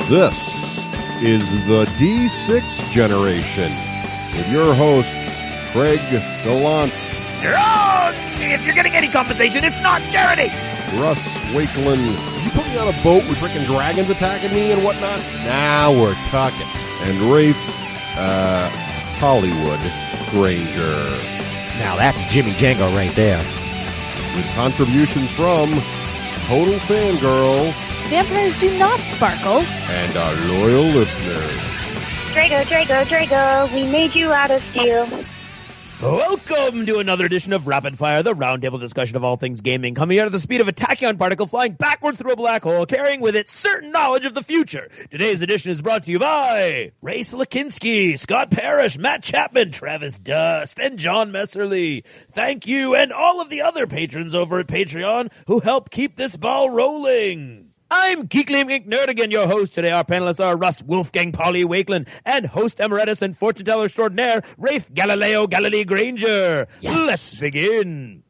This is the D6 generation with your hosts, Craig Gallant. Wrong! If you're getting any compensation, it's not charity! Russ Wakeland. You put me on a boat with frickin' dragons attacking me and whatnot? Now we're talking. And Raef, Hollywood Granger. Now that's Jimmy Django right there. With contributions from Total Fangirl. Vampires do not sparkle. And our loyal listeners. Drago, we made you out of steel. Welcome to another edition of Rapid Fire, the roundtable discussion of all things gaming, coming out at the speed of a tachyon particle flying backwards through a black hole, carrying with it certain knowledge of the future. Today's edition is brought to you by Ray Slakinski, Scott Parrish, Matt Chapman, Travis Dust, and John Messerly. Thank you, and all of the other patrons over at Patreon who help keep this ball rolling. I'm Geekly McNerdigan, your host. Today our panelists are Russ Wolfgang Polly Wakeland and host emeritus and fortune teller extraordinaire, Raef Galileo Galilee Granger. Yes. Let's begin.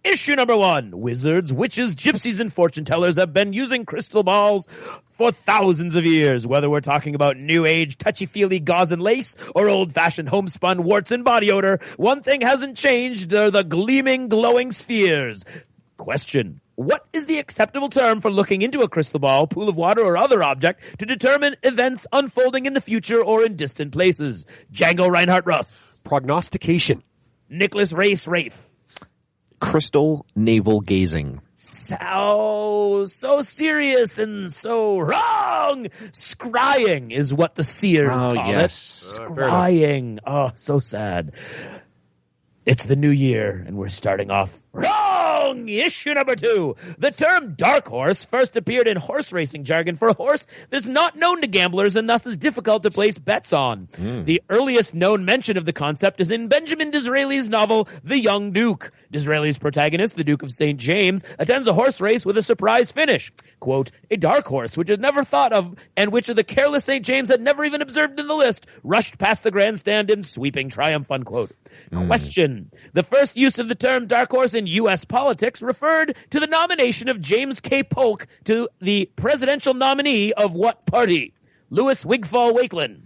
Issue number 1. Wizards, witches, gypsies, and fortune tellers have been using crystal balls for thousands of years. Whether we're talking about new age, touchy-feely gauze and lace, or old-fashioned homespun warts and body odor, one thing hasn't changed. They're the gleaming, glowing spheres. Question. What is the acceptable term for looking into a crystal ball, pool of water, or other object to determine events unfolding in the future or in distant places? Django Reinhardt Russ. Prognostication. Nicholas Raef. Crystal navel gazing. So serious and so wrong. Scrying is what the seers call it. Scrying. Oh, so sad. It's the new year, and we're starting off wrong! Issue number 2. The term dark horse first appeared in horse racing jargon for a horse that's not known to gamblers and thus is difficult to place bets on. The earliest known mention of the concept is in Benjamin Disraeli's novel, The Young Duke. Disraeli's protagonist, the Duke of St. James, attends a horse race with a surprise finish. Quote, a dark horse, which is never thought of and which the careless St. James had never even observed in the list, rushed past the grandstand in sweeping triumph, unquote. Question. The first use of the term dark horse in U.S. politics referred to the nomination of James K. Polk to the presidential nominee of what party? Louis Wigfall Wakeland.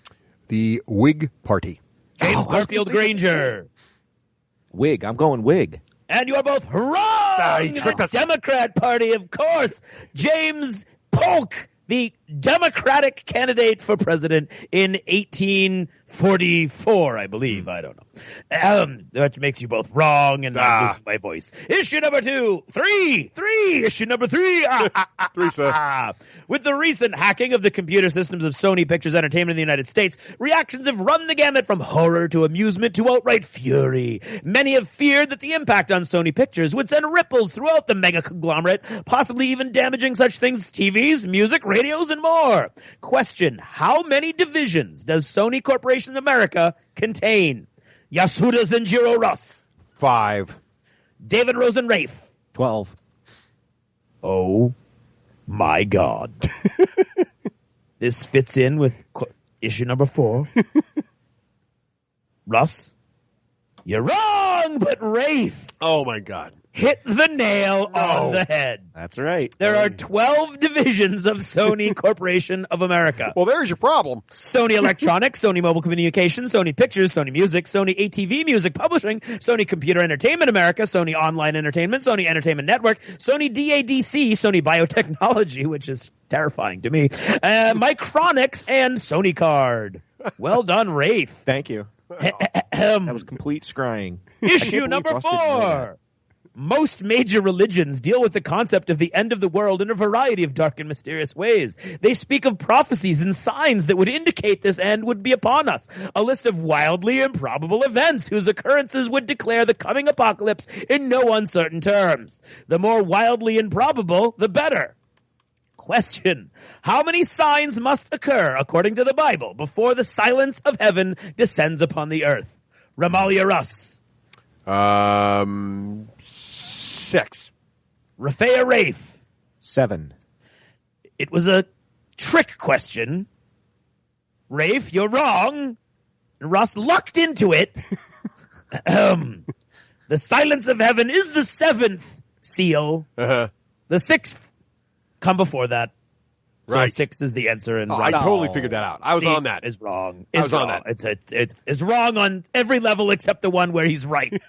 The Whig Party. James Garfield Granger. Wig. I'm going wig. And you are both wrong! He tricked The us. Democrat Party, of course. James Polk, the Democratic candidate for president in 1844, I believe. I don't know. That makes you both wrong, and I'm losing my voice. Issue number 2. Three. Issue number 3. Three, sir. With the recent hacking of the computer systems of Sony Pictures Entertainment in the United States, reactions have run the gamut from horror to amusement to outright fury. Many have feared that the impact on Sony Pictures would send ripples throughout the mega conglomerate, possibly even damaging such things as TVs, music, radios, and more. Question. How many divisions does Sony Corporation America contain? Yasuda Zenjiro Russ. 5. David Rosen Raef. 12. Oh my God. This fits in with issue number 4. Russ, you're wrong, but Raef Oh my God. hit the nail on the head. That's right. There are 12 divisions of Sony Corporation of America. Well, there's your problem. Sony Electronics, Sony Mobile Communications, Sony Pictures, Sony Music, Sony ATV Music Publishing, Sony Computer Entertainment America, Sony Online Entertainment, Sony Entertainment Network, Sony DADC, Sony Biotechnology, which is terrifying to me, Micronics, and Sony Card. Well done, Raef. Thank you. That was complete scrying. Issue number 4. Most major religions deal with the concept of the end of the world in a variety of dark and mysterious ways. They speak of prophecies and signs that would indicate this end would be upon us. A list of wildly improbable events whose occurrences would declare the coming apocalypse in no uncertain terms. The more wildly improbable, the better. Question. How many signs must occur, according to the Bible, before the silence of heaven descends upon the earth? Ramalia Russ. 6. Rafea Raef. 7. It was a trick question. Raef, you're wrong. Russ lucked into it. The silence of heaven is the 7th seal. Uh-huh. The 6th come before that. Right. So 6 is the answer. And I totally figured that out. I was on that. Is wrong. I was on that. It's wrong on every level except the one where he's right.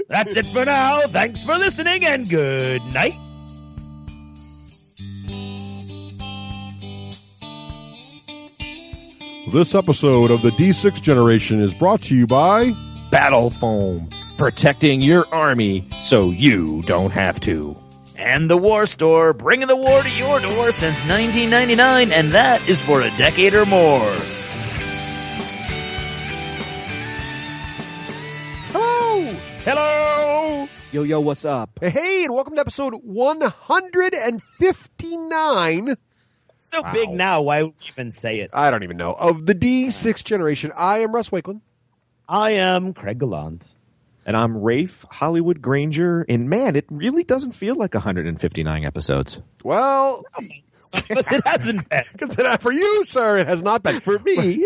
That's it for now. Thanks for listening and good night. This episode of the D6 Generation is brought to you by Battle foam, protecting your army so you don't have to. And the War Store, bringing the war to your door since 1999, and that is for a decade or more. Hello! Yo, what's up? Hey, and welcome to episode 159. So big now, why would you even say it? I don't even know. Of the D6 Generation, I am Russ Wakeland. I am Craig Gallant. And I'm Raef, Hollywood Granger. And man, it really doesn't feel like 159 episodes. Well, Because it hasn't been. For you, sir, it has not been. For me,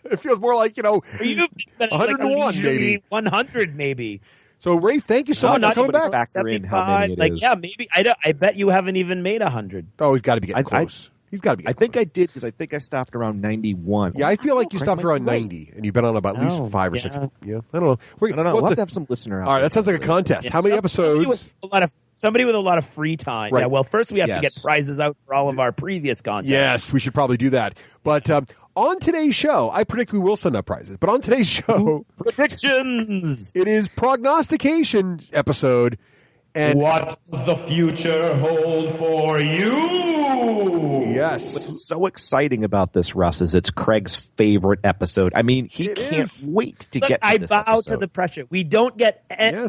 it feels more like, For you, 101 maybe. 100 maybe. So, Rafe, thank you so much for coming back. Factor in how many it is. Yeah, maybe. I bet you haven't even made 100. Oh, he's got to be getting close. He's got to be. I think I did because I think I stopped around 91. Yeah, I feel like you stopped around 90, and you've been on about at least 5 or 6. Yeah, I don't know. I don't know. We'll have to have some listener out. All right, that sounds like a contest. Yeah. How many episodes? Somebody with a lot of free time. Right. Yeah, well, first we have to get prizes out for all of our previous content. Yes, we should probably do that. But on today's show, I predict we will send out prizes. But on today's show, predictions. It is prognostication episode. And what does the future hold for you? Yes. What's so exciting about this, Russ, is it's Craig's favorite episode. I mean, he can't wait to get to I this bow episode. to the pressure. We don't get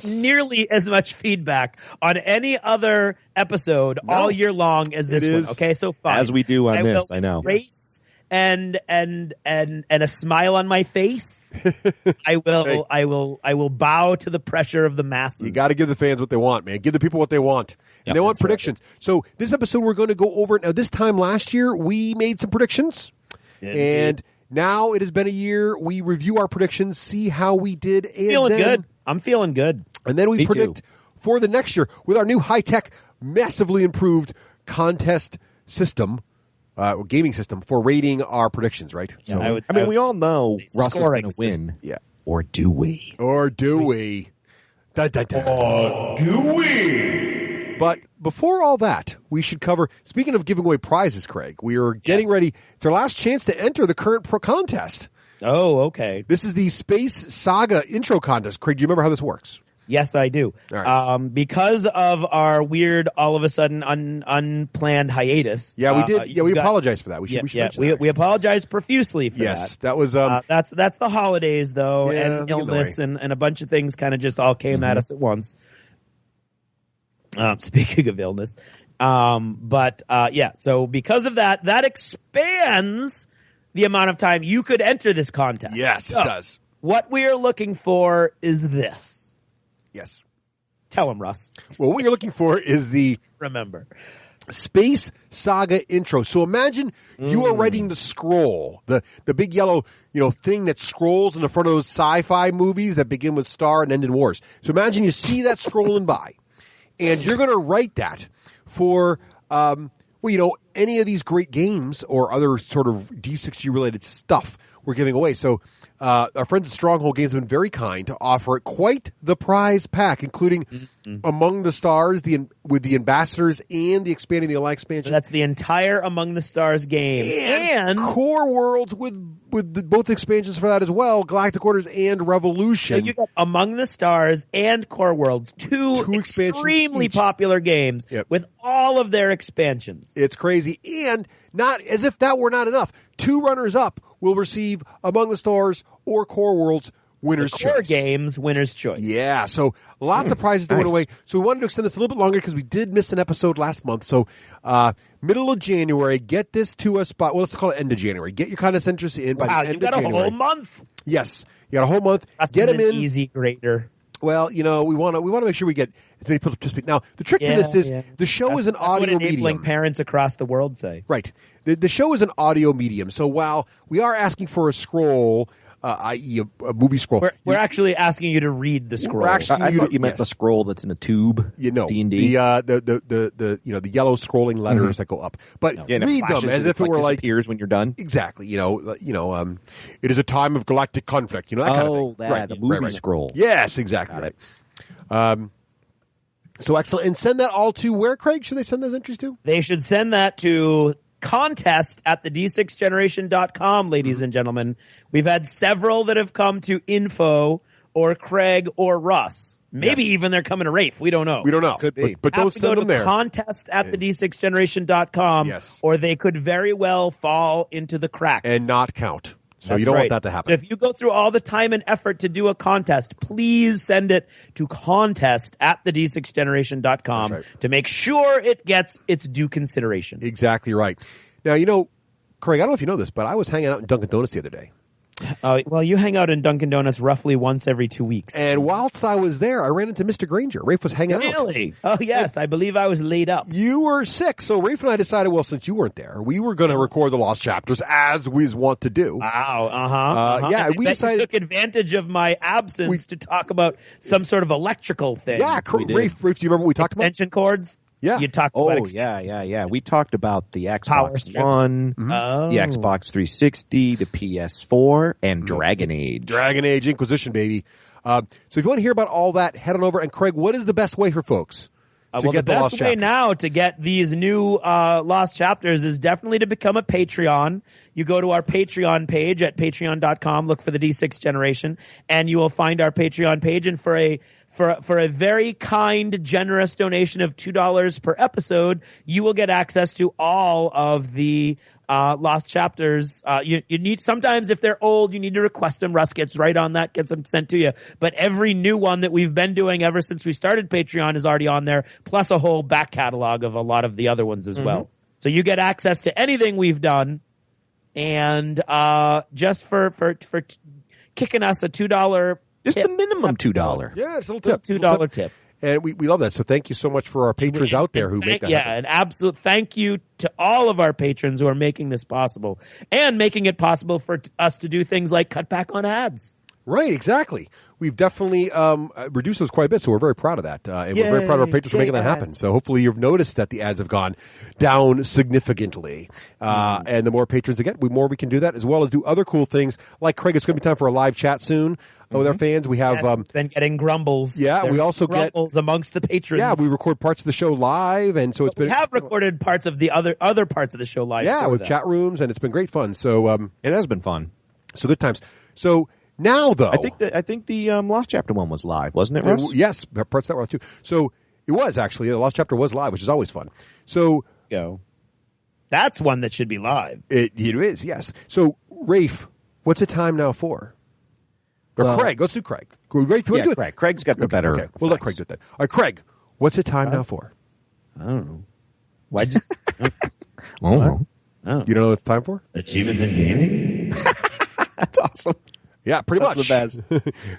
nearly as much feedback on any other episode all year long as this one. Okay, so fine. As we do on this, I know. Race and a smile on my face. I will bow to the pressure of the masses. You got to give the fans what they want, man. Give the people what they want. And they want predictions. Right. So this episode, we're going to go over it. Now, this time last year, we made some predictions. And now it has been a year. We review our predictions, see how we did. And good. I'm feeling good. And then we predict for the next year with our new high-tech, massively improved contest system. Gaming system for rating our predictions, right? Yeah, so, we all know Russ is going to win. Yeah. Or do we? Or do we? Or do we? But before all that, we should cover, speaking of giving away prizes, Craig, we are getting ready. It's our last chance to enter the current pro contest. Oh, okay. This is the Space Saga intro contest. Craig, do you remember how this works? Yes, I do. All right. Because of our weird, all of a sudden unplanned hiatus. Yeah, we did. We apologize for that. We apologize profusely for that. Yes, that was. That's the holidays though, and illness and a bunch of things kind of just all came at us at once. Speaking of illness, so because of that expands the amount of time you could enter this contest. Yes, so, it does. What we are looking for is this. Yes. Tell him, Russ. Well, what you're looking for is the Space Saga intro. So imagine you are writing the scroll, the big yellow, thing that scrolls in the front of those sci-fi movies that begin with star and end in wars. So imagine you see that scrolling by, and you're going to write that for, any of these great games or other sort of D6G related stuff we're giving away. So our friends at Stronghold Games have been very kind to offer quite the prize pack, including Among the Stars, with the ambassadors and the Expanding the Ally expansion. So that's the entire Among the Stars game, and Core Worlds with both expansions for that as well, Galactic Orders and Revolution. So you got Among the Stars and Core Worlds, two extremely popular games with all of their expansions. It's crazy, and not as if that were not enough. 2 runners-up will receive Among the Stars or Core Worlds Winner's Choice. Core Games Winner's Choice. Yeah, so lots of prizes that went away. So we wanted to extend this a little bit longer because we did miss an episode last month. So middle of January, get this to us by, let's call it end of January. Get your contest entries in by the end of January. You've got a whole month. Yes, you got a whole month. Get them in. Easy grader. Well, we want to make sure we get as many people to speak. Now, the trick to this is the show is an audio medium. What parents across the world say. Right. The show is an audio medium. So while we are asking for a scroll, i.e. a movie scroll. We're actually asking you to read the scroll. I thought you meant the scroll that's in a tube. D&D. The yellow scrolling letters that go up. But read them as if it were like disappears when you're done. Exactly. It is a time of galactic conflict. That kind of thing. That the movie scroll. Yes, exactly. Right. So excellent. And send that all to where, Craig? Should they send those entries to? They should send that to contest@the d6generation.com, ladies and gentlemen. We've had several that have come to info or Craig or Russ. Maybe even they're coming to Raef. We don't know. Could be. But those have to go to there. contest@the d6generation.com, or they could very well fall into the cracks. And not count. So That's you don't right. want that to happen. So if you go through all the time and effort to do a contest, please send it to contest@the d6generation.com to make sure it gets its due consideration. Exactly right. Now, Craig, I don't know if you know this, but I was hanging out in Dunkin' Donuts the other day. Well, you hang out in Dunkin' Donuts roughly once every 2 weeks. And whilst I was there, I ran into Mr. Granger. Raef was hanging out. Really? Oh, yes. I believe I was laid up. You were sick. So Raef and I decided, well, since you weren't there, we were going to record the Lost Chapters as we want to do. Wow. Yeah, we decided. You took advantage of my absence to talk about some sort of electrical thing. Yeah, Raef, do you remember what we talked about? Extension cords? Yeah. You talked about yeah. We talked about the Power Xbox strips. One, the Xbox 360, the PS4, and Dragon Age. Dragon Age Inquisition, baby. So if you want to hear about all that, head on over. And Craig, what is the best way for folks to get the best way chapters? now to get these new Lost Chapters is definitely to become a Patreon. You go to our Patreon page at patreon.com, look for the D6 Generation, and you will find our Patreon page. And for a very kind, generous donation of $2 per episode, you will get access to all of the Lost Chapters. You need, sometimes if they're old, you need to request them. Russ gets right on that, gets them sent to you. But every new one that we've been doing ever since we started Patreon is already on there, plus a whole back catalog of a lot of the other ones as well. So you get access to anything we've done. And just for kicking us a $2 just tip the minimum $2. Yeah, it's a little tip. $2 tip. And we love that. So thank you so much for our patrons out there who make that happen. An absolute thank you to all of our patrons who are making this possible and making it possible for us to do things like cut back on ads. Right, exactly. We've definitely reduced those quite a bit, so we're very proud of that. And we're very proud of our patrons for making that happen. So hopefully you've noticed that the ads have gone down significantly. And the more patrons they get, the more we can do that, as well as do other cool things. Like, Craig, it's going to be time for a live chat soon with our fans. We have been getting grumbles. Yeah, There's we also get grumbles amongst the patrons. Yeah, we record parts of the show live, and so it's been. We have recorded parts of the other parts of the show live. Yeah, with chat rooms, and it's been great fun. So it has been fun. So good times. So now, though, I think the Lost Chapter one was live, wasn't it, Russ? Yes, parts that were too. So it was actually the Lost Chapter was live, which is always fun. So that's one that should be live. It is, yes. So Raef, what's the time now for? Or Craig, let's do Craig. Raef, Craig. Craig's got the better. Okay, we'll let Craig do that. All right, Craig, what's the time now for? I don't know. Why'd you? You don't know what it's time for? Achievements in gaming. That's awesome. Yeah, pretty much. The best.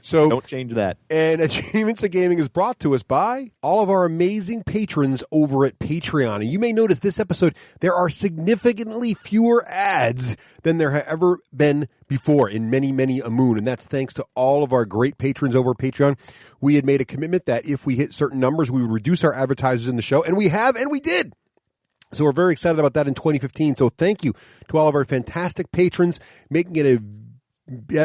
So don't change that. And Achievements of Gaming is brought to us by all of our amazing patrons over at Patreon. And you may notice this episode, there are significantly fewer ads than there have ever been before in many, many a moon. And that's thanks to all of our great patrons over at Patreon. We had made a commitment that if we hit certain numbers, we would reduce our advertisers in the show. And we have, and we did. So we're very excited about that in 2015. So thank you to all of our fantastic patrons, making it a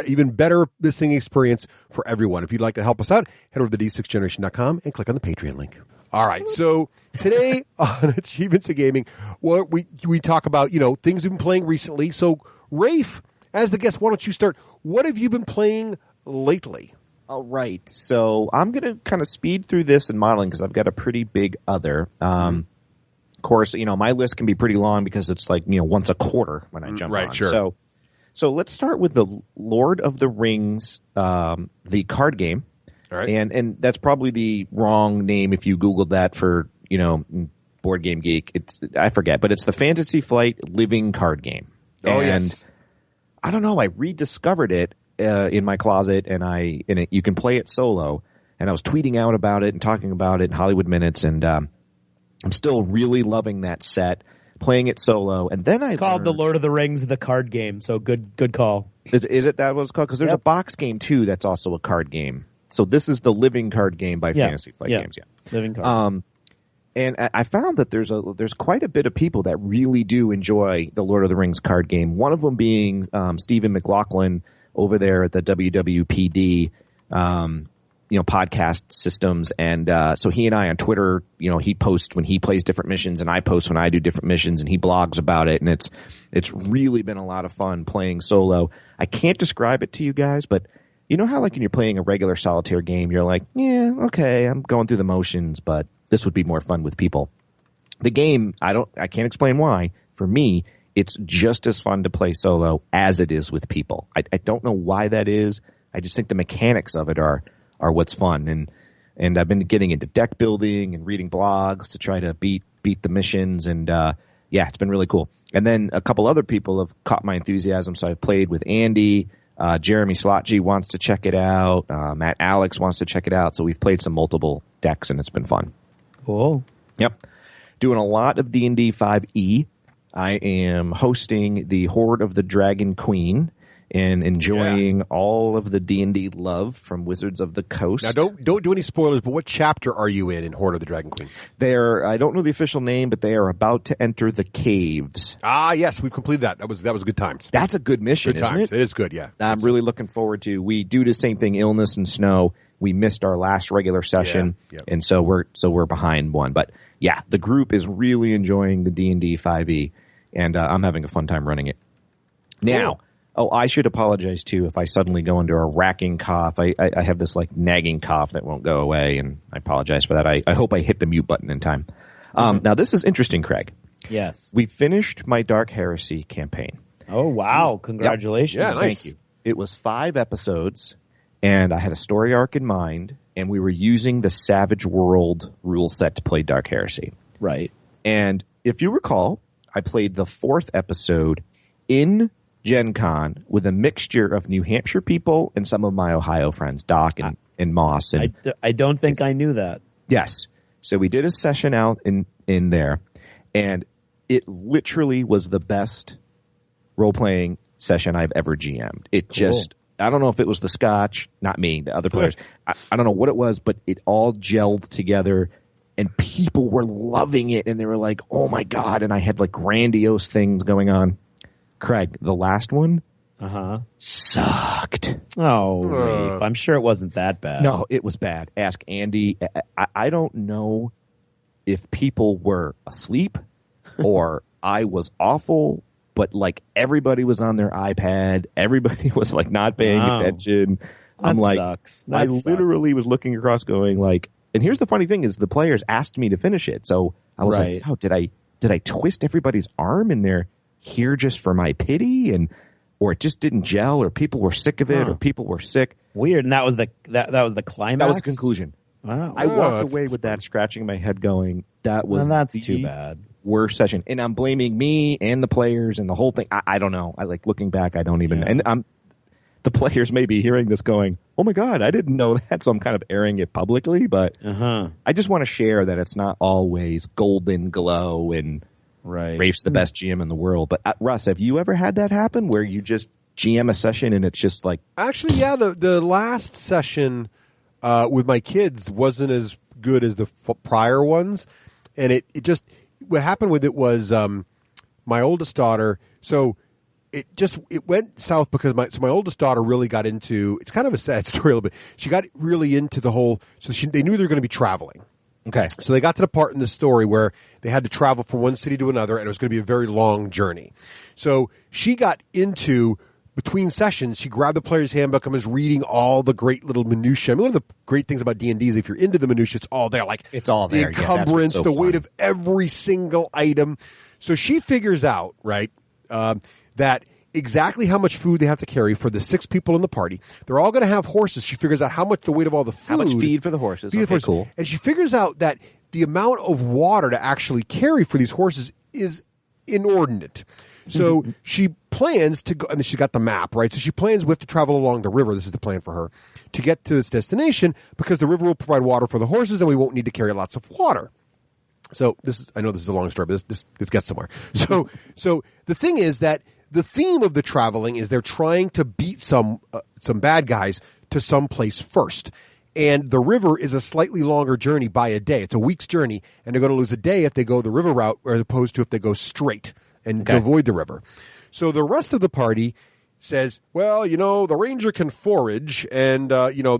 even better listening experience for everyone. If you'd like to help us out, head over to d6generation.com and click on the Patreon link. All right. So today on Achievements of Gaming, well, we talk about, things we've been playing recently. So Raef, as the guest, why don't you start? What have you been playing lately? All right. So I'm going to kind of speed through this in modeling because I've got a pretty big other. Of course, my list can be pretty long because it's like, once a quarter when I jump on. Sure. So let's start with the Lord of the Rings, the card game. All right. And that's probably the wrong name if you Googled that for, Board Game Geek. I forget, but it's the Fantasy Flight living card game. Yes. I don't know, I rediscovered it in my closet and you can play it solo. And I was tweeting out about it and talking about it in Hollywood Minutes, and I'm still really loving that set. Playing it solo, and then it's called The Lord of the Rings, the card game. So good call. Is it that what it's called? Because there's a box game too that's also a card game. So this is the living card game by Fantasy Flight Games. Yeah, living card. And I found that there's quite a bit of people that really do enjoy the Lord of the Rings card game. One of them being Stephen McLaughlin over there at the WWPD, podcast systems. And so he and I on Twitter, he posts when he plays different missions, and I post when I do different missions, and he blogs about it. And it's really been a lot of fun playing solo. I can't describe it to you guys, but you know how like when you're playing a regular solitaire game, you're like, yeah, okay, I'm going through the motions, but this would be more fun with people. The game, I can't explain why. For me, it's just as fun to play solo as it is with people. I don't know why that is. I just think the mechanics of it are what's fun. And I've been getting into deck building and reading blogs to try to beat the missions. And, it's been really cool. And then a couple other people have caught my enthusiasm. So I've played with Andy. Jeremy Slotgy wants to check it out. Matt Alex wants to check it out. So we've played some multiple decks, and it's been fun. Cool. Yep. Doing a lot of D&D 5e. I am hosting the Horde of the Dragon Queen and enjoying all of the D&D love from Wizards of the Coast. Now, don't do any spoilers, but what chapter are you in Horde of the Dragon Queen? I don't know the official name, but they are about to enter the caves. Ah, yes, we've completed that. That was good times. That's a good mission, good isn't times. it? It is good, yeah. I'm really looking forward to. We do the same thing, illness and snow. We missed our last regular session, and so we're behind one. But yeah, the group is really enjoying the D&D 5e, and I'm having a fun time running it. Now, I should apologize too if I suddenly go into a racking cough. I have this like nagging cough that won't go away, and I apologize for that. I hope I hit the mute button in time. Now, this is interesting, Craig. Yes. We finished my Dark Heresy campaign. Oh, wow. Congratulations. Yep. Yeah, nice. Thank you. It was 5 episodes. And I had a story arc in mind, and we were using the Savage World rule set to play Dark Heresy. Right. And if you recall, I played the 4th episode in Gen Con with a mixture of New Hampshire people and some of my Ohio friends, Doc and Moss. And I don't think I knew that. Yes. So we did a session out in there, and it literally was the best role-playing session I've ever GM'd. It just... I don't know if it was the scotch, not me, the other players. I don't know what it was, but it all gelled together, and people were loving it, and they were like, oh my God, and I had like grandiose things going on. Craig, the last one sucked. Oh, Raef. I'm sure it wasn't that bad. No, it was bad. Ask Andy. I don't know if people were asleep or I was awful, but like everybody was on their iPad. Everybody was like not paying attention. I'm like, sucks. I literally was looking across going like, and here's the funny thing is the players asked me to finish it. So I was like, oh, did I twist everybody's arm and they're here just for my pity? Or it just didn't gel, or people were sick of it, or people were sick. Weird. And that was the climax? That was the conclusion. Wow. I walked away with that scratching my head going, that was that's too bad. Worst session. And I'm blaming me and the players and the whole thing. I don't know. I like looking back, I don't even know. And the players may be hearing this going, oh my God, I didn't know that. So I'm kind of airing it publicly, but I just want to share that it's not always golden glow and Raef's the best GM in the world. But Russ, have you ever had that happen where you just GM a session and it's just like... Actually, yeah, the last session with my kids wasn't as good as the prior ones. And it just... What happened with it was my oldest daughter. So it went south because my oldest daughter really got into. It's kind of a sad story a little bit. She got really into the whole. So they knew they were going to be traveling. Okay. So they got to the part in the story where they had to travel from one city to another, and it was going to be a very long journey. So she got into. Between sessions, she grabbed the player's handbook and was reading all the great little minutiae. I mean, one of the great things about D&D is if you're into the minutiae, it's all there. Like it's all there. The encumbrance, the weight of every single item. So she figures out, right, that exactly how much food they have to carry for the 6 people in the party. They're all going to have horses. She figures out how much the weight of all the food. How much feed for the horses. Okay, cool. And she figures out that the amount of water to actually carry for these horses is inordinate. So she plans to go, and she got the map, right? So she plans to travel along the river. This is the plan for her to get to this destination because the river will provide water for the horses and we won't need to carry lots of water. So I know this is a long story, but this gets somewhere. So the thing is that the theme of the traveling is they're trying to beat some bad guys to some place first. And the river is a slightly longer journey by a day. It's a week's journey, and they're going to lose a day if they go the river route as opposed to if they go straight and avoid the river. So the rest of the party says, well, the ranger can forage and,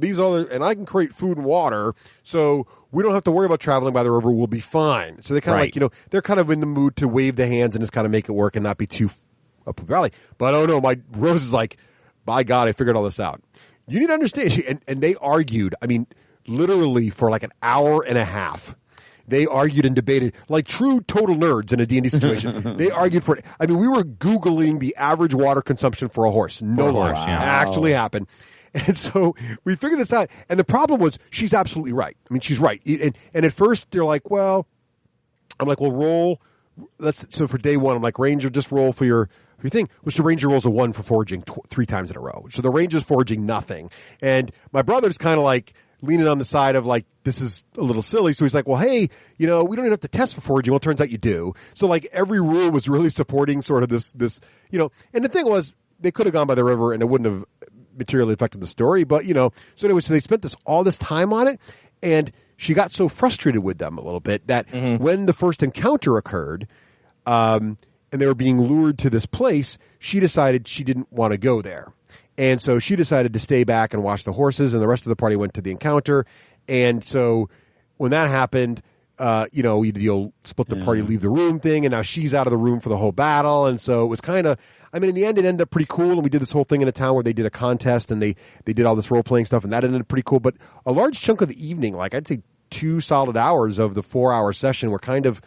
these other, and I can create food and water. So we don't have to worry about traveling by the river. We'll be fine. So they kind of they're kind of in the mood to wave the hands and just kind of make it work and not be too up the valley. But oh no, my Rose is like, by God, I figured all this out. You need to understand, and they argued, literally for like an hour and a half. They argued and debated like true total nerds in a D&D situation. They argued for it. We were Googling the average water consumption for a horse. No lie. Wow. Actually happened. And so we figured this out. And the problem was she's absolutely right. She's right. And at first they're like, well, I'm like, well, roll. So for day one, I'm like, Ranger, just roll for your thing, which the Ranger rolls a 1 for foraging 3 times in a row. So the Ranger's foraging nothing. And my brother's kind of like leaning on the side of like, this is a little silly. So he's like, well, hey, we don't even have to test for foraging. Well, it turns out you do. So like every rule was really supporting sort of this, and the thing was they could have gone by the river and it wouldn't have materially affected the story. But, so anyway, so they spent all this time on it. And she got so frustrated with them a little bit that when the first encounter occurred, and they were being lured to this place, she decided she didn't want to go there. And so she decided to stay back and watch the horses, and the rest of the party went to the encounter. And so when that happened, you'll split the party, leave the room thing, and now she's out of the room for the whole battle. And so it was kind of, in the end, it ended up pretty cool. And we did this whole thing in a town where they did a contest, and they did all this role-playing stuff, and that ended up pretty cool. But a large chunk of the evening, like I'd say 2 solid hours of the 4-hour session were kind of,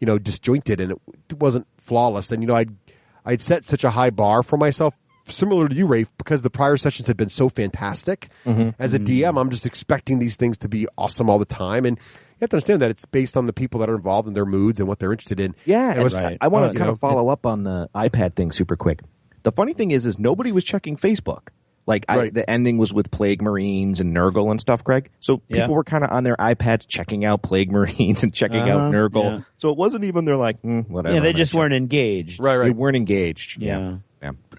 disjointed, and it wasn't flawless. And, I'd set such a high bar for myself, similar to you, Rafe, because the prior sessions had been so fantastic. As a DM, I'm just expecting these things to be awesome all the time. And you have to understand that it's based on the people that are involved and their moods and what they're interested in. Yeah. I want to kind of follow up on the iPad thing super quick. The funny thing is nobody was checking Facebook. Like the ending was with Plague Marines and Nurgle and stuff, Greg. So people were kind of on their iPads checking out Plague Marines and checking out Nurgle. Yeah. So it wasn't even they're like, whatever. Yeah, they just weren't engaged. Right. They weren't engaged. Yeah,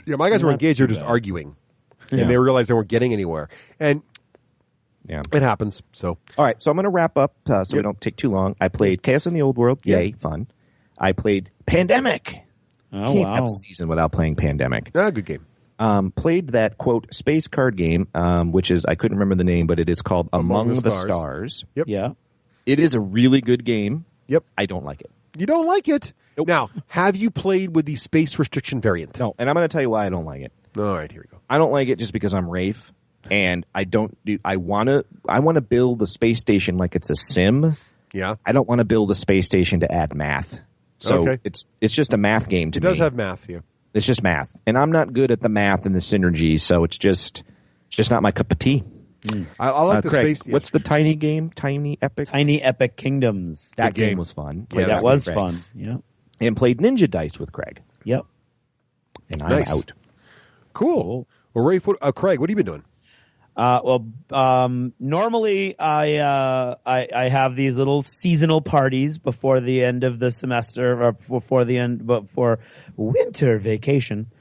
my guys were engaged. They were just arguing. And they realized they weren't getting anywhere. And it happens. So all right. So I'm going to wrap up so we don't take too long. I played Chaos in the Old World. Yay, fun. I played Pandemic. Can't have a season without playing Pandemic. Good game. Played that, quote, space card game, which is, I couldn't remember the name, but it is called Among the Stars. Yep. Yeah. It is a really good game. Yep. I don't like it. You don't like it? Nope. Now, have you played with the space restriction variant? No, and I'm going to tell you why I don't like it. All right, here we go. I don't like it just because I'm Rafe, and I want to build a space station like it's a sim. Yeah. I don't want to build a space station to add math. So it's just a math game to me. It does have math, yeah. It's just math. And I'm not good at the math and the synergy, so it's just not my cup of tea. I like the Craig, space. What's the tiny game? Tiny Epic Kingdoms. That game was fun. Yeah, that was fun. Yeah. And played Ninja Dice with Craig. Yep. And I'm out. Cool. Well, Rafe, Craig, what have you been doing? Normally I have these little seasonal parties before the end of the semester or before winter vacation.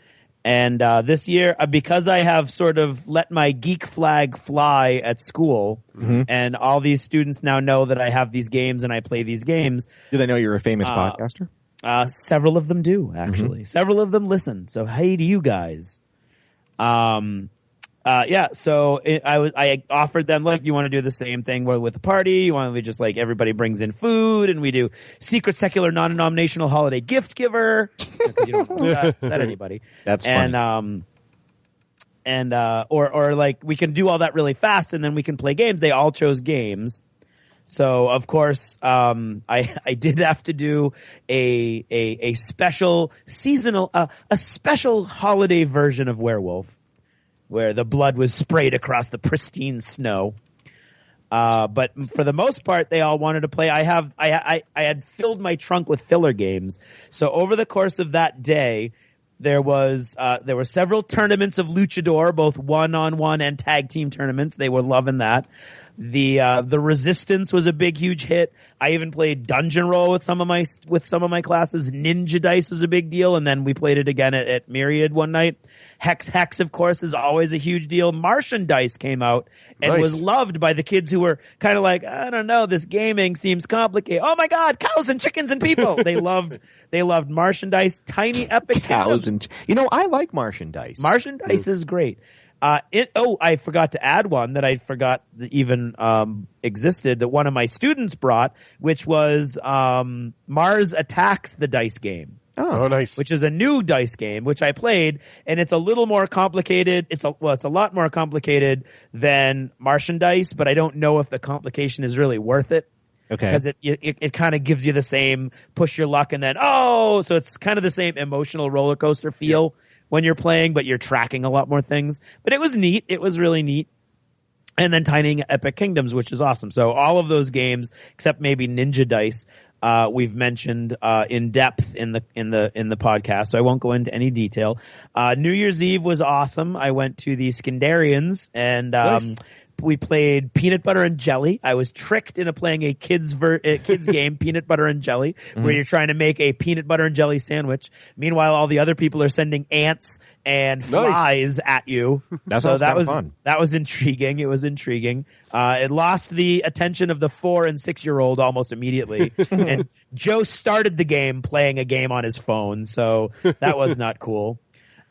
And this year, because I have sort of let my geek flag fly at school, and all these students now know that I have these games and I play these games. Do they know you're a famous podcaster? Several of them do, actually. Several of them listen. So hey to you guys. So I offered them, like, you want to do the same thing with a party? You want to just, like, everybody brings in food and we do secret, secular, non-denominational holiday gift giver. Because you don't want to upset anybody. That's funny. Or like, we can do all that really fast and then we can play games. They all chose games. So, of course, I did have to do a special seasonal, a special holiday version of Werewolf, where the blood was sprayed across the pristine snow. But for the most part, they all wanted to play. I had filled my trunk with filler games. So over the course of that day, there were several tournaments of Luchador, both one-on-one and tag team tournaments. They were loving that. The Resistance was a big, huge hit. I even played Dungeon Roll with some of my classes. Ninja Dice was a big deal, and then we played it again at Myriad one night. Hex, of course, is always a huge deal. Martian Dice came out and was loved by the kids who were kind of like, I don't know, this gaming seems complicated. Oh my God, cows and chickens and people. They loved Martian Dice. Tiny Epic cows and I like Martian Dice. Martian Dice is great. I forgot to add one that I forgot that even existed that one of my students brought, which was Mars Attacks, the dice game. Oh, nice. Which is a new dice game, which I played, and it's a little more complicated. It's a lot more complicated than Martian Dice, but I don't know if the complication is really worth it. Okay. Because it kind of gives you the same push your luck and then, so it's kind of the same emotional roller coaster feel when you're playing, but you're tracking a lot more things. But it was neat. It was really neat. And then Tiny Epic Kingdoms, which is awesome. So all of those games, except maybe Ninja Dice, we've mentioned in depth in the podcast, so I won't go into any detail. New Year's Eve was awesome. I went to the Skandarians and we played Peanut Butter and Jelly. I was tricked into playing a kids game, Peanut Butter and Jelly, where you're trying to make a peanut butter and jelly sandwich. Meanwhile, all the other people are sending ants and flies at you. That was fun. That was intriguing. It was intriguing. It lost the attention of the 4 and 6-year-old almost immediately. And Joe started the game playing a game on his phone, so that was not cool.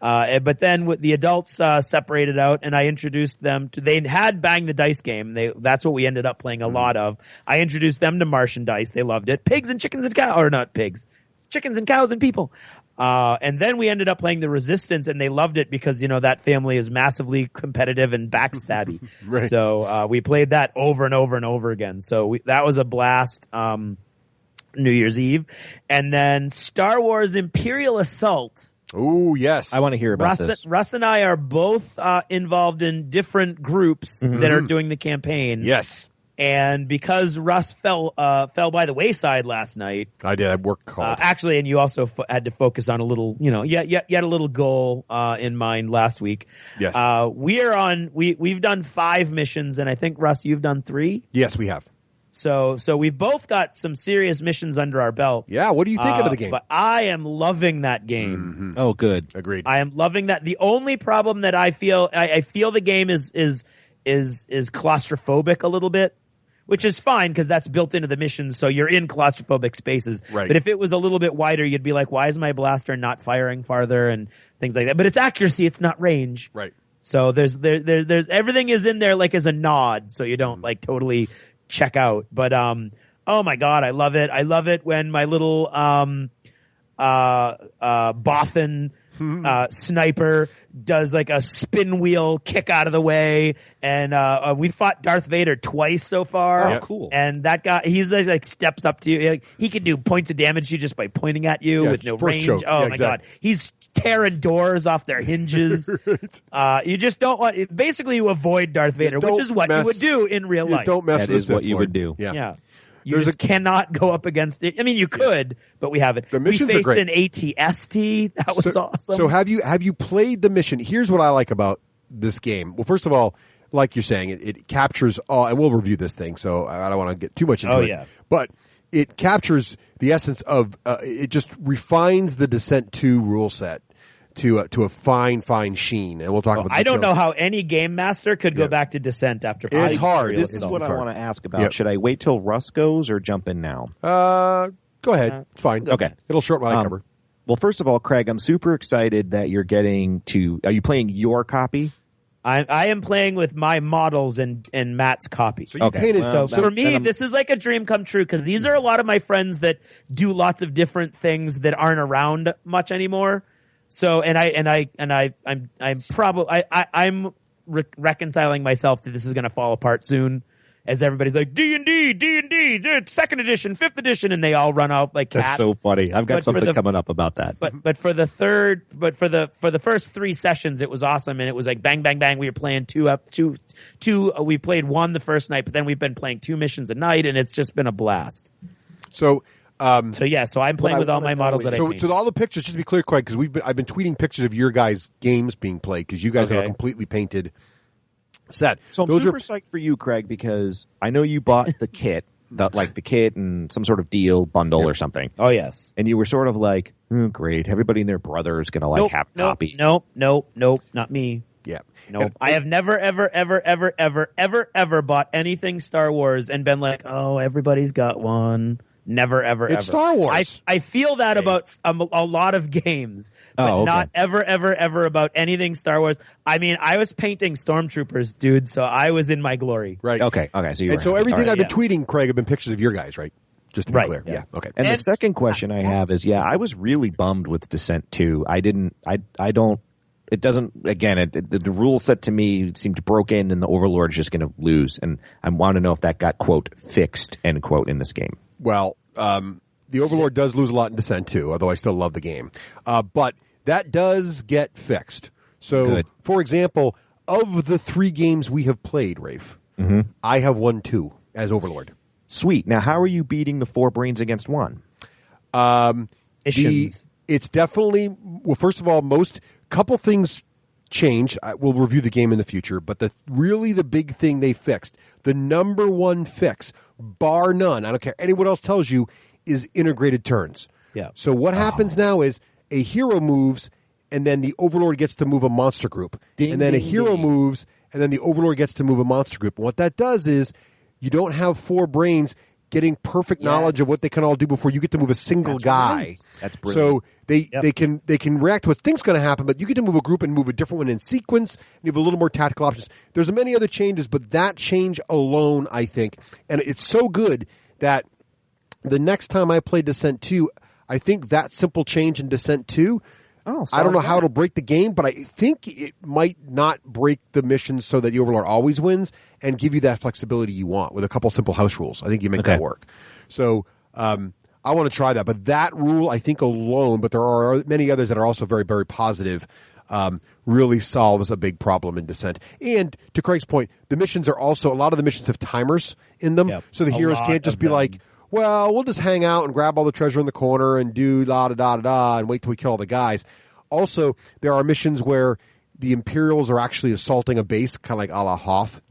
But then with the adults separated out, and I introduced them to. They had Bang the Dice game. That's what we ended up playing a lot of. I introduced them to Martian Dice. They loved it. Pigs and chickens and cows, or not pigs, chickens and cows and people. And then we ended up playing the Resistance, and they loved it because that family is massively competitive and backstabby. Right. So we played that over and over and over again. So that was a blast. New Year's Eve, and then Star Wars Imperial Assault. Oh, yes. I want to hear about this. Russ and I are both involved in different groups that are doing the campaign. Yes. And because Russ fell by the wayside last night. I did. I worked hard. Actually, and you also had to focus on a little, you had a little goal in mind last week. Yes. We've done 5 missions, and I think, Russ, you've done 3? Yes, we have. So we've both got some serious missions under our belt. Yeah, what do you think of the game? But I am loving that game. Mm-hmm. Oh, good. Agreed. I am loving that. The only problem that I feel the game is claustrophobic a little bit, which is fine because that's built into the mission, so you're in claustrophobic spaces. Right. But if it was a little bit wider, you'd be like, why is my blaster not firing farther and things like that? But it's accuracy, it's not range. Right. So there's everything is in there like as a nod, so you don't like totally check out. But oh my God, I love it. I love it when my little Bothan sniper does like a spin wheel kick out of the way, and we fought Darth Vader twice so far. Oh, cool. And that guy, he's like steps up to you. Like, he can do points of damage to you just by pointing at you with no range. Choke. Oh yeah, my exactly. God, he's tearing doors off their hinges. You just don't want. Basically, you avoid Darth Vader, which is what you would do in real life. Don't mess That with is what you would do. Yeah. You cannot go up against it. I mean, you could, but we haven't. The missions we faced are great. an ATST. That was awesome. So have you played the mission? Here's what I like about this game. Well, first of all, like you're saying, it captures all, and we'll review this thing, so I don't want to get too much into it. Yeah. But it captures the essence of, it just refines the Descent 2 rule set to a fine sheen, and we'll talk about. I don't know how any game master could go back to Descent after. It's hard. This is what I want to ask about. Yep. Should I wait till Russ goes or jump in now? Go ahead. It's fine. Okay. It'll shorten my cover. Well, first of all, Craig, I'm super excited that you're getting to. Are you playing your copy? I am playing with my models and Matt's copy. So you painted. So for me, this is like a dream come true because these are a lot of my friends that do lots of different things that aren't around much anymore. So I'm reconciling myself to this is going to fall apart soon, as everybody's like D&D, 2nd edition, 5th edition, and they all run out like cats. That's so funny. I've got something coming up about that. But for the first 3 sessions, it was awesome, and it was like bang bang bang. We were playing two. We played 1 the first night, but then we've been playing 2 missions a night, and it's just been a blast. So I'm playing with all my models that I painted. So all the pictures, just to be clear, Craig, because I've been tweeting pictures of your guys' games being played because you guys have a completely painted set. So I'm super psyched for you, Craig, because I know you bought the kit, the kit and some sort of deal bundle or something. Oh, yes. And you were sort of like, great, everybody and their brother is going to have a copy. Nope, not me. Yeah. Nope. I have never, ever bought anything Star Wars and been like, oh, everybody's got one. Never, ever. It's Star Wars. I feel that about a lot of games, but not ever about anything Star Wars. I mean, I was painting stormtroopers, dude, so I was in my glory. Right. Okay. So everything I've been tweeting, Craig, have been pictures of your guys, right? Just to be clear. Yes. Yeah. Okay. And the second question I have is, I was really bummed with Descent 2. It doesn't, again, the rule set to me seemed broken and the Overlord is just going to lose. And I want to know if that got, quote, fixed, end quote, in this game. Well, the Overlord does lose a lot in Descent too, although I still love the game. But that does get fixed. So, Good. For example, of the 3 games we have played, Rafe, I have won 2 as Overlord. Sweet. Now, how are you beating the 4 brains against 1? It's definitely, well, first of all, couple things change. We'll review the game in the future, but the big thing they fixed, the number one fix, bar none, I don't care anyone else tells you, is integrated turns. Yeah. So what happens now is a hero moves, and then the Overlord gets to move a monster group. And then a hero moves, and then the Overlord gets to move a monster group. And what that does is you don't have 4 brains getting perfect knowledge of what they can all do before you get to move a single guy. Right. That's brilliant. So they can react to what thinks going to happen, but you get to move a group and move a different one in sequence, and you have a little more tactical options. There's many other changes, but that change alone, I think, and it's so good that the next time I play Descent 2, I think that simple change in Descent 2, I don't know how it'll break the game, but I think it might not break the missions so that the Overlord always wins and give you that flexibility you want with a couple simple house rules. I think you make that work. So I want to try that. But that rule, I think alone, but there are many others that are also very, very positive, really solves a big problem in Descent. And to Craig's point, the missions are also, a lot of the missions have timers in them. Yep. So the heroes can't just be like, well, we'll just hang out and grab all the treasure in the corner and do da-da-da-da-da and wait till we kill all the guys. Also, there are missions where the Imperials are actually assaulting a base, kind of like a la Hoth,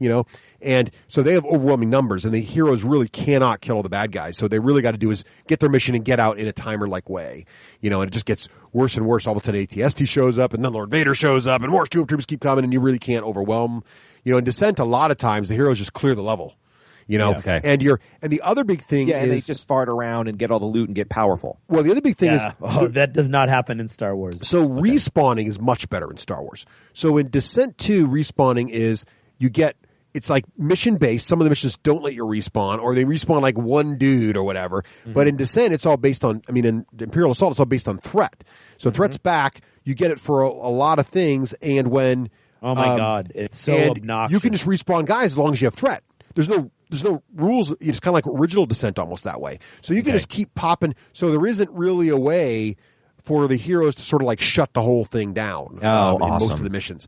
and so they have overwhelming numbers, and the heroes really cannot kill all the bad guys. So they really got to do is get their mission and get out in a timer-like way, and it just gets worse and worse. All of a sudden, ATST shows up, and then Lord Vader shows up, and more stormtroopers keep coming, and you really can't overwhelm. In Descent, a lot of times the heroes just clear the level. And the other big thing is, and they just fart around and get all the loot and get powerful. Well, the other big thing is that does not happen in Star Wars. So respawning is much better in Star Wars. So in Descent 2, respawning is it's like mission based. Some of the missions don't let you respawn, or they respawn like one dude or whatever. Mm-hmm. But in Descent, it's all based on. In Imperial Assault, it's all based on threat. So threat's back. You get it for a lot of things, and when oh my god, it's so obnoxious. You can just respawn guys as long as you have threat. There's no rules. It's kind of like original Descent almost that way. So you can just keep popping. So there isn't really a way for the heroes to sort of like shut the whole thing down in most of the missions.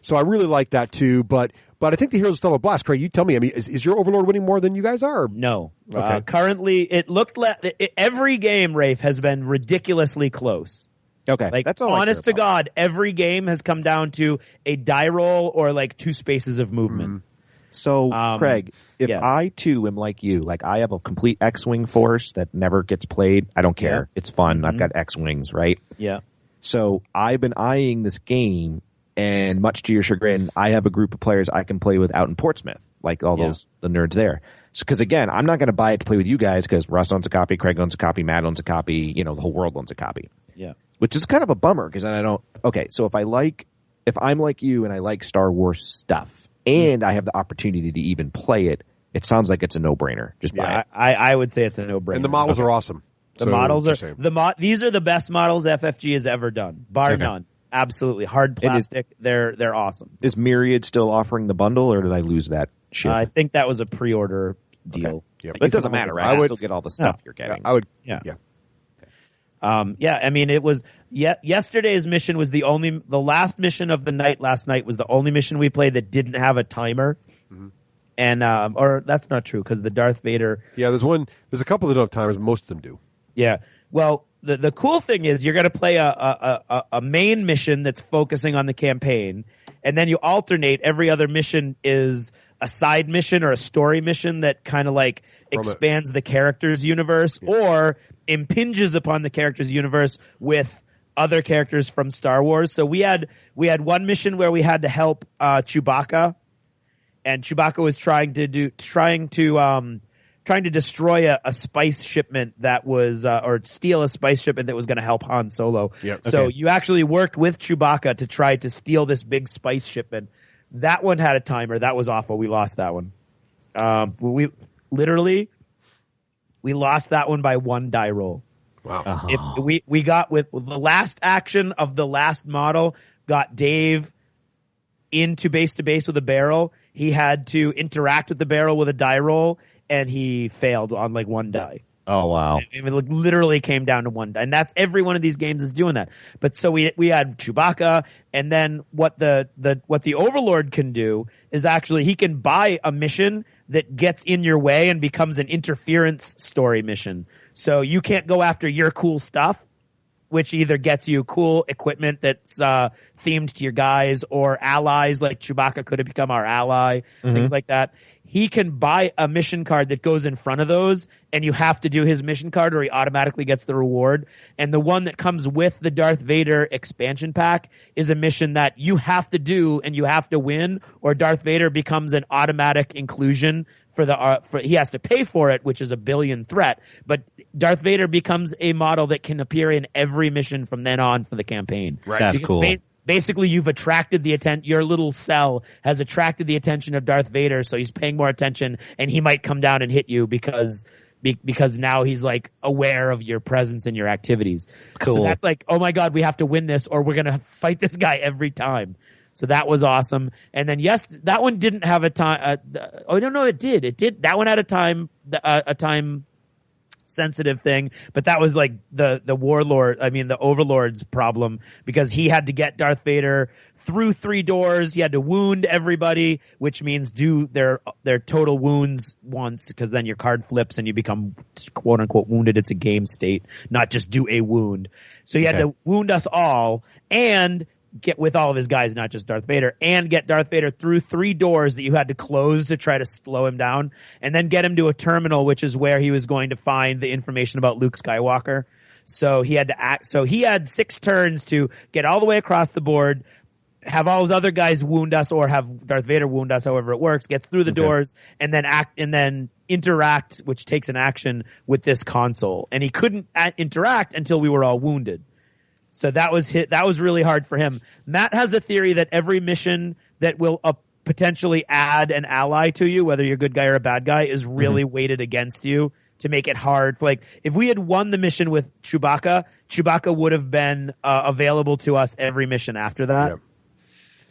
So I really like that too. But I think the heroes still have a blast. Craig, you tell me. Is your Overlord winning more than you guys are? No. Okay. Currently, it looked like every game, Rafe, has been ridiculously close. Okay. Like, that's all honest to God, every game has come down to a die roll or like 2 spaces of movement. Mm-hmm. So, Craig, if I too am like you, like I have a complete X-Wing force that never gets played, I don't care. Yeah. It's fun. Mm-hmm. I've got X-Wings, right? Yeah. So I've been eyeing this game, and much to your chagrin, I have a group of players I can play with out in Portsmouth, like all the nerds there. So, because again, I'm not going to buy it to play with you guys because Russ owns a copy, Craig owns a copy, Matt owns a copy, the whole world owns a copy. Yeah. Which is kind of a bummer because then I don't. Okay, so if I'm like you and I like Star Wars stuff, and I have the opportunity to even play it, it sounds like it's a no-brainer. Just buy it. I would say it's a no-brainer. And the models are awesome. The models are these are the best models FFG has ever done, bar none. Absolutely, hard plastic. They're awesome. Is Myriad still offering the bundle, or did I lose that shit? I think that was a pre-order deal. Okay. Yeah, but it doesn't matter, right? I would still get all the stuff you're getting. I would. Yeah. It was yesterday's mission was the last mission of the night last night was the only mission we played that didn't have a timer. Mm-hmm. And or that's not true because the Darth Vader. Yeah, there's a couple that don't have timers, but most of them do. Yeah. Well, the cool thing is you're going to play a main mission that's focusing on the campaign, and then you alternate. Every other mission is a side mission or a story mission that kind of like expands the character's universe or impinges upon the character's universe with other characters from Star Wars. So we had one mission where we had to help Chewbacca, and Chewbacca was trying to destroy a spice shipment that was or steal a spice shipment that was going to help Han Solo. Yep. So you actually worked with Chewbacca to try to steal this big spice shipment. That one had a timer. That was awful. We lost that one. We lost that one by one die roll. Wow. If we got with the last action of the last model got Dave into base to base with a barrel. He had to interact with the barrel with a die roll, and he failed on like one die. Oh wow! It literally came down to one die, and that's every one of these games is doing that. But so we had Chewbacca, and then what the Overlord can do is actually he can buy a mission that gets in your way and becomes an interference story mission. So you can't go after your cool stuff, which either gets you cool equipment that's themed to your guys or allies, like Chewbacca could have become our ally, things like that. He can buy a mission card that goes in front of those, and you have to do his mission card or he automatically gets the reward. And the one that comes with the Darth Vader expansion pack is a mission that you have to do and you have to win, or Darth Vader becomes an automatic inclusion he has to pay for it, which is a billion threat, but Darth Vader becomes a model that can appear in every mission from then on for the campaign. Right. That's because cool. Basically, you've attracted the attention. Your little cell has attracted the attention of Darth Vader, so he's paying more attention, and he might come down and hit you because now he's like aware of your presence and your activities. Cool. So that's like, oh my god, we have to win this, or we're gonna fight this guy every time. So that was awesome. And then yes, that one didn't have a time. Oh no, it did. It did. That one had a time sensitive thing, but that was like the Overlord's problem, because he had to get Darth Vader through 3 doors. He had to wound everybody, which means do their total wounds once, because then your card flips and you become quote unquote wounded. It's a game state, not just do a wound. So he had to wound us all and get with all of his guys, not just Darth Vader, and get Darth Vader through 3 doors that you had to close to try to slow him down, and then get him to a terminal, which is where he was going to find the information about Luke Skywalker. So he had to act. So he had 6 turns to get all the way across the board, have all his other guys wound us, or have Darth Vader wound us, however it works, get through the doors, and then interact, which takes an action with this console. And he couldn't interact until we were all wounded. So that was really hard for him. Matt has a theory that every mission that will potentially add an ally to you, whether you're a good guy or a bad guy, is really weighted against you to make it hard. Like, if we had won the mission with Chewbacca would have been available to us every mission after that. Yep.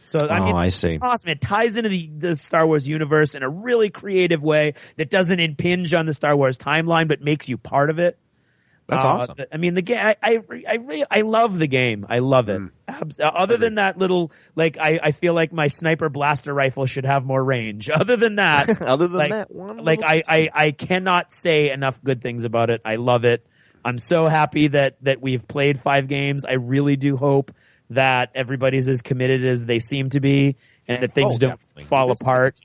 So I see. It's awesome. It ties into the Star Wars universe in a really creative way that doesn't impinge on the Star Wars timeline, but makes you part of it. That's awesome. I mean, the game. I love the game. I love it. Other than that little, like, I feel like my sniper blaster rifle should have more range. Other than that, I cannot say enough good things about it. I love it. I'm so happy that we've played 5 games. I really do hope that everybody's as committed as they seem to be, and that things don't fall apart.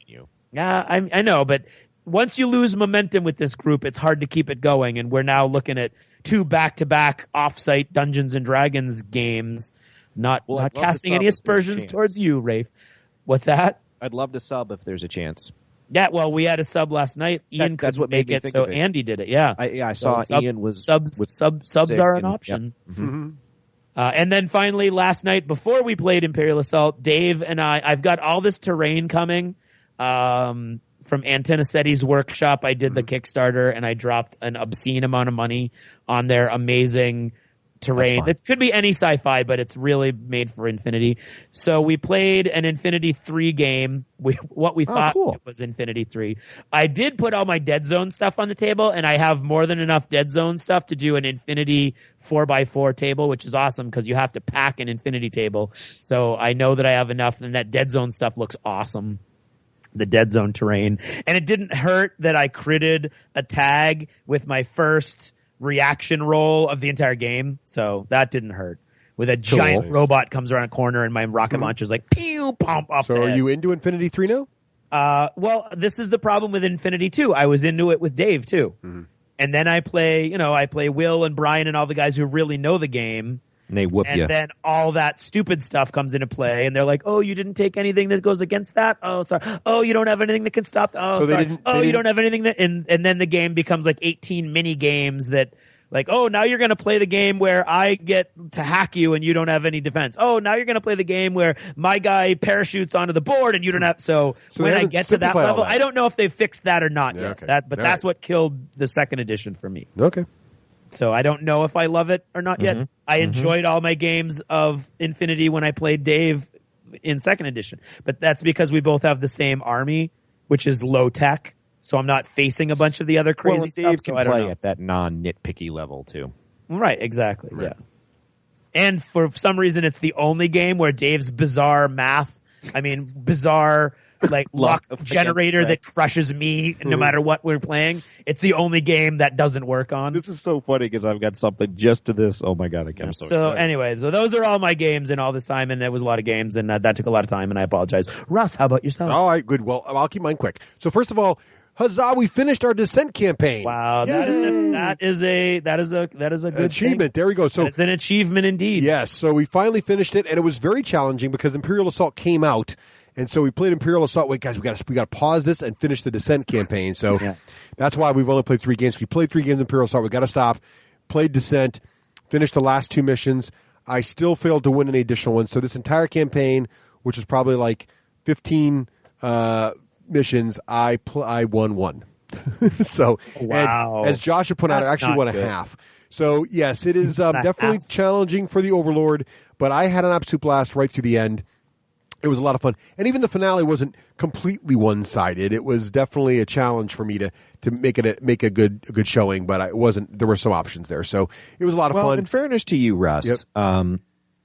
Yeah, I know, but once you lose momentum with this group, it's hard to keep it going. And we're now looking at 2 back-to-back off-site Dungeons and Dragons games. Not casting any aspersions towards you, Raef. What's that? I'd love to sub if there's a chance. Yeah, well, we had a sub last night. Ian couldn't make it, so Andy did it. Yeah, I saw Ian was subs are an option. Yep. Mm-hmm. And then finally, last night before we played Imperial Assault, Dave and I've got all this terrain coming. From Antenna Setti's workshop, I did the Kickstarter, and I dropped an obscene amount of money on their amazing terrain. It could be any sci-fi, but it's really made for Infinity. So we played an Infinity 3 game. What we thought it was Infinity 3. I did put all my Dead Zone stuff on the table, and I have more than enough Dead Zone stuff to do an Infinity 4x4 table, which is awesome because you have to pack an Infinity table. So I know that I have enough, and that Dead Zone stuff looks awesome. The Dead Zone terrain. And it didn't hurt that I critted a tag with my first reaction roll of the entire game. So that didn't hurt. with a giant robot comes around a corner and my rocket launcher's like pew pump off. So the are head. you into Infinity 3 now? Well, this is the problem with Infinity 2. I was into it with Dave too. Mm-hmm. And then I play Will and Brian and all the guys who really know the game. And they whoop you. And then all that stupid stuff comes into play, and they're like, "Oh, you didn't take anything that goes against that. Oh, sorry. Oh, you don't have anything that can stop. Oh, So sorry. You don't have anything that." And then the game becomes like 18 mini games that, like, oh, now you're going to play the game where I get to hack you and you don't have any defense. Oh, now you're going to play the game where my guy parachutes onto the board and you don't have. So when I get to that level, I don't know if they've fixed that or not yet. Okay. That's what killed the second edition for me. Okay. So I don't know if I love it or not yet. I enjoyed all my games of Infinity when I played Dave in second edition, but that's because we both have the same army, which is low tech. So I'm not facing a bunch of the other crazy stuff. Dave So can I don't play know. at that non-nitpicky level too. Right, exactly. Right. Yeah. And for some reason, it's the only game where Dave's bizarre like luck generator that crushes me no matter what we're playing. It's the only game that doesn't work on. This is so funny because I've got something just to this. Oh my god, I'm so excited. Anyway, so those are all my games in all this time, and it was a lot of games, and that took a lot of time, and I apologize. Russ, how about yourself? All right, good. Well, I'll keep mine quick. So first of all, huzzah! We finished our Descent campaign. Wow, that is a good achievement. thing. There we go. So it's an achievement indeed. Yes. So we finally finished it, and it was very challenging because Imperial Assault came out. And so we played Imperial Assault. Wait, guys, we got to pause this and finish the Descent campaign. So that's why we've only played 3 games. We played 3 games of Imperial Assault. We got to stop. Played Descent. Finished the last 2 missions. I still failed to win any additional ones. So this entire campaign, which is probably like 15 missions, I won 1. So wow. As Joshua put out, I actually won a half. So yes, it is definitely challenging for the Overlord. But I had an absolute blast right through the end. It was a lot of fun. And even the finale wasn't completely one-sided. It was definitely a challenge for me to make a good showing, but it wasn't. There were some options there. So it was a lot of fun. Well, in fairness to you, Russ,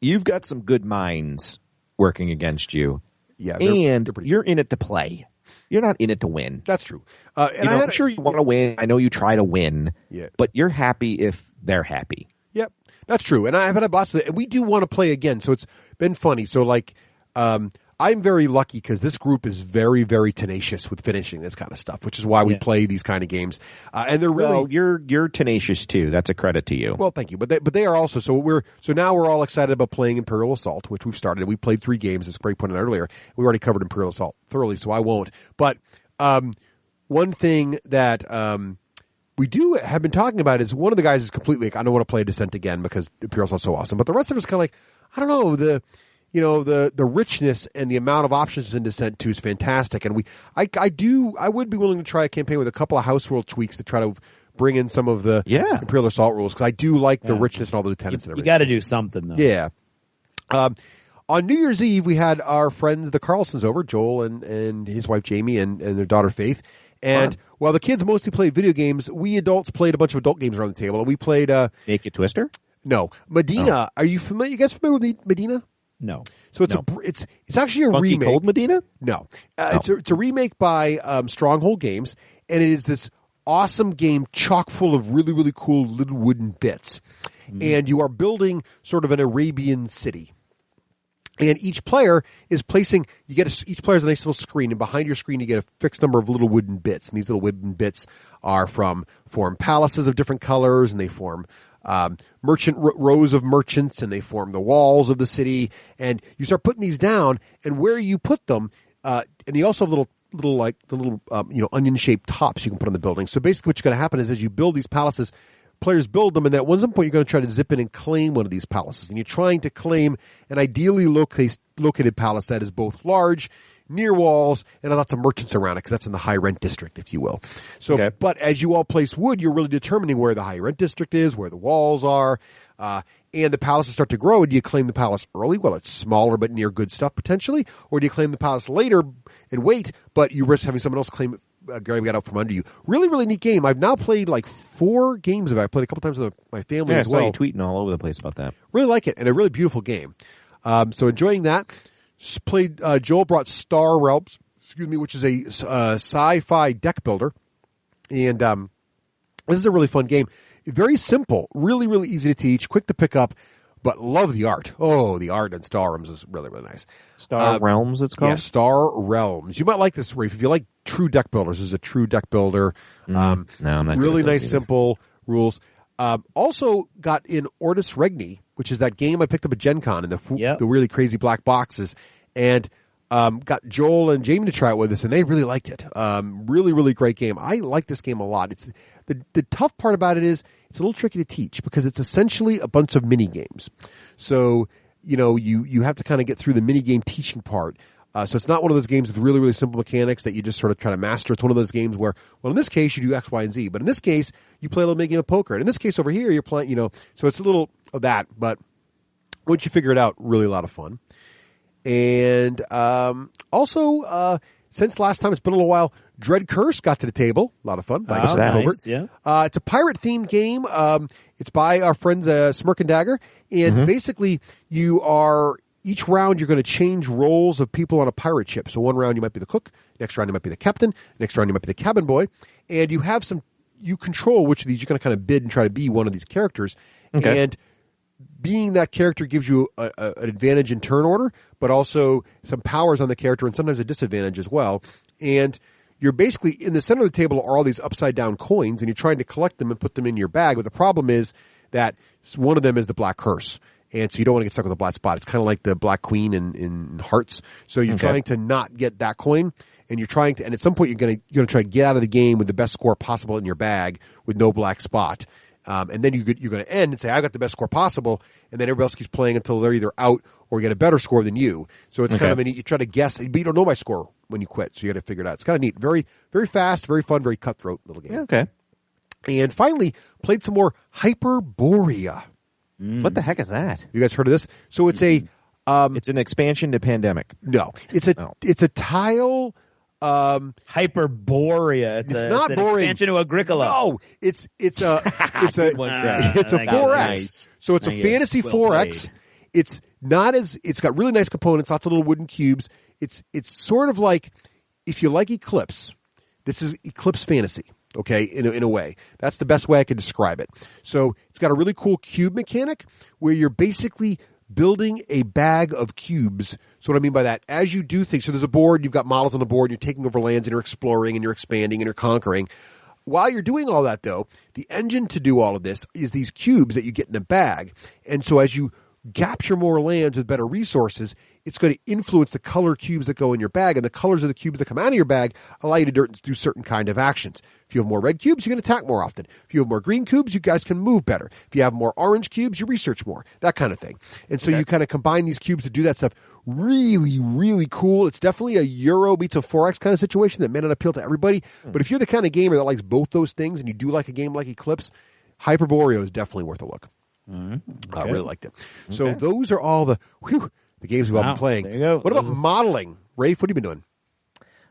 you've got some good minds working against you. Yeah. And you're in it to play. You're not in it to win. That's true. I'm sure you want to win. I know you try to win. Yeah. But you're happy if they're happy. Yep. That's true. And I've had a blast with it. And we do want to play again. So it's been funny. So like, I'm very lucky because this group is very, very tenacious with finishing this kind of stuff, which is why we play these kind of games. And they're really you're tenacious too. That's a credit to you. Well, thank you. But they are also so now we're all excited about playing Imperial Assault, which we've started. We played 3 games, as Craig pointed out earlier. We already covered Imperial Assault thoroughly, so I won't. But one thing that we have been talking about is one of the guys is completely like, I don't want to play Descent again because Imperial Assault's so awesome. But the rest of us kind of like, I don't know, the richness and the amount of options in Descent 2 is fantastic. And I would be willing to try a campaign with a couple of house rule tweaks to try to bring in some of the Imperial Assault rules because I do like the richness and all the lieutenants and everything. You got to do something though. Yeah. On New Year's Eve, we had our friends, the Carlsons, over, Joel and his wife Jamie and their daughter Faith. And while the kids mostly played video games, we adults played a bunch of adult games around the table. And we played Naked Twister? No. Medina. Are you familiar? You guys familiar with Medina? No. So it's actually a Funky remake. Cold Medina? No. It's a remake by Stronghold Games, and it is this awesome game chock full of really, really cool little wooden bits. And you are building sort of an Arabian city. And each player is placing, each player has a nice little screen, and behind your screen you get a fixed number of little wooden bits. And these little wooden bits form palaces of different colors, and they form rows of merchants, and they form the walls of the city. And you start putting these down, and where you put them, and you also have little onion shaped tops you can put on the building. So basically, what's going to happen is as you build these palaces, players build them, and at one point you're going to try to zip in and claim one of these palaces. And you're trying to claim an ideally located palace that is both large, near walls, and lots of merchants around it, because that's in the high rent district, if you will. So, But as you all place wood, you're really determining where the high rent district is, where the walls are, and the palaces start to grow. And do you claim the palace early? Well, it's smaller but near good stuff potentially. Or do you claim the palace later and wait, but you risk having someone else claim it? Gary got out from under you. Really, really neat game. I've now played like 4 games of it. I played a couple times with my family as well. I saw you tweeting all over the place about that. Really like it, and a really beautiful game. So enjoying that. Played. Joel brought Star Realms, which is a sci-fi deck builder, and this is a really fun game. Very simple, really, really easy to teach, quick to pick up. but love the art. Oh, the art in Star Realms is really, really nice. Star Realms, it's called? Yeah, Star Realms. You might like this, Raef. If you like true deck builders, this is a true deck builder. No, I'm not really nice, either. simple rules. Also got in Ortis Regni, which is that game I picked up at Gen Con in the really crazy black boxes. And got Joel and Jamie to try it with us, and they really liked it. Really, really great game. I like this game a lot. It's the tough part about it is it's a little tricky to teach because it's essentially a bunch of mini games. So you have to kind of get through the mini game teaching part. So it's not one of those games with really, really simple mechanics that you just sort of try to master. It's one of those games where, well, in this case you do X, Y, and Z, but in this case you play a little mini game of poker. And in this case over here you're playing, so it's a little of that. But once you figure it out, really a lot of fun. And also, since last time, it's been a little while, Dread Curse got to the table. A lot of fun. Nice, yeah. It's a pirate-themed game. It's by our friends Smirk and Dagger. And basically, each round you're going to change roles of people on a pirate ship. So one round you might be the cook, next round you might be the captain, next round you might be the cabin boy. And you control which of these you're going to kind of bid and try to be one of these characters. Okay. And being that character gives you an advantage in turn order, but also some powers on the character and sometimes a disadvantage as well. And you're basically in the center of the table are all these upside down coins, and you're trying to collect them and put them in your bag. But the problem is that one of them is the Black Curse. And so you don't want to get stuck with a black spot. It's kind of like the Black Queen in Hearts. So you're trying to not get that coin, and you're trying to, and at some point you're going to try to get out of the game with the best score possible in your bag with no black spot. And then you're going to end and say, I got the best score possible, and then everybody else keeps playing until they're either out or get a better score than you. So it's kind of you try to guess, but you don't know my score when you quit, so you got to figure it out. It's kind of neat. Very, very fast, very fun, very cutthroat little game. Okay. And finally, played some more Hyperborea. What the heck is that? You guys heard of this? So it's it's an expansion to Pandemic. No. It's a tile... Hyperborea. It's not an boring. expansion to Agricola. No, it's a 4X. Nice. So it's a fantasy 4X. It's got really nice components, lots of little wooden cubes. It's sort of like, if you like Eclipse, this is Eclipse Fantasy. Okay, in a way. That's the best way I could describe it. So it's got a really cool cube mechanic where you're basically building a bag of cubes. So what I mean by that, as you do things, so there's a board, you've got models on the board, you're taking over lands and you're exploring and you're expanding and you're conquering. While you're doing all that though, the engine to do all of this is these cubes that you get in a bag. And so as you capture more lands with better resources, it's going to influence the color cubes that go in your bag, and the colors of the cubes that come out of your bag allow you to do certain kind of actions. If you have more red cubes, you can attack more often. If you have more green cubes, you guys can move better. If you have more orange cubes, you research more. That kind of thing. And so you kind of combine these cubes to do that stuff. Really, really cool. It's definitely a Euro meets a 4X kind of situation that may not appeal to everybody. But if you're the kind of gamer that likes both those things and you do like a game like Eclipse, Hyperborea is definitely worth a look. I really liked it. So those are all the games we've all been playing. There you go. What about modeling? Raef, what have you been doing?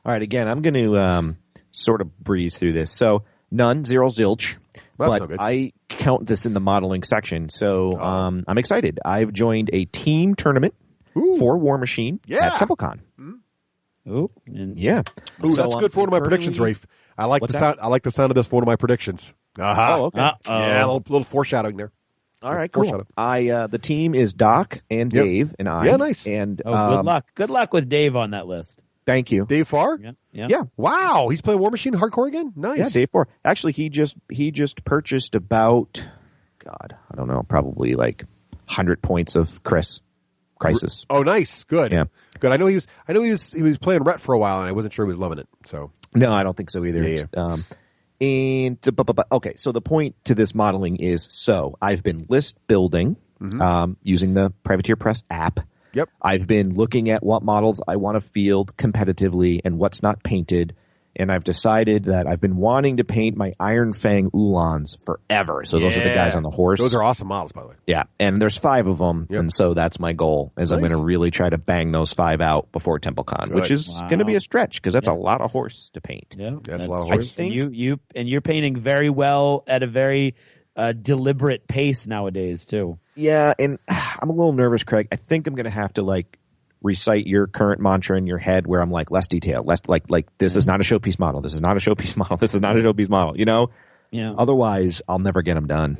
All right, again, I'm going to sort of breeze through this. So none, zero, zilch. Well, but I count this in the modeling section. So I'm excited. I've joined a team tournament for War Machine at TempleCon. Ooh, that's good for one of my predictions, Raef. I like the sound. I like the sound of this for one of my predictions. Oh, okay. Yeah, a little foreshadowing there. All right, cool. The team is Doc and Dave and I. Yeah, nice. And good luck. Good luck with Dave on that list. Thank you, Dave Farr. Yeah. Wow, he's playing War Machine hardcore again. Nice. Yeah, Dave Farr. Actually, he just purchased about, I don't know, probably like 100 points of Crisis. Oh, nice. Good. Yeah. Good. I know he was playing Rhett for a while, and I wasn't sure he was loving it. So no, I don't think so either. Yeah. Okay, so the point to this modeling is, I've been list building using the Privateer Press app. Yep. I've been looking at what models I want to field competitively and what's not painted, and I've decided that I've been wanting to paint my Iron Fang Ulans forever. So those are the guys on the horse. Those are awesome models, by the way. Yeah, and there's 5 of them, and so that's my goal, is I'm going to really try to bang those 5 out before TempleCon, which is going to be a stretch, because that's a lot of horse to paint. Yeah, that's a lot of horse. I think you're painting very well at a very deliberate pace nowadays too. Yeah, and I'm a little nervous, Craig. I think I'm going to have to recite your current mantra in your head, where I'm less detail, less this is not a showpiece model. This is not a showpiece model. This is not a showpiece model. You know. Yeah. Otherwise, I'll never get them done.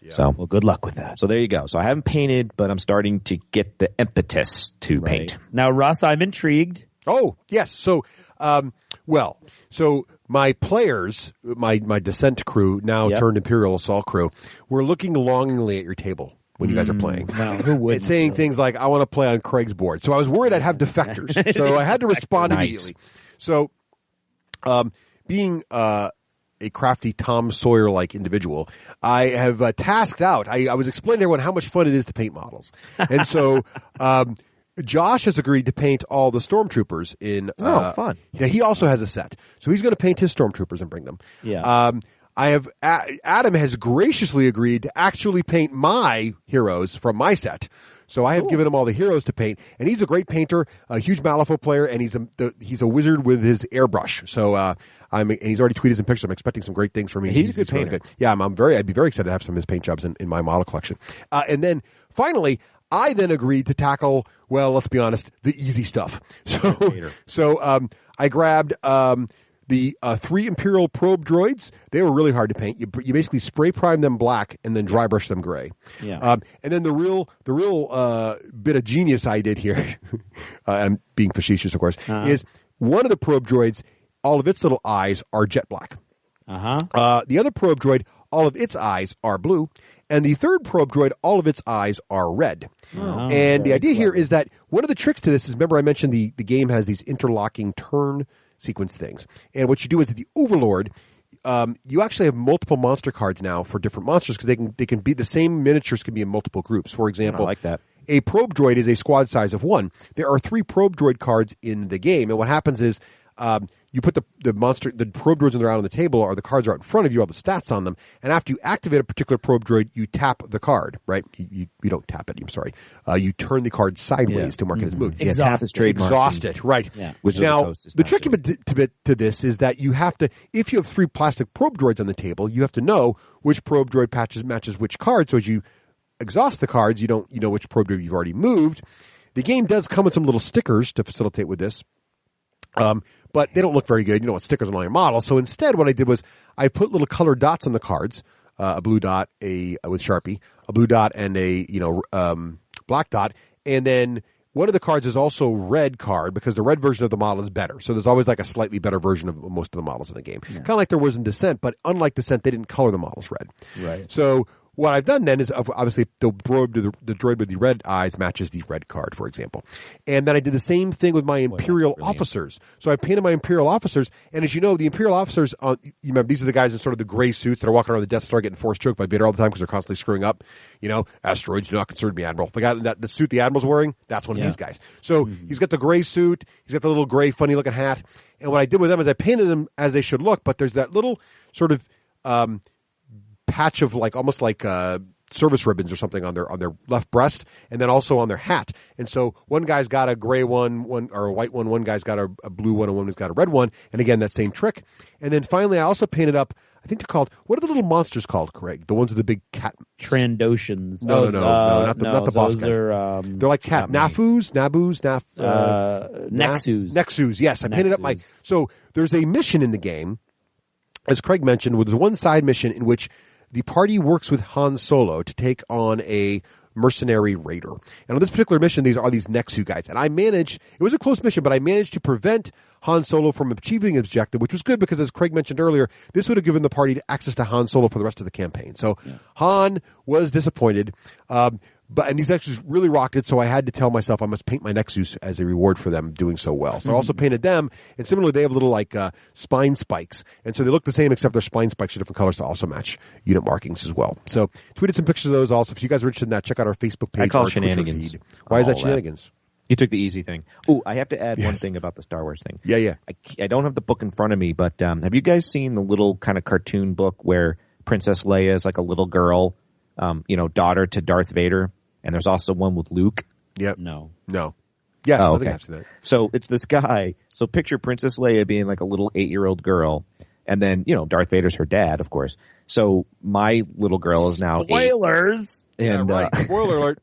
Yeah. So, well, good luck with that. So there you go. So I haven't painted, but I'm starting to get the impetus to paint. Now, Russ, I'm intrigued. Oh, yes. So, so my players, my Descent crew, now turned Imperial Assault crew, were looking longingly at your table when you guys are playing. Now, who would? And saying things like, I want to play on Craig's board. So I was worried I'd have defectors. So I had to respond immediately. So, being a crafty Tom Sawyer-like individual, I have tasked out. I was explaining to everyone how much fun it is to paint models. And so Josh has agreed to paint all the stormtroopers in fun. He also has a set. So he's going to paint his stormtroopers and bring them. Yeah. Adam has graciously agreed to actually paint my heroes from my set. So I have given him all the heroes to paint, and he's a great painter, a huge Malifaux player, and he's a wizard with his airbrush. So and he's already tweeted some pictures. I'm expecting some great things from him. He's a good painter. Really good. Yeah, I'd be very excited to have some of his paint jobs in my model collection. And then finally, I then agreed to tackle, well, let's be honest, the easy stuff. So I grabbed the 3 Imperial probe droids. They were really hard to paint. You basically spray prime them black and then dry brush them gray. Yeah. And then the real bit of genius I did here, I'm being facetious, of course, is one of the probe droids, all of its little eyes are jet black. The other probe droid, all of its eyes are blue. And the third probe droid, all of its eyes are red. And the idea here is that one of the tricks to this is, remember I mentioned the game has these interlocking turn sequence things. And what you do is that the Overlord, you actually have multiple monster cards now for different monsters because they can be the same miniatures can be in multiple groups. For example, I like that. A probe droid is a squad size of 1. There are 3 probe droid cards in the game, and what happens is you put the probe droids when they're out on the table, or the cards are out in front of you, all the stats on them, and after you activate a particular probe droid, you tap the card, right? You don't tap it, I'm sorry. You turn the card sideways to mark it as moved. Exhaust it, right. Yeah. Now, the tricky bit to this is that you have to, if you have 3 plastic probe droids on the table, you have to know which probe droid matches which card, so as you exhaust the cards, you know which probe droid you've already moved. The game does come with some little stickers to facilitate with this. But they don't look very good. You don't want stickers on all your models. So instead, what I did was I put little colored dots on the cards, a blue dot, with Sharpie, a blue dot, and a black dot, and then one of the cards is also red card because the red version of the model is better. So there's always like a slightly better version of most of the models in the game, kind of like there was in Descent. But unlike Descent, they didn't color the models red. Right. So what I've done then is obviously the droid with the red eyes matches the red card, for example. And then I did the same thing with my Imperial officers. So I painted my Imperial officers, and as you know, the Imperial officers, you remember, these are the guys in sort of the gray suits that are walking around the Death Star getting force choked by Vader all the time because they're constantly screwing up. Asteroids do not concern me, Admiral. The guy, the suit the Admiral's wearing, that's one of these guys. So he's got the gray suit, he's got the little gray funny looking hat, and what I did with them is I painted them as they should look, but there's that little sort of patch of almost like service ribbons or something on their left breast, and then also on their hat. And so one guy's got a gray one or a white one guy's got a blue one, and one has got a red one. And again, that same trick. And then finally, I also painted up, I think they're called, what are the little monsters called, Craig? The ones with the big cat. Trandoshans. No, not the boss guys. They're like cat. Nexus. Nexus, yes. I painted up so there's a mission in the game, as Craig mentioned, where there's one side mission in which the party works with Han Solo to take on a mercenary raider. And on this particular mission, these are these Nexu guys. And it was a close mission, but I managed to prevent Han Solo from achieving his objective, which was good because, as Craig mentioned earlier, this would have given the party access to Han Solo for the rest of the campaign. So Han was disappointed. And these Nexus really rocked it, so I had to tell myself I must paint my Nexus as a reward for them doing so well. So I also painted them, and similarly, they have little spine spikes, and so they look the same except their spine spikes are different colors to also match unit markings as well. So tweeted some pictures of those also. If you guys are interested in that, check out our Facebook page. I call shenanigans. Why is that shenanigans? You took the easy thing. Oh, I have to add one thing about the Star Wars thing. Yeah. I don't have the book in front of me, but have you guys seen the little kind of cartoon book where Princess Leia is like a little girl, daughter to Darth Vader? And there's also one with Luke. Yep. No. Yes, I think I've seen that. So it's this guy. So picture Princess Leia being like a little 8-year-old girl. And then, Darth Vader's her dad, of course. So my little girl is now 8. Spoilers! And, right. Spoiler alert.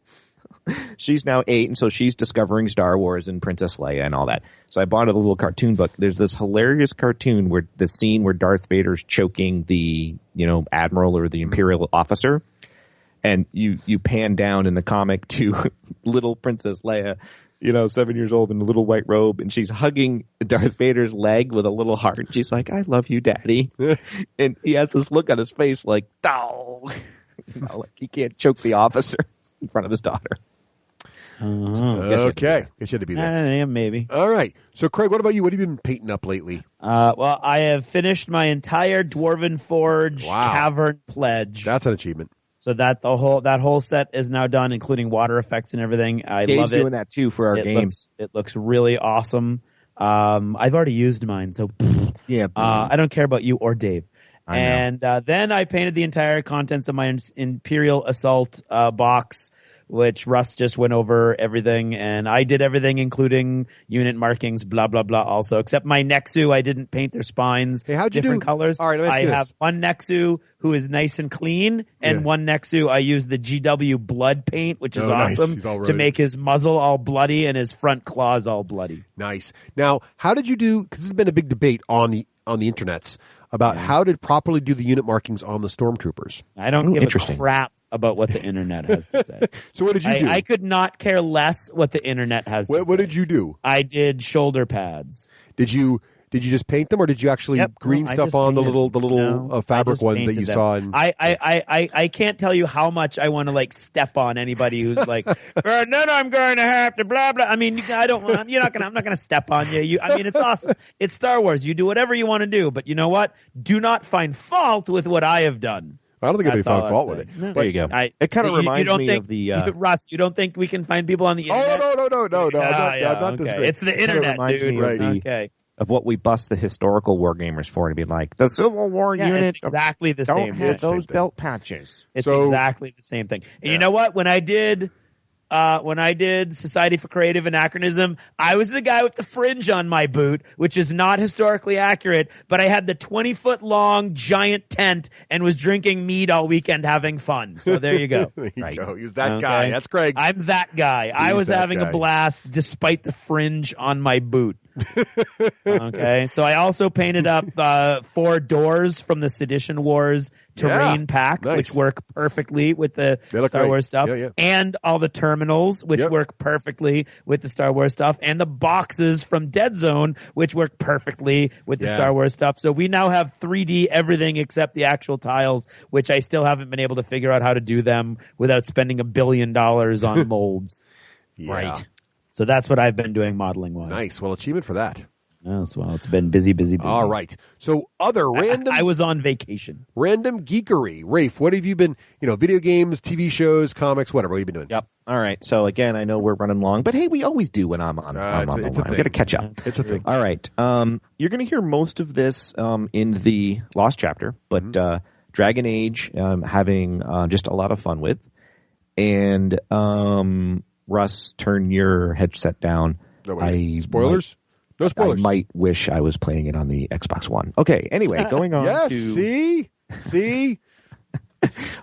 She's now 8, and so she's discovering Star Wars and Princess Leia and all that. So I bought a little cartoon book. There's this hilarious cartoon where the scene where Darth Vader's choking the, Admiral or the Imperial officer. and you pan down in the comic to little Princess Leia, 7 years old in a little white robe, and she's hugging Darth Vader's leg with a little heart. And she's like, "I love you, Daddy." And he has this look on his face like, "Oh," like he can't choke the officer in front of his daughter. Okay. Guess you had to be there. Yeah, maybe. All right. So, Craig, what about you? What have you been painting up lately? Well, I have finished my entire Dwarven Forge Cavern Pledge. That's an achievement. So that whole set is now done, including water effects and everything. I Dave's love it. doing that too for our games. It looks really awesome. I've already used mine, so yeah. I don't care about you or Dave. I know. Then I painted the entire contents of my Imperial Assault box, which Russ just went over everything, and I did everything, including unit markings, blah, blah, blah, also. Except my Nexu, I didn't paint their spines. Hey, how'd you different do? colors. All right, let me ask I you have this. one Nexu who is nice and clean, and one Nexu I use the GW blood paint, which is awesome, He's all to right. make his muzzle all bloody and his front claws all bloody. Nice. Now, how did you do? Because this has been a big debate on the internets about how to properly do the unit markings on the stormtroopers. I don't give a interesting. crap about what the internet has to say. So what did you do? I could not care less what the internet has to say. What did you do? I did shoulder pads. Did you just paint them, or did you actually green I stuff just on the painted- little fabric I just ones that painted you them. saw? In, I can't tell you how much I want to like step on anybody who's like, and then I'm going to have to blah blah. I mean, I'm not gonna step on you. I mean, it's awesome. It's Star Wars. You do whatever you want to do, but you know what? Do not find fault with what I have done. I don't think anybody That's found all fault I'd with say. it. There you go. It kind of you reminds don't me think, of the Russ. You don't think we can find people on the internet? No. I'm not okay. disagreeing. It's the Kinda internet, reminds dude. me of the- Okay. of what we bust the historical war gamers for, to be like the Civil War unit. It's exactly the don't same. have It's the same those thing. belt patches. It's So- exactly the same thing. And you know what? When I did Society for Creative Anachronism, I was the guy with the fringe on my boot, which is not historically accurate, but I had the 20-foot long giant tent and was drinking mead all weekend having fun. So there you go. There you Right. go. He was that Okay. guy. That's Craig. I'm that guy. I was that having guy. a blast despite the fringe on my boot. Okay. So I also painted up 4 doors from the Sedition Wars terrain pack, nice. which work perfectly with the They look Star great. Wars stuff, Yeah. and all the terminals, which Yep. work perfectly with the Star Wars stuff, and the boxes from Dead Zone, which work perfectly with the Yeah. Star Wars stuff. So we now have 3D everything except the actual tiles, which I still haven't been able to figure out how to do them without spending $1 billion on molds. Yeah. Right. So that's what I've been doing modeling wise. Nice. Well, achievement for that. Yes, well, it's been busy. All right. So other random I was on vacation. random geekery. Rafe, what have you been, video games, TV shows, comics, whatever. What have you been doing? Yep. All right. So again, I know we're running long, but hey, we always do when I'm on. I'm on the it's a line. We thing. got to catch up. It's a thing. All right. You're going to hear most of this in the Lost chapter, but Dragon Age, having just a lot of fun with, and Russ, turn your headset down. Spoilers? No spoilers. I might wish I was playing it on the Xbox One. Okay. Anyway, going on. Yes. to See.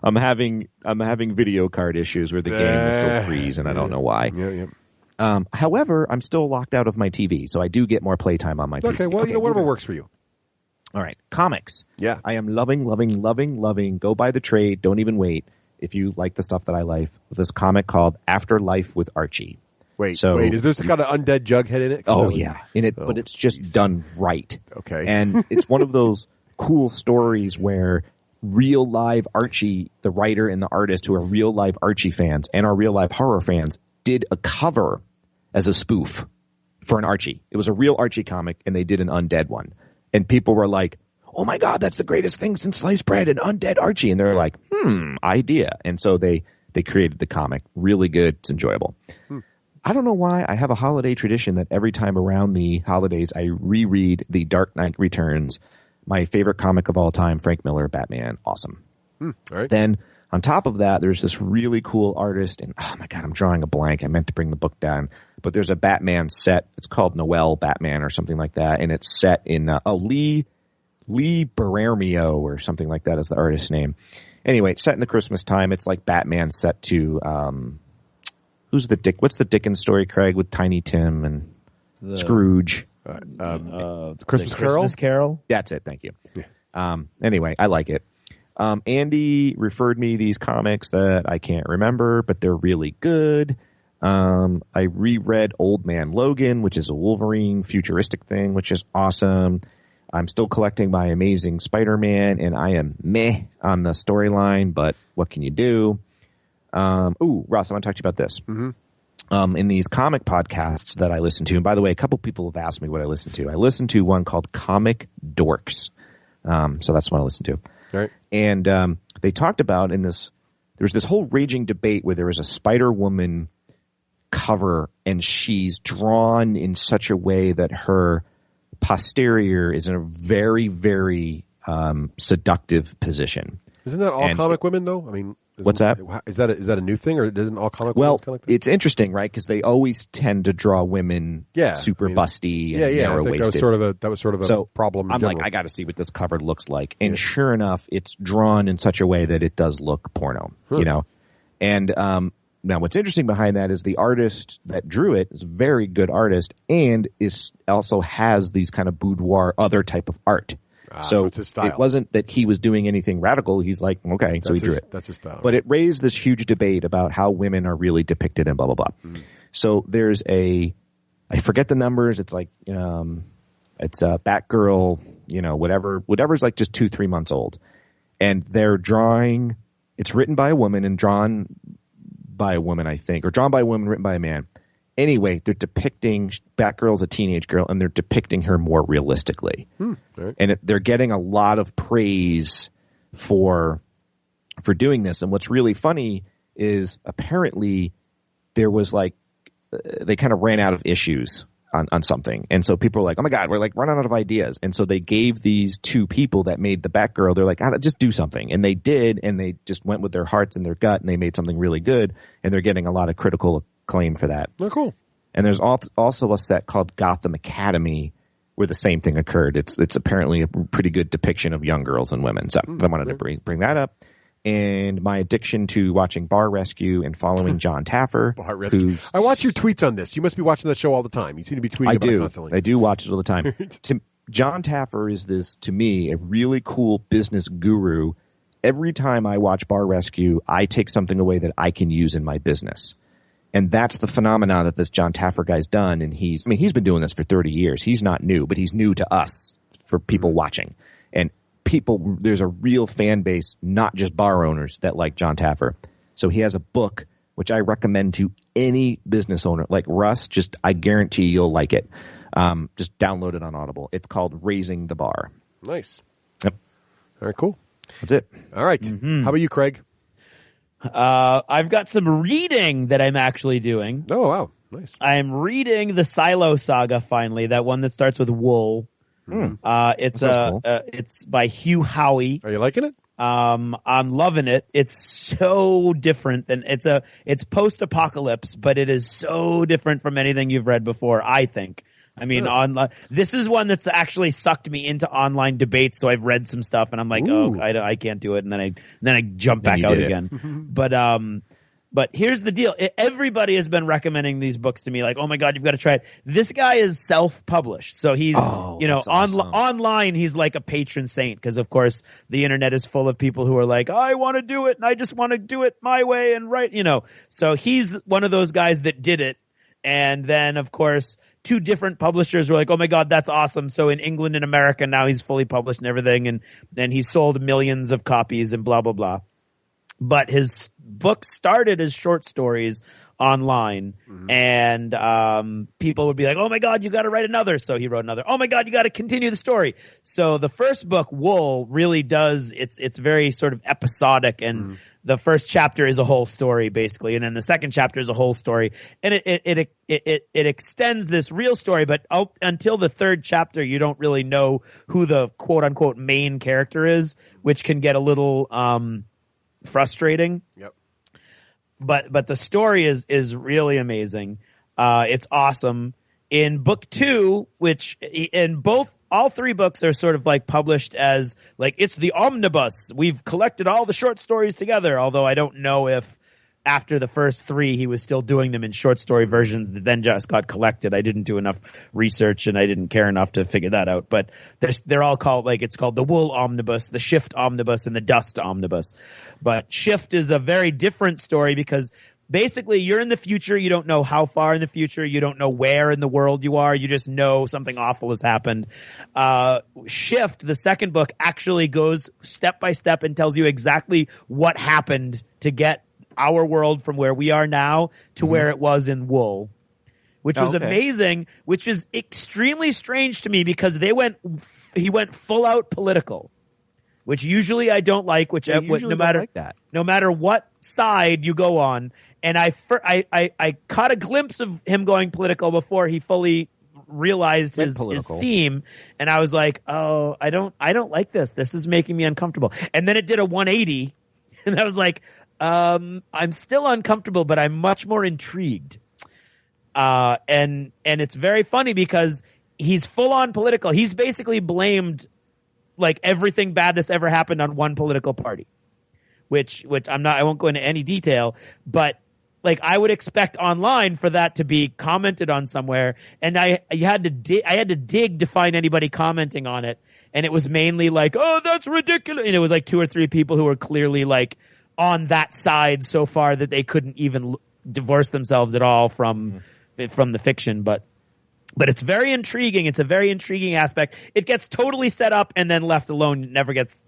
I'm having video card issues where the game will still freeze, and I don't know why. Yeah. However, I'm still locked out of my TV, so I do get more playtime on my PC. Okay. Well, whatever works for you. All right, comics. Yeah. I am loving. Go buy the trade. Don't even wait. If you like the stuff that I like, this comic called Afterlife with Archie. Wait. So Is this got an undead Jughead in it? Oh yeah, in it, but it's just done right. Okay. And it's one of those cool stories where real live Archie, the writer and the artist, who are real live Archie fans and are real live horror fans, did a cover as a spoof for an Archie. It was a real Archie comic, and they did an undead one. And people were like, "Oh my God, that's the greatest thing since sliced bread, an undead Archie." And they're like, idea. And so they created the comic. Really good. It's enjoyable. I don't know why. I have a holiday tradition that every time around the holidays, I reread The Dark Knight Returns, my favorite comic of all time, Frank Miller, Batman. Awesome. All right. Then on top of that, there's this really cool artist, and oh my God, I'm drawing a blank. I meant to bring the book down, but there's a Batman set. It's called Noel Batman or something like that, and it's set in Lee Berarmio or something like that is the artist's name. Anyway, it's set in the Christmas time. It's like Batman set to what's the Dickens story, Craig, with Tiny Tim and Scrooge? Christmas Carol? Christmas Carol. That's it. Thank you. Anyway, I like it. Andy referred me these comics that I can't remember, but they're really good. I reread Old Man Logan, which is a Wolverine futuristic thing, which is awesome. I'm still collecting my Amazing Spider-Man, and I am meh on the storyline, but what can you do? Ross, I want to talk to you about this. Mm-hmm. In these comic podcasts that I listen to, and by the way, a couple people have asked me what I listen to. I listen to one called Comic Dorks. So that's what I listen to. Right. And they talked about there was this whole raging debate where there was a Spider-Woman cover, and she's drawn in such a way that her posterior is in a very, very seductive position. Isn't that all comic women, though? I mean, what's that? Is that a new thing, or doesn't all comic women kind of like that? It's interesting, right? Because they always tend to draw women super busty and narrow-waisted. That was sort of a problem. I'm like, I got to see what this cover looks like, and sure enough, it's drawn in such a way that it does look porno, you know. And now, what's interesting behind that is the artist that drew it is a very good artist, and also has these kind of boudoir other type of art. So it's his style. It wasn't that he was doing anything radical. He's like, okay, so he drew it. That's his style. But it raised this huge debate about how women are really depicted and blah, blah, blah. Mm. So there's I forget the numbers. It's like, it's a Batgirl, whatever's like just 2-3 months old. And they're drawing, it's written by a woman and drawn by a woman, I think, or drawn by a woman, written by a man. Anyway, they're depicting Batgirl's a teenage girl, and they're depicting her more realistically. Right. And they're getting a lot of praise for doing this. And what's really funny is apparently there was they kind of ran out of issues on something. And so people were like, oh my God, we're like running out of ideas. And so they gave these two people that made the Batgirl, they're like, just do something. And they did, and they just went with their hearts and their gut, and they made something really good. And they're getting a lot of critical acclaim for that. Oh, cool. And there's also a set called Gotham Academy where the same thing occurred. It's apparently a pretty good depiction of young girls and women. So I wanted to bring that up. And my addiction to watching Bar Rescue and following John Taffer. Bar Rescue. I watch your tweets on this. You must be watching that show all the time. You seem to be tweeting about it constantly. I do watch it all the time. John Taffer is to me, a really cool business guru. Every time I watch Bar Rescue, I take something away that I can use in my business. And that's the phenomenon that this John Taffer guy's done. And he's been doing this for 30 years. He's not new, but he's new to us for people watching. And there's a real fan base, not just bar owners, that like John Taffer. So he has a book, which I recommend to any business owner. Like Russ, I guarantee you'll like it. Just download it on Audible. It's called Raising the Bar. Nice. Yep. All right, cool. That's it. All right. Mm-hmm. How about you, Craig? I've got some reading that I'm actually doing. Oh, wow. Nice. I'm reading the Silo Saga finally, that one that starts with wool. It's by Hugh Howey. Are you liking it? I'm loving it. It's so different than it's post-apocalypse, but it is so different from anything you've read before, I think. I mean, this is one that's actually sucked me into online debates. So I've read some stuff, and I'm like, I can't do it, and then I jump back out again. But here's the deal: everybody has been recommending these books to me, like, oh my God, you've got to try it. This guy is self-published, so he's awesome. Online he's like a patron saint, because of course the internet is full of people who are like, I want to do it, and I just want to do it my way, and So he's one of those guys that did it, and then of course, two different publishers were like, oh my God, that's awesome. So in England and America, now he's fully published and everything. And then he sold millions of copies and blah, blah, blah. But his book started as short stories online. Mm-hmm. And people would be like, oh my God, you got to write another. So he wrote another. Oh my God, you got to continue the story. So the first book, Wool, really does, it's very sort of episodic, and the first chapter is a whole story basically, and then the second chapter is a whole story, and it extends this real story, but until the third chapter you don't really know who the quote unquote main character is, which can get a little frustrating. Yep. But the story is really amazing. It's awesome. In book 2, which in all 3 books are sort of like published as like, it's the omnibus. We've collected all the short stories together. Although I don't know if after the first 3, he was still doing them in short story versions that then just got collected. I didn't do enough research and I didn't care enough to figure that out. But they're all called, like, it's called the Wool Omnibus, the Shift Omnibus, and the Dust Omnibus. But Shift is a very different story because basically you're in the future. You don't know how far in the future. You don't know where in the world you are. You just know something awful has happened. Shift, the second book, actually goes step by step and tells you exactly what happened to get our world from where we are now to where it was in Wool, which was amazing, which is extremely strange to me because he went full out political, which usually I don't like, no matter what side you go on. And I caught a glimpse of him going political before he fully realized his theme. And I was like, oh, I don't like this. This is making me uncomfortable. And then it did a 180 and I was like, I'm still uncomfortable, but I'm much more intrigued. And it's very funny because he's full on political. He's basically blamed like everything bad that's ever happened on one political party, which I won't go into any detail, but like I would expect online for that to be commented on somewhere. And I had to dig to find anybody commenting on it. And it was mainly like, oh, that's ridiculous. And it was like 2 or 3 people who were clearly like on that side so far that they couldn't even divorce themselves at all from the fiction. But it's very intriguing. It's a very intriguing aspect. It gets totally set up and then left alone. It never gets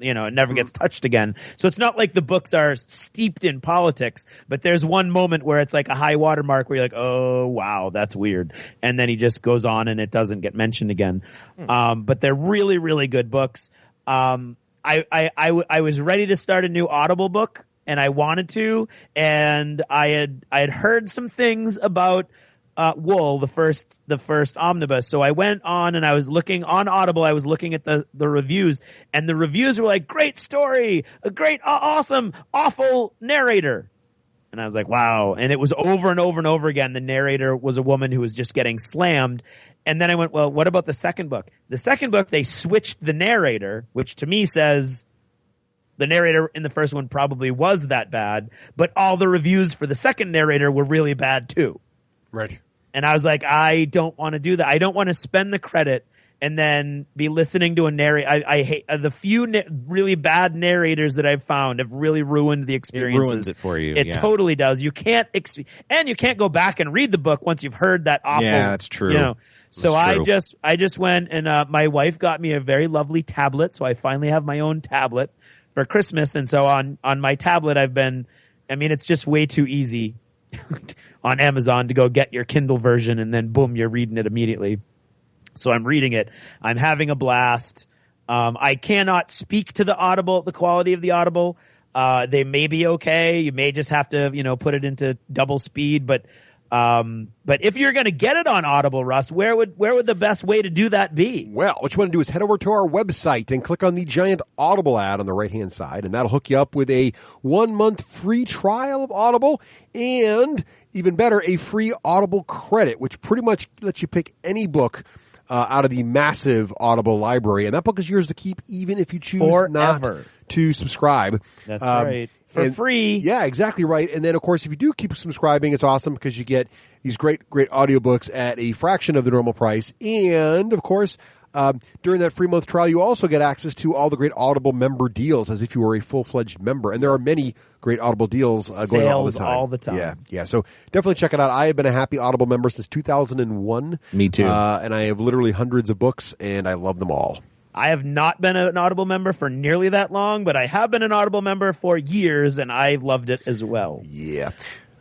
touched again. So it's not like the books are steeped in politics, but there's one moment where it's like a high water mark where you're like, oh, wow, that's weird. And then he just goes on and it doesn't get mentioned again. But they're really, really good books. I was ready to start a new Audible book and I wanted to, and I had heard some things about Wool, the first omnibus. So I went on and I was looking on Audible. I was looking at the reviews, and the reviews were like, great story, a great, awesome, awful narrator. And I was like, wow. And it was over and over and over again. The narrator was a woman who was just getting slammed. And then I went, well, what about the second book? The second book, they switched the narrator, which to me says the narrator in the first one probably was that bad, but all the reviews for the second narrator were really bad too. Right. And I was like, I don't want to do that. I don't want to spend the credit and then be listening to a narrator. I hate the few really bad narrators that I've found have really ruined the experience. It ruins it for you. It totally does. You can't and you can't go back and read the book once you've heard that awful. Yeah, that's true. You know. So I just went and my wife got me a very lovely tablet. So I finally have my own tablet for Christmas. And so on my tablet, it's just way too easy on Amazon to go get your Kindle version and then boom, you're reading it immediately. So I'm reading it. I'm having a blast. I cannot speak to the quality of the Audible. They may be okay. You may just have to, put it into double speed, but if you're going to get it on Audible, Russ, where would the best way to do that be? Well, what you want to do is head over to our website and click on the giant Audible ad on the right-hand side, and that'll hook you up with a 1-month free trial of Audible and, even better, a free Audible credit, which pretty much lets you pick any book out of the massive Audible library. And that book is yours to keep even if you choose not to subscribe. That's right. For free. Yeah, exactly right. And then, of course, if you do keep subscribing, it's awesome because you get these great audiobooks at a fraction of the normal price. And, of course, during that free month trial, you also get access to all the great Audible member deals as if you were a full-fledged member. And there are many great Audible deals going on all the time. Yeah. So definitely check it out. I have been a happy Audible member since 2001. Me too. And I have literally hundreds of books, and I love them all. I have not been an Audible member for nearly that long, but I have been an Audible member for years, and I've loved it as well. Yeah.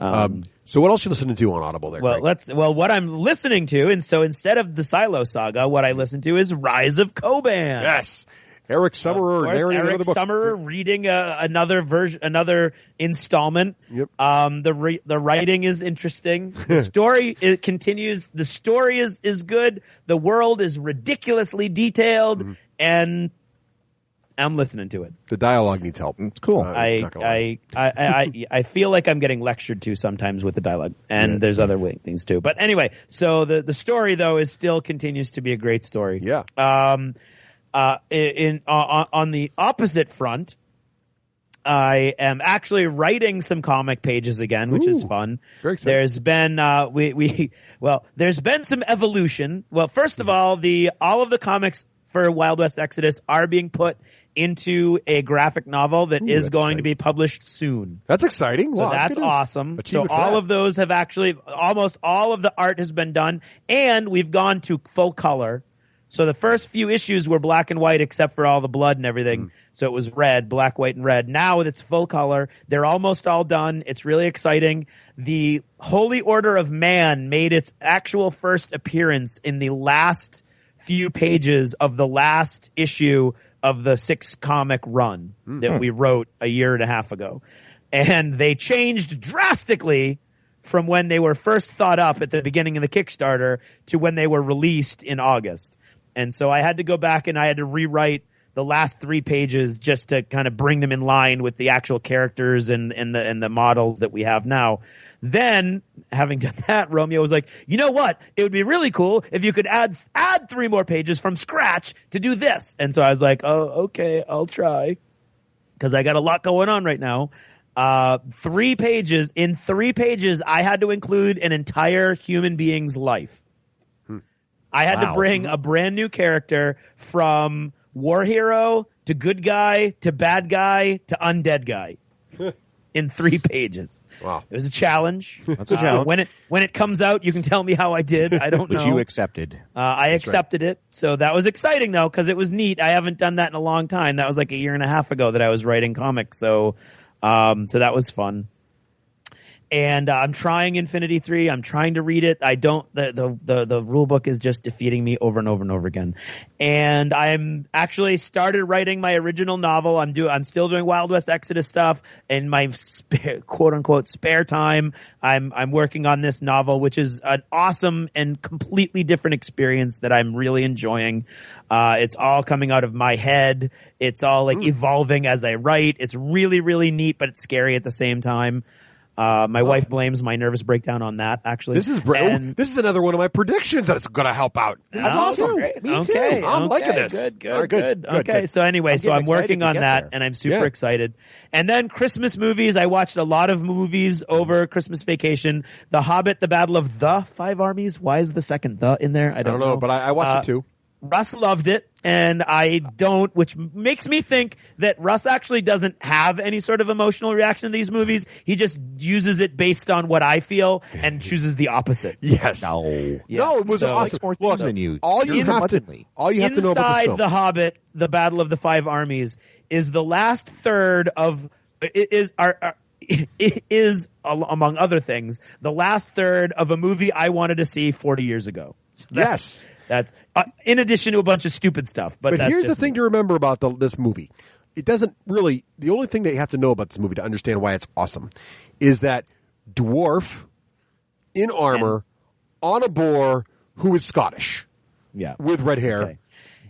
So what else are you listening to on Audible there, Greg? What I'm listening to, and so instead of the Silo Saga, what I listen to is Rise of Koban. Yes. Eric Summerer narrating another book. Summerer reading another installment. Yep. The writing is interesting. The story continues. The story is good. The world is ridiculously detailed, and I'm listening to it. The dialogue needs help. It's cool. I feel like I'm getting lectured to sometimes with the dialogue, and there's other things too. But anyway, so the story though still continues to be a great story. Yeah. On the opposite front, I am actually writing some comic pages again, which is fun. Very exciting. There's been there's been some evolution. Well, first of all of the comics for Wild West Exodus are being put into a graphic novel that is going to be published soon. That's exciting. So that's awesome. So all of those have actually, almost all of the art has been done, and we've gone to full color. So the first few issues were black and white except for all the blood and everything. So it was red, black, white, and red. Now it's full color. They're almost all done. It's really exciting. The Holy Order of Man made its actual first appearance in the last few pages of the last issue of the 6-comic run that we wrote a year and a half ago. And they changed drastically from when they were first thought up at the beginning of the Kickstarter to when they were released in August. And so I had to go back and I had to rewrite the last 3 pages just to kind of bring them in line with the actual characters and the models that we have now. Then, having done that, Romeo was like, you know what? It would be really cool if you could add 3 more pages from scratch to do this. And so I was like, oh, okay, I'll try. Because I got a lot going on right now. 3 pages. In 3 pages, I had to include an entire human being's life. I had to bring a brand new character from war hero to good guy to bad guy to undead guy. In 3 pages. Wow. It was a challenge. That's a challenge. When it comes out, you can tell me how I did. I don't know. But you accepted. I accepted it. So that was exciting, though, because it was neat. I haven't done that in a long time. That was like a year and a half ago that I was writing comics. So that was fun. And I'm trying Infinity 3. I'm trying to read it. I don't. The rule book is just defeating me over and over and over again. And I'm actually started writing my original novel. I'm still doing Wild West Exodus stuff in my quote unquote spare time. I'm working on this novel, which is an awesome and completely different experience that I'm really enjoying. It's all coming out of my head. It's all like evolving as I write. It's really, really neat, but it's scary at the same time. My wife blames my nervous breakdown on that, actually. This is another one of my predictions that's going to help out. That's awesome. Great. Me too. I'm liking this. Good. Okay. So anyway, I'm working on that and I'm super excited. And then Christmas movies. I watched a lot of movies over Christmas vacation. The Hobbit, The Battle of the Five Armies. Why is the second "the" in there? I don't know. But I watched it too. Russ loved it, and I don't, which makes me think that Russ actually doesn't have any sort of emotional reaction to these movies. He just uses it based on what I feel and chooses the opposite. Yes. No. Yeah. No, it was awesome. Look, than you. All you have to know about this film. Inside The Hobbit, The Battle of the Five Armies is the last third of is among other things the last third of a movie I wanted to see 40 years ago. So that's in addition to a bunch of stupid stuff. But that's here's the thing to remember about this movie. It doesn't really, the only thing that you have to know about this movie to understand why it's awesome is that dwarf in armor on a boar who is Scottish. Yeah. With red hair. Okay.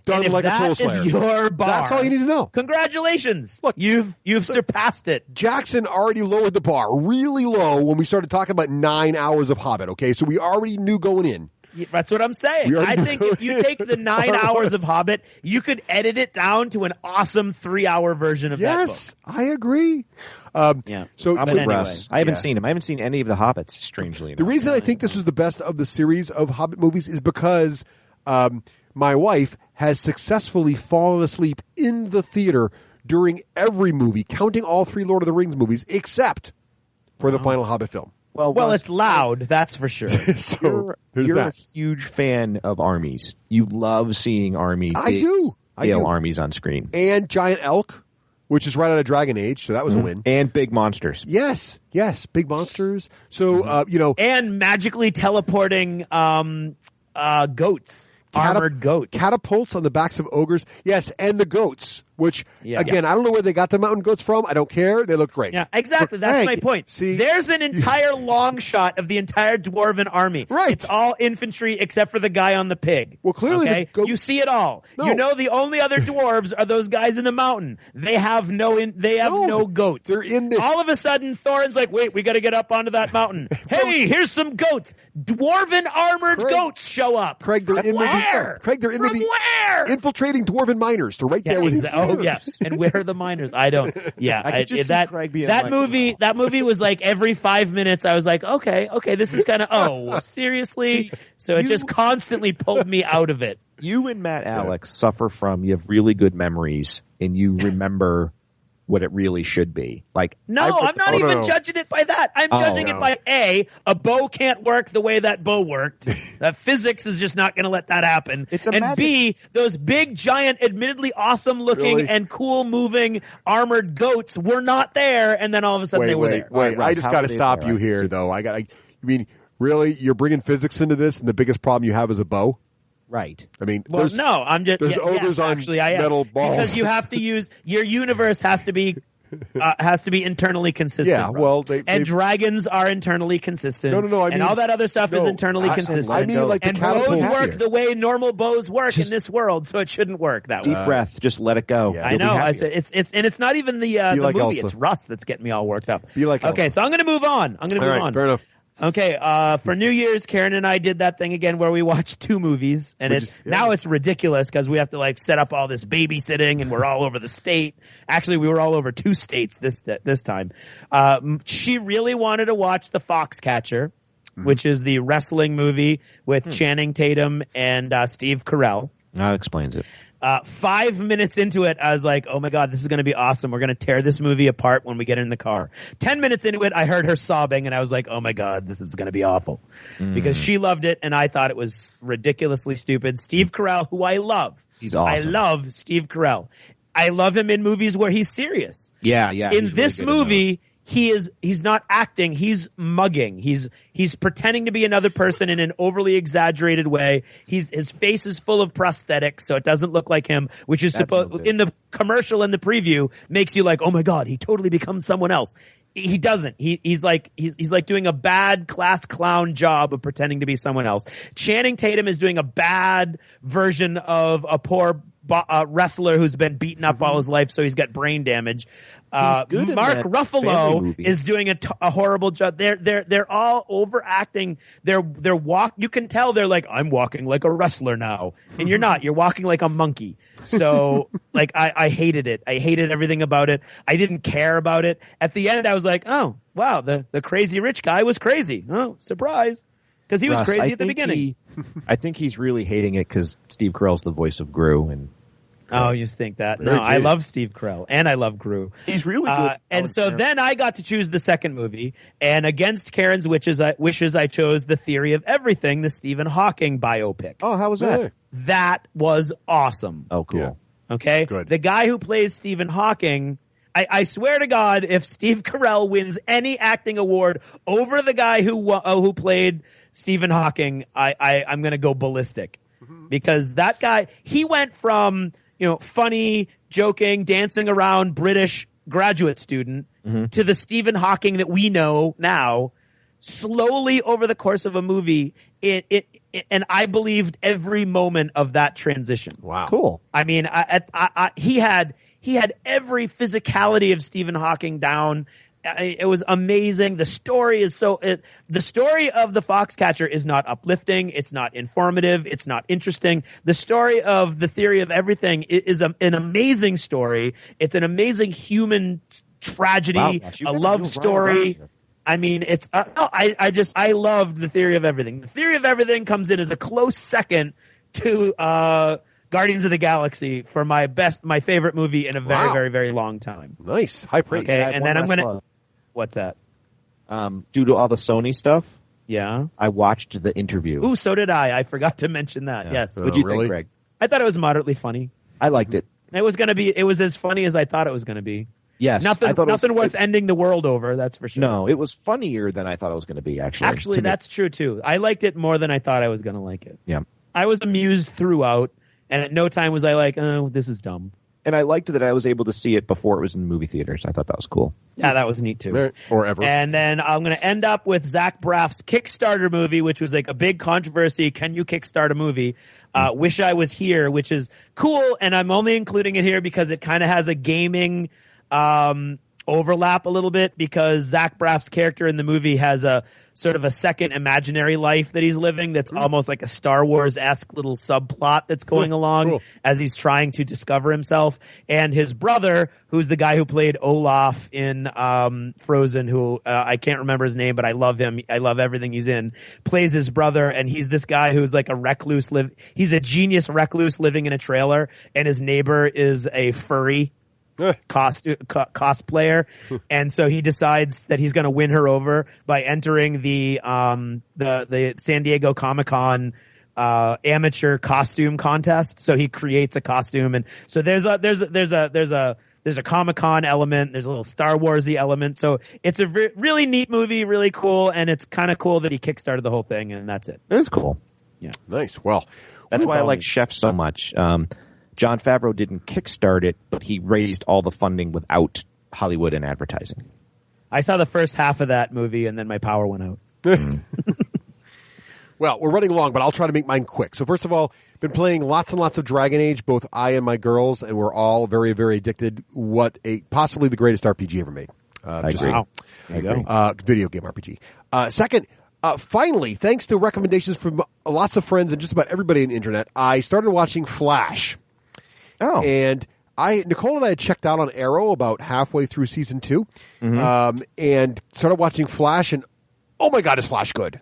Done like a soul slayer. That is your bar. That's all you need to know. Congratulations. Look, you've surpassed it. Jackson already lowered the bar really low when we started talking about 9 hours of Hobbit, okay? So we already knew going in. That's what I'm saying. I think if you take the 9 hours of Hobbit, you could edit it down to an awesome 3-hour version of that book. Yes, I agree. So I'm with anyway, Russ. I haven't seen him. I haven't seen any of the Hobbits, strangely enough. The reason I think this is the best of the series of Hobbit movies is because my wife has successfully fallen asleep in the theater during every movie, counting all 3 Lord of the Rings movies, except for the final Hobbit film. Well, it's loud, that's for sure. So you're a huge fan of armies. You love seeing armies. I do. Armies on screen. And giant elk, which is right out of Dragon Age, so that was a win. And big monsters. Yes, big monsters. So, And magically teleporting goats. Armored goats. Catapults on the backs of ogres. Yes, and the goats, which, again, I don't know where they got the mountain goats from. I don't care. They look great. Yeah, exactly. That's my point. See, there's an entire long shot of the entire dwarven army. Right. It's all infantry except for the guy on the pig. Well, clearly, you see it all. No. You know the only other dwarves are those guys in the mountain. They have no goats. They're in the... All of a sudden, Thorin's like, wait, we got to get up onto that mountain. Hey, here's some goats. Dwarven armored goats show up. Craig, they're From where? Craig, they're where? infiltrating dwarven miners. They're right there with Okay, Oh yeah, and where are the minors? I don't. Yeah, that movie was like every 5 minutes. I was like, okay, this is kind of seriously. So it just constantly pulled me out of it. You and Matt Alex suffer from, you have really good memories and you remember what it really should be. Like, I'm not even judging it by that. I'm judging it by A, bow can't work the way that bow worked. That physics is just not going to let that happen. And B, those big, giant, admittedly awesome looking and cool moving armored goats were not there. And then all of a sudden they were there. Wait, I just got to stop you here, though. I mean, really, you're bringing physics into this, and the biggest problem you have is a bow? Right. I mean, I'm just. There's ogres on metal balls because you have to use your universe has to be internally consistent. Yeah, well, and dragons are internally consistent. No. I mean, and all that other stuff is internally consistent. I mean, like and bows work the way normal bows work in this world, so it shouldn't work that way. Deep breath, just let it go. Yeah, I know. It's not even the movie. Also. It's Russ that's getting me all worked up. Okay, so I'm going to move on. Fair enough. Okay, for New Year's, Karen and I did that thing again where we watched 2 movies, and now it's ridiculous because we have to like set up all this babysitting, and we're all over the state. Actually, we were all over 2 states this time. She really wanted to watch The Foxcatcher, which is the wrestling movie with Channing Tatum and Steve Carell. That explains it. 5 minutes into it, I was like, oh my God, this is going to be awesome. We're going to tear this movie apart when we get in the car. 10 minutes into it, I heard her sobbing and I was like, oh my God, this is going to be awful. Because she loved it and I thought it was ridiculously stupid. Steve Carell, who I love. He's awesome. I love Steve Carell. I love him in movies where he's serious. Yeah. In this movie, he's not acting, he's mugging. He's pretending to be another person in an overly exaggerated way. His face is full of prosthetics, so it doesn't look like him, which is supposed in the commercial and the preview makes you like, oh my God, he totally becomes someone else. He doesn't. He's like doing a bad class clown job of pretending to be someone else. Channing Tatum is doing a bad version of a poor wrestler who's been beaten up all his life, so he's got brain damage. Mark Ruffalo is doing a horrible job. They're all overacting. You can tell they're like, I'm walking like a wrestler now, and you're not. You're walking like a monkey. So like I hated it. I hated everything about it. I didn't care about it. At the end, I was like, oh wow, the crazy rich guy was crazy. Oh, surprise. Because he was crazy at the beginning. I think he's really hating it because Steve Carell's the voice of Gru. Oh, you think that? No, I love Steve Carell and I love Gru. He's really good. And so then I got to choose the second movie, and against Karen's wishes, I chose The Theory of Everything, the Stephen Hawking biopic. Oh, how was that? That was awesome. Oh, cool. Yeah. Okay, good. The guy who plays Stephen Hawking. I swear to God, if Steve Carell wins any acting award over the guy who played Stephen Hawking, I'm going to go ballistic, because that guy, he went from funny, joking, dancing around British graduate student to the Stephen Hawking that we know now, slowly over the course of a movie. And I believed every moment of that transition. Wow, cool. I mean, he had every physicality of Stephen Hawking down. It was amazing. The story is the story of The Foxcatcher is not uplifting. It's not informative. It's not interesting. The story of The Theory of Everything is an amazing story. It's an amazing human tragedy, a love story. I mean, it's, I loved The Theory of Everything. The Theory of Everything comes in as a close second to, Guardians of the Galaxy for my favorite movie in a very, very, very long time. Nice. High praise. Okay. And then what's that? Due to all the Sony stuff. Yeah. I watched The Interview. Ooh, so did I. I forgot to mention that. Yeah. Yes. What'd you think, Greg? I thought it was moderately funny. I liked it. It was as funny as I thought it was going to be. Yes. Nothing worth ending the world over, that's for sure. No, it was funnier than I thought it was going to be, actually. Actually, that's true, too. I liked it more than I thought I was going to like it. Yeah. I was amused throughout, and at no time was I like, oh, this is dumb. And I liked that I was able to see it before it was in movie theaters. I thought that was cool. Yeah, that was neat, too. Or ever. And then I'm going to end up with Zach Braff's Kickstarter movie, which was like a big controversy. Can you kickstart a movie? Wish I Was Here, which is cool, and I'm only including it here because it kind of has a gaming overlap a little bit because Zach Braff's character in the movie has a sort of a second imaginary life that he's living that's almost like a Star Wars-esque little subplot that's going along as he's trying to discover himself. And his brother, who's the guy who played Olaf in Frozen, who I can't remember his name, but I love him. I love everything he's in, plays his brother, and he's this guy who's like a recluse. He's a genius recluse living in a trailer, and his neighbor is a furry cosplayer, and so he decides that he's going to win her over by entering the San Diego Comic-Con amateur costume contest. So he creates a costume, and so there's a Comic-Con element, there's a little Star Warsy element. So it's a really neat movie, really cool, and it's kind of cool that he kickstarted the whole thing, and that's it. It's cool. Yeah, nice. Well, that's why I like Chef so much. Jon Favreau didn't kickstart it, but he raised all the funding without Hollywood and advertising. I saw the first half of that movie, and then my power went out. Well, we're running long, but I'll try to make mine quick. So first of all, been playing lots and lots of Dragon Age, both I and my girls, and we're all very, very addicted. Possibly the greatest RPG ever made. I agree. There you go. Video game RPG. Second, finally, thanks to recommendations from lots of friends and just about everybody on the internet, I started watching Flash. Oh. And Nicole and I had checked out on Arrow about halfway through season 2, and started watching Flash, and oh my God, is Flash good.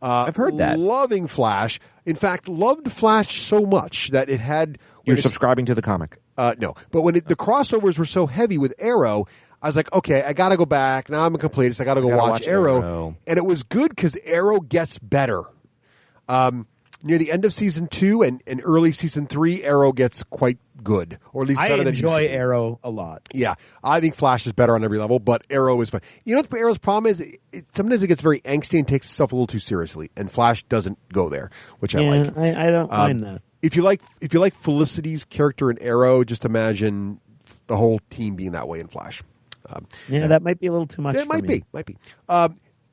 I've heard that. Loving Flash. In fact, loved Flash so much that it had... You're subscribing to the comic? No. But when the crossovers were so heavy with Arrow, I was like, okay, I got to go back. Now I'm a completist. I got to go watch Arrow. And it was good because Arrow gets better. Near the end of season 2 and early season 3, Arrow gets quite good, or at least better than it used to be. I enjoy Arrow a lot. Yeah, I think Flash is better on every level, but Arrow is fun. You know what Arrow's problem is? Sometimes it gets very angsty and takes itself a little too seriously, and Flash doesn't go there, which I like. I don't mind that. If you like Felicity's character in Arrow, just imagine the whole team being that way in Flash. That might be a little too much. It might be.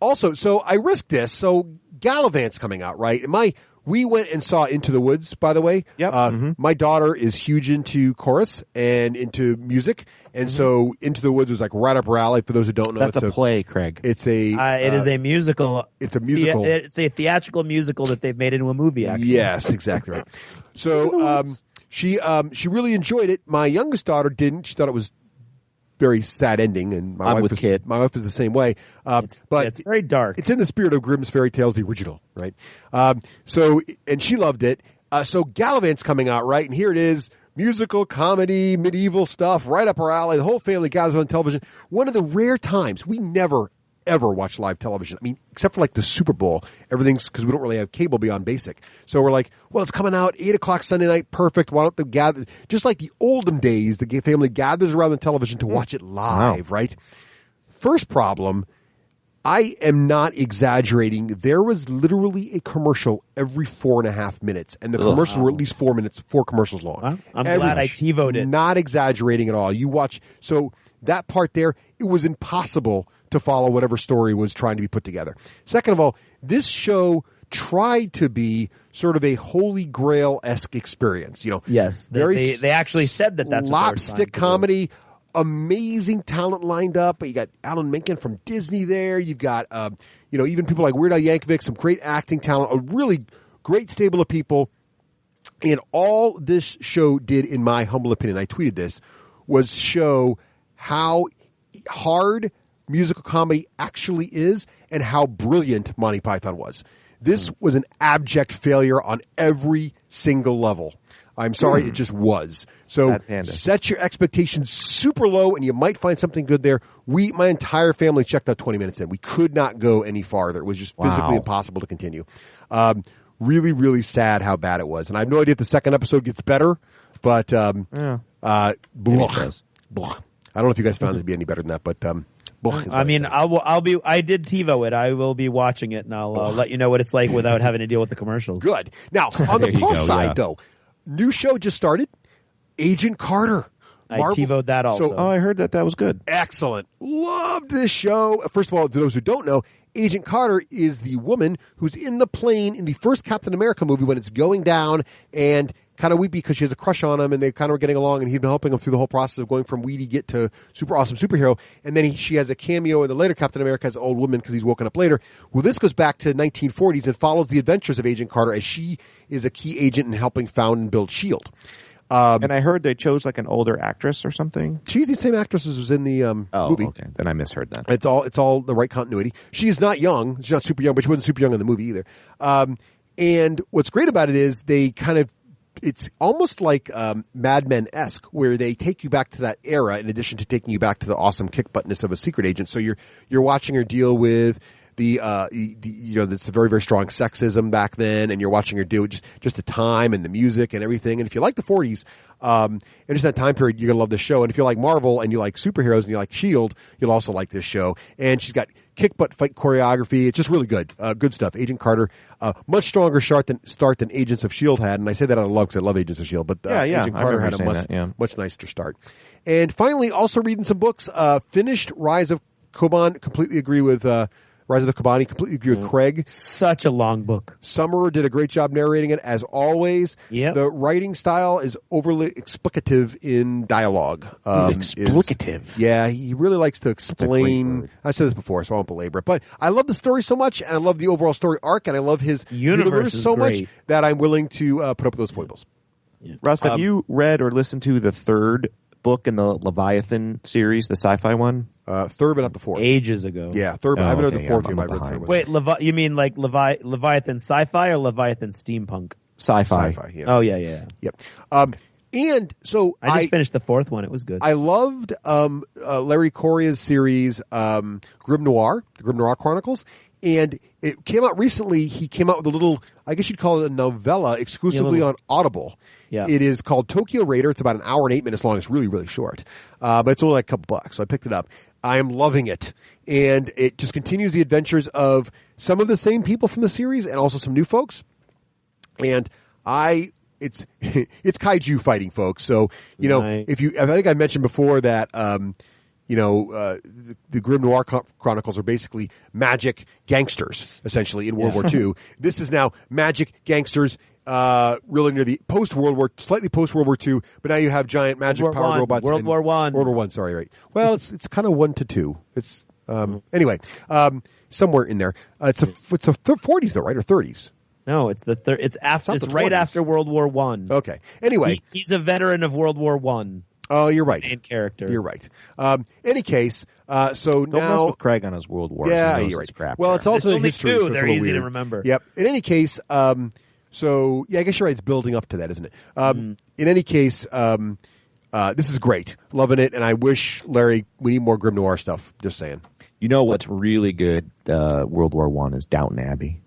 Also, so I risked this. So Gallivant's coming out, right? And we went and saw Into the Woods, by the way. Yep. My daughter is huge into chorus and into music, and so Into the Woods was like right up her alley. For those who don't know, that's a play, Craig. It's a it is a musical. It's a musical. It's a theatrical musical that they've made into a movie. Actually, yes, exactly right. So she really enjoyed it. My youngest daughter didn't. She thought it was very sad ending, and my wife is the same way. But it's very dark. It's in the spirit of Grimm's fairy tales, the original, right? And she loved it. So Gallivant's coming out, right? And here it is, musical, comedy, medieval stuff, right up our alley. The whole family gathers on television. One of the rare times we never ever watch live television. I mean, except for like the Super Bowl, everything's because we don't really have cable beyond basic. So we're like, well, it's coming out 8:00 Sunday night. Perfect. Why don't they gather? Just like the olden days, the family gathers around the television to watch it live, right? First problem, I am not exaggerating. There was literally a commercial every 4.5 minutes, and the commercials were at least 4 commercials long. Well, I'm glad I TiVo'd it. Not exaggerating at all. You watch, so that part there, it was impossible to follow whatever story was trying to be put together. Second of all, this show tried to be sort of a Holy Grail-esque experience. You know, yes, they actually said that's slapstick comedy. Amazing talent lined up. You got Alan Menken from Disney there. You've got, even people like Weird Al Yankovic, some great acting talent, a really great stable of people. And all this show did, in my humble opinion, I tweeted this, was show how hard musical comedy actually is and how brilliant Monty Python was. This was an abject failure on every single level. I'm sorry, it just was. So set your expectations super low, and you might find something good there. My entire family checked out 20 minutes in. We could not go any farther. It was just physically impossible to continue. Really, really sad how bad it was. And I have no idea if the second episode gets better, but blah. I don't know if you guys found it to be any better than that, but I mean, I did TiVo it. I will be watching it, and I'll let you know what it's like without having to deal with the commercials. Good. Now, on the plus side, though, new show just started, Agent Carter. I TiVo'd that also. I heard that was good. Excellent. Loved this show. First of all, to those who don't know, Agent Carter is the woman who's in the plane in the first Captain America movie when it's going down, and kind of weepy because she has a crush on him, and they kind of were getting along, and he'd been helping him through the whole process of going from weedy git to super awesome superhero. And then she has a cameo in the later Captain America as an old woman because he's woken up later. Well, this goes back to 1940s and follows the adventures of Agent Carter as she is a key agent in helping found and build S.H.I.E.L.D. And I heard they chose like an older actress or something. She's the same actress as was in the movie. Okay. Then I misheard that. It's all the right continuity. She is not young. She's not super young, but she wasn't super young in the movie either. And what's great about it is they kind of, it's almost like Mad Men-esque, where they take you back to that era in addition to taking you back to the awesome kick-buttness of a secret agent. So you're watching her deal with the very, very strong sexism back then, and you're watching her do it just the time and the music and everything. And if you like the 40s, and just that time period, you're going to love this show. And if you like Marvel and you like superheroes and you like S.H.I.E.L.D., you'll also like this show. And she's got kick butt fight choreography. It's just really good. Good stuff. Agent Carter, much stronger start than Agents of S.H.I.E.L.D. had. And I say that out of love because I love Agents of S.H.I.E.L.D., but Agent Carter had a much nicer start. And finally, also reading some books, finished Rise of Koban, completely agree with Rise of the Kobani, completely agree with Craig. Such a long book. Summerer did a great job narrating it, as always. Yep. The writing style is overly explicative in dialogue. Explicative? Yeah, he really likes to explain. I said this before, so I won't belabor it. But I love the story so much, and I love the overall story arc, and I love his universe so much that I'm willing to put up with those foibles. Yeah. Russ, have you read or listened to the third book in the Leviathan series, the sci-fi one? Third, but not the fourth. Ages ago. Yeah, third, but I haven't read the fourth yet. I read the third one. Wait, you mean like Leviathan sci-fi or Leviathan steampunk? Sci-fi. Yeah. Oh, yeah. Yep. And so I just finished the fourth one. It was good. I loved Larry Correia's series, Grim Noir, the Grim Noir Chronicles. And it came out recently. He came out with a little, I guess you'd call it a novella exclusively on Audible. Yeah. It is called Tokyo Raider. It's about an hour and 8 minutes long. It's really, really short. But it's only like a couple bucks. So I picked it up. I am loving it. And it just continues the adventures of some of the same people from the series and also some new folks. And it's kaiju fighting, folks. So, nice. I think I mentioned before that, the Grim Noir Chronicles are basically magic gangsters, essentially, in World War II. This is now magic gangsters, really near the slightly post-World War II, but now you have giant magic powered robots. World War I, sorry, right. Well, it's kind of 1 to 2. It's, anyway, somewhere in there. It's the 40s though, right? Or 30s? No, it's it's right after World War I. Okay. Anyway. He's a veteran of World War I. Oh, you're right. Main character. You're right. Any case, so Don't now mess with Craig on his World War. Yeah, you're right. Crap well, it's also only history. two. So They're easy to remember. Yep. In any case, so yeah, I guess you're right. It's building up to that, isn't it? In any case, this is great. Loving it, and I wish Larry we need more Grim Noir stuff. Just saying. You know what's really good? World War I is Downton Abbey.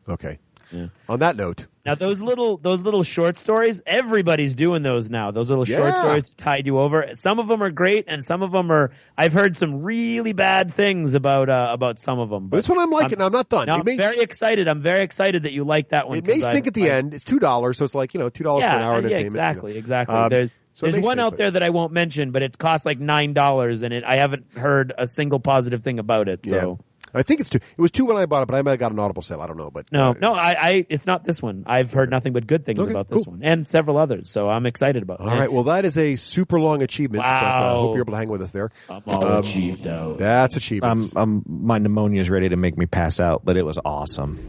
Okay. Yeah. On that note. Now those little short stories, everybody's doing those now. Those little short stories to tide you over. Some of them are great, and some of them are. I've heard some really bad things about some of them. But that's what I'm liking. I'm not done. No, I'm very excited. I'm very excited that you like that one. It may stink at the end. It's $2, so it's like $2 for an hour entertainment. Exactly. There's one out there that I won't mention, but it costs like $9, and I haven't heard a single positive thing about it. So. Yeah. I think it's $2. It was $2 when I bought it, but I might have got an Audible sale. I don't know, but no, it's not this one. I've heard nothing but good things about this one and several others, so I'm excited about it. All right, well, that is a super long achievement. Wow. But I hope you're able to hang with us there. I'm all achieved out. That's achievement. My pneumonia is ready to make me pass out, but it was awesome.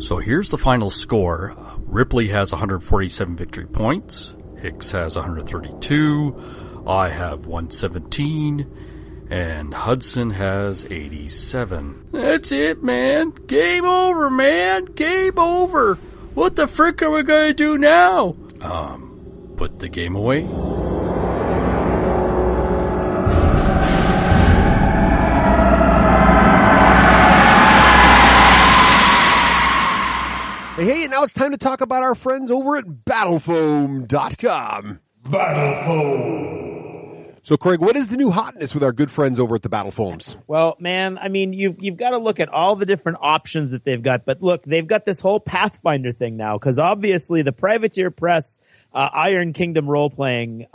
So here's the final score. Ripley has 147 victory points. Hicks has 132. I have 117. And Hudson has 87. That's it, man. Game over, man. Game over. What the frick are we going to do now? Put the game away. Hey, now it's time to talk about our friends over at BattleFoam.com. BattleFoam. So, Craig, what is the new hotness with our good friends over at the Battle Foams? Well, man, I mean, you've got to look at all the different options that they've got. But look, they've got this whole Pathfinder thing now, because obviously the Privateer Press Iron Kingdom role-playing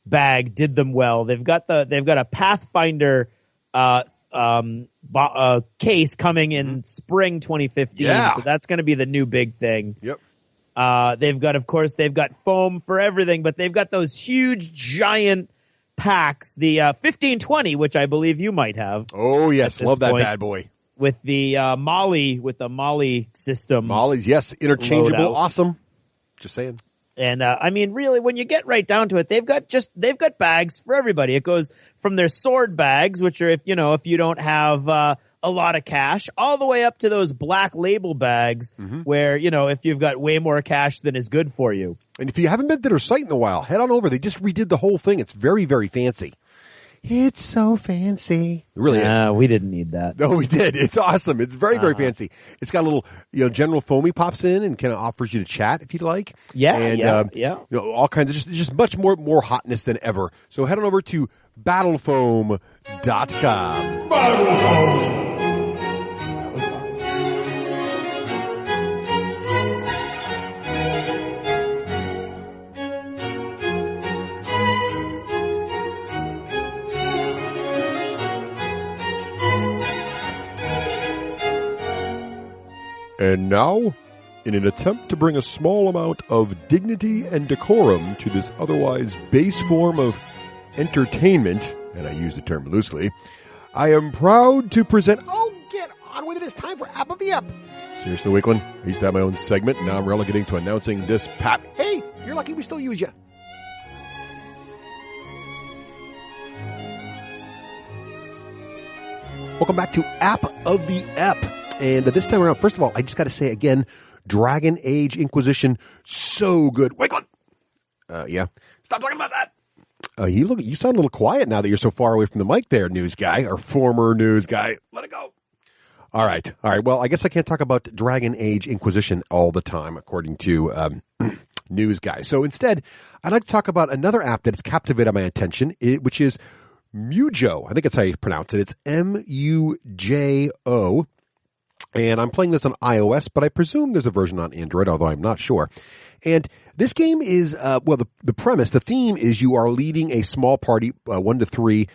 bag did them well. They've got a Pathfinder case coming in spring 2015. Yeah. So that's going to be the new big thing. Yep. They've got foam for everything, but they've got those huge, giant packs, the 1520, which I believe you might have. Oh, yes. Love that bad boy. With the Molly system. Molly's, yes. Interchangeable. Loadout. Awesome. Just saying. And I mean, really, when you get right down to it, they've got bags for everybody. It goes from their sword bags, which are if you don't have a lot of cash, all the way up to those black label bags, where if you've got way more cash than is good for you. And if you haven't been to their site in a while, head on over. They just redid the whole thing. It's very, very fancy. It's so fancy. It really is. We didn't need that. No, we did. It's awesome. It's very, very fancy. It's got a little, General Foamy pops in and kind of offers you to chat if you'd like. Yeah, and, yeah. All kinds of just much more hotness than ever. So head on over to battlefoam.com. Battlefoam. And now, in an attempt to bring a small amount of dignity and decorum to this otherwise base form of entertainment, and I use the term loosely, I am proud to present... Oh, get on with it. It's time for App of the Ep. Seriously, Wakeland, I used to have my own segment, and now I'm relegating to announcing this pap. Hey, you're lucky we still use you. Welcome back to App of the Ep. And this time around, first of all, I just got to say again, Dragon Age Inquisition, so good. Wakeland! Yeah. Stop talking about that! You sound a little quiet now that you're so far away from the mic there, news guy, or former news guy. Let it go. All right. Well, I guess I can't talk about Dragon Age Inquisition all the time, according to news guy. So instead, I'd like to talk about another app that's captivated my attention, which is Mujo. I think that's how you pronounce it. It's Mujo. And I'm playing this on iOS, but I presume there's a version on Android, although I'm not sure. And this game is, the premise, the theme is you are leading a small party, 1 to 3,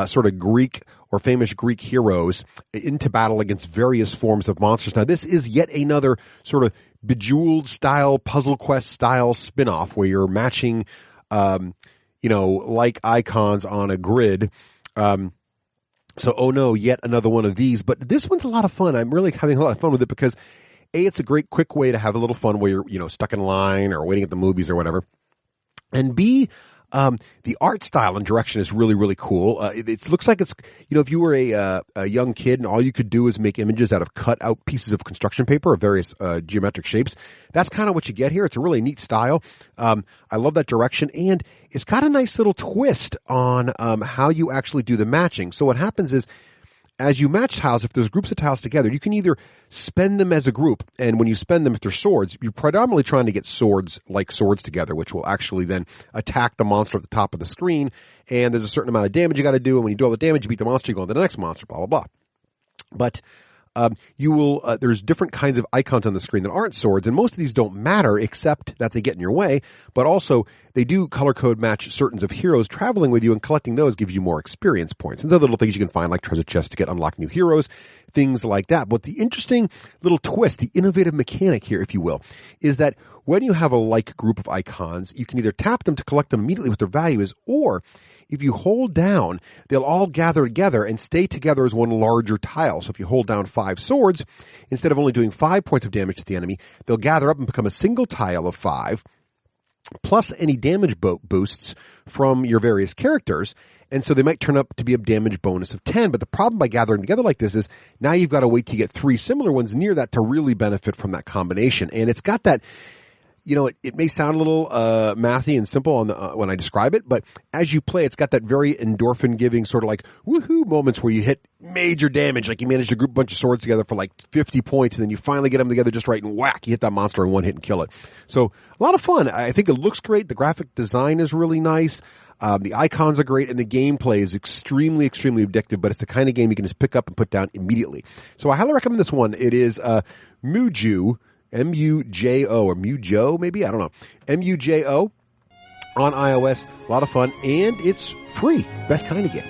sort of Greek or famous Greek heroes into battle against various forms of monsters. Now, this is yet another sort of Bejeweled style, Puzzle Quest style spin-off where you're matching, like icons on a grid. So, oh no, yet another one of these. But this one's a lot of fun. I'm really having a lot of fun with it because, A, it's a great quick way to have a little fun where you're, stuck in line or waiting at the movies or whatever. And B, the art style and direction is really, really cool. It looks like it's, if you were a young kid and all you could do is make images out of cut out pieces of construction paper of various geometric shapes, that's kind of what you get here. It's a really neat style. I love that direction, and it's got a nice little twist on how you actually do the matching. So what happens is, as you match tiles, if there's groups of tiles together, you can either spend them as a group, and when you spend them, if they're swords, you're predominantly trying to get swords together, which will actually then attack the monster at the top of the screen, and there's a certain amount of damage you got to do, and when you do all the damage, you beat the monster, you go on to the next monster, blah, blah, blah. But there's different kinds of icons on the screen that aren't swords, and most of these don't matter except that they get in your way, but also they do color code match certain of heroes traveling with you, and collecting those gives you more experience points. And other little things you can find, like treasure chests to get unlock new heroes, things like that. But the interesting little twist, the innovative mechanic here, if you will, is that when you have a like group of icons, you can either tap them to collect them immediately what their value is, or if you hold down, they'll all gather together and stay together as one larger tile. So if you hold down 5 swords, instead of only doing 5 points of damage to the enemy, they'll gather up and become a single tile of 5, plus any damage boosts from your various characters. And so they might turn up to be a damage bonus of 10. But the problem by gathering together like this is now you've got to wait to get 3 similar ones near that to really benefit from that combination. And it's got that, it may sound a little mathy and simple on the when I describe it, but as you play, it's got that very endorphin-giving sort of like woohoo moments where you hit major damage, like you manage to group a bunch of swords together for like 50 points, and then you finally get them together just right, and whack, you hit that monster in one hit and kill it. So a lot of fun. I think it looks great. The graphic design is really nice. The icons are great, and the gameplay is extremely, extremely addictive, but it's the kind of game you can just pick up and put down immediately. So I highly recommend this one. It is Mujo, M-U-J-O, or Mujo, maybe? I don't know. M-U-J-O on iOS. A lot of fun, and it's free. Best kind of game.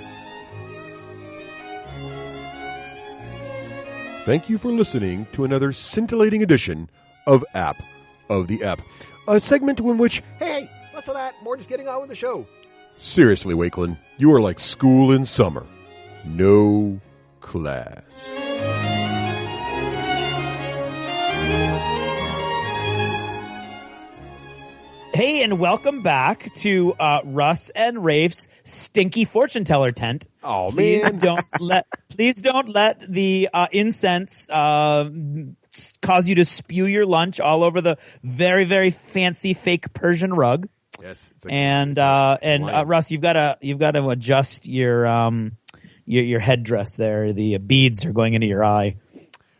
Thank you for listening to another scintillating edition of App of the Ep. A segment in which, hey, less of that, more just getting on with the show. Seriously, Wakeland, you are like school in summer. No class. Hey, and welcome back to Russ and Rafe's stinky fortune teller tent. Oh, please man. Please don't let the incense cause you to spew your lunch all over the very, very fancy fake Persian rug. Yes. And Russ, you've got to adjust your headdress there. The beads are going into your eye.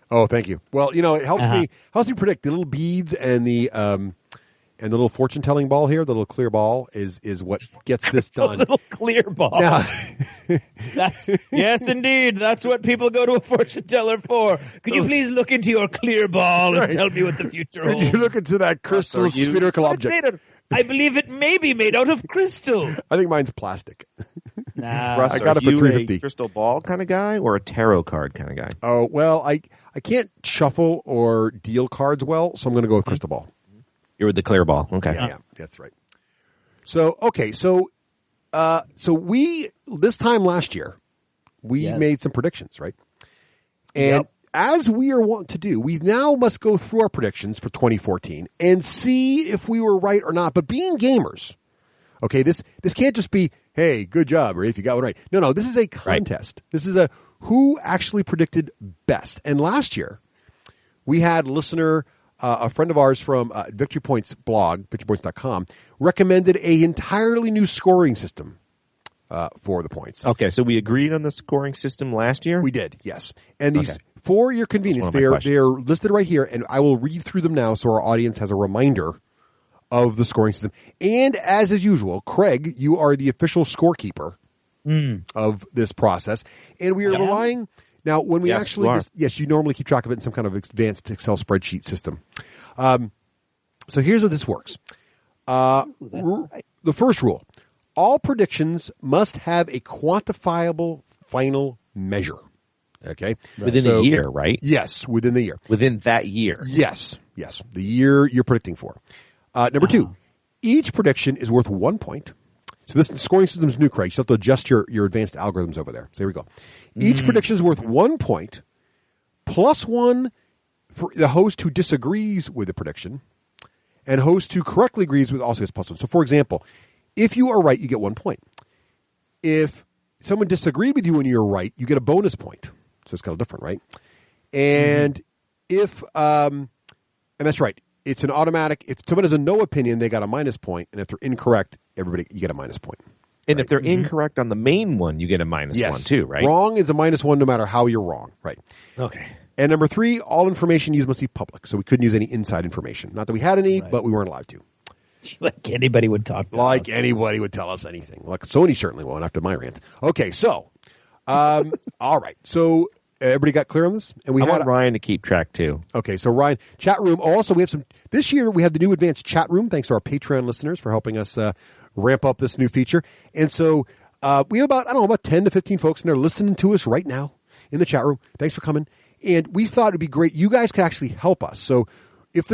Oh, thank you. Well, it helps me predict the little beads and the little fortune telling ball here, the little clear ball is what gets this done. The little clear ball. Now, yes, indeed. That's what people go to a fortune teller for. Could you please look into your clear ball and tell me what the future holds? Could you look into that crystal spherical object? I believe it may be made out of crystal. I think mine's plastic. Nah. Russ, I got it for $3.50. A crystal ball kind of guy or a tarot card kind of guy? Oh, well, I can't shuffle or deal cards well, so I'm going to go with crystal ball. You're with the clear ball. Okay. Yeah, that's right. So, okay, so we, this time last year, we made some predictions, right? And as we are wont to do, we now must go through our predictions for 2014 and see if we were right or not. But being gamers, okay, this can't just be, hey, good job, Raef, you got one right. No, this is a contest. Right. This is a who actually predicted best. And last year, we had a friend of ours from Victory Points blog, victorypoints.com, recommended a entirely new scoring system for the points. Okay, so we agreed on the scoring system last year? We did, yes. And these, for your convenience, they are listed right here, and I will read through them now so our audience has a reminder of the scoring system. And as is usual, Craig, you are the official scorekeeper of this process, and we are relying... Now, when we you normally keep track of it in some kind of advanced Excel spreadsheet system. So here's how this works. The first rule, all predictions must have a quantifiable final measure. Okay? Within a year, right? Yes, within the year. Within that year. Yes, the year you're predicting for. Number two, each prediction is worth 1 point. So this scoring system is new, Craig. You have to adjust your advanced algorithms over there. So here we go. Each prediction is worth 1 point, plus 1 for the host who disagrees with the prediction, and host who correctly agrees with also gets plus 1. So, for example, if you are right, you get 1 point. If someone disagreed with you when you're right, you get a bonus point. So it's kind of different, right? And if and that's right. It's an automatic. If someone has a no opinion, they got a minus point, and if they're incorrect, you get a minus point. And if they're incorrect on the main one, you get a minus 1 too, right? Wrong is a minus 1 no matter how you're wrong, right? Okay. And number 3, all information used must be public, so we couldn't use any inside information. Not that we had any, but we weren't allowed to. Like anybody would talk to us. Anybody would tell us anything. Like Sony certainly won't after my rant. Okay, so, all right. So everybody got clear on this? And we want Ryan to keep track too. Okay, so Ryan, chat room. Also, we have this year we have the new advanced chat room, thanks to our Patreon listeners for helping us ramp up this new feature. And so we have about 10 to 15 folks in there listening to us right now in the chat room. Thanks for coming. And we thought it'd be great. You guys could actually help us. So if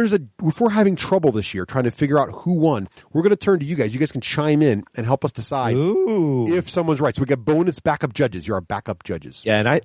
we're having trouble this year trying to figure out who won, we're going to turn to you guys. You guys can chime in and help us decide if someone's right. So we get bonus backup judges. You're our backup judges. Yeah, and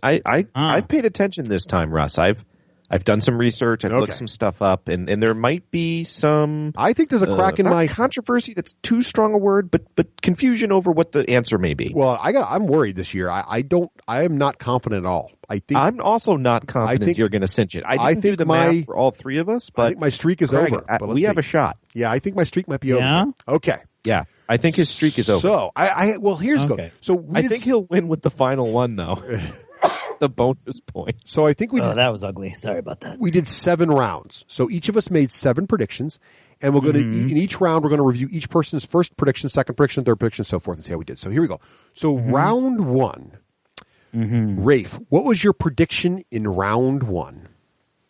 I've paid attention this time, Russ. I've done some research. I've looked some stuff up, and there might be some. I think there's a crack in my controversy. That's too strong a word, but confusion over what the answer may be. Well, I'm worried this year. I am not confident at all. I'm also not confident you're going to cinch it. I didn't do the math for all three of us, but I think my streak is over. We have a shot. Yeah, I think my streak might be over. Okay. Yeah, I think his streak is over. So here's go. So I think he'll win with the final one though. The bonus point. So I think that was ugly. Sorry about that. We did 7 rounds. So each of us made 7 predictions, and we're going to in each round we're going to review each person's first prediction, second prediction, third prediction, so forth, and see how we did. So here we go. So round 1. Raef, what was your prediction in round 1?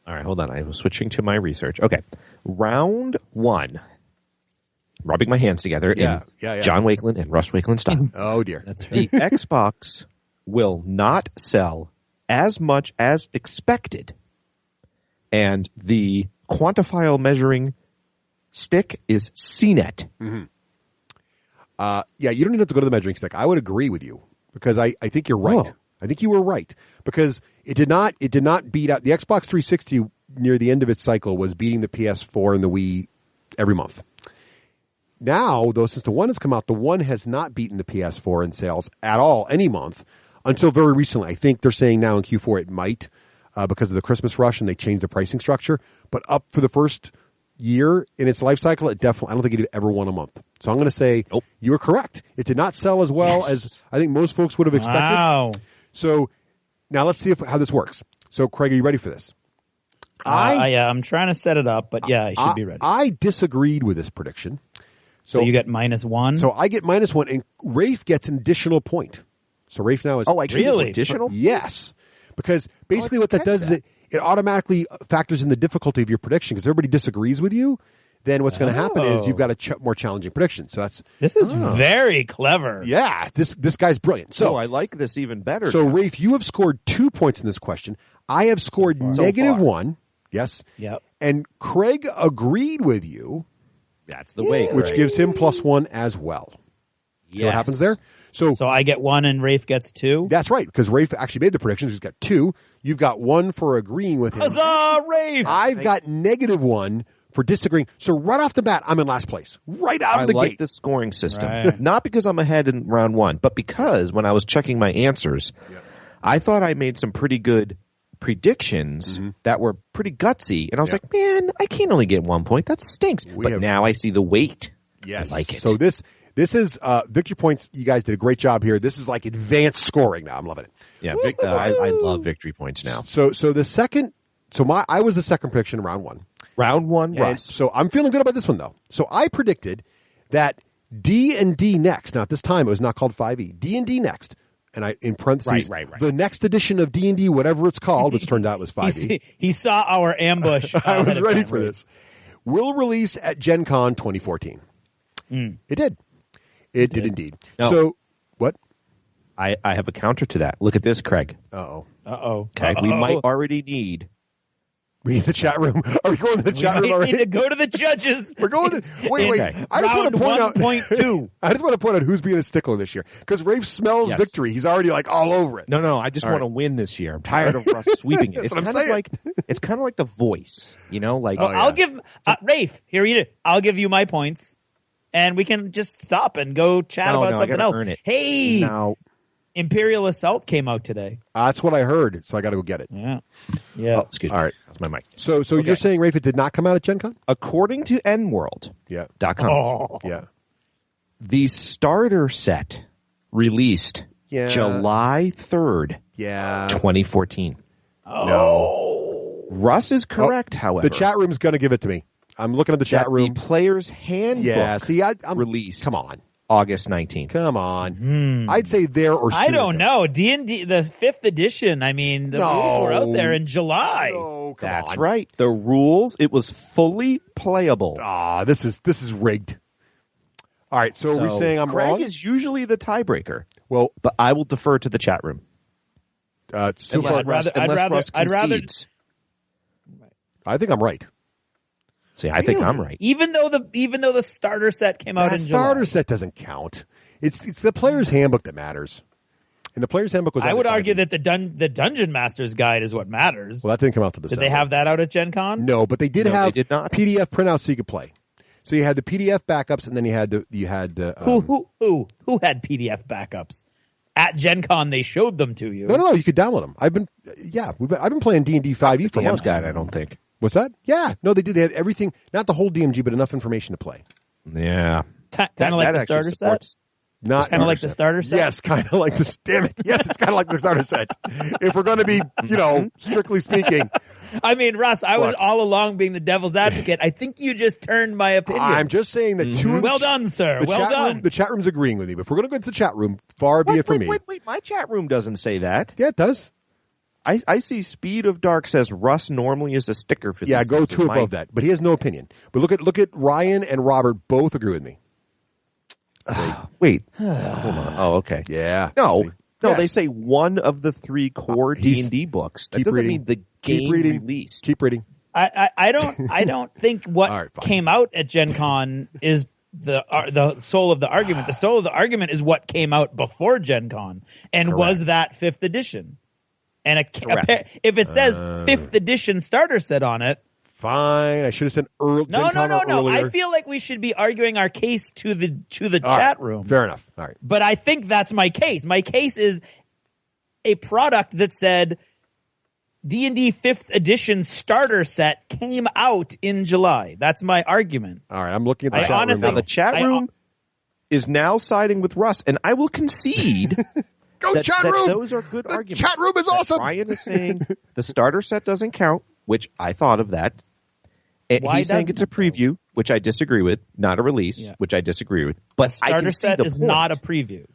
All right, hold on. I was switching to my research. Okay, round 1. Rubbing my hands together in John Wakeland and Russ Wakeland style. Oh dear, that's right. The Xbox will not sell as much as expected, and the quantifiable measuring stick is CNET. Yeah, you don't even have to go to the measuring stick. I would agree with you because I think you're right. Oh. I think you were right because it did not beat out the Xbox 360 near the end of its cycle was beating the PS4 and the Wii every month. Now, though, since the One has come out, the One has not beaten the PS4 in sales at all any month until very recently. I think they're saying now in Q4 it might because of the Christmas rush and they changed the pricing structure. But up for the first year in its life cycle, I don't think it ever won a month. So I'm going to say you were correct. It did not sell as well as I think most folks would have expected. Wow. So now let's see how this works. So Craig, are you ready for this? I'm trying to set it up, but yeah, I should be ready. I disagreed with this prediction. So you get -1? So I get -1, and Raef gets an additional point. So Raef now is... Oh, I get Really? additional? Yes. Because basically what that does is it automatically factors in the difficulty of your prediction. Because everybody disagrees with you, then what's going to happen is you've got a more challenging prediction. So This is very clever. Yeah, this guy's brilliant. So I like this even better. So Raef, you have scored 2 points in this question. I have scored -1. Yes. Yep. And Craig agreed with you. That's the way. Which gives him +1 as well. See what happens there? So I get 1 and Raef gets 2? That's right, because Raef actually made the predictions. He's got 2. You've got 1 for agreeing with him. Huzzah, Raef! I've got -1 for disagreeing. So right off the bat, I'm in last place. Right out of the I like gate. the scoring system. Right. Not because I'm ahead in round 1, but because when I was checking my answers, I thought I made some pretty good predictions that were pretty gutsy. And I was like, man, I can't only get 1 point. That stinks. But now I see the weight. Yes. I like it. So this is victory points. You guys did a great job here. This is like advanced scoring now. I'm loving it. Yeah, I love victory points now. So the second, I was the second prediction in round 1. Round 1, And Russ. so I'm feeling good about this one though. So I predicted that D&D Next. Now at this time it was not called 5e. D&D Next. And I, in parentheses, Right. the next edition of D&D, whatever it's called, which turned out was 5e. He saw our ambush. I was ready for this. Will release at Gen Con 2014. It did. It did indeed. No. So, what? I have a counter to that. Look at this, Craig. Uh-oh. Okay, we might already need... We in the chat room. Are we going to the chat room We already? need to go to the judges. We're going to... Wait. Okay. I just want to point out... 1.2. I just want to point out who's being a stickler this year. Because Rafe smells victory. He's already like all over it. No. I just want to win this year. I'm tired of Russ sweeping it. It's what I'm kind of saying. it's kind of like The Voice, you know, like I'll give Rafe. Here you do. I'll give you my points, and we can just stop and go chat about I something gotta else. earn it. Hey, Now, Imperial Assault came out today. That's what I heard, so I got to go get it. Yeah. oh, excuse me. All right. That's my mic. So you're saying, Rafe, it did not come out at Gen Con? According to nworld.com, Yeah. the starter set released July 3rd, Yeah. 2014. No. Russ is correct, however. The chat room's going to give it to me. I'm looking at the chat room. The player's handbook Yeah. See, I'm released. Come on. August 19th. Come on. I'd say there or sooner. I don't know. D&D, the 5th edition. I mean, the rules were out there in July. No, come That's on. right. The rules, it was fully playable. This is rigged. All right, so are we saying I'm Craig wrong? is usually the tiebreaker. Well, But I will defer to the chat room. so far, I'd rather- Russ I'd rather- concedes. I think I'm right. See, I think I'm right. Even though the starter set came out That in starter July. set doesn't count. It's the player's handbook that matters. And the player's handbook was. I would out at argue 5e. that the Dungeon Master's Guide is what matters. Well, that didn't come out to the. Did they have that out at Gen Con? No, but they did No, have they did not. PDF printouts so you could play. So you had the PDF backups, and then you had the Who had PDF backups? At Gen Con, they showed them to you. No, you could download them. I've been playing D&D 5e for DM's months. guide, I don't think. What's that? Yeah, no, they did. They had everything, not the whole DMG, but enough information to play. Yeah. Kind of like the starter set. Not Kind of like the starter set. Yes, kind of like the. Damn it! Yes, it's kind of like the starter set. If we're going to be, strictly speaking, I mean, Russ, I was Look. all along being the devil's advocate. I think you just turned my opinion. I'm just saying that two. Of Well done, sir. Well done. The chat room's agreeing with me. But if we're going to go into the chat room, far be it from me. Wait. My chat room doesn't say that. Yeah, it does. I see Speed of Dark says Russ normally is a sticker for this. Yeah, go This is two my- above that. But he has no opinion. But look at Ryan and Robert both agree with me. Wait. Hold on. Oh, okay. Yeah. No. See? No, Yes. they say one of the 3 core He's- D&D books. That keep doesn't reading. mean the Keep game reading. released. Keep reading. I don't think what came out at Gen Con is the soul of the argument. The soul of the argument is what came out before Gen Con and was that 5th edition. And if it says 5th edition starter set on it, fine. I should have said earlier. No. I feel like we should be arguing our case to the chat room. Fair enough. All right. But I think that's my case. My case is a product that said D&D 5th edition starter set came out in July. That's my argument. All right. I'm looking at the chat room. Now the chat room is now siding with Russ, and I will concede. Go chat room! Those are good arguments. Chat room is awesome. Ryan is saying the starter set doesn't count, which I thought of that. And he's saying it's a preview, which I disagree with, not a release, which I disagree with. But starter set is not a preview.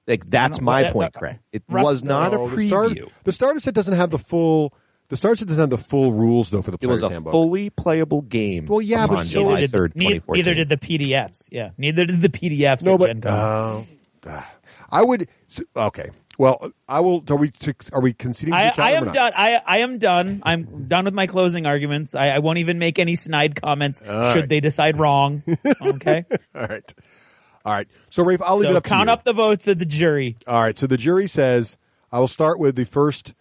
Like that's my point, Craig. It was not a preview. The starter set doesn't have the full. The starter set doesn't have the full rules though for the player's handbook. It was a fully playable game. Well, yeah, but July 3rd, 2014. Neither did the PDFs. Yeah, neither did the PDFs. No, but I would. Okay. Well, I will. Are we conceding? I am done. I am done. I'm done with my closing arguments. I won't even make any snide comments should they decide wrong. Okay. All right. So, Raef, I'll leave it up to you. Count up the votes of the jury. All right. So the jury says I will start with the first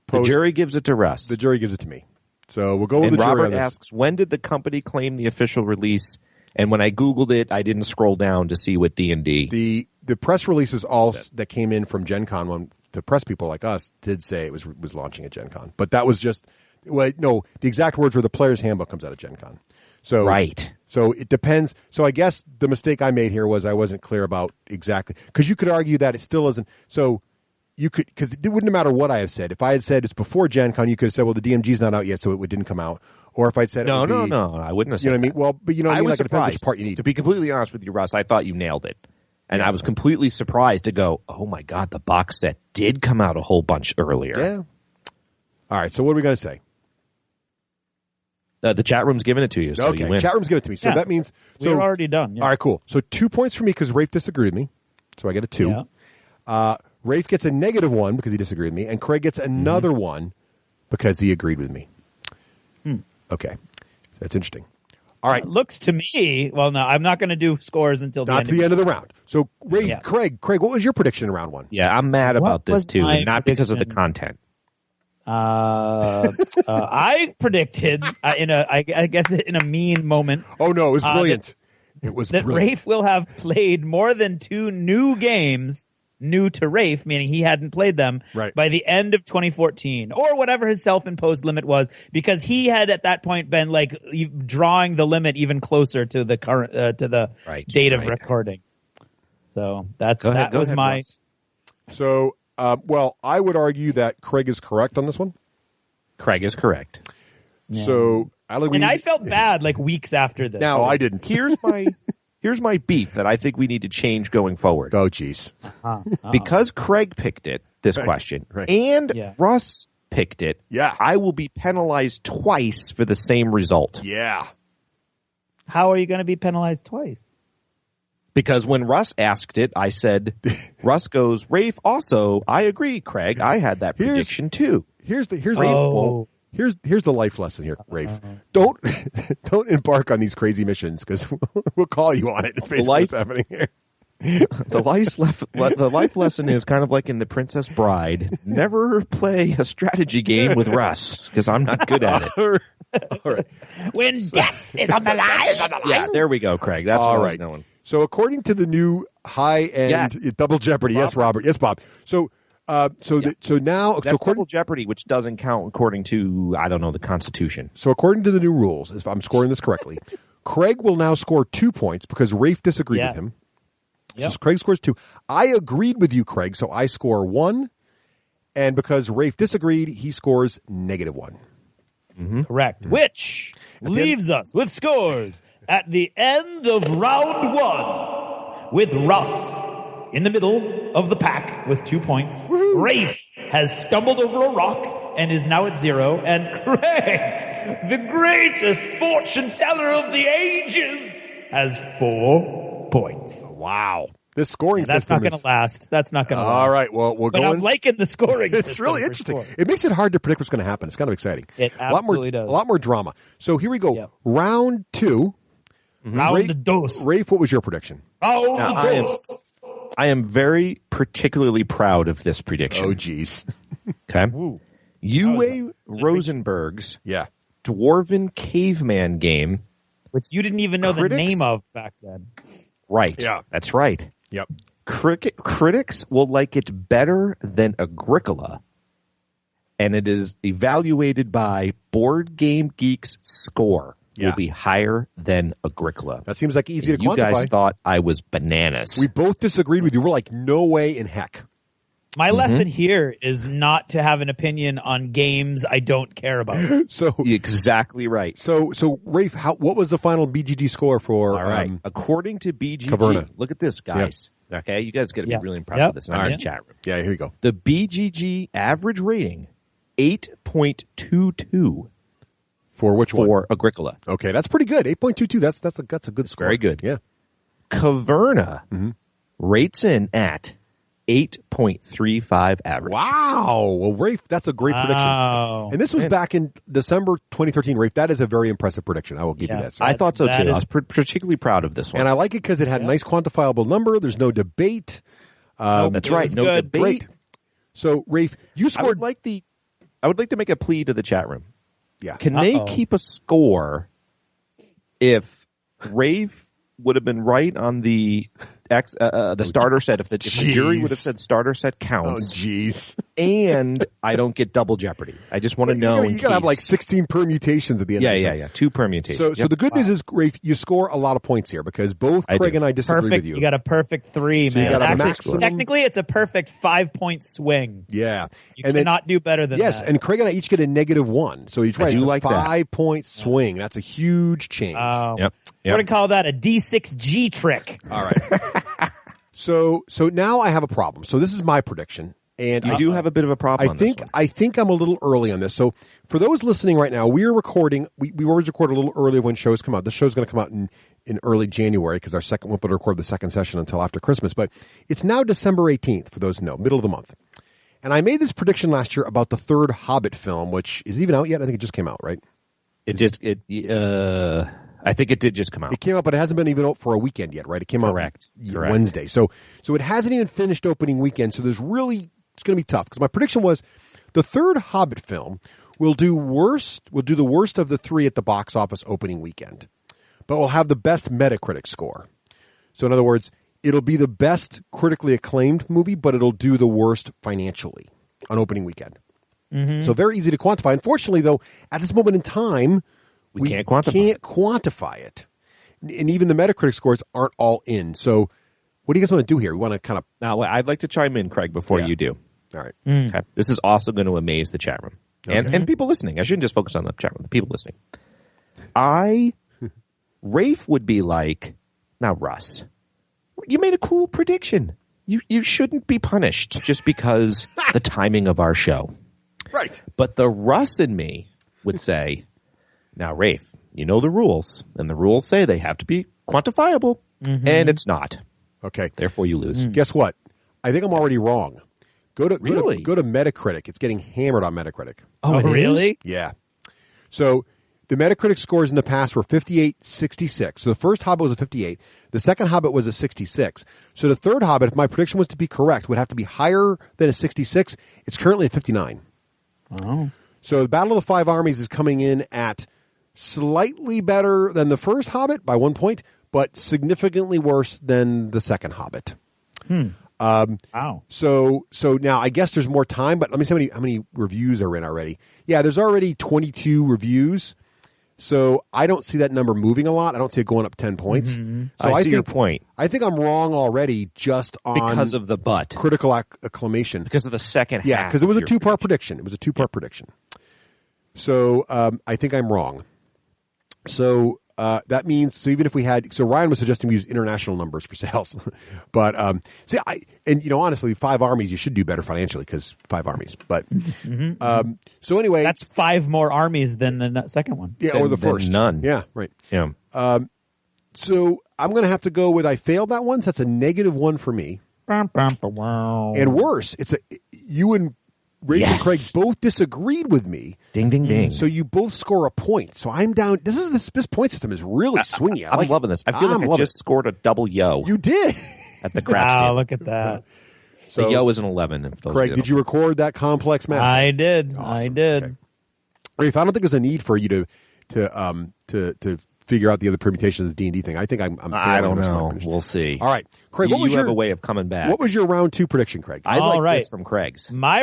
post. The jury gives it to Russ. The jury gives it to me. So we'll go with the jury. Robert asks, when did the company claim the official release? And when I Googled it, I didn't scroll down to see what D&D. The press releases all that came in from Gen Con, when the press people like us did say it was launching at Gen Con. But that was just, the exact words were the player's handbook comes out of Gen Con. So, right. So it depends. So I guess the mistake I made here was I wasn't clear about exactly, because you could argue that it still isn't. So you could, because it wouldn't matter what I have said. If I had said it's before Gen Con, you could have said, well, the DMG's not out yet, so it didn't come out. Or if I'd said no, I wouldn't have said you know what I mean? Well, but you know what I mean? Was like, surprised. It depends which part you need. To be completely honest with you, Russ, I thought you nailed it. And I was completely surprised to go, oh my God, the box set did come out a whole bunch earlier. Yeah. All right, so what are we going to say? The chat room's giving it to you, so okay, you win. Chat room's giving it to me. So that means... We're already done. Yeah. All right, cool. So 2 points for me because Raef disagreed with me. So I get a 2. Yeah. Raef gets a -1 because he disagreed with me, and Craig gets another 1 because he agreed with me. Okay. That's interesting. All right. Looks to me, well, no, I'm not going to do scores until the end of the round. So, Craig, what was your prediction in round 1? Yeah, I'm mad about this too, and not because of the content. I predicted I guess in a mean moment. Oh no, it was brilliant. It was that brilliant. Raef will have played more than 2 new games, new to Raef, meaning he hadn't played them, by the end of 2014, or whatever his self-imposed limit was, because he had at that point been like drawing the limit even closer to the current to the date of recording. So that was my. Ross. So, I would argue that Craig is correct on this one. Craig is correct. Yeah. So, I felt bad like weeks after this. No, I didn't. Here's my beef that I think we need to change going forward. Oh, jeez. Because Craig picked it, this question, and Russ picked it, I will be penalized twice for the same result. Yeah. How are you going to be penalized twice? Because when Russ asked it, I said, Russ goes, Raef, also, I agree, Craig. I had that prediction too. Here's the life lesson here, Raef. Don't embark on these crazy missions because we'll call you on it. It's basically what's happening here. The life lesson is kind of like in The Princess Bride. Never play a strategy game with Russ because I'm not good at it. All right. When death is on the line. Yeah, there we go, Craig. That's all right. So according to the new high-end Double Jeopardy, yes, Robert, yes, Bob. So now, that's Double Jeopardy, which doesn't count according to the Constitution. So according to the new rules, if I'm scoring this correctly, Craig will now score 2 points because Raef disagreed with him. Yep. So Craig scores 2. I agreed with you, Craig, so I score 1. And because Raef disagreed, he scores -1. Mm-hmm. Correct. Mm-hmm. Which leaves us with scores at the end of round 1 with Russ in the middle of the pack with 2 points. Woo-hoo. Raef has stumbled over a rock and is now at 0. And Craig, the greatest fortune teller of the ages, has 4 points. Wow. This scoring that's system not going to last. That's not going to last. All right. Well, we'll but go I'm liking the scoring It's system really for interesting. sure. It makes it hard to predict what's going to happen. It's kind of exciting. It absolutely does. A lot more drama. So here we go. Yep. Round 2. Round dos. Rafe, what was your prediction? I am very particularly proud of this prediction. Oh, geez. Okay. Ooh. Uwe Rosenberg's Yeah. Dwarven Caveman game. Which you didn't even know the name of back then. Right. Yeah. That's right. Yep. Critics will like it better than Agricola, and it is evaluated by Board Game Geek's score. Yeah. Will be higher than Agricola. That seems like easy to you quantify. guys thought I was bananas. We both disagreed with you. We're like, no way in heck. My lesson here is not to have an opinion on games I don't care about. So exactly right. So Rafe, what was the final BGG score for? All right. According to BGG, Caverna. Look at this, guys. Yep. Okay, you guys got to be really impressed Yep. with this. In the chat room. Yeah, here you go. The BGG average rating 8.22 For which one? for Agricola. Okay, that's pretty good. 8.22. That's a good score. Very good. Yeah. Caverna rates in at 8.35 average. Wow. Well, Rafe, that's a great prediction. And this was back in December 2013. Rafe, that is a very impressive prediction. I will give you that. I thought so too. I was particularly proud of this one. And I like it because it had a nice quantifiable number. There's no debate. That's right. No debate. Great. So, Rafe, you scored. I would like to make a plea to the chat room. Yeah. Can they keep a score if Rafe would have been right on the starter set, if the jury would have said starter set counts. Oh, jeez. And I don't get double jeopardy. I just want to know. You got to have like 16 permutations at the end of the Yeah. 2 permutations. So the good news is, Rafe, you score a lot of points here because both Craig and I disagree with you. You got a perfect 3, So man. you got a Actually, maximum. technically, it's a perfect 5-point swing. Yeah. You cannot do better than that. Yes, and Craig and I each get a -1. So each right. It's a 5-point swing. That's a huge change. Yep. We're going to call that a D6G trick. All right. So now I have a problem. So this is my prediction. And you do have a bit of a problem. I think I'm a little early on this. So for those listening right now, we're recording. We always record a little earlier when shows come out. This show's going to come out in early January because our second won't be able to record the second session until after Christmas. But it's now December 18th for those who know, middle of the month. And I made this prediction last year about the third Hobbit film, which is even out yet. I think it just came out, right? I think it did just come out. It came out, but it hasn't been even out for a weekend yet, right? It came out Wednesday. So it hasn't even finished opening weekend. So it's going to be tough because my prediction was the third Hobbit film will do the worst of the 3 at the box office opening weekend, but will have the best Metacritic score. So in other words, it'll be the best critically acclaimed movie, but it'll do the worst financially on opening weekend. Mm-hmm. So very easy to quantify. Unfortunately, though, at this moment in time, we can't quantify it. And even the Metacritic scores aren't all in. So what do you guys want to do here? We want to kind of... Now, I'd like to chime in, Craig, before you do. All right. Okay. This is also going to amaze the chat room. And people listening. I shouldn't just focus on the chat room. The people listening. Rafe would be like, now, Russ, you made a cool prediction. You shouldn't be punished just because the timing of our show. Right. But the Russ in me would say, now, Rafe, you know the rules, and the rules say they have to be quantifiable, and it's not. Okay. Therefore, you lose. Guess what? I think I'm already wrong. Go to Really? Metacritic. It's getting hammered on Metacritic. Oh, really? Yeah. So the Metacritic scores in the past were 58-66. So the first Hobbit was a 58. The second Hobbit was a 66. So the third Hobbit, if my prediction was to be correct, would have to be higher than a 66. It's currently at 59. Oh. So the Battle of the Five Armies is coming in at slightly better than the first Hobbit by 1 point, but significantly worse than the second Hobbit. Wow. So now I guess there's more time, but let me see how many reviews are in already. Yeah, there's already 22 reviews. So I don't see that number moving a lot. I don't see it going up 10 points. Mm-hmm. So I see your point. I think I'm wrong already just on Because of the but. critical acclamation. Because of the second half. Yeah, because it was a 2-part prediction. It was a 2-part prediction. So I think I'm wrong. So that means, so even if we had, so Ryan was suggesting we use international numbers for sales. But, honestly, 5 armies, you should do better financially because 5 armies. But, so anyway. That's 5 more armies than the second one. Yeah, or the first. None. Yeah, right. Yeah. So I'm going to have to go with I failed that one. So that's a -1 for me. And worse, you and Raef and Craig both disagreed with me. Ding, ding, ding. So you both score a point. So I'm down. This point system is really swingy. I'm loving this. I feel like I just scored a double yo. You did. At the craps Wow, game. look at that. So, the yo is an 11. Craig, did you record that complex math? I did. Awesome. I did. Okay. Raef, I don't think there's a need for you to figure out the other permutations of this D&D thing. I think I'm I don't know. We'll see. All right. Craig, you have a way of coming back. What was your round 2 prediction, Craig? I like this from Craig's. My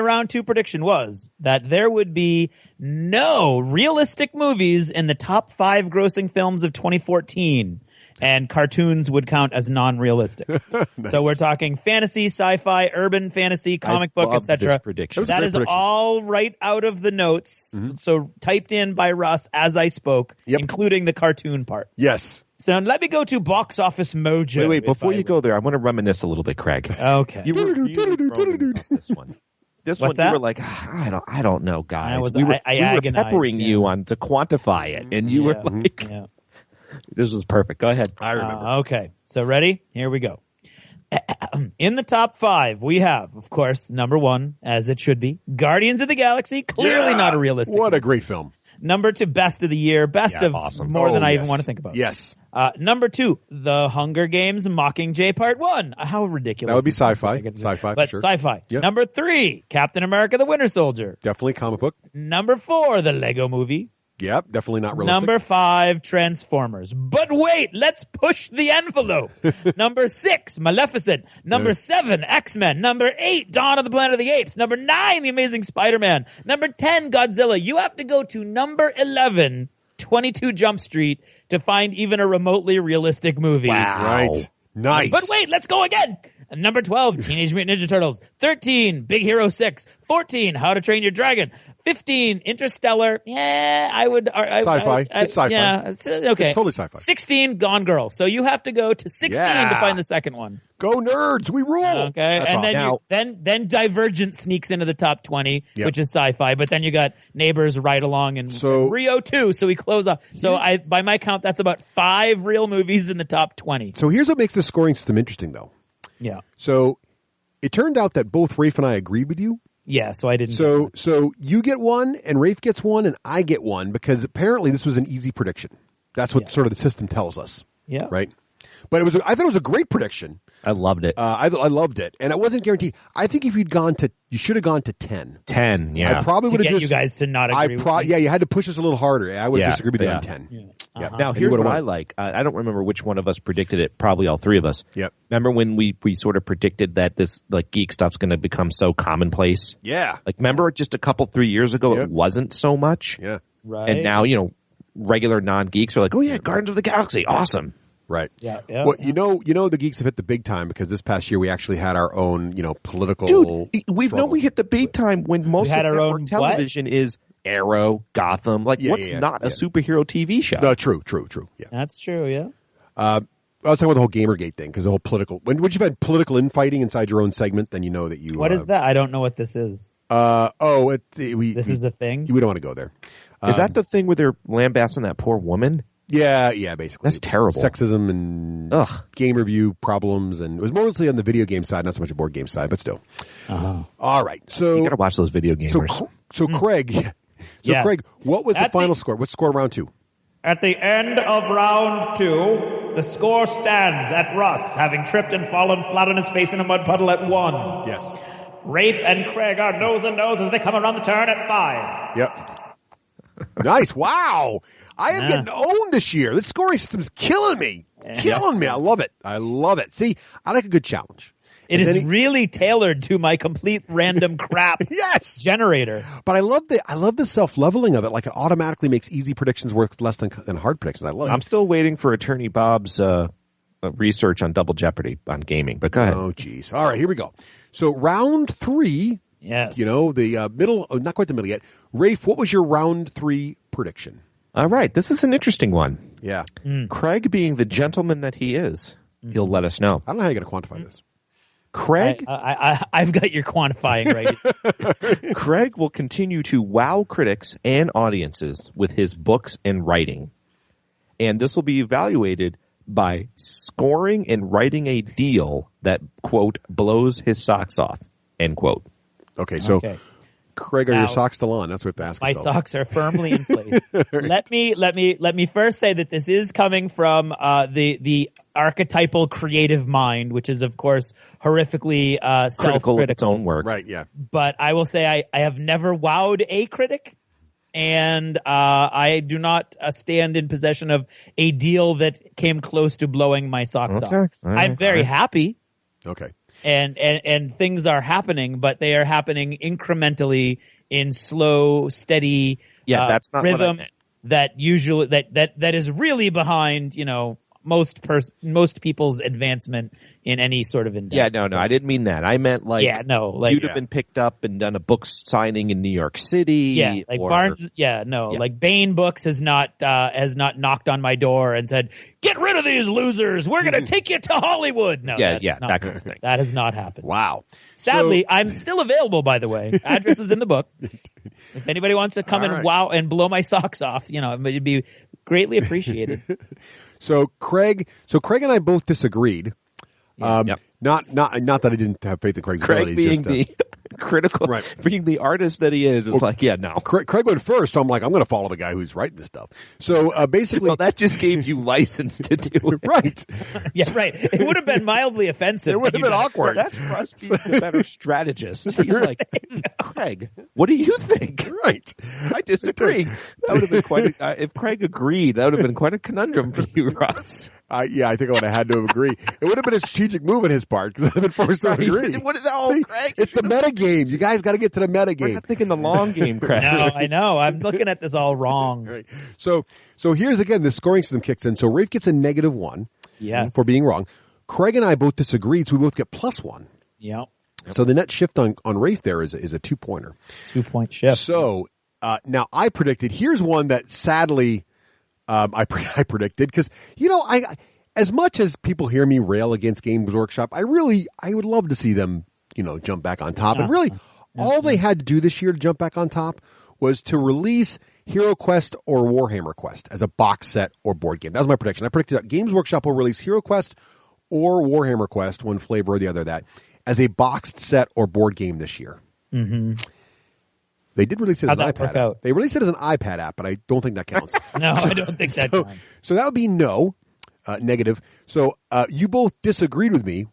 round 2 prediction was that there would be no realistic movies in the top 5 grossing films of 2014. And cartoons would count as non-realistic. Nice. So we're talking fantasy, sci-fi, urban fantasy, comic book, etc. That is all right out of the notes. Mm-hmm. So typed in by Russ as I spoke, including the cartoon part. Yes. So let me go to Box Office Mojo. Wait, before you go there, I want to reminisce a little bit, Craig. Okay. You were this one. This What's one, that? you were like, I don't know, guys. We were agonized, peppering you on to quantify it, and you were like... Yeah. This is perfect. Go ahead. I remember. Okay. So ready? Here we go. In the top 5, we have, of course, number 1, as it should be, Guardians of the Galaxy. Clearly not a realistic What movie. a great film. Number 2, best of the year. Best of awesome. more than I even want to think about. Yes. Number 2, The Hunger Games Mockingjay Part 1. How ridiculous. That would be sci-fi. Sci-fi, for sure. Sci-fi. Yep. Number 3, Captain America the Winter Soldier. Definitely comic book. Number 4, The Lego Movie. Yep, definitely not realistic. Number 5, Transformers. But wait, let's push the envelope. Number 6, Maleficent. Number 7, X-Men. Number 8, Dawn of the Planet of the Apes. Number 9, The Amazing Spider-Man. Number 10, Godzilla. You have to go to number 11, 22 Jump Street, to find even a remotely realistic movie. Wow. Right. Nice. But wait, let's go again. Number 12, Teenage Mutant Ninja Turtles. 13, Big Hero 6. 14, How to Train Your Dragon. 15, Interstellar. Yeah, I would... Sci-fi. It's sci-fi. Yeah, okay. It's totally sci-fi. 16, Gone Girl. So you have to go to 16 to find the second one. Go nerds. We rule. Okay. That's and awesome. then Divergent sneaks into the top 20, which is sci-fi. But then you got Neighbors, Ride Along, and Rio 2. So we close off. So by my count, that's about 5 real movies in the top 20. So here's what makes the scoring system interesting, though. Yeah. So it turned out that both Raef and I agreed with you. Yeah, so I didn't. So you get one, and Raef gets one, and I get one, because apparently this was an easy prediction. That's what sort of the system tells us. Yeah. Right? But I thought it was a great prediction. I loved it. I loved it, and it wasn't guaranteed. I think if you should have gone to 10. 10, yeah. I probably would have you guys to not agree. Yeah, you had to push us a little harder. I would disagree with you on 10. Yeah. Yeah. Now, here's what I like. I don't remember which one of us predicted it. Probably all 3 of us. Yep. Remember when we sort of predicted that this like geek stuff's going to become so commonplace? Yeah. Like, remember just a couple 3 years ago, it wasn't so much. Yeah. Right. And now, regular non-geeks are like, oh yeah, Guardians of the Galaxy, awesome. Right. Yeah. Well, you know, the geeks have hit the big time, because this past year we actually had our own, political. Dude, we hit the big time when most of network television is Arrow, Gotham. Like, what's not a superhero TV show? No, true. Yeah. That's true. Yeah. I was talking about the whole Gamergate thing, because the whole political. Once you've had political infighting inside your own segment, then you know that you. What is that? I don't know what this is. This is a thing. We don't want to go there. Is that the thing where they're lambasting that poor woman? Yeah, basically. That's terrible. Sexism and game review problems, and it was mostly on the video game side, not so much a board game side, but still. All right, so you got to watch those video gamers. So Craig, Craig, what was the final score? What's the score of round 2? At the end of round 2, the score stands at Russ, having tripped and fallen flat on his face in a mud puddle at 1. Yes. Raef and Craig are nose and nose as they come around the turn at 5. Yep. Nice. Wow. I am getting owned this year. This scoring system's killing me. Killing me. I love it. See, I like a good challenge. It is really tailored to my complete random crap generator. But I love the self-leveling of it. Like, it automatically makes easy predictions worth less than hard predictions. I love it. I'm still waiting for Attorney Bob's research on Double Jeopardy on gaming, but go ahead. Oh, geez. All right, here we go. So round 3. Yes. The middle, not quite the middle yet. Raef, what was your round 3 prediction? All right, this is an interesting one. Yeah. Craig, being the gentleman that he is, he'll let us know. I don't know how you're going to quantify this. Craig? I've got your quantifying right. Craig will continue to wow critics and audiences with his books and writing. And this will be evaluated by scoring and writing a deal that, quote, blows his socks off, end quote. Okay, so Craig, are your socks still on? That's what we have to ask My ourselves. socks are firmly in place. Let me first say that this is coming from the archetypal creative mind, which is of course horrifically Critical of its self-critical. own work. Right, yeah. But I will say I have never wowed a critic, and I do not stand in possession of a deal that came close to blowing my socks off. I'm very happy. Okay. And things are happening, but they are happening incrementally in slow, steady that's not what I rhythm meant. that usually that is really behind, most people's advancement in any sort of endeavor. Yeah, no, I didn't mean that. I meant you'd have been picked up and done a book signing in New York City. Yeah, like Barnes. Yeah, no, like Bain Books has not knocked on my door and said, "Get rid of these losers. We're going to take you to Hollywood." No, that kind of thing. That has not happened. Wow. Sadly, I'm still available. By the way, address is in the book. If anybody wants to come and wow and blow my socks off, it'd be greatly appreciated. So Craig and I both disagreed. Not that I didn't have faith in Craig's Craig abilities. being the critical, being the artist that he is no. Craig went first, so I'm like, I'm going to follow the guy who's writing this stuff. So basically, well, that just gave you license to do it, right? Yeah, right. It would have been mildly offensive. It would have been awkward. That's Russ being the better strategist. He's like, Craig, what do you think? Right. I disagree. That would have been quite. If Craig agreed, that would have been quite a conundrum for you, Russ. I think I would have had to agree. It would have been a strategic move on his part because I've been forced to agree. Craig, it's the meta game. You guys got to get to the meta game. We're not thinking the long game, Craig. No, I know. I'm looking at this all wrong. Right. So here's again the scoring system kicks in. So Raef gets a -1 for being wrong. Craig and I both disagreed, so we both get +1. Yep. So the net shift on Raef there is a 2-pointer. 2-point shift. So now I predicted. Here's one that sadly I predicted because I as much as people hear me rail against Games Workshop, I would love to see them jump back on top. And really, all they had to do this year to jump back on top was to release Hero Quest or Warhammer Quest as a box set or board game. That was my prediction. I predicted that Games Workshop will release Hero Quest or Warhammer Quest, one flavor or the other, that as a boxed set or board game this year. Mm-hmm. They did release it as an How'd that iPad work out? app. They released it as an iPad app, but I don't think that counts. No, I don't think that counts. So that would be no. Negative. So you both disagreed with me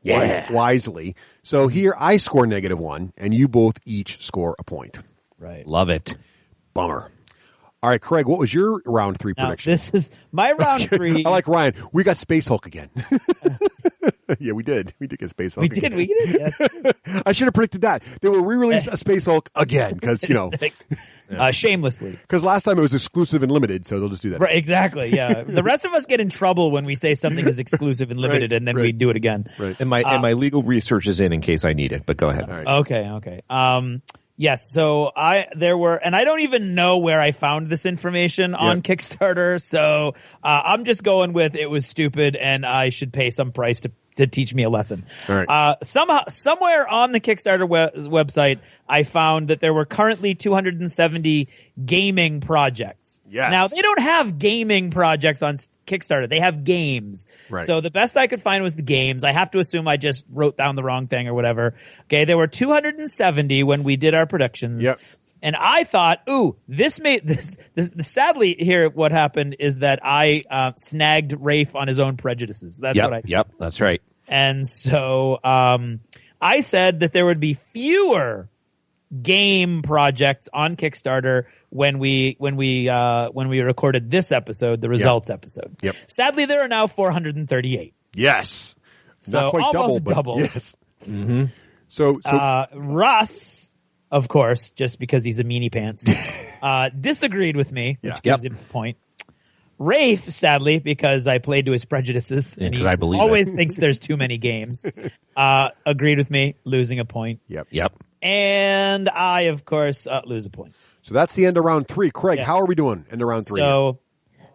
wisely. So here I score -1, and you both each score a point. Right. Love it. Bummer. All right, Craig, what was your round 3 prediction? This is my round 3. I like Ryan. We got Space Hulk again. Yeah, we did. We did get Space Hulk again. We did. That's true. I should have predicted that. They will re-release a Space Hulk again because, shamelessly. Because last time it was exclusive and limited, so they'll just do that. Right, exactly, yeah. The rest of us get in trouble when we say something is exclusive and limited, and then we do it again. Right. And my legal research is in case I need it, but go ahead. All right. Okay. Yes, so there were, and I don't even know where I found this information on Kickstarter, so I'm just going with it was stupid and I should pay some price to teach me a lesson. All right. Somewhere on the Kickstarter website, I found that there were currently 270 gaming projects. Yes. Now, they don't have gaming projects on Kickstarter. They have games. Right. So the best I could find was the games. I have to assume I just wrote down the wrong thing or whatever. Okay, there were 270 when we did our predictions. Yep. And I thought, this sadly here what happened is that I snagged Raef on his own prejudices. That's what I did. Yep, that's right. And so I said that there would be fewer game projects on Kickstarter when we recorded this episode, the results episode. Yep. Sadly, there are now 438. Yes. So not quite almost double. Yes. Mm-hmm. So Russ, of course, just because he's a meanie pants, disagreed with me, which gives him a point. Raef, sadly, because I played to his prejudices, and he always thinks there's too many games, agreed with me, losing a point. Yep. And I, of course, lose a point. So that's the end of round 3. Craig, how are we doing in the round 3? So,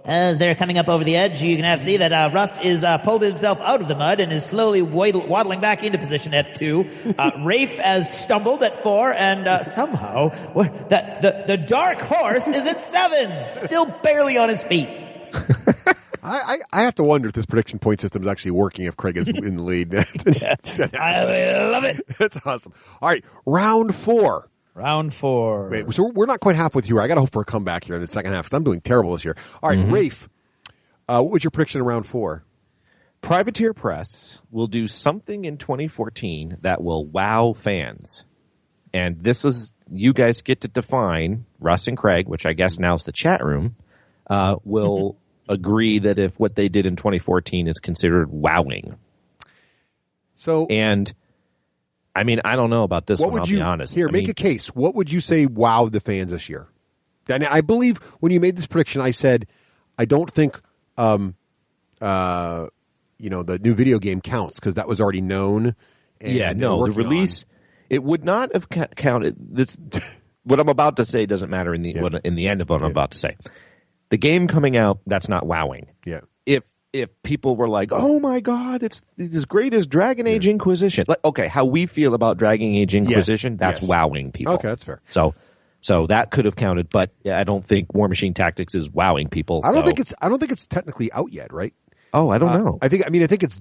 as they're coming up over the edge, you can see that Russ is pulled himself out of the mud and is slowly waddling back into position at 2. Raef has stumbled at 4, and somehow the dark horse is at 7, still barely on his feet. I have to wonder if this prediction point system is actually working. If Craig is in the lead, I love it. That's awesome. All right, round 4. Round 4. Wait, so we're not quite halfway through. I got to hope for a comeback here in the second half because I'm doing terrible this year. All right, Raef, what was your prediction in round 4? Privateer Press will do something in 2014 that will wow fans. And this is, you guys get to define, Russ and Craig, which I guess now is the chat room, will agree that if what they did in 2014 is considered wowing. So, and I mean, I don't know about this one, I'll be honest. Here, make a case. What would you say wowed the fans this year? And I believe when you made this prediction, I said, I don't think, the new video game counts because that was already known. And the release, it would not have counted. This, what I'm about to say doesn't matter in the end of what I'm about to say. The game coming out, that's not wowing. Yeah. If people were like, oh my God, it's as great as Dragon Age Inquisition. Like, okay, how we feel about Dragon Age Inquisition, that's wowing people. Okay, that's fair. So that could have counted, but I don't think War Machine Tactics is wowing people. I don't think it's technically out yet, right? Oh, I don't know. I think it's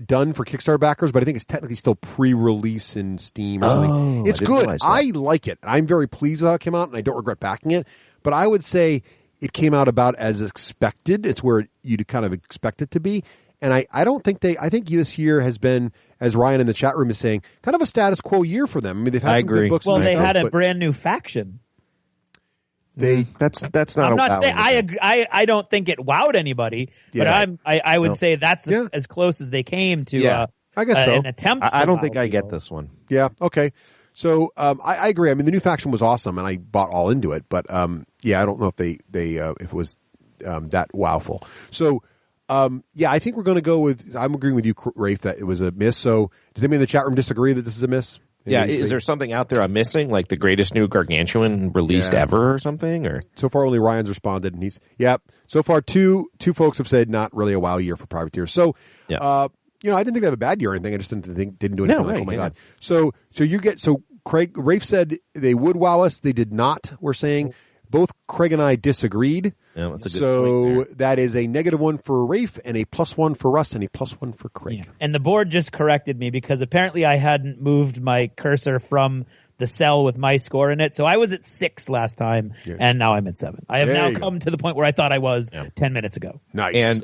done for Kickstarter backers, but I think it's technically still pre-release in Steam or something. It's good. I like it. I'm very pleased with how it came out, and I don't regret backing it. But I would say it came out about as expected. It's where you'd kind of expect it to be. And I don't think I think this year has been, as Ryan in the chat room is saying, kind of a status quo year for them. I mean, they've had some good books. Well, they had a brand new faction. That's not. I'm not saying I agree. I don't think it wowed anybody, but I would say that's as close as they came to. I guess so. An attempt. I don't think I get this one. Yeah. Okay. So I agree. I mean, the new faction was awesome, and I bought all into it. But I don't know if they if it was that wowful. So I think we're going to go with. I'm agreeing with you, Raef, that it was a miss. So does anybody in the chat room disagree that this is a miss? Yeah, is there something out there I'm missing, like the greatest new gargantuan released ever or something? Or so far, only Ryan's responded, and so far two folks have said not really a wow year for Privateer. So, I didn't think they have a bad year or anything. I just didn't do anything. Oh my god! So Craig, Raef said they would wow us. They did not. We're saying both Craig and I disagreed. Yeah, that's a good swing there. That is a -1 for Raef and a +1 for Russ and a +1 for Craig. Yeah. And the board just corrected me because apparently I hadn't moved my cursor from the cell with my score in it. So I was at 6 last time, and now I'm at 7. I have now come to the point where I thought I was 10 minutes ago. Nice.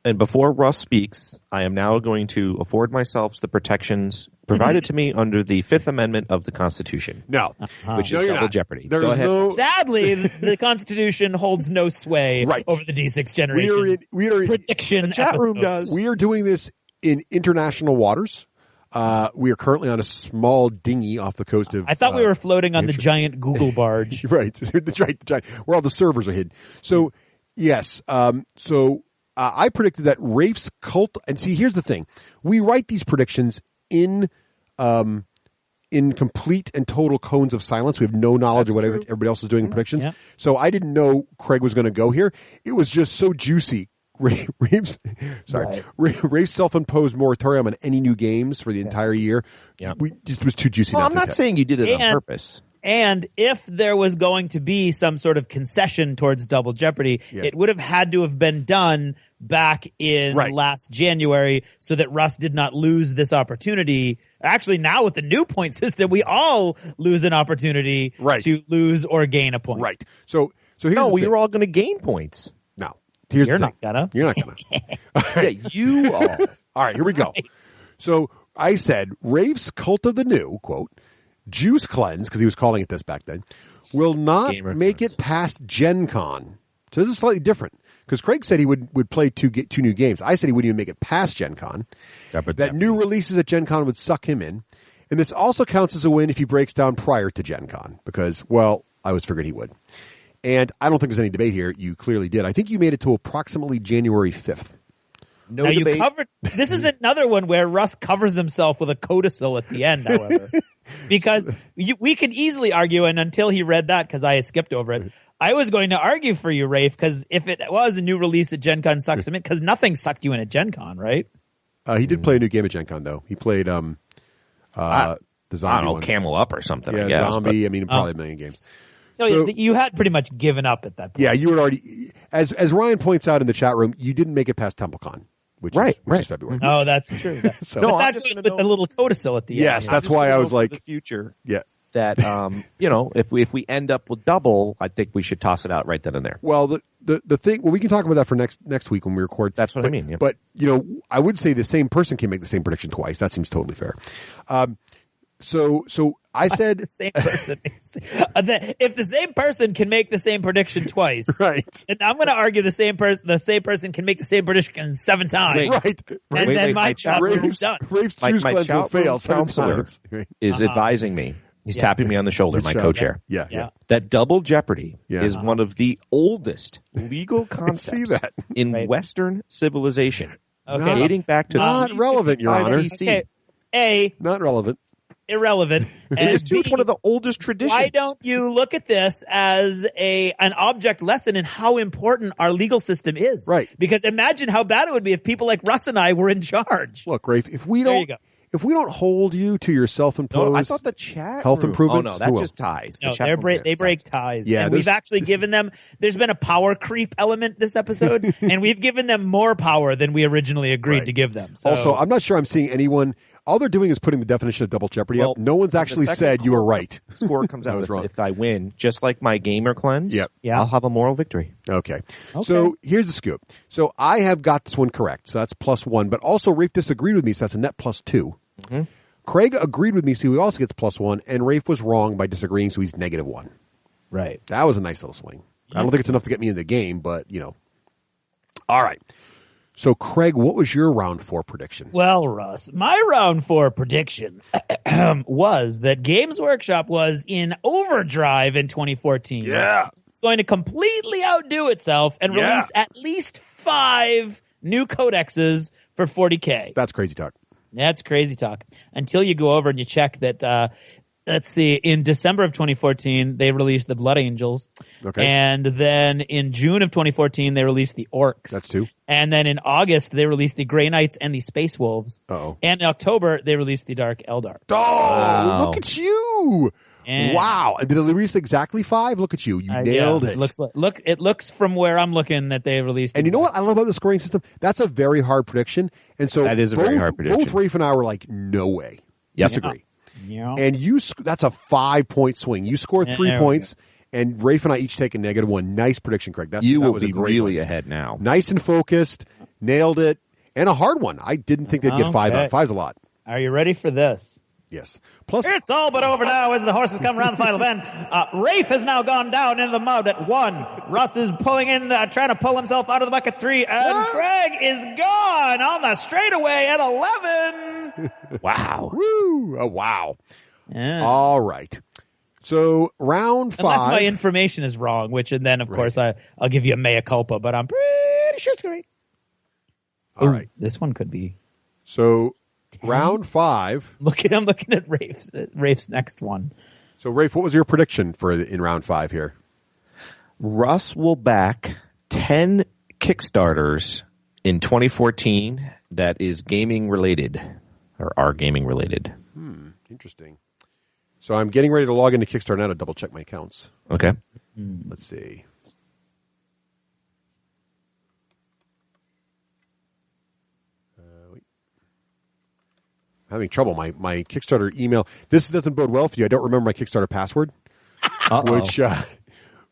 And before Russ speaks, I am now going to afford myself the protections provided to me under the 5th Amendment of the Constitution. No. Which is double jeopardy. Go ahead. Sadly, the Constitution holds no sway over the D6 generation. We are prediction. The chat room does. We are doing this in international waters. We are currently on a small dinghy off the coast of. I thought we were floating on the giant Google barge. Right. That's right. The giant, where all the servers are hidden. So, yes. I predicted that Raef's cult, and see, here's the thing: we write these predictions in complete and total cones of silence. We have no knowledge of what everybody else is doing in predictions. Yeah. So I didn't know Craig was going to go here. It was just so juicy. Raef's self-imposed moratorium on any new games for the entire year. Yeah. It was too juicy. Well, I'm not saying you did it on purpose. And if there was going to be some sort of concession towards double jeopardy, it would have had to have been done back in last January so that Russ did not lose this opportunity. Actually, now with the new point system, we all lose an opportunity to lose or gain a point. Right. So here's the thing. You're all going to gain points. No. You're not gonna. You're not gonna. Yeah, you are. All right, here we go. So I said, Raef's Cult of the New, quote, Juice Cleanse, because he was calling it this back then, will not make it past Gen Con. So this is slightly different. Because Craig said he would play two new games. I said he wouldn't even make it past Gen Con. That new releases at Gen Con would suck him in. And this also counts as a win if he breaks down prior to Gen Con. Because, well, I was figured he would. And I don't think there's any debate here. You clearly did. I think you made it to approximately January 5th. No debate. This is another one where Russ covers himself with a codicil at the end, however. Because we could easily argue, and until he read that, because I skipped over it, I was going to argue for you, Raef, because if it was a new release at Gen Con sucks him in, because nothing sucked you in at Gen Con, right? He did play a new game at Gen Con, though. He played the zombie I don't know, one. Camel Up or something, Yeah, I guess. Zombie. Probably a million games. So you had pretty much given up at that point. Yeah, you were already, as Ryan points out in the chat room, you didn't make it past TempleCon, which is February. Oh, that's true. So, but that goes with the little codicil at the end. Yes, that's why I was like, the future. Yeah. That if we end up with double, I think we should toss it out right then and there. Well, the thing, we can talk about that for next week when we record. That's what I mean. Yeah. But I would say the same person can make the same prediction twice. That seems totally fair. So I said the same person. If the same person can make the same prediction twice, right? And I'm going to argue the same person can make the same prediction 7 times, right? And then my job is done. Raef's choose cleanse will fail 7 times. Is advising me. He's tapping me on the shoulder, my co-chair. Yeah. That double jeopardy is one of the oldest legal concepts in Western civilization, dating back to not relevant, Your Honor. BC. Okay. Not relevant. Irrelevant. And it's one of the oldest traditions. Why don't you look at this as an object lesson in how important our legal system is? Right. Because imagine how bad it would be if people like Russ and I were in charge. Look, Raef, if we don't hold you to your self-imposed, I thought the chat health improvements. Oh no, that's just ties. No, they break ties. Yeah, and we've actually given them. There's been a power creep element this episode, and we've given them more power than we originally agreed to give them. So. Also, I'm not sure I'm seeing anyone. All they're doing is putting the definition of double jeopardy up. No one's actually said you were right. Score comes out if I win, just like my gamer cleanse. Yep. Yeah. I'll have a moral victory. Okay. So here's the scoop. So I have got this one correct. So that's +1. But also Raef disagreed with me. So that's a net +2. Mm-hmm. Craig agreed with me. So he also gets +1. And Raef was wrong by disagreeing. So he's -1. Right. That was a nice little swing. I don't think it's enough to get me in the game, but All right. So, Craig, what was your round 4 prediction? Well, Russ, my round 4 prediction was that Games Workshop was in overdrive in 2014. Yeah. It's going to completely outdo itself and release at least 5 new codexes for 40K. That's crazy talk. That's crazy talk. Until you go over and you check that, let's see, in December of 2014, they released the Blood Angels. Okay. And then in June of 2014, they released the Orcs. That's 2. And then in August, they released the Grey Knights and the Space Wolves. Uh-oh. And in October, they released the Dark Eldar. Oh, wow. Look at you. And wow. And did it release exactly 5? Look at you. You nailed it. It looks from where I'm looking that they released. And you know what I love about the scoring system? That's a very hard prediction. And so that is a very hard prediction. Both Raef and I were like, no way. Yep. Disagree. Yeah. And that's a 5-point swing. You score 3 points, and Raef and I each take a -1. Nice prediction, Craig. That will was be a great really one. ahead now. Nice and focused. Nailed it. And a hard one. I didn't think they'd get 5 out. 5's a lot. Are you ready for this? Yes. Plus, it's all but over now as the horses come around the final bend. Raef has now gone down in the mud at 1. Russ is pulling in, trying to pull himself out of the buck at 3. And Craig is gone on the straightaway at 11. Wow. Woo! Oh, wow. Yeah. All right. So round 5. Unless my information is wrong, and then of course I'll give you a mea culpa, but I'm pretty sure it's correct. All right. This one could be. So round 5. I'm looking at Rafe's next one. So Raef, what was your prediction in round 5 here? Russ will back 10 Kickstarters in 2014 that is gaming related or are gaming related. Interesting. So I'm getting ready to log into Kickstarter now to double check my accounts. Okay. Let's see. Wait. I'm having trouble. My Kickstarter email. This doesn't bode well for you. I don't remember my Kickstarter password,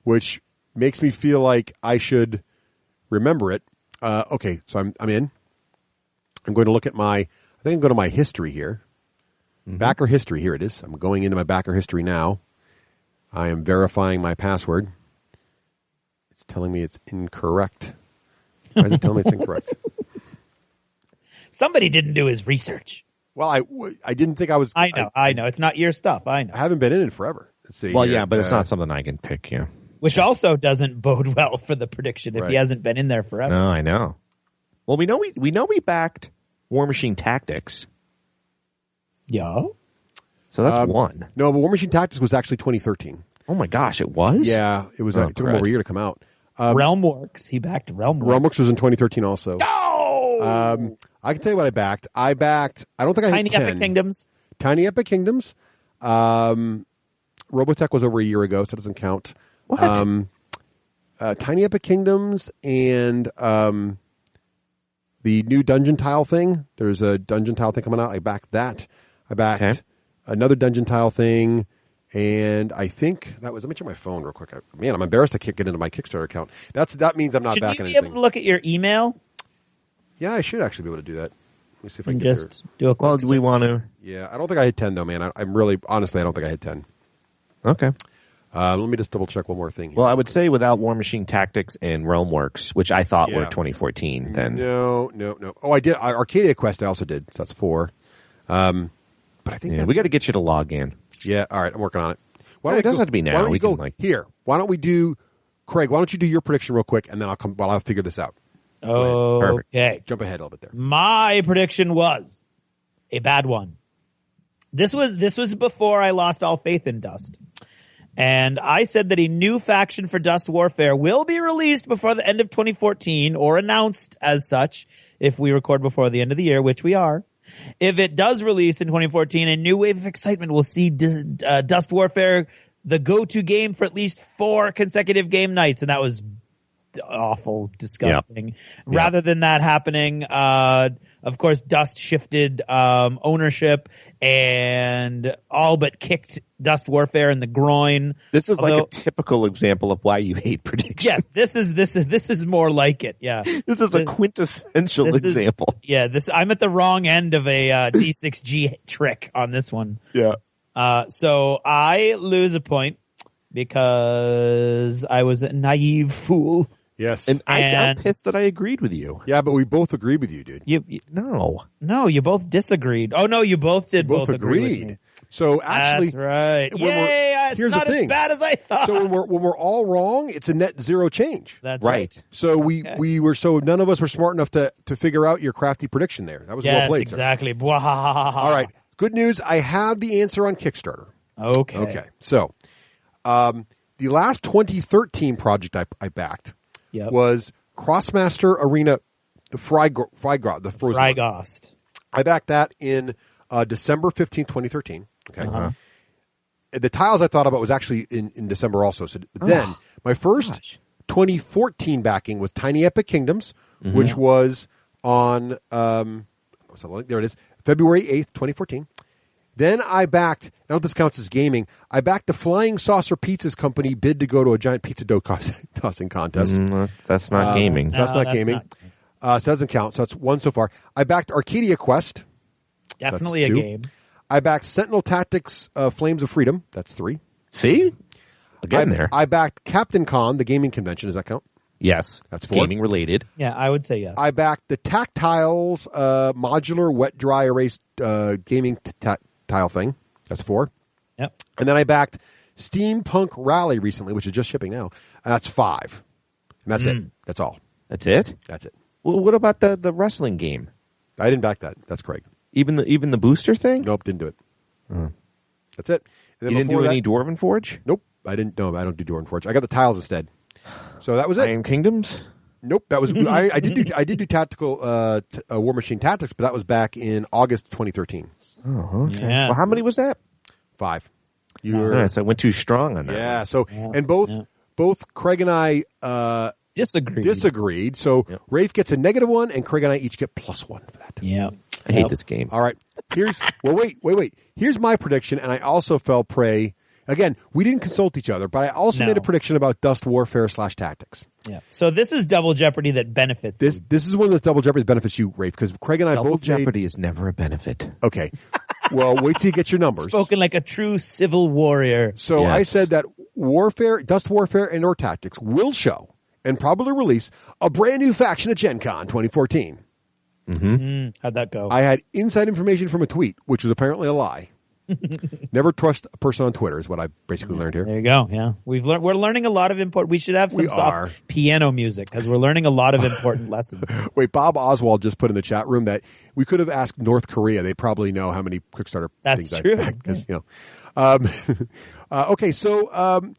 which makes me feel like I should remember it. Okay, so I'm in. I'm going to look at I think I'm going to my history here. Backer history, here it is. I'm going into my backer history now. I am verifying my password. It's telling me it's incorrect. Why is it telling me it's incorrect? Somebody didn't do his research. Well, I didn't think I was. I know. It's not your stuff. I know. I haven't been in it forever. Let's see. Well, here. yeah, but it's not something I can pick, yeah. Which also doesn't bode well for the prediction if he hasn't been in there forever. No, I know. Well, we know we backed War Machine Tactics. Yeah. So that's 1. No, but War Machine Tactics was actually 2013. Oh my gosh, it was? Yeah, it was. It took him over a year to come out. Realmworks. He backed Realmworks. Realmworks was in 2013 also. No! I can tell you what I backed. I don't think I hit 10. Tiny Epic Kingdoms. Tiny Epic Kingdoms. Robotech was over a year ago, so it doesn't count. What? Tiny Epic Kingdoms and the new dungeon tile thing. There's a dungeon tile thing coming out. I backed that. I backed another dungeon tile thing. And I think that was. Let me check my phone real quick. Man, I'm embarrassed I can't get into my Kickstarter account. That means I'm not Should backing you be anything. able to look at your email? Yeah, I should actually be able to do that. Let me see if I can just do a quick Well, do we search. want to? Yeah, I don't think I hit 10 though, man. I'm really honestly, I don't think I hit 10. Okay. Let me just double check one more thing here. Well, I would say without War Machine Tactics and Realmworks, which I thought were 2014. Then no. Oh, I did. Arcadia Quest I also did. So that's 4. But I think we got to get you to log in. Yeah. All right, I'm working on it. It doesn't have to be now. Why don't We you go can, here? Why don't we do, Craig? Why don't you do your prediction real quick, and then I'll come while I'll figure this out. Okay. Jump ahead a little bit there. My prediction was a bad one. This was before I lost all faith in Dust. And I said that a new faction for Dust Warfare will be released before the end of 2014 or announced as such if we record before the end of the year, which we are. If it does release in 2014, a new wave of excitement will see Dust Warfare the go-to game for at least 4 consecutive game nights. And that was awful, disgusting. Yep. Rather than that happening, of course, Dust shifted ownership and all but kicked Dust Warfare in the groin. This is like a typical example of why you hate predictions. Yes, this is more like it. Yeah, this is a quintessential example. I'm at the wrong end of a D6G trick on this one. Yeah. So I lose a point because I was a naive fool. Yes. And I'm pissed that I agreed with you. Yeah, but we both agreed with you, dude. No, you both disagreed. Oh no, you both did. Both agree agreed. with me. So actually, that's right. Yay! It's here's not the thing. as bad as I thought. So when we're all wrong, it's a net zero change. That's right. So we were none of us were smart enough to figure out your crafty prediction there. That was well played. Exactly. Sir. All right. Good news. I have the answer on Kickstarter. Okay. So, the last 2013 project I backed was Crossmaster Arena, the Freigost, the Frozen. Freigost. I backed that in December 15, 2013. Okay. Uh-huh. The tiles I thought about was actually in December also. So then my first 2014 backing was Tiny Epic Kingdoms, which was on there it is, February 8th, 2014. Then I backed, I don't know if this counts as gaming, I backed the Flying Saucer Pizzas Company bid to go to a giant pizza dough tossing contest. That's not gaming. That's not gaming. So it doesn't count. So that's 1 so far. I backed Arcadia Quest. Definitely a game. I backed Sentinel Tactics Flames of Freedom. That's 3. See? Again there. I backed Captain Con, the gaming convention. Does that count? Yes. That's 4. Gaming related. Yeah, I would say yes. I backed the Tactiles modular wet dry erase gaming tile thing. That's 4. Yep. And then I backed Steampunk Rally recently, which is just shipping now. And that's 5. And that's it. That's all. That's it? That's it. Well, what about the wrestling game? I didn't back that. That's Craig. Even the booster thing? Nope, didn't do it. That's it. And then you didn't do any Dwarven Forge? Nope, I didn't. No, I don't do Dwarven Forge. I got the tiles instead. So that was it. Iron Kingdoms? Nope, that was I did do tactical War Machine Tactics, but that was back in August 2013. Oh, okay. Yes. Well, how many was that? 5. All right, so I went too strong on that. Yeah. So and both Craig and I disagreed. So Raef gets a -1, and Craig and I each get +1 for that. Yeah. I hate this game. All right. Wait. Here's my prediction, and I also fell prey. Again, we didn't consult each other, but I also made a prediction about Dust Warfare /Tactics. Yeah. So this is Double Jeopardy that benefits you. This is one of the Double Jeopardy that benefits you, Rafe, because Craig and I Double both Jeopardy is never a benefit. Okay. Well, wait till you get your numbers. Spoken like a true civil warrior. So I said that Dust Warfare and or Tactics will show and probably release a brand new faction at Gen Con 2014. How'd that go? I had inside information from a tweet, which was apparently a lie. Never trust a person on Twitter is what I basically learned here. There you go. Yeah, we're learning a lot of important. We should have some soft piano music because we're learning a lot of important lessons. Wait, Bob Oswald just put in the chat room that we could have asked North Korea. They probably know how many Kickstarter. That's things true. Because okay, so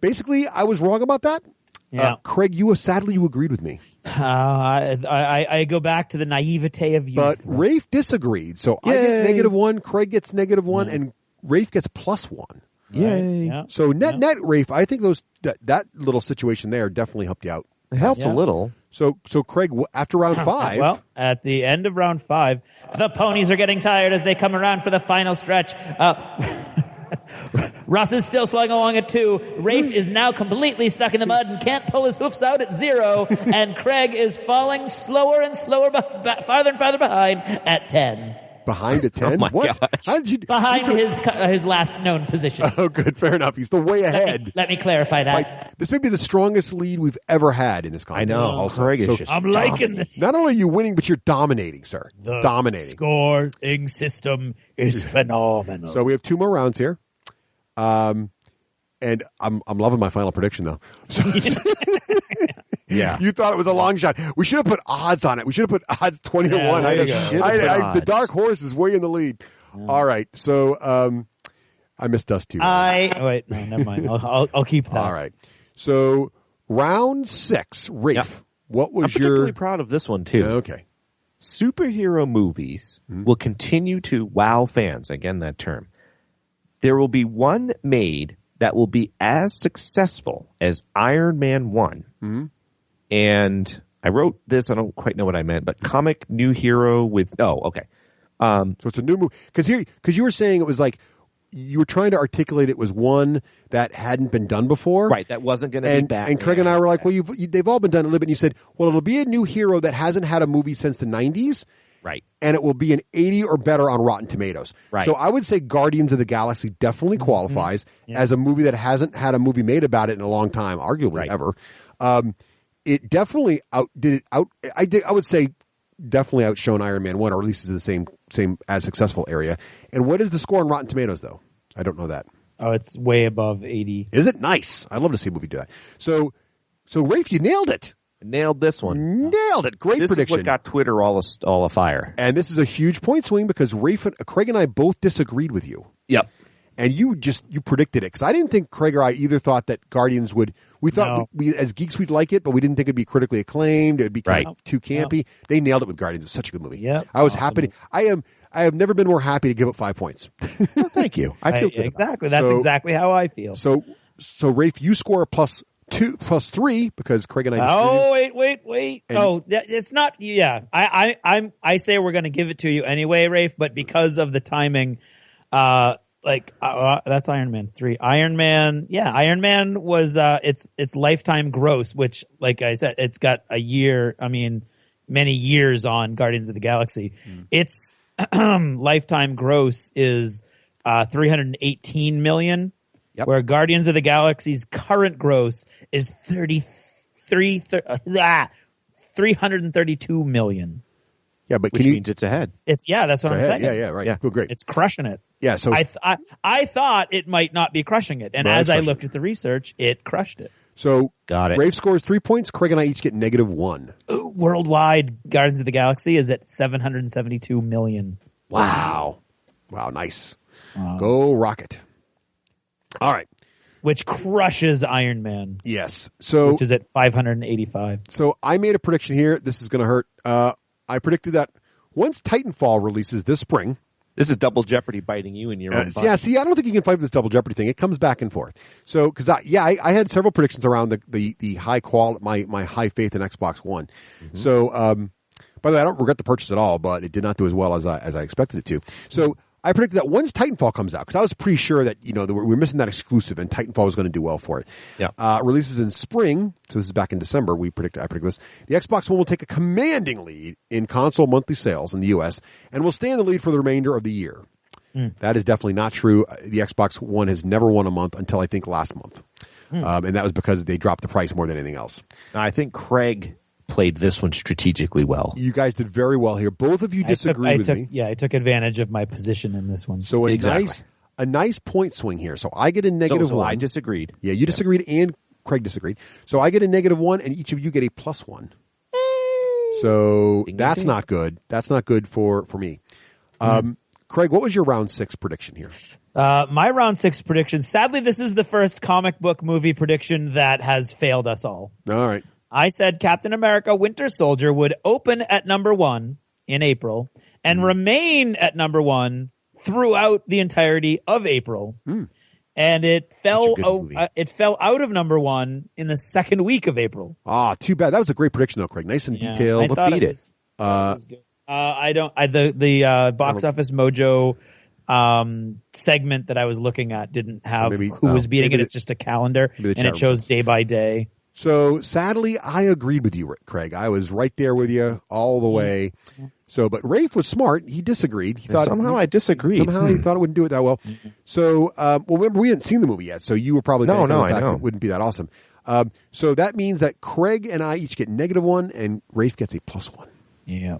basically, I was wrong about that. Yeah, Craig, sadly you agreed with me. I go back to the naivete of youth. But Rafe disagreed. So I get -1, Craig gets -1, and Rafe gets +1. Yay. Yeah. So net, Rafe, I think that little situation there definitely helped you out. It helps a little. So Craig, after round 5. Well, at the end of round 5, the ponies are getting tired as they come around for the final stretch. Russ is still slowing along at 2. Rafe is now completely stuck in the mud and can't pull his hoofs out at 0. And Craig is falling slower and slower, farther and farther behind at 10. Behind at 10? Oh my What? gosh. How did you? Behind his last known position. Oh, good. Fair enough. He's still way ahead. Let me clarify that. Like, this may be the strongest lead we've ever had in this contest. I know. Also. Craig is So just I'm liking this. not only are you winning, but you're dominating, sir. Dominating. Scoring system is phenomenal. So we have 2 more rounds here. And I'm loving my final prediction though. Yeah. You thought it was a long shot. We should have put odds on it. We should have put odds 20 to 1. there you go. The dark horse is way in the lead. All right. So I missed us too. Wait, no, never mind. I'll keep that. All right. So round 6, Rafe. Yep. What was I'm particularly your proud of this one too. Okay. Superhero movies will continue to wow fans. Again, that term. There will be one made that will be as successful as Iron Man 1. Mm-hmm. And I wrote this, I don't quite know what I meant, but comic new hero with, okay. So it's a new movie. Because you were saying it was like, you were trying to articulate it was one that hadn't been done before. Right, that wasn't going to be Batman. And Craig and I were like, well, they've all been done a little bit. And you said, well, it'll be a new hero that hasn't had a movie since the 90s. Right. And it will be an 80 or better on Rotten Tomatoes. Right. So I would say Guardians of the Galaxy definitely qualifies as a movie that hasn't had a movie made about it in a long time, arguably ever. It definitely I would say definitely outshone Iron Man 1, or at least is in the same as successful area. And what is the score on Rotten Tomatoes, though? I don't know that. Oh, it's way above 80. Is it? Nice. I'd love to see a movie do that. So Rafe, you nailed it. Nailed this one. Nailed it. Great prediction. This is what got Twitter all afire. And this is a huge point swing because Craig and I both disagreed with you. Yep. And you predicted it, because I didn't think Craig or I either thought that Guardians would. We thought we as geeks we'd like it, but we didn't think it'd be critically acclaimed. It'd be kind of too campy. Yep. They nailed it with Guardians. It was such a good movie. Yep. I was happy. I have never been more happy to give it 5 points. Well, thank you. I feel good exactly. That's exactly how I feel. So Rafe, you score a +3 because Craig and I. Oh wait! And it's not. Yeah, I say we're going to give it to you anyway, Rafe. But because of the timing, that's Iron Man 3. Iron Man was its lifetime gross, which, like I said, it's got many years on Guardians of the Galaxy. Its lifetime gross is $318 million. Yep. Where Guardians of the Galaxy's current gross is $332 million. Yeah, but which means it's ahead. That's what I'm saying. Yeah, right. Yeah. Oh, great. It's crushing it. Yeah, so I thought it might not be crushing it, and as I looked at the research, it crushed it. So got it. Rafe scores 3 points. Craig and I each get -1. Worldwide, Guardians of the Galaxy is at $772 million. Wow, nice. Go Rocket. All right. Which crushes Iron Man. Yes. Which is at 585. So I made a prediction here. This is going to hurt. I predicted that once Titanfall releases this spring. This is Double Jeopardy biting you in your own butt. Yeah, see, I don't think you can fight with this Double Jeopardy thing. It comes back and forth. So, because I had several predictions around the high quality, my high faith in Xbox One. Mm-hmm. So, by the way, I don't regret the purchase at all, but it did not do as well as I expected it to. So, I predicted that once Titanfall comes out, because I was pretty sure that we're missing that exclusive, and Titanfall was going to do well for it. Yeah. Releases in spring, so this is back in December. I predict this. The Xbox One will take a commanding lead in console monthly sales in the U.S. and will stay in the lead for the remainder of the year. That is definitely not true. The Xbox One has never won a month until I think last month, and that was because they dropped the price more than anything else. Now, I think Craig played this one strategically well. You guys did very well here. Both of you disagreed with me. Yeah, I took advantage of my position in this one. So a nice point swing here. So I get a -1. I disagreed. Yeah, you disagreed and Craig disagreed. So I get a -1 and each of you get a +1. So that's not good. That's not good for me. Craig, what was your round 6 prediction here? My round 6 prediction, sadly, this is the first comic book movie prediction that has failed us all. All right. I said Captain America Winter Soldier would open at number 1 in April and remain at number 1 throughout the entirety of April. And it fell movie. it fell out of number 1 in the second week of April. Ah, too bad. That was a great prediction though, Craig. Nice and detailed. I thought beat it was, good. The Box Office Mojo segment that I was looking at didn't have who was beating it. It's just a calendar, and it shows day by day. So sadly, I agreed with you, Craig. I was right there with you all the way. So, but Raef was smart. He disagreed. He thought I disagreed. Somehow he thought it wouldn't do it that well. So, remember we hadn't seen the movie yet, so you were probably I know. It wouldn't be that awesome. So that means that Craig and I each get -1, and Raef gets a +1. Yeah.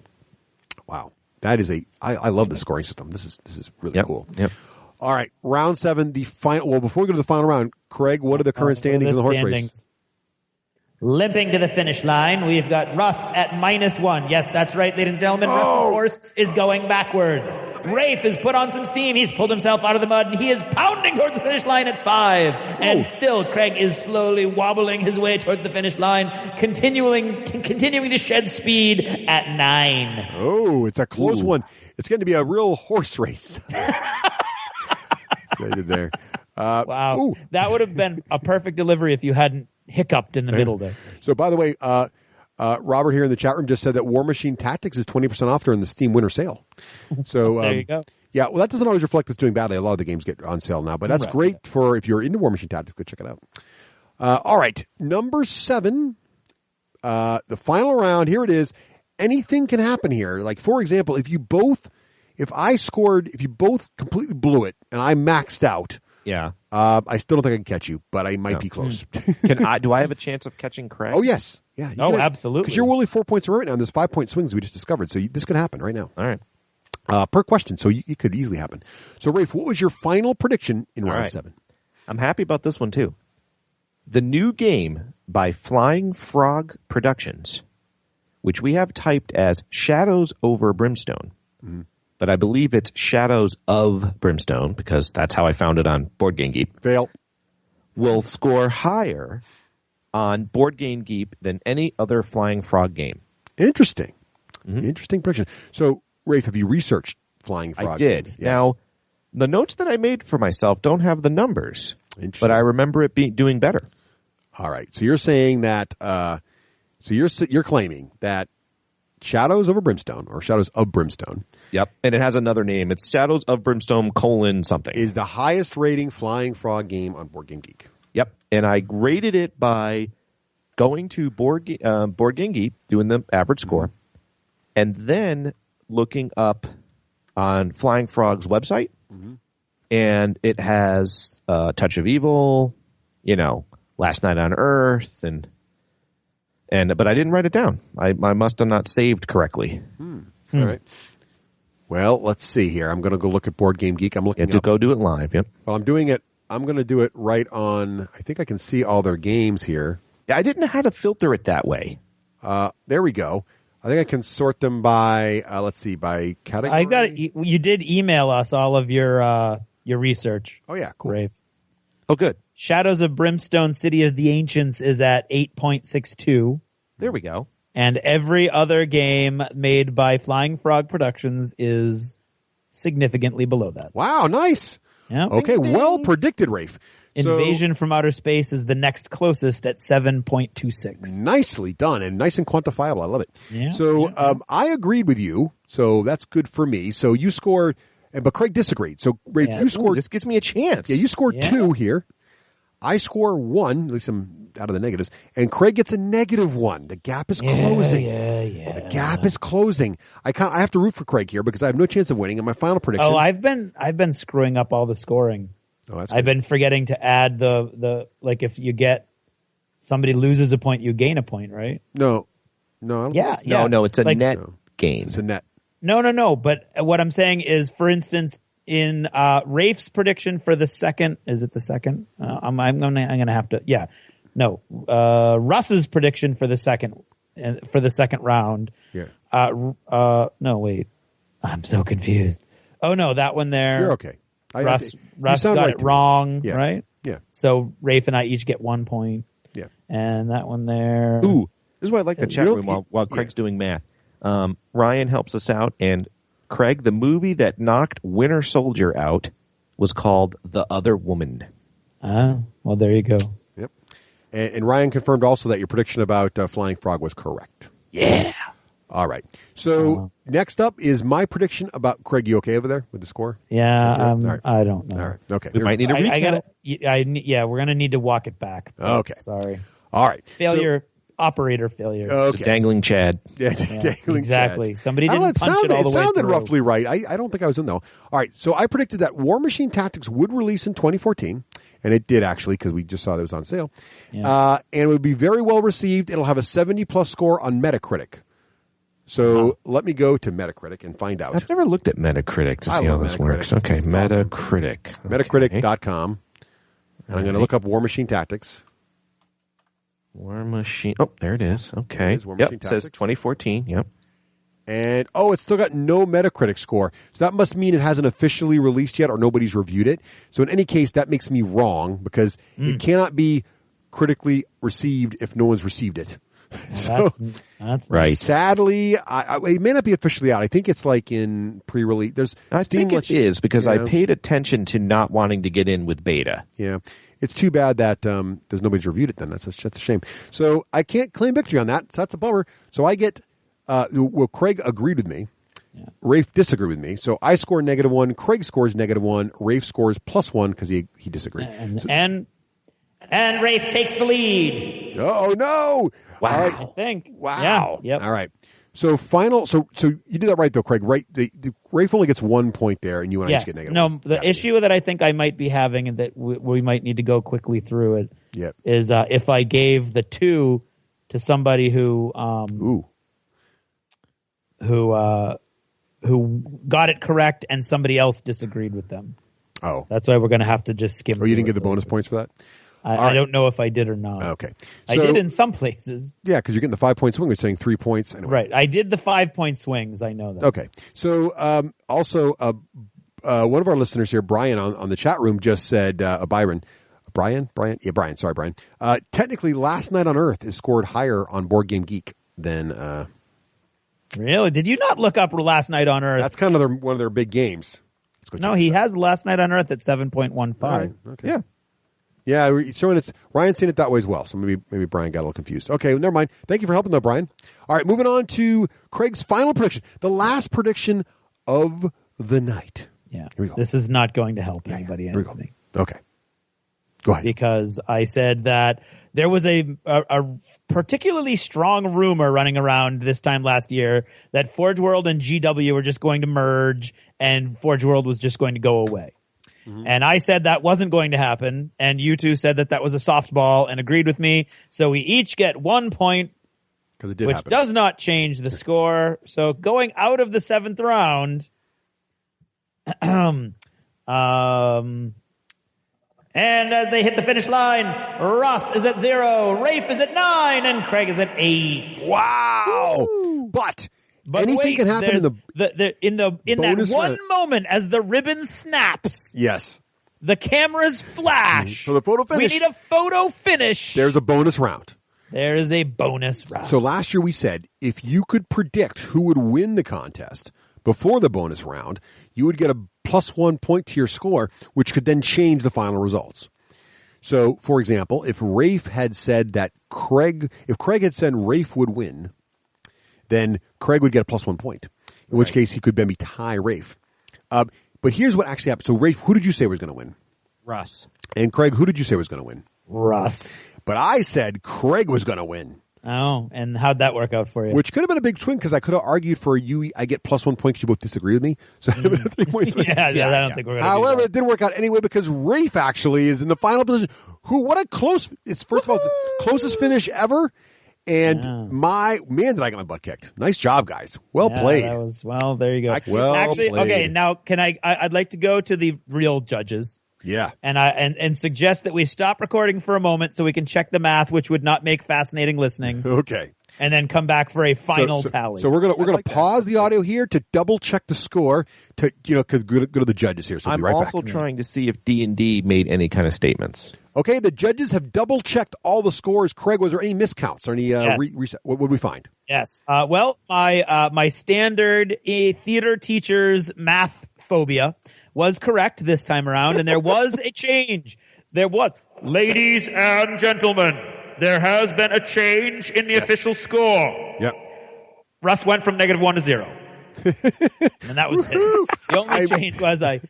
Wow, that is I love the scoring system. This is really cool. Yep. All right, round 7, the final. Well, before we go to the final round, Craig, what are the current standings in the horse race? Limping to the finish line, we've got Russ at -1. Yes, that's right, ladies and gentlemen. Russ's horse is going backwards. Raef has put on some steam. He's pulled himself out of the mud, and he is pounding towards the finish line at 5. And still, Craig is slowly wobbling his way towards the finish line, continuing to shed speed at 9. Oh, it's a close one. It's going to be a real horse race. So I did there. Wow. Ooh. That would have been a perfect delivery if you hadn't hiccuped in the middle there. So, by the way, Robert here in the chat room just said that War Machine Tactics is 20% off during the Steam Winter Sale. So there you go. Yeah, well, that doesn't always reflect it's doing badly. A lot of the games get on sale now, but that's great for if you're into War Machine Tactics. Go check it out. All right, number 7, the final round. Here it is. Anything can happen here. Like, for example, if you both completely blew it and I maxed out. Yeah. I still don't think I can catch you, but I might be close. Do I have a chance of catching Craig? Oh, yes. Yeah. Absolutely. Because you're only 4 points away right now, and there's 5-point swings we just discovered. So this could happen right now. All right. Per question, so it could easily happen. So, Raef, what was your final prediction in round 7? I'm happy about this one, too. The new game by Flying Frog Productions, which we have typed as Shadows Over Brimstone. Mm-hmm. But I believe it's Shadows of Brimstone, because that's how I found it on Board Game Geek. Fail. Will score higher on Board Game Geek than any other Flying Frog game. Interesting. Mm-hmm. Interesting prediction. So, Raef, have you researched Flying Frog? I did. Games? Yes. Now, the notes that I made for myself don't have the numbers, but I remember it doing better. All right. So you're saying that. So you're claiming that Shadows Over Brimstone, or Shadows of Brimstone. Yep. And it has another name. It's Shadows of Brimstone : something. Is the highest rating Flying Frog game on Board Game Geek. Yep. And I graded it by going to Board Game Geek, doing the average score, and then looking up on Flying Frog's website. Mm-hmm. And it has Touch of Evil, Last Night on Earth, but I didn't write it down. I must have not saved correctly. All right. Well, let's see here. I'm going to go look at Board Game Geek. I'm looking to go do it live. Yep. Well, I'm doing it. I'm going to do it right on. I think I can see all their games here. I didn't know how to filter it that way. There we go. I think I can sort them by. Let's see, by category. I got it. You did email us all of your research. Oh yeah, cool. Raef. Oh, good. Shadows of Brimstone: City of the Ancients is at 8.62. There we go. And every other game made by Flying Frog Productions is significantly below that. Wow, nice. Yeah. Okay, well predicted, Raef. Invasion from Outer Space is the next closest at 7.26. Nicely done, and nice and quantifiable. I love it. Yeah, so I agreed with you, so that's good for me. So you scored, but Craig disagreed. So Raef, you scored. This gives me a chance. Yeah, you scored 2 here. I score 1, at least I'm out of the negatives, and Craig gets a -1. The gap is closing. Yeah. The gap is closing. I have to root for Craig here because I have no chance of winning in my final prediction. Oh, I've been screwing up all the scoring. Oh, that's I've been forgetting to add the like if you get somebody loses a point, you gain a point, right? No. I don't think Yeah. No, it's a net gain. It's a net. No. But what I'm saying is, for instance, in Raef's prediction for the second, is it the second? I'm gonna have to. Yeah, no. Russ's prediction for the second round. Yeah. No, wait. I'm so confused. Oh no, that one there. You're okay. Russ got it wrong, right? Yeah. So Raef and I each get 1 point. Yeah. And that one there. Ooh, this is why I like the chat room while Craig's doing math. Ryan helps us out, and Craig, the movie that knocked Winter Soldier out was called The Other Woman. Well, there you go. Yep. And Ryan confirmed also that your prediction about Flying Frog was correct. Yeah. All right. So next up is my prediction about Craig. You okay over there with the score? Yeah. Right. I don't know. All right. Okay. We might need a recap. We're going to need to walk it back. Okay. Sorry. All right. Failure. Operator failure. Okay. Dangling Chad. Yeah, dangling exactly. Chads. Somebody didn't punch it all the way It sounded through. roughly right. I don't think I was in though. All right. So I predicted that War Machine Tactics would release in 2014. And it did actually, because we just saw that it was on sale. Yeah. And it would be very well received. It'll have a 70+ score on Metacritic. So let me go to Metacritic and find out. I've never looked at Metacritic to see how this works. Okay, It's Metacritic. Awesome. Metacritic.com. And I'm going to look up War Machine Tactics. War Machine. Oh, there it is. Okay. War Machine It says Tactics. 2014. Yep. And, it's still got no Metacritic score. So that must mean it hasn't officially released yet or nobody's reviewed it. So in any case, that makes me wrong because it cannot be critically received if no one's received it. That's right. Sadly, it may not be officially out. I think it's like in pre-release. I think it is because I paid attention to not wanting to get in with beta. Yeah. It's too bad that there's nobody's reviewed it then. That's a shame. So I can't claim victory on that. So that's a bummer. So I get, Craig agreed with me. Yeah. Raef disagreed with me. So I score -1. Craig scores -1. Raef scores +1 because he disagreed. And Raef takes the lead. Oh, no. Wow. I think. Wow. Yeah. Yep. All right. So so you did that right though, Craig. Right, Raef only gets 1 point there, and you and I just get -1. No, the issue that I think I might be having, and that we might need to go quickly through it, is if I gave the 2 to somebody who got it correct, and somebody else disagreed with them. Oh, that's why we're going to have to just skim. Oh, you didn't get the bonus points for that? I don't know if I did or not. Okay. I did in some places. Yeah, because you're getting the 5-point swing. You're saying 3 points. Anyway. Right. I did the 5-point swings. I know that. Okay. So also, one of our listeners here, Brian, on the chat room just said, Brian. Yeah, Brian. Sorry, Brian. Technically, Last Night on Earth is scored higher on Board Game Geek than... Really? Did you not look up Last Night on Earth? That's kind of one of their big games. No, he has Last Night on Earth at 7.15. Right. Okay. Yeah. Yeah, Ryan's seen it that way as well, so maybe Brian got a little confused. Okay, never mind. Thank you for helping though, Brian. All right, moving on to Craig's final prediction, the last prediction of the night. Yeah, here we go. This is not going to help anybody. Here we go. Okay, go ahead. Because I said that there was a particularly strong rumor running around this time last year that Forge World and GW were just going to merge, and Forge World was just going to go away. Mm-hmm. And I said that wasn't going to happen, and you two said that was a softball and agreed with me. So we each get 1 point, because it did which happen. Does not change the score. So going out of the 7th round, and as they hit the finish line, Ross is at 0, Raef is at 9, and Craig is at 8. Wow! Woo! But anything can happen in that one moment as the ribbon snaps. Yes. The cameras flash. So the photo finish. We need a photo finish. There's a bonus round. There is a bonus round. So last year we said if you could predict who would win the contest before the bonus round, you would get a +1 point to your score, which could then change the final results. So, for example, if Raef had said that Craig had said Raef would win, then Craig would get a +1 point, in which case he could maybe tie Raef. But here's what actually happened. So, Raef, who did you say was going to win? Russ. And Craig, who did you say was going to win? Russ. But I said Craig was going to win. Oh, and how'd that work out for you? Which could have been a big swing because I could have argued for you. I get +1 point because you both disagree with me. So I have 3 points. I don't think we're going to. However, it didn't work out anyway because Raef actually is in the final position. What a close! It's first of all the closest finish ever. And did I get my butt kicked? Nice job, guys. Well played. That was there you go. Played. Okay. Now, I'd like to go to the real judges. Yeah. And suggest that we stop recording for a moment so we can check the math, which would not make fascinating listening. Okay. And then come back for a final tally. So we're gonna pause the audio here to double check the score to because go to the judges here. So I'm right also back. trying to see if D&D made any kind of statements. Okay, the judges have double checked all the scores. Craig, was there any miscounts or any reset? What would we find? Yes. Well, my standard theater teacher's math phobia was correct this time around, and there was a change. There was. Ladies and gentlemen, there has been a change in the official score. Yep. Russ went from -1 to 0. And that was it. The only change was I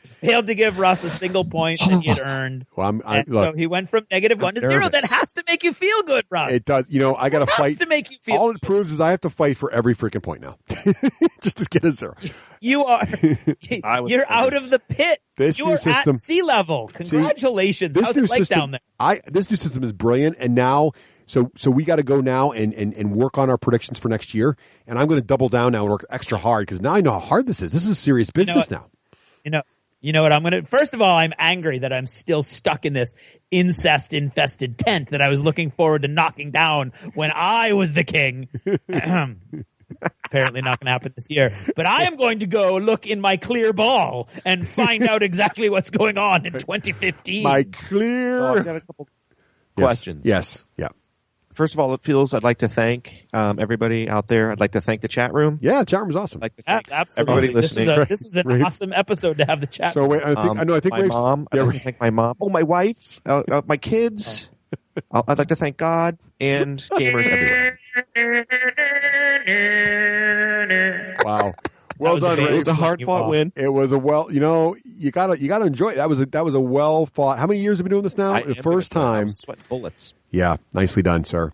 failed to give Russ a single point that he had earned. Well, look, so he went from -1 to 0. That has to make you feel good, Russ. It does. I got to fight. Has to make you feel all it proves is I have to fight for every freaking point now. Just to get a 0. You are. You're out of the pit. You are system, at sea level. Congratulations. How's it like down there? This new system is brilliant. And now, so we got to go now and work on our predictions for next year. And I'm going to double down now and work extra hard because now I know how hard this is. This is serious business now. You know what? I'm going to, first of all, I'm angry that I'm still stuck in this incest infested tent that I was looking forward to knocking down when I was the king. Apparently not going to happen this year. But I am going to go look in my clear ball and find out exactly what's going on in 2015. My clear. So I've got a couple questions. Yes. Yeah. First of all, I'd like to thank everybody out there. I'd like to thank the chat room. Yeah, chat room's awesome. I'd like to thank absolutely. everybody listening. This was an awesome episode to have the chat room. So wait, I think my mom. I'd like to thank my mom. Oh, my wife. My kids. I'd like to thank God and gamers everywhere. Wow. Well done, Raef. It was a hard-fought win. It was you gotta enjoy it. That was a well-fought. How many years have we been doing this now? The first time. Sweat bullets. Yeah, nicely done, sir.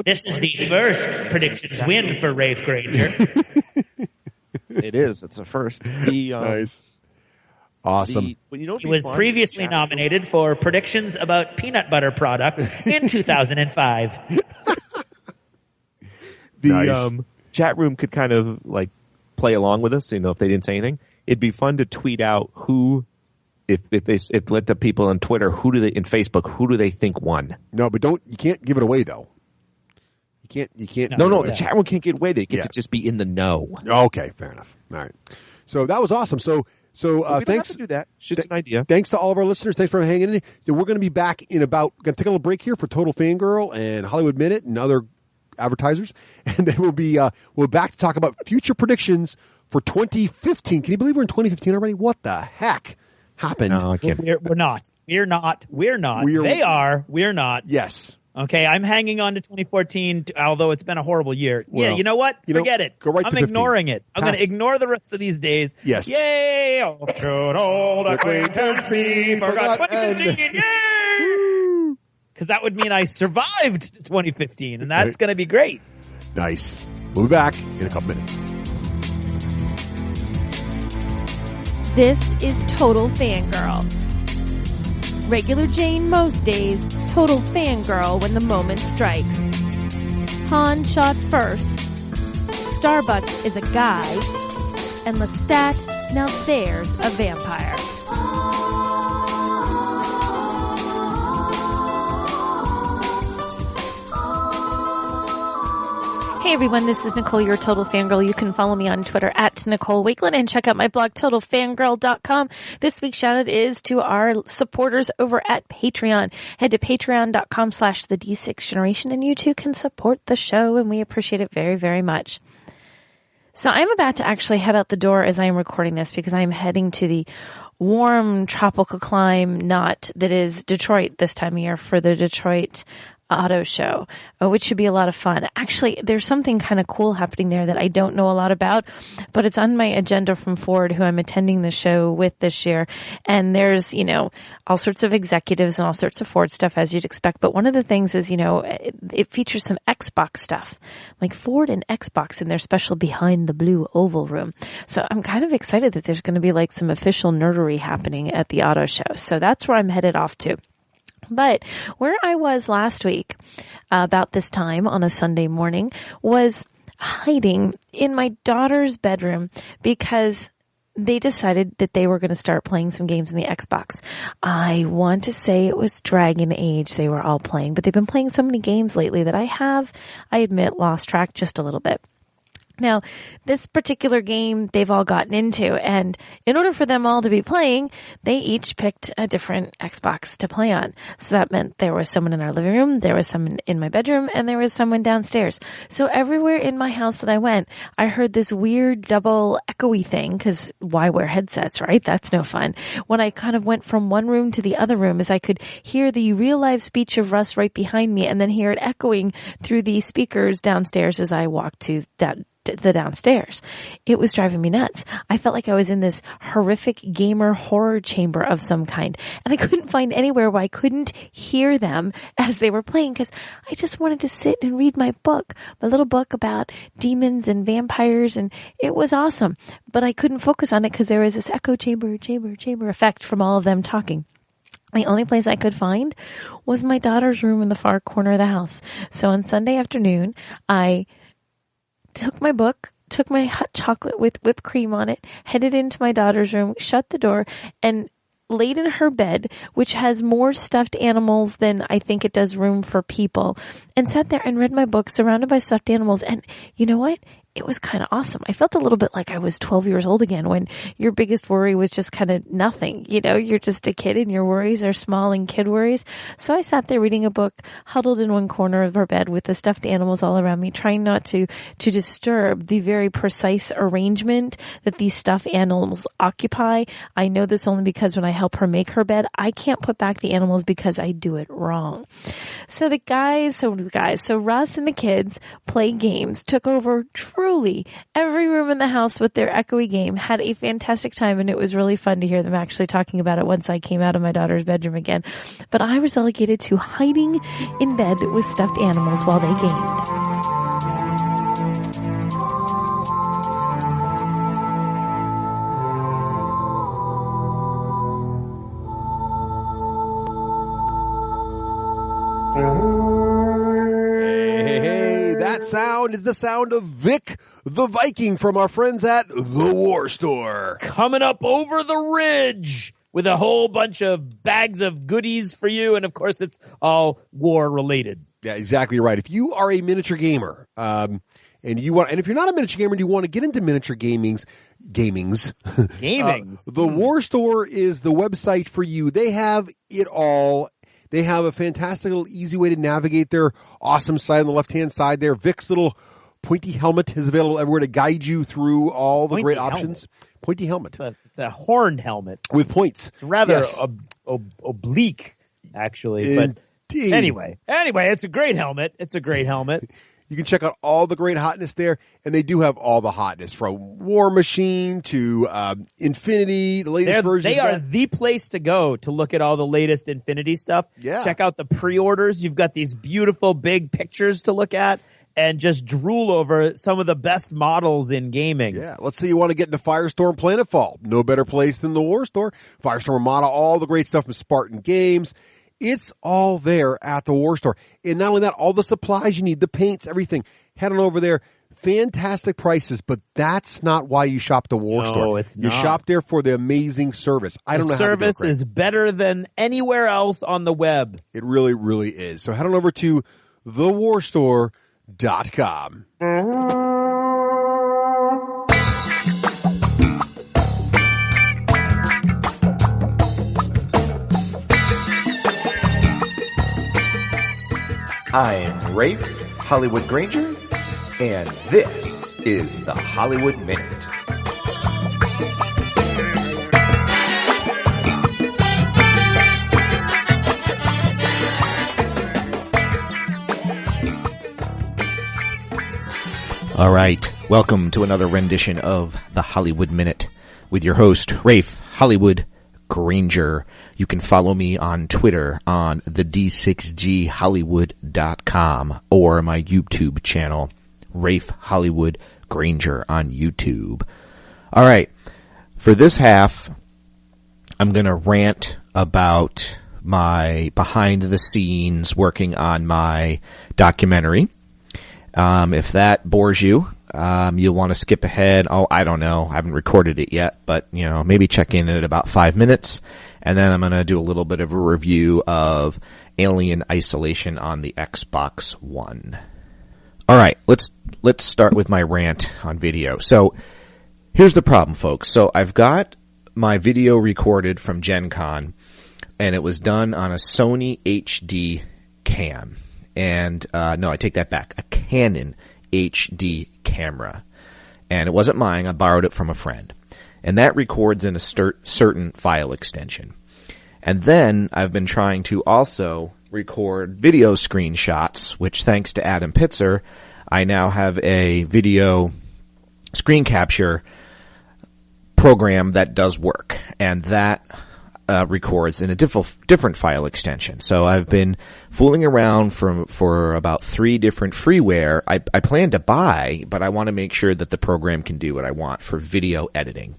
This is the first predictions win for Raef Granger. It is. It's a first. Nice. Awesome. He was previously nominated for predictions about peanut butter products in 2005. The chat room could kind of like play along with us, if they didn't say anything. It'd be fun to tweet out if let the people on Twitter, in Facebook, who do they think won? No, but you can't give it away though. You can't. No, the chat room can't get away. They get to just be in the know. Okay, fair enough. All right. So that was awesome. So we don't thanks. have to do that. It's just an idea. Thanks to all of our listeners. Thanks for hanging in. So we're going to be back going to take a little break here for Total Fangirl and Hollywood Minute and other advertisers, and then we'll back to talk about future predictions for 2015. Can you believe we're in 2015 already? What the heck happened? No, I can't. We're not. We're not. They are. We're not. Yes. Okay, I'm hanging on to 2014, although it's been a horrible year. Well, yeah, you know what? Forget it. Go right I'm to 15. ignoring it. I'm going to ignore the rest of these days. Yes. Yay! Oh, should old acquaintance be forgot 2015? Yay! Because that would mean I survived 2015, and that's going to be great. Nice. We'll be back in a couple minutes. This is Total Fangirl. Regular Jane most days, total fangirl when the moment strikes. Han shot first. Starbuck is a guy. And Lestat, now there's a vampire. Hey everyone, this is Nicole, your Total Fangirl. You can follow me on Twitter at Nicole Wakeland and check out my blog, TotalFangirl.com. This week's shout out is to our supporters over at Patreon. Head to patreon.com/the D6 Generation and you too can support the show and we appreciate it very, very much. So I'm about to actually head out the door as I am recording this because I am heading to the warm tropical climb knot that is Detroit this time of year for the Detroit Auto Show, which should be a lot of fun. Actually, there's something kind of cool happening there that I don't know a lot about, but it's on my agenda from Ford, who I'm attending the show with this year. And there's, all sorts of executives and all sorts of Ford stuff, as you'd expect. But one of the things is, it features some Xbox stuff, like Ford and Xbox in their special Behind the Blue Oval Room. So I'm kind of excited that there's going to be like some official nerdery happening at the auto show. So that's where I'm headed off to. But where I was last week, about this time on a Sunday morning, was hiding in my daughter's bedroom because they decided that they were going to start playing some games in the Xbox. I want to say it was Dragon Age they were all playing, but they've been playing so many games lately that I admit, lost track just a little bit. Now, this particular game they've all gotten into, and in order for them all to be playing, they each picked a different Xbox to play on. So that meant there was someone in our living room, there was someone in my bedroom, and there was someone downstairs. So everywhere in my house that I went, I heard this weird double echoey thing, because why wear headsets, right? That's no fun. When I kind of went from one room to the other room, as I could hear the real-life speech of Russ right behind me, and then hear it echoing through the speakers downstairs as I walked to the downstairs. It was driving me nuts. I felt like I was in this horrific gamer horror chamber of some kind, and I couldn't find anywhere where I couldn't hear them as they were playing, because I just wanted to sit and read my book, my little book about demons and vampires, and it was awesome. But I couldn't focus on it because there was this echo chamber effect from all of them talking. The only place I could find was my daughter's room in the far corner of the house. So on Sunday afternoon, I took my book, took my hot chocolate with whipped cream on it, headed into my daughter's room, shut the door, and laid in her bed, which has more stuffed animals than I think it does room for people, and sat there and read my book surrounded by stuffed animals. And you know what? It was kind of awesome. I felt a little bit like I was 12 years old again, when your biggest worry was just kind of nothing. You know, you're just a kid and your worries are small and kid worries. So I sat there reading a book, huddled in one corner of her bed with the stuffed animals all around me, trying not to disturb the very precise arrangement that these stuffed animals occupy. I know this only because when I help her make her bed, I can't put back the animals because I do it wrong. So Russ and the kids played games, took over truly every room in the house with their echoey game, had a fantastic time, and it was really fun to hear them actually talking about it once I came out of my daughter's bedroom again. But I was relegated to hiding in bed with stuffed animals while they gamed. That sound is the sound of Vic the Viking from our friends at the War Store. Coming up over the ridge with a whole bunch of bags of goodies for you, and of course it's all war related. Yeah, exactly right. If you are a miniature gamer, and if you're not a miniature gamer and you want to get into miniature gamings, the War Store is the website for you. They have it all. They have a fantastic little easy way to navigate their awesome site on the left-hand side there. Vic's little pointy helmet is available everywhere to guide you through all the great options. Pointy helmet. It's a horned helmet. With points. It's rather oblique, actually. Indeed. But anyway, it's a great helmet. You can check out all the great hotness there, and they do have all the hotness from War Machine to Infinity, the latest version. They are the place to go to look at all the latest Infinity stuff. Yeah. Check out the pre-orders. You've got these beautiful big pictures to look at and just drool over some of the best models in gaming. Yeah, let's say you want to get into Firestorm Planetfall. No better place than the War Store. Firestorm Armada, all the great stuff from Spartan Games. It's all there at the War Store. And not only that, all the supplies you need, the paints, everything. Head on over there. Fantastic prices, but that's not why you shop the War Store. No, it's not. You shop there for the amazing service. I don't know how to do it. The service is better than anywhere else on the web. It really, really is. So head on over to thewarstore.com. I'm Raef, Hollywood Granger, and this is the Hollywood Minute. All right, welcome to another rendition of the Hollywood Minute with your host, Raef, Hollywood Granger. You can follow me on Twitter on the D6G Hollywood.com or my YouTube channel, Raef Hollywood Granger on YouTube. All right. For this half, I'm going to rant about my behind the scenes working on my documentary. If that bores you, you'll want to skip ahead. Oh, I don't know. I haven't recorded it yet, but maybe check in at about 5 minutes. And then I'm going to do a little bit of a review of Alien Isolation on the Xbox One. All right, let's let's start with my rant on video. So here's the problem, folks. So I've got my video recorded from Gen Con, and it was done on a Sony HD cam. And no, I take that back. A Canon HD camera. And it wasn't mine. I borrowed it from a friend. And that records in a certain file extension. And then I've been trying to also record video screenshots, which thanks to Adam Pitzer, I now have a video screen capture program that does work. And that records in a different file extension. So I've been fooling around for about 3 different freeware I plan to buy, but I want to make sure that the program can do what I want for video editing.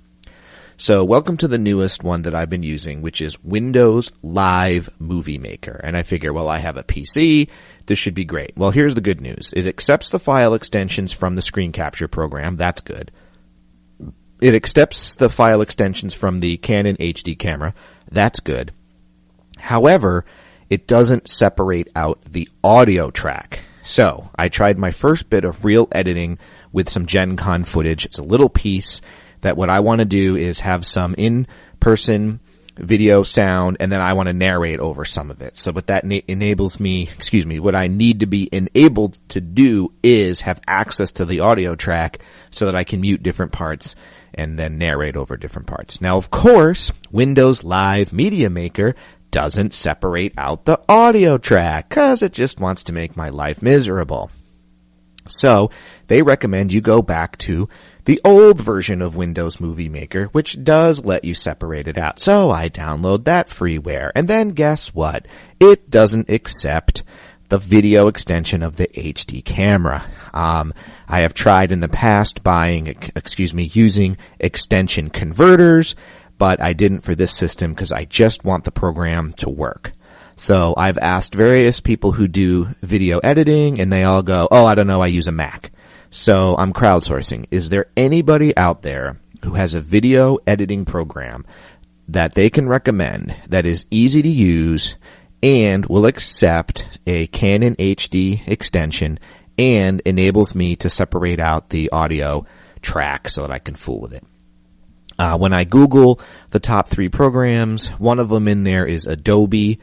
So welcome to the newest one that I've been using, which is Windows Live Movie Maker. And I figure, well, I have a PC. This should be great. Well, here's the good news. It accepts the file extensions from the screen capture program. That's good. It accepts the file extensions from the Canon HD camera. That's good. However, it doesn't separate out the audio track. So I tried my first bit of real editing with some Gen Con footage. It's a little piece that what I want to do is have some in-person video sound, and then I want to narrate over some of it. So what that enables me, what I need to be enabled to do is have access to the audio track so that I can mute different parts and then narrate over different parts. Now, of course, Windows Live Media Maker doesn't separate out the audio track because it just wants to make my life miserable. So they recommend you go back to the old version of Windows Movie Maker, which does let you separate it out. So I download that freeware. And then guess what? It doesn't accept the video extension of the HD camera. I have tried in the past using extension converters, but I didn't for this system because I just want the program to work. So I've asked various people who do video editing, and they all go, oh, I don't know, I use a Mac. So I'm crowdsourcing. Is there anybody out there who has a video editing program that they can recommend that is easy to use and will accept a Canon HD extension and enables me to separate out the audio track so that I can fool with it? When I Google the top 3 programs, one of them in there is Adobe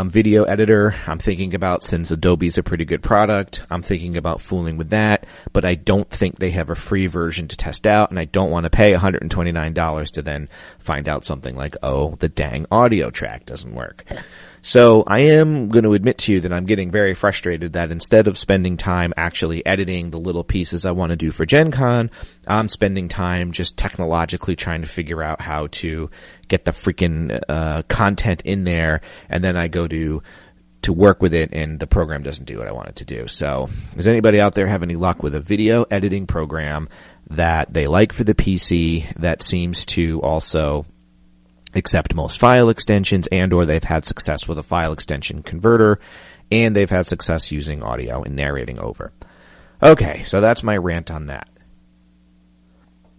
video editor. I'm thinking about, since Adobe's a pretty good product, I'm thinking about fooling with that, but I don't think they have a free version to test out, and I don't want to pay $129 to then find out something like, oh, the dang audio track doesn't work. So I am going to admit to you that I'm getting very frustrated that instead of spending time actually editing the little pieces I want to do for Gen Con, I'm spending time just technologically trying to figure out how to get the freaking content in there, and then I go to work with it, and the program doesn't do what I want it to do. So does anybody out there have any luck with a video editing program that they like for the PC that seems to also accept most file extensions, and or they've had success with a file extension converter, and they've had success using audio and narrating over? Okay, so that's my rant on that.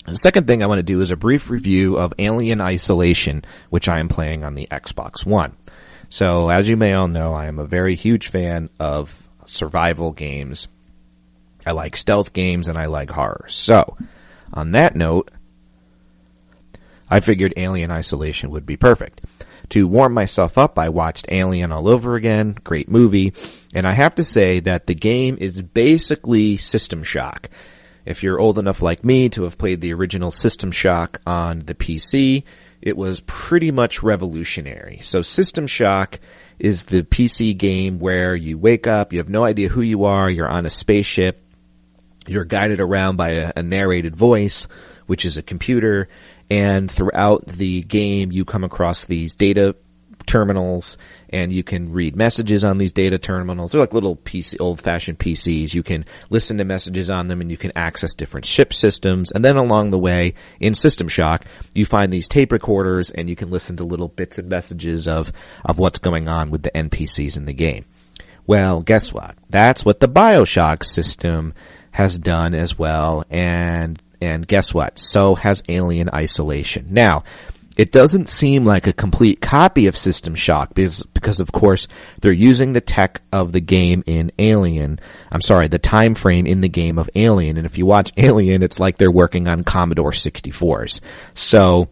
The second thing I want to do is a brief review of Alien Isolation, which I am playing on the Xbox One. So, as you may all know, I am a very huge fan of survival games. I like stealth games, and I like horror. So, on that note, I figured Alien Isolation would be perfect. To warm myself up, I watched Alien all over again. Great movie. And I have to say that the game is basically System Shock. If you're old enough like me to have played the original System Shock on the PC, it was pretty much revolutionary. So System Shock is the PC game where you wake up, you have no idea who you are, you're on a spaceship, you're guided around by a narrated voice, which is a computer, and throughout the game you come across these data terminals, and you can read messages on these data terminals. They're like little old-fashioned PCs. You can listen to messages on them, and you can access different ship systems. And then along the way, in System Shock, you find these tape recorders, and you can listen to little bits and messages of what's going on with the NPCs in the game. Well, guess what? That's what the BioShock system has done as well, and guess what? So has Alien Isolation. Now, It doesn't seem like a complete copy of System Shock because of course they're using the tech of the game in Alien. I'm sorry, the time frame in the game of Alien. And if you watch Alien, it's like they're working on Commodore 64s. So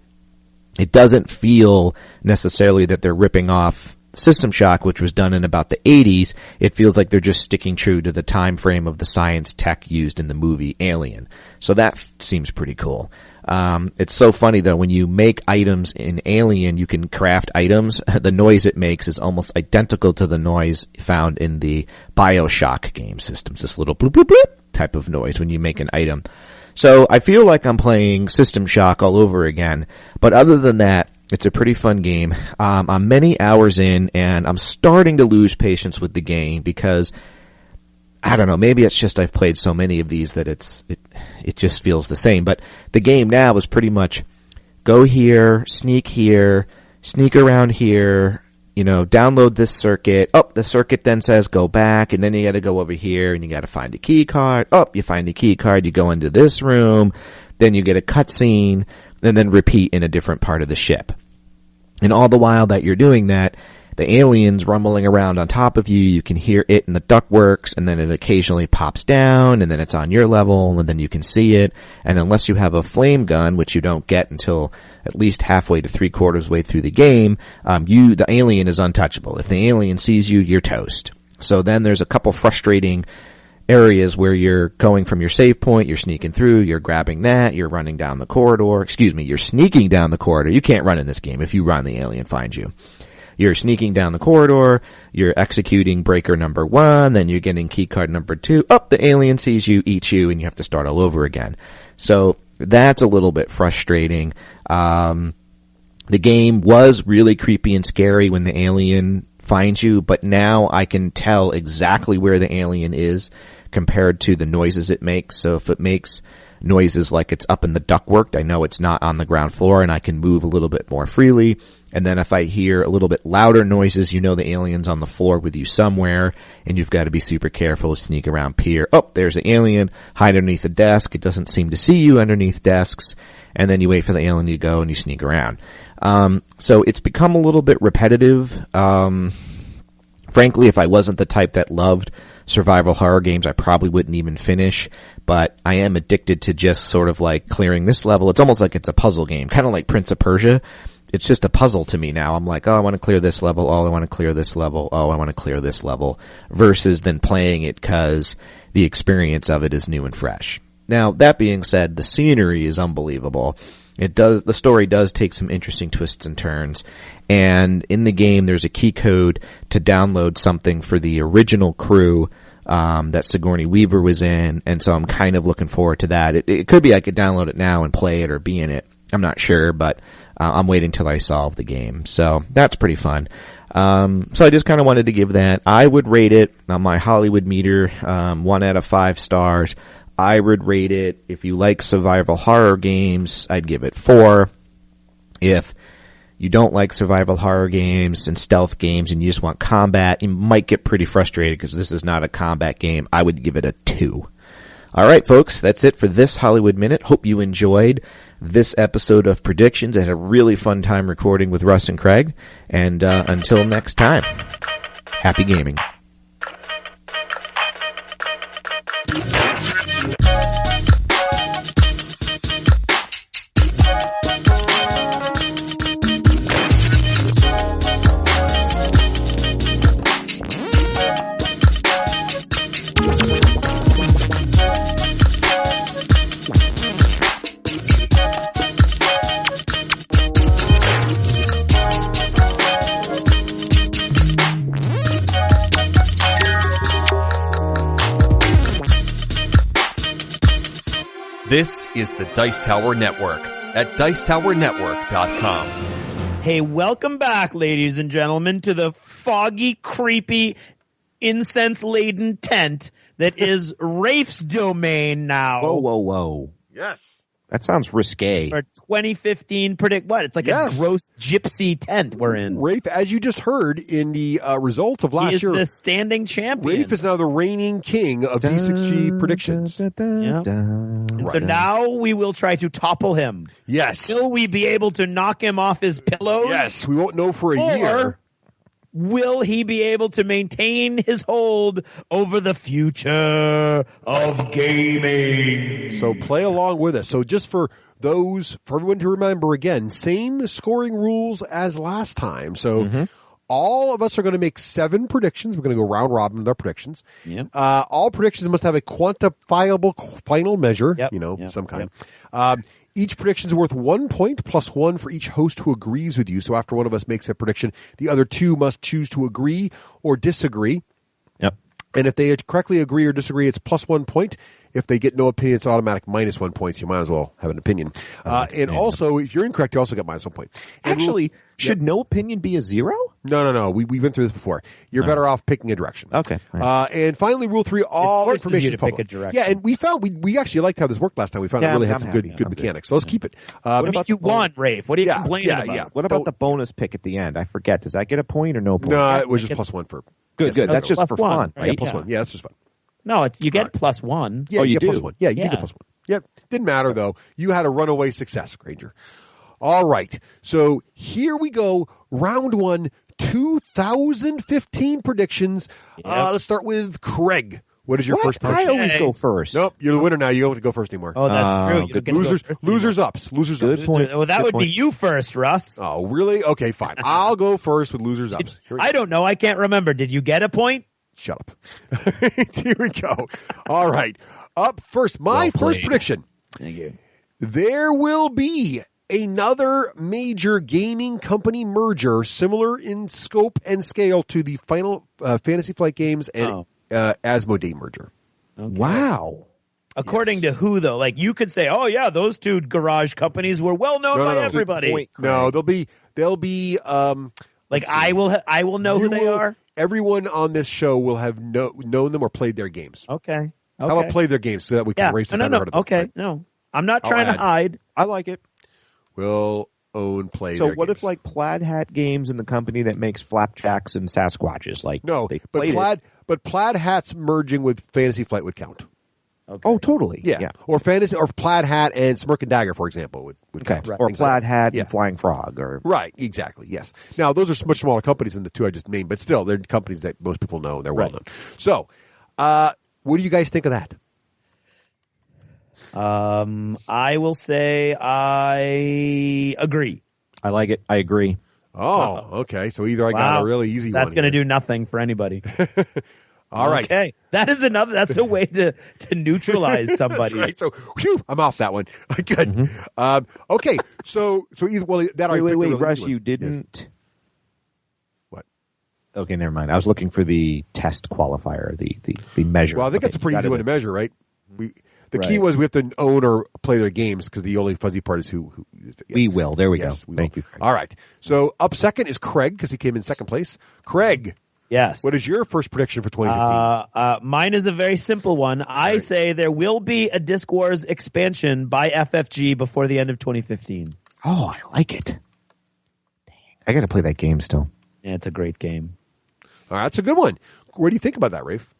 it doesn't feel necessarily that they're ripping off System Shock, which was done in about the 80s. It feels like they're just sticking true to the time frame of the science tech used in the movie Alien. So that seems pretty cool. It's so funny though, when you make items in Alien, you can craft items. The noise it makes is almost identical to the noise found in the BioShock game systems. This little bloop bloop bloop type of noise when you make an item. So I feel like I'm playing System Shock all over again. But other than that, it's a pretty fun game. I'm many hours in and I'm starting to lose patience with the game because I don't know, maybe it's just I've played so many of these that it just feels the same. But the game now is pretty much go here, sneak around here, download this circuit. Oh, the circuit then says go back, and then you gotta go over here and you gotta find a key card. Oh, you find a key card, you go into this room, then you get a cutscene, and then repeat in a different part of the ship. And all the while that you're doing that, the alien's rumbling around on top of you. You can hear it in the ductworks, and then it occasionally pops down, and then it's on your level, and then you can see it. And unless you have a flame gun, which you don't get until at least halfway to 3/4 way through the game, the alien is untouchable. If the alien sees you, you're toast. So then there's a couple frustrating areas where you're going from your save point, you're sneaking through, you're grabbing that, you're running down the corridor. You're sneaking down the corridor. You can't run in this game. If you run, the alien finds you. You're sneaking down the corridor, you're executing breaker number 1, then you're getting key card number 2. Oh, the alien sees you, eats you, and you have to start all over again. So that's a little bit frustrating. The game was really creepy and scary when the alien finds you, but now I can tell exactly where the alien is compared to the noises it makes. So if it makes noises like it's up in the ductwork, I know it's not on the ground floor and I can move a little bit more freely. And then if I hear a little bit louder noises, the alien's on the floor with you somewhere, and you've got to be super careful, sneak around, peer. Oh, there's the alien, hide underneath a desk. It doesn't seem to see you underneath desks. And then you wait for the alien to go and you sneak around. So it's become a little bit repetitive. Frankly, if I wasn't the type that loved survival horror games, I probably wouldn't even finish, but I am addicted to just sort of like clearing this level. It's almost like it's a puzzle game, kind of like Prince of Persia. It's just a puzzle to me now. I'm like, oh, I want to clear this level. Oh, I want to clear this level. Oh, I want to clear this level, versus then playing it because the experience of it is new and fresh. Now, that being said, the scenery is unbelievable. The story does take some interesting twists and turns, and in the game there's a key code to download something for the original crew that Sigourney Weaver was in, and so I'm kind of looking forward to that. It could be I could download it now and play it or be in it. I'm not sure, but I'm waiting till I solve the game. So that's pretty fun. So I just kind of wanted to give that. I would rate it on my Hollywood meter, 1 out of 5 stars. I would rate it, if you like survival horror games, I'd give it 4. If you don't like survival horror games and stealth games and you just want combat, you might get pretty frustrated because this is not a combat game. I would give it a 2. All right, folks, that's it for this Hollywood Minute. Hope you enjoyed this episode of Predictions. I had a really fun time recording with Russ and Craig. And until next time, happy gaming. This is the Dice Tower Network at Dicetowernetwork.com. Hey, welcome back, ladies and gentlemen, to the foggy, creepy, incense-laden tent that is Raef's domain now. Whoa, whoa, whoa. Yes. That sounds risque. Or 2015 predict what? It's like a gross gypsy tent we're in. Rafe, as you just heard in the results of last year, he is the standing champion. Rafe is now the reigning king of D6G predictions. And so now we will try to topple him. Yes. Will we be able to knock him off his pillows? Yes, we won't know for a year. Will he be able to maintain his hold over the future of gaming? So play along with us. So just for everyone to remember again, same scoring rules as last time. So all of us are going to make 7 predictions. We're going to go round robin with our predictions. Yep. All predictions must have a quantifiable final measure, some kind. Each prediction is worth 1 point plus 1 for each host who agrees with you. So after one of us makes a prediction, the other 2 must choose to agree or disagree. Yep. And if they correctly agree or disagree, it's plus 1 point. If they get no opinion, it's automatic minus 1 point. So you might as well have an opinion. And also, if you're incorrect, you also get minus 1 point. Actually, should no opinion be a 0? No. We went through this before. You're better off picking a direction. Okay. Right. And finally, rule 3: all information is public. Pick a direction. Yeah, and we found we actually liked how this worked last time. We found it really had some good mechanics. So let's keep it. What about you won, Rafe? What are you complaining about? Yeah. What about the bonus pick at the end? I forget. Does that get a point or no point? No, it was just plus 1 for. Good. That's just for fun, right? Yeah, plus 1. Yeah, that's just fun. No, you get plus 1. Yeah, you do. Plus 1. Yeah, you get plus 1. Yep. Didn't matter though. You had a runaway success, Granger. All right. So here we go. Round 1, 2015 predictions. Yep. Let's start with Craig. What is your first prediction? I always go first. Nope, you're the winner now. You don't have to go first anymore. Oh, that's true. You don't get Losers ups. Good point. Well, that would be you first, Russ. Oh, really? Okay, fine. I'll go first with losers ups. I don't know. I can't remember. Did you get a point? Shut up. Here we go. All right. Up first, my first prediction. Thank you. There will be another major gaming company merger similar in scope and scale to the Final Fantasy Flight Games and Asmodee merger. Okay. Wow. According to who, though? Like, you could say, oh, yeah, those two garage companies were well known by everybody. No, they'll be like, I will know who they are. Everyone on this show will have known them or played their games. Okay. How about play their games so that we can race the No. Okay, no. I'm not trying to hide. I like it. We'll play So their what games. if like Plaid Hat Games and the company that makes flapjacks and Sasquatches? Like but Plaid Hat's merging with Fantasy Flight would count. Okay. Oh, totally. Yeah. Or Plaid Hat and Smirk and Dagger, for example, would count. Right. Or Plaid Hat and Flying Frog. Or Right, exactly, yes. Now, those are much smaller companies than the two I just named, but still, they're companies that most people know and they're well known. So, what do you guys think of that? I will say I agree. I like it. I agree. Oh, okay. So either I got a really easy one. That's going to do nothing for anybody. All right. Okay. That's a way to neutralize somebody. That's right. So, I'm off that one. Good. Mm-hmm. Okay. So either, wait, Russ, you didn't. Yes. What? Okay, never mind. I was looking for the test qualifier, the measure. Well, I think that's a pretty easy one to measure, right? The key was we have to own or play their games because the only fuzzy part is who we will. There we go. Thank you. All right. So up second is Craig because he came in second place. Craig. Yes. What is your first prediction for 2015? Mine is a very simple one. I say there will be a Disc Wars expansion by FFG before the end of 2015. Oh, I like it. Dang. I got to play that game still. Yeah, it's a great game. All right, that's a good one. What do you think about that, Rafe?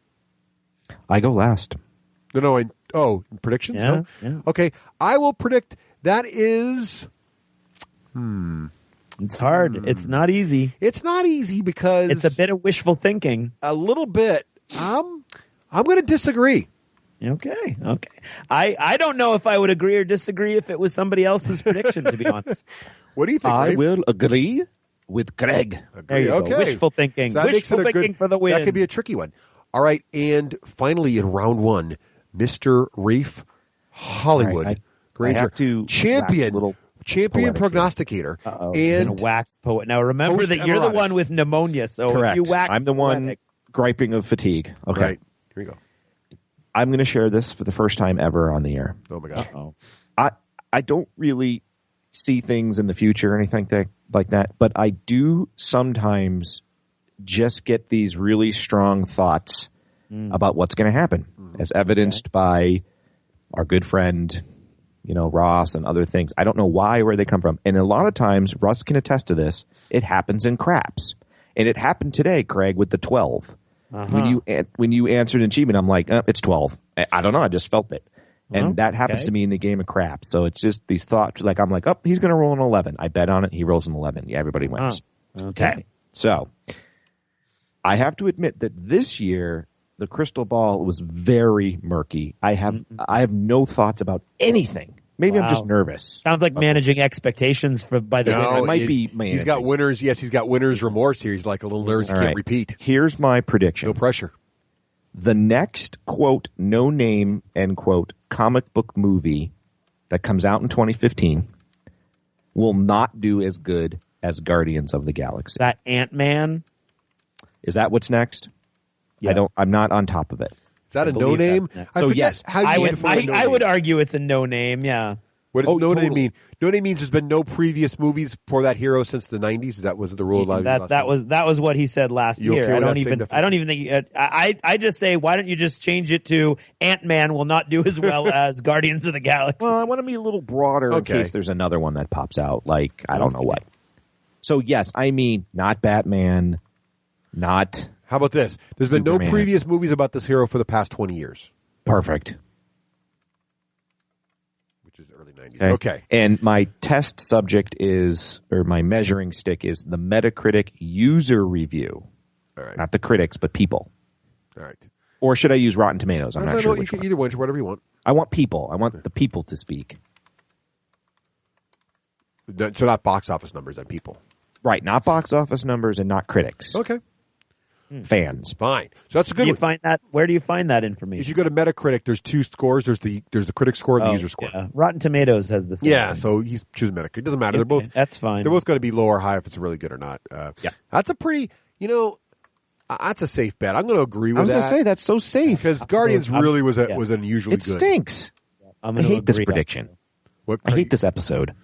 I go last. Predictions? Yeah, no? Okay, I will predict that is... It's hard. It's not easy. It's not easy because... It's a bit of wishful thinking. A little bit. I'm going to disagree. Okay. I don't know if I would agree or disagree if it was somebody else's prediction, to be honest. What do you think, I Rafe? will agree with Greg. There you go. Wishful thinking. So Wishful thinking for the win. That could be a tricky one. All right, and finally in round one, Mr. Raef Hollywood. Right, Granger, champion prognosticator. And wax poet. Now remember that you're the one with pneumonia, so correct. If you wax I'm the one griping of fatigue. Okay. Right. Here we go. I'm going to share this for the first time ever on the air. Oh my God. Uh-oh. I don't really see things in the future or anything like that, but I do sometimes just get these really strong thoughts about what's going to happen, as evidenced by our good friend, Ross and other things. I don't know where they come from. And a lot of times, Russ can attest to this, it happens in craps. And it happened today, Craig, with the 12. When you answered an achievement, I'm like, it's 12. I don't know. I just felt it. And that happens to me in the game of craps. So it's just these thoughts, like I'm like, he's going to roll an 11. I bet on it. He rolls an 11. Yeah, everybody wins. Okay. So I have to admit that this year, the crystal ball was very murky. I have no thoughts about anything. Maybe I'm just nervous. Sounds like managing expectations by the winner. It might be managing. He's got winners. Yes, he's got winner's remorse here. He's like a little nervous. He can't repeat. Here's my prediction. No pressure. The next, quote, no name, end quote, comic book movie that comes out in 2015 will not do as good as Guardians of the Galaxy. That Ant-Man? Is that what's next? Yeah. I'm not on top of it. Is that a no name? So yes, I would argue it's a no name. Yeah. What does no name mean? No name means there's been no previous movies for that hero since the 90s. That was the rule. That was what he said last year. Okay, I don't even think. I just say, why don't you just change it to Ant-Man will not do as well as Guardians of the Galaxy? Well, I want to be a little broader in case there's another one that pops out. Like I don't know what. So yes, I mean not Batman, not. How about this? There's been no previous movies about this hero for the past 20 years. Perfect. Which is early 90s. Okay. And my test subject my measuring stick is the Metacritic user review. All right. Not the critics, but people. All right. Or should I use Rotten Tomatoes? I'm not sure which one. Either one, whatever you want. I want people. I want the people to speak. So not box office numbers and people. Right. Not box office numbers and not critics. Okay. Fans. Fine. So that's a good one. Where do you find that information? If you go to Metacritic, there's two scores. There's the critic score and the user score. Yeah. Rotten Tomatoes has the same. Yeah, so he's choosing Metacritic. It doesn't matter. They're both. That's fine. They're both going to be low or high if it's really good or not. Yeah. That's a pretty. That's a safe bet. I'm going to agree with that. I was going to say that's so safe because Guardians really was unusually good. It stinks. I hate this prediction. I hate this episode.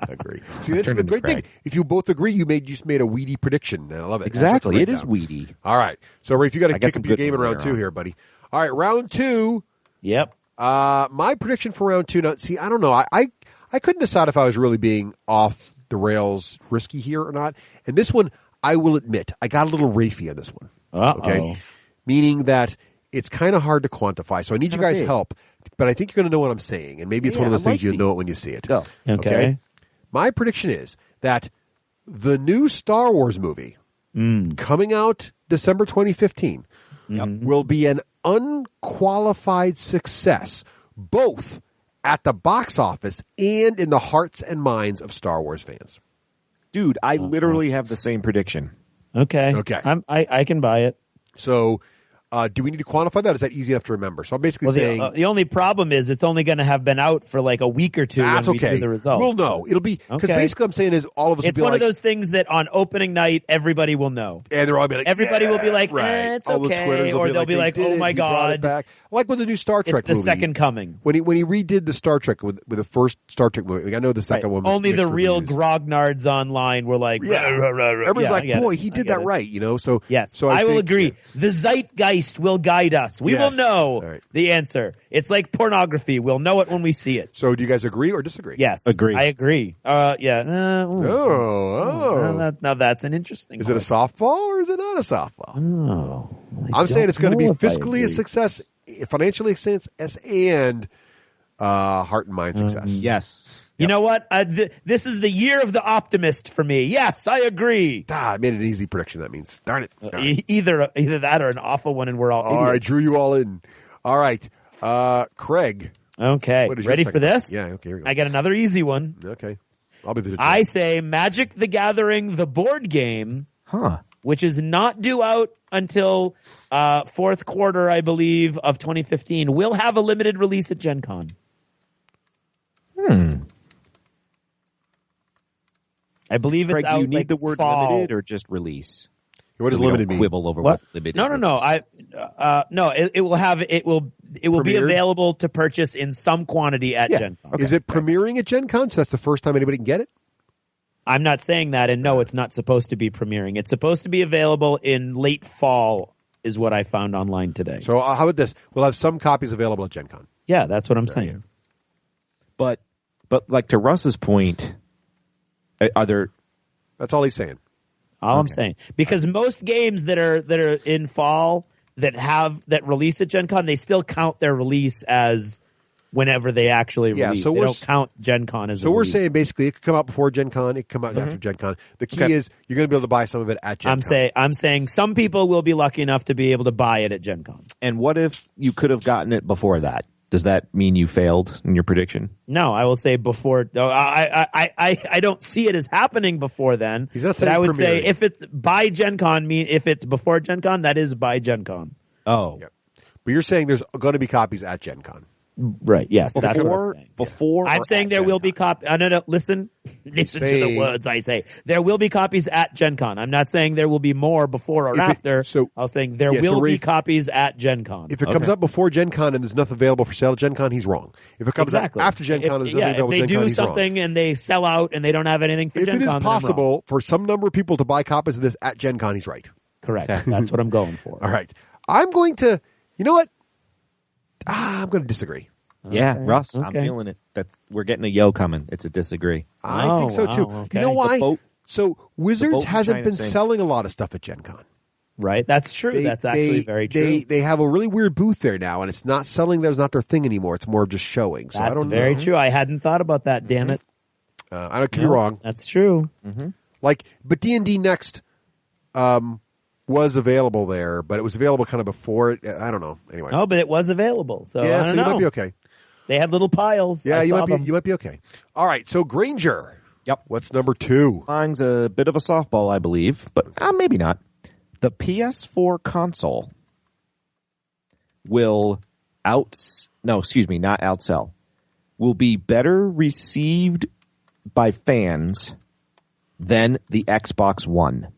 Agree. See, this is the great thing. If you both agree, you just made a weedy prediction. And I love it. Exactly. It is weedy. All right. So, Raef, you got to kick up your game in round 2 here, buddy. All right, round 2. Yep. My prediction for round 2. Now, see, I don't know. I couldn't decide if I was really being off the rails risky here or not. And this one, I will admit, I got a little Raefy on this one. Okay. Meaning that it's kind of hard to quantify. So I need you guys' help. But I think you're going to know what I'm saying. And maybe it's one of those things you'll know it when you see it. Go. Okay. My prediction is that the new Star Wars movie coming out December 2015 will be an unqualified success, both at the box office and in the hearts and minds of Star Wars fans. Dude, I literally have the same prediction. Okay. I can buy it. So do we need to quantify that? Or is that easy enough to remember? So I'm basically saying the only problem is it's only going to have been out for like a week or two. That's when we do the results. We'll know. It'll be because basically I'm saying is all of us. It's will be one like, of those things that on opening night everybody will know, and they're all be like, everybody will be like, right. It's okay, or they'll be like, oh my god, back. Like with the new Star Trek it's the movie. Second Coming. When he redid the Star Trek with the first Star Trek movie, I know the second one. Only the real grognards online were like, everybody's like, boy, he did that right, So yes, so I will agree. The zeitgeist will guide us. We will know the answer. It's like pornography. We'll know it when we see it. So do you guys agree or disagree? Yes, agree. I agree. Yeah. Now that's an interesting. Is it a softball or is it not a softball? Oh, I'm saying it's going to be fiscally a success, financially a success, and heart and mind success. Yes. You know what? This is the year of the optimist for me. Yes, I agree. I made an easy prediction. That means, darn it. Either that or an awful one, and we're all idiots. I drew you all in. All right, Craig. Okay, ready for this? Yeah. Okay. Here we go. I got another easy one. Okay, I'll be the judge. I say Magic the Gathering, the board game, which is not due out until fourth quarter, I believe, of 2015, will have a limited release at Gen Con. I believe it's Craig, out. Do you need like the word fall. limited or just release? What does limited mean? Quibble over what limited. No. No. It will have. It will be available to purchase in some quantity at Gen Con. Okay. Is it premiering at Gen Con? So that's the first time anybody can get it? I'm not saying that, and no, it's not supposed to be premiering. It's supposed to be available in late fall, is what I found online today. So how about this? We'll have some copies available at Gen Con. Yeah, that's what I'm saying. But like to Russ's point, are there? That's all he's saying. All I'm saying, because most games that are in fall that release at Gen Con, they still count their release as whenever they actually release. So they don't count Gen Con as. So we're saying basically it could come out before Gen Con, it could come out after Gen Con. The key is you're going to be able to buy some of it at Gen Con. I'm saying some people will be lucky enough to be able to buy it at Gen Con. And what if you could have gotten it before that? Does that mean you failed in your prediction? No, I will say before. No, I don't see it as happening before then. He's not saying but I would premiering. say if it's by Gen Con, if it's before Gen Con, that is by Gen Con. Oh, Yep. But you're saying there's going to be copies at Gen Con. Right. Yes, that's what I'm saying. Before, I'm saying there will be copies. No, listen to the words I say. There will be copies at Gen Con. I'm not saying there will be more before or after. I was saying there will be copies at Gen Con. If it comes out before Gen Con and there's nothing available for sale at Gen Con, he's wrong. If it comes out after Gen Con and there's nothing available at Gen Con, he's wrong. If they do something and they sell out and they don't have anything for Gen Con, if it is possible for some number of people to buy copies of this at Gen Con, he's right. Correct. That's what I'm going for. All right. I'm going to, you know what? I'm going to disagree. Yeah, Russ, I'm feeling it. We're getting a yo coming. It's a disagree. I think so too. Okay. You know why? So Wizards hasn't been thing. selling a lot of stuff at Gen Con. Right, that's true. That's actually very true. They have a really weird booth there now, and it's not selling. That's not their thing anymore. It's more just showing. So that's I don't very know. true. I hadn't thought about that. Damn it. I don't. Could be wrong. That's true. But D&D Next was available there, but it was available kind of before it. I don't know. Anyway. Oh, but it was available. So yeah, I don't so know. you might be okay. They had little piles. Yeah, I you saw might be. them. You might be okay. All right. So Granger. Yep. What's number 2? Mine's a bit of a softball, I believe, but maybe not. The PS4 console will not outsell. Will be better received by fans than the Xbox One.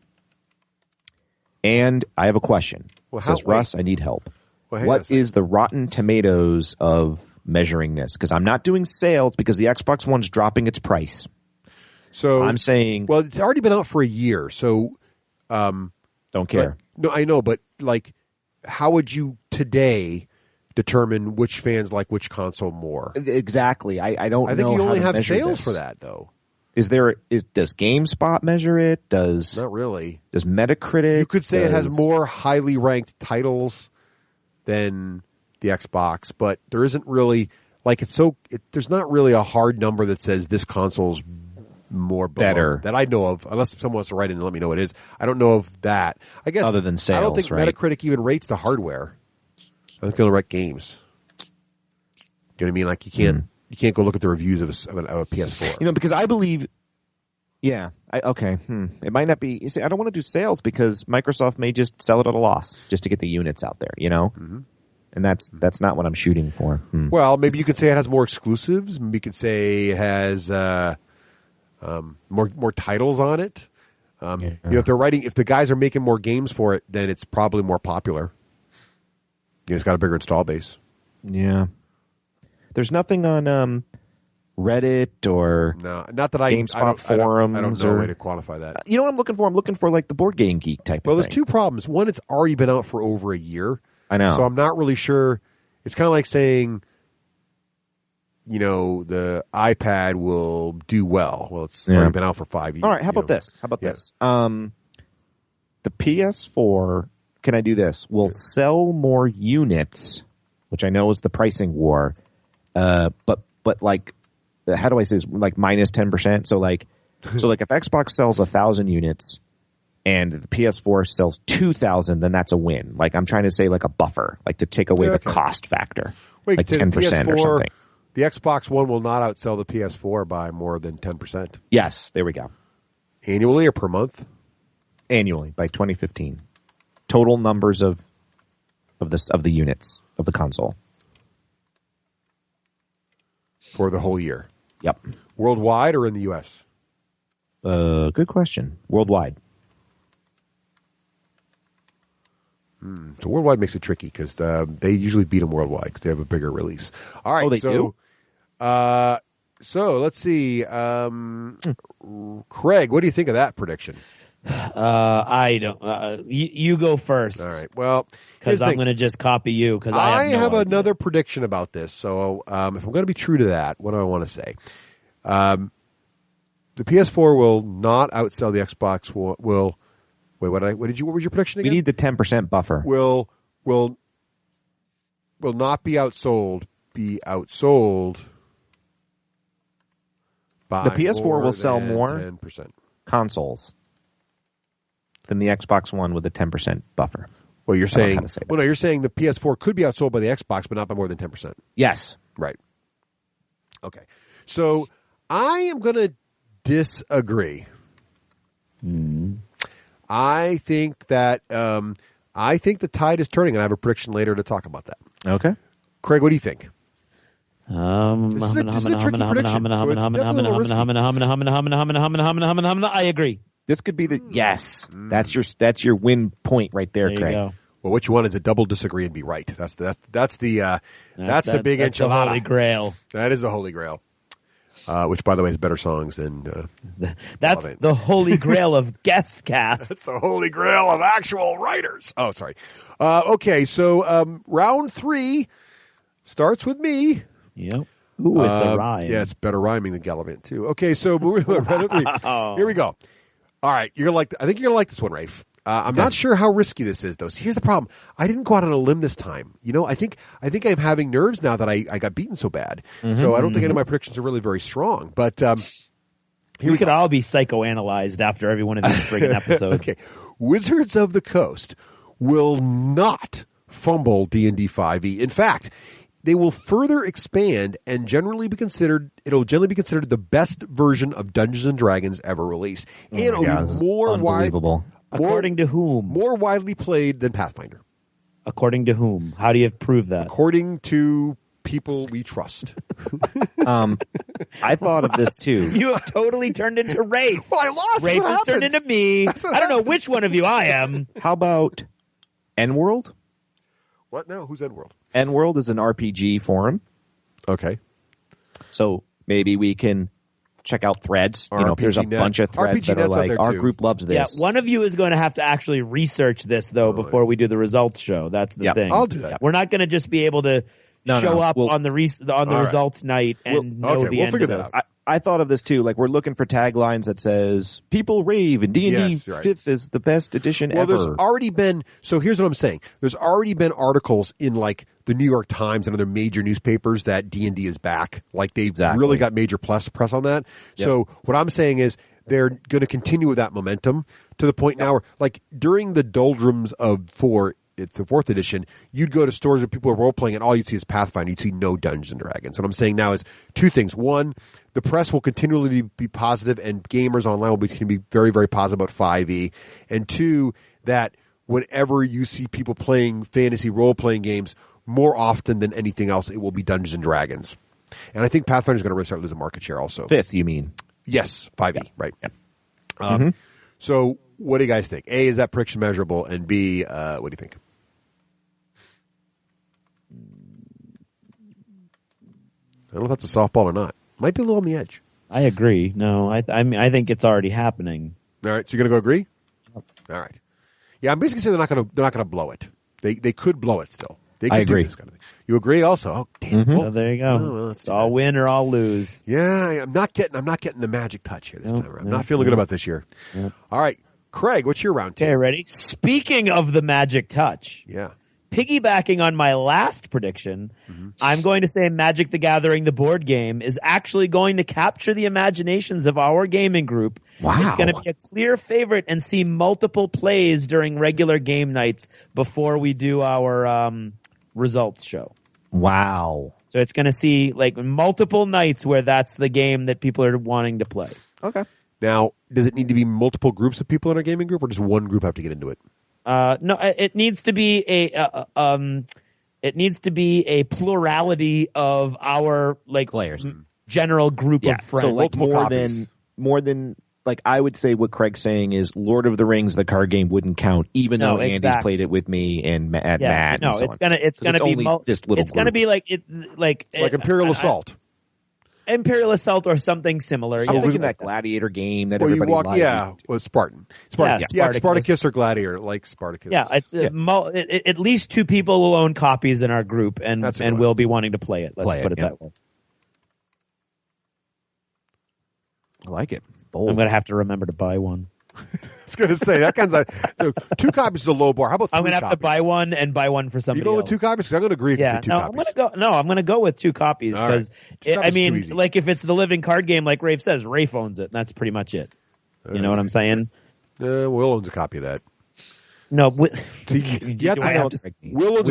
And I have a question. Says Russ, I need help. What is the Rotten Tomatoes of measuring this? Because I'm not doing sales because the Xbox One's dropping its price. So I'm saying, well, it's already been out for a year, so don't care. No, I know, but how would you today determine which fans like which console more? Exactly. I don't know. I think you only have sales this. for that, though. Does GameSpot measure it? Not really. Does Metacritic? You could say it has more highly ranked titles than the Xbox, but there isn't really there's not really a hard number that says this console's more better that I know of, unless someone wants to write in and let me know what it is. I don't know of that. I guess other than sales, I don't think right? Metacritic even rates the hardware. I think they only rate games. Do you know what I mean? Like you can't go look at the reviews of a PS4. Because I believe, it might not be. You see, I don't want to do sales because Microsoft may just sell it at a loss just to get the units out there. And that's not what I'm shooting for. Well, maybe you could say it has more exclusives. Maybe you could say it has more titles on it. If the guys are making more games for it, then it's probably more popular. It's got a bigger install base. Yeah. There's nothing on Reddit or not that GameSpot forums. I don't know a way to quantify that. You know what I'm looking for? I'm looking for the Board Game Geek type of thing. Well, there's two problems. One, it's already been out for over a year. I know. So I'm not really sure. It's kind of like saying, the iPad will do well. Well, it's already been out for 5 years. All right. How about this? The PS4, can I do this? Will sell more units, which I know is the pricing war. But how do I say this? Minus 10%. So if Xbox sells 1,000 units and the PS4 sells 2,000, then that's a win. I'm trying to say a buffer, to take away the cost factor, 10% or something. The Xbox One will not outsell the PS4 by more than 10%. Yes, there we go. Annually or per month? Annually by 2015. Total numbers of the units of the console for the whole year. Yep. Worldwide or in the U.S.? Good question. Worldwide. So worldwide makes it tricky because they usually beat them worldwide because they have a bigger release. All right. Oh, they do? So let's see. Craig, what do you think of that prediction? I don't. You go first. All right. Well, because I'm going to just copy you. Because I have another prediction about this. So if I'm going to be true to that, what do I want to say? The PS4 will not outsell the Xbox. Will wait. What was your prediction again? We need the 10% buffer. Will not be outsold. Be outsold. By the PS4 will sell more 10% consoles than the Xbox One with a 10% buffer. Well, you're saying you're saying the PS4 could be outsold by the Xbox, but not by more than 10%. Yes. Right. Okay. So I am going to disagree. I think that the tide is turning, and I have a prediction later to talk about that. Okay. Craig, what do you think? This is a tricky prediction. I agree. This could be the yes. That's your win point right there, Craig. Go. Well, what you want is to double disagree and be right. That's the big enchilada. The Holy Grail. That is the Holy Grail. Which, by the way, is better songs than. That's the Holy Grail of guest casts. That's the Holy Grail of actual writers. Oh, sorry. Okay, so round 3 starts with me. Yep. Ooh, it's a rhyme. Yeah, it's better rhyming than Gallivant too. Okay, so round 3. Here we go. All right, I think you're gonna like this one, Raef. I'm not sure how risky this is, though. So here's the problem. I didn't go out on a limb this time. I think I'm having nerves now that I got beaten so bad. So I don't think any of my predictions are really very strong. But we could all be psychoanalyzed after every one of these friggin' episodes. Okay, Wizards of the Coast will not fumble D&D 5e. In fact, they will further expand and generally be considered the best version of Dungeons and Dragons ever released. And it'll be more unbelievable. According to whom? More widely played than Pathfinder. According to whom? How do you prove that? According to people we trust. I thought of this too. You have totally turned into Raef. Well, I lost. Raef has turned into me. I don't know which one of you I am. How about N-World? What now? Who's N-World? N-World is an RPG forum. Okay. So maybe we can check out threads. There's a bunch of threads that are like, our group loves this. Yeah, one of you is going to have to actually research this, though, before we do the results show. That's the thing. I'll do that. We're not going to just be able to show up on the results night and know the end of this. I thought of this too. Like, we're looking for taglines that says "People rave" and D&D 5th is the best edition ever. There's already been. So here's what I'm saying. There's already been articles in like the New York Times and other major newspapers that D&D is back. Like they've really got major press on that. Yep. So what I'm saying is they're going to continue with that momentum to the point now where, like, during the doldrums of it's the 4th edition, you'd go to stores where people are role-playing and all you'd see is Pathfinder. You'd see no Dungeons & Dragons. What I'm saying now is 2 things. 1, the press will continually be positive and gamers online will be very, very positive about 5e. And 2, that whenever you see people playing fantasy role-playing games, more often than anything else, it will be Dungeons & Dragons. And I think Pathfinder's going to really start losing market share also. 5th, you mean? Yes, 5e, right. Yeah. So what do you guys think? A, is that prediction measurable? And B, what do you think? I don't know if that's a softball or not. Might be a little on the edge. I agree. No, I think it's already happening. All right, so you're going to go agree? All right. Yeah, I'm basically saying they're not going to blow it. They could blow it still. They could agree. Do this kind of thing. You agree also? Oh, damn. So there you go. Well, it's all win or all lose. Yeah, I'm not getting the magic touch here this time around. I'm not feeling good about this year. All right, Craig, what's your round 2? Okay, ready? Speaking of the magic touch. Yeah. Piggybacking on my last prediction, I'm going to say Magic the Gathering, the board game, is actually going to capture the imaginations of our gaming group. Wow. It's going to be a clear favorite and see multiple plays during regular game nights before we do our results show. Wow. So it's going to see like multiple nights where that's the game that people are wanting to play. Okay. Now, does it need to be multiple groups of people in our gaming group, or does one group have to get into it? No, it needs to be a plurality of our like players, general group of friends. So like more than like I would say what Craig's saying is Lord of the Rings, the card game wouldn't count, even though Andy's played it with me and Matt. No, it's gonna be just little. It's gonna be like Imperial Assault. Imperial Assault or something similar. I'm thinking like that gladiator game that Well, everybody liked. yeah, well, Spartan. Spartacus. Yeah, Spartacus or Gladiator, like Spartacus. Yeah, it's at least 2 people will own copies in our group and will be wanting to play it. Let's put it that way. I like it. Bold. I'm going to have to remember to buy one. I was going to say that kind of 2 copies is a low bar. How about 3 I'm going to have to buy one and buy one for somebody else. You go else. with 2 copies? 'Cause I'm going to agree if you say 2 copies. I'm going to go with 2 copies because like if it's the living card game, like Raef says, Raef owns it. And that's pretty much it. You know what I'm saying? Will owns a copy of that. No, Will owns a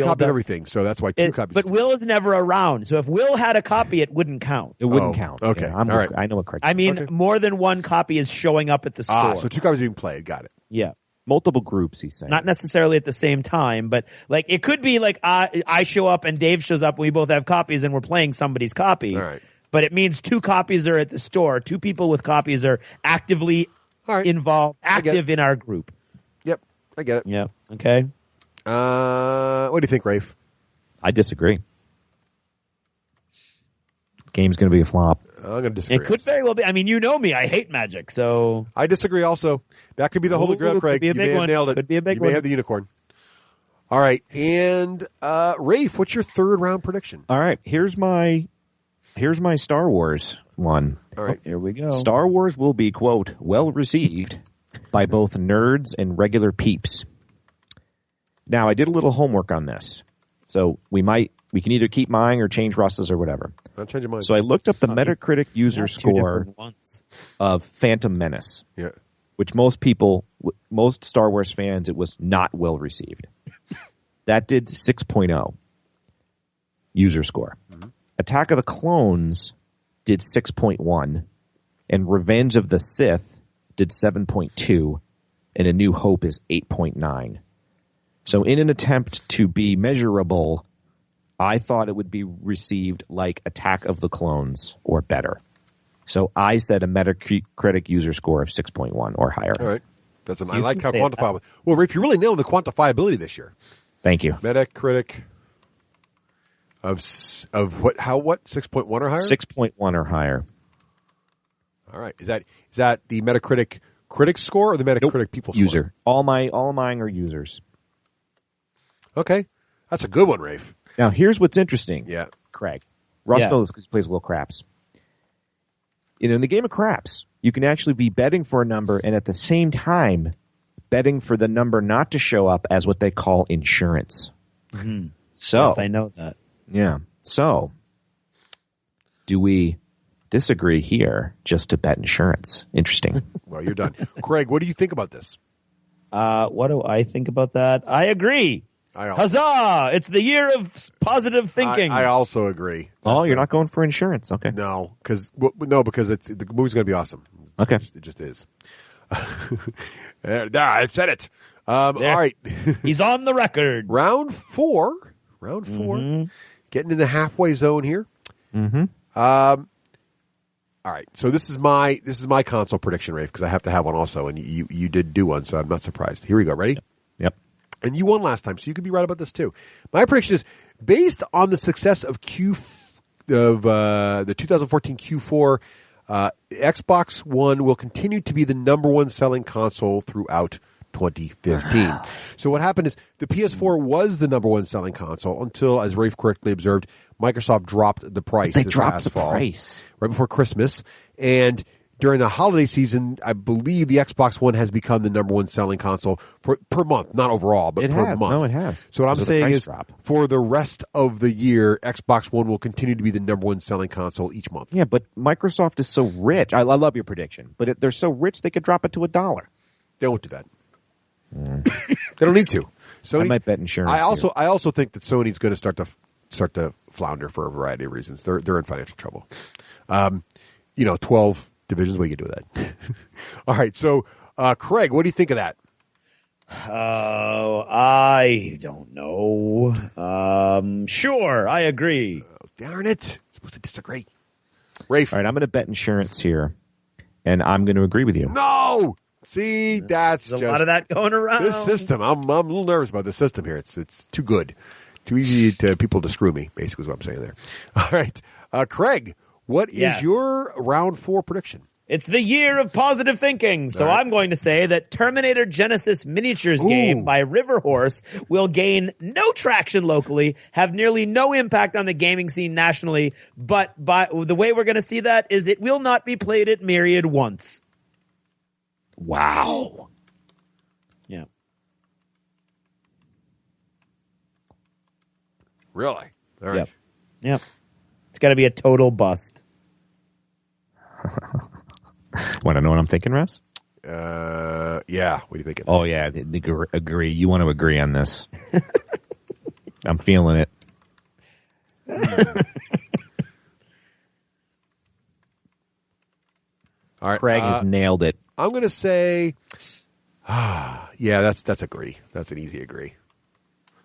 copy of everything, so that's why 2 copies. But Will is never around, so if Will had a copy, it wouldn't count. It wouldn't count. Okay, yeah, all right. I know what correct. I mean, more than 1 copy is showing up at the store. So 2 copies being played. Got it. Yeah. Multiple groups, he's saying. Not necessarily at the same time, but like it could be like I show up and Dave shows up and we both have copies and we're playing somebody's copy. All right. But it means 2 copies are at the store. 2 people with copies are actively involved, active in our group. Yep, I get it. Yeah. Okay. What do you think, Raef? I disagree. Game's going to be a flop. I'm going to disagree. It could very well be. I mean, you know me. I hate Magic, so I disagree. Also, that could be the Holy Grail, Craig. Could be a big one. Nailed it. Could be a big you one. may have the unicorn. All right, and Raef, what's your 3rd round prediction? All right, here's my Star Wars one. All right, here we go. Star Wars will be, quote, well received by both nerds and regular peeps. Now, I did a little homework on this, so we can either keep mine or change Russ's or whatever. I'll change mine. So I looked up the Metacritic user score of Phantom Menace, which most Star Wars fans, it was not well received. That did 6.0 user score. Mm-hmm. Attack of the Clones did 6.1, and Revenge of the Sith did 7.2, and A New Hope is 8.9. So in an attempt to be measurable, I thought it would be received like Attack of the Clones or better. So I said a Metacritic user score of 6.1 or higher. All right. I like how quantifiable. Well, Raef, you really nailed the quantifiability this year. Thank you. Metacritic of what? How? What? 6.1 or higher? 6.1 or higher. All right. Is that the Metacritic critic score or the Metacritic people score? User. All mine are users. Okay, that's a good one, Raef. Now here's what's interesting. Yeah, Craig. Russ knows because he plays a little craps. In the game of craps, you can actually be betting for a number and at the same time betting for the number not to show up as what they call insurance. Mm-hmm. So, yes, I know that. Yeah. So, do we disagree here just to bet insurance? Interesting. Well, you're done. Craig, what do you think about this? What do I think about that? I agree. Huzzah! It's the year of positive thinking. I also agree. You're not going for insurance. Okay. No, because the movie's going to be awesome. Okay. It just is. There, I said it. All right. He's on the record. Round four. Mm-hmm. Getting in the halfway zone here. Mm-hmm. All right. So this is my console prediction, Raef, because I have to have one also, and you did do one, so I'm not surprised. Here we go. Ready? Yep. And you won last time, so you could be right about this too. My prediction is based on the success of the 2014 Q4. Xbox One will continue to be the number one selling console throughout 2015. So what happened is the PS4 was the number one selling console until, as Raef correctly observed, Microsoft dropped the price. They dropped the price right before Christmas, and during the holiday season, I believe the Xbox One has become the number one selling console per month, not overall, but per month. No, it has. So what I'm saying is, for the rest of the year, Xbox One will continue to be the number one selling console each month. Yeah, but Microsoft is so rich. I love your prediction, but they're so rich they could drop it to $1. They won't do that. They don't need to. Sony, I might bet insurance. I also think that Sony's going to start to flounder for a variety of reasons. They're in financial trouble. 12 divisions. What do you do with that? All right. So, Craig, what do you think of that? Oh, I don't know. Sure, I agree. Oh, darn it! I'm supposed to disagree. Raef. All right, I'm going to bet insurance here, and I'm going to agree with you. No. See, there's a lot of that going around. This system, I'm a little nervous about this system here. It's too good, too easy to people to screw me. Basically, is what I'm saying there. All right, Craig, what is Yes. your round 4 prediction? It's the year of positive thinking, so I'm going to say that Terminator Genesis Miniatures game by River Horse will gain no traction locally, have nearly no impact on the gaming scene nationally, but by the way we're going to see that is it will not be played at Myriad once. Wow. Yeah. Really? All right. Yep. It's got to be a total bust. Want to know what I'm thinking, Russ? Yeah. What are you thinking? Oh, yeah. Agree. You want to agree on this. I'm feeling it. All right. Craig has nailed it. I'm going to say, yeah, that's agree. That's an easy agree.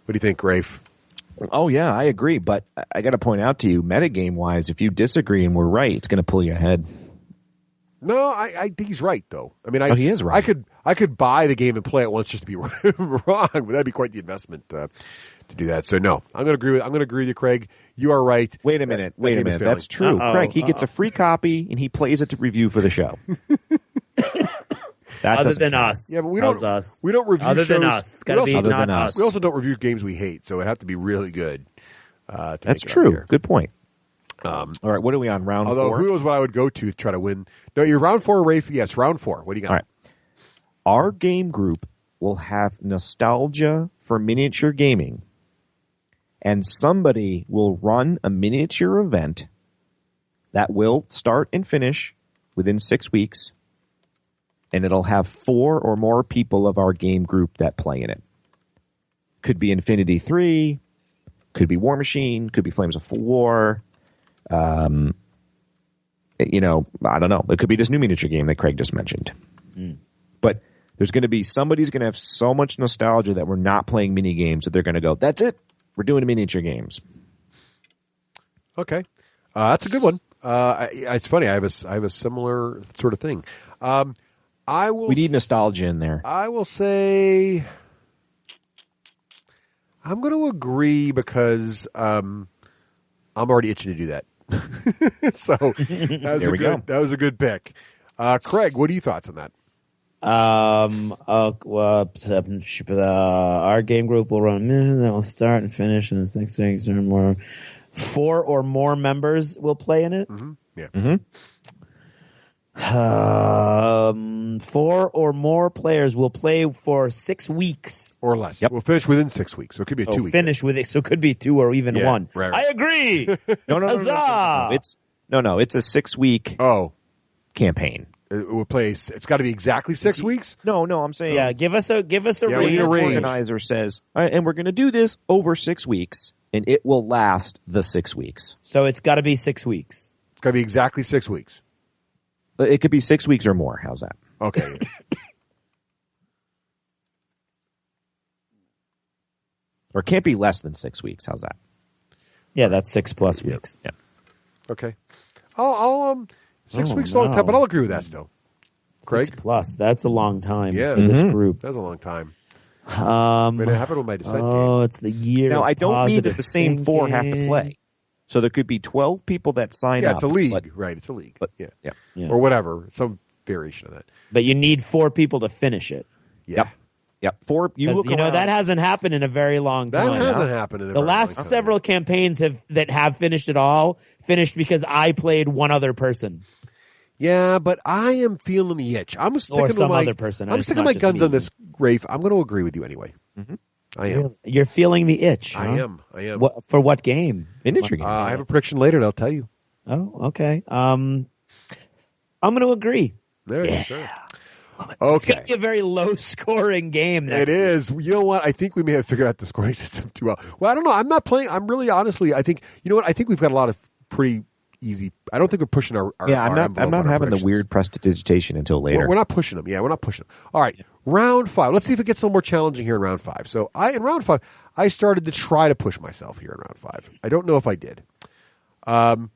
What do you think, Raef? Oh, yeah, I agree. But I got to point out to you, metagame-wise, if you disagree and we're right, it's going to pull you ahead. No, I think he's right, though. I mean, he is right. I could buy the game and play it once just to be wrong, but that'd be quite the investment to do that. So no, I'm going to agree with you, Craig. You are right. Wait a minute. That's true. Craig, he gets a free copy and he plays it to review for the show. Other than us. Yeah, but we How's don't. us? We don't review Other shows. than us. It's got to be Other not than us. us. We also don't review games we hate, so it'd have to be really good. That's true. Good point. All right, what are we on, round 4? Who knows what I would go to try to win? No, you're round 4, Rafe. Yes, round 4. What do you got? All right. Our game group will have nostalgia for miniature gaming, and somebody will run a miniature event that will start and finish within 6 weeks, and it'll have 4 or more people of our game group that play in it. Could be Infinity 3, could be War Machine, could be Flames of War. I don't know. It could be this new miniature game that Craig just mentioned. But there's going to be somebody's going to have so much nostalgia that we're not playing mini games that they're going to go, that's it. We're doing miniature games. Okay. That's a good one. It's funny. I have a similar sort of thing. We need nostalgia in there. I will say I'm going to agree because I'm already itching to do that. So that was a good pick. Craig, what are your thoughts on that? Our game group will run a minute, then we'll start and finish in the 6 weeks or more. 4 or more members will play in it. Mm-hmm. Yeah. Mm-hmm. 4 or more players will play for 6 weeks or less. Yep. We'll finish within 6 weeks, so it could be a 2 week. Finish with it, so it could be 2 or even 1. Right. I agree. No. It's a 6-week campaign. We'll play. It's got to be exactly 6 weeks. No, I'm saying. Yeah, give us a we need range. a range. The organizer says, all right, and we're going to do this over 6 weeks, and it will last the 6 weeks. So it's got to be 6 weeks. It's got to be exactly 6 weeks. It could be 6 weeks or more. How's that? Okay. Or it can't be less than 6 weeks. How's that? Yeah, that's 6+ weeks. Yeah. Okay. I'll 6 weeks is a long time, but I'll agree with that still. Craig? 6+. That's a long time for Mm-hmm. this group. That's a long time. It happened with my Descent game. It's the year. Now, I don't mean that positive the same 4 have to play. So there could be 12 people that sign up. Yeah, it's a league. Right, it's a league. Yeah. Or whatever. Some variation of that. But you need 4 people to finish it. Yeah. Yep. 4. You look around. That hasn't happened in a very long That time. hasn't happened in a The very last long time. several campaigns that have finished it all finished because I played one other person. Yeah, but I am feeling the itch. I'm sticking Or some with other person. I'm It's sticking not my just guns me. on this, Rafe. I'm going to agree with you anyway. Mm-hmm. I am. You're feeling the itch. Huh? I am. For what game? Miniature game. I have a prediction later, and I'll tell you. Oh, okay. I'm going to agree. There you go. It's Okay. going to be a very low-scoring game. It is. You know what? I think we may have figured out the scoring system too well. Well, I don't know. I'm not playing. I'm really honestly. I think you know what? I think we've got a lot of pretty easy. I don't think we're pushing our. I'm not having the predictions. weird prestidigitation until later. We're not pushing them. Yeah, we're not pushing them. All right, round 5. Let's see if it gets a little more challenging here in round 5. So in round 5, I started to try to push myself here in round 5. I don't know if I did. Well,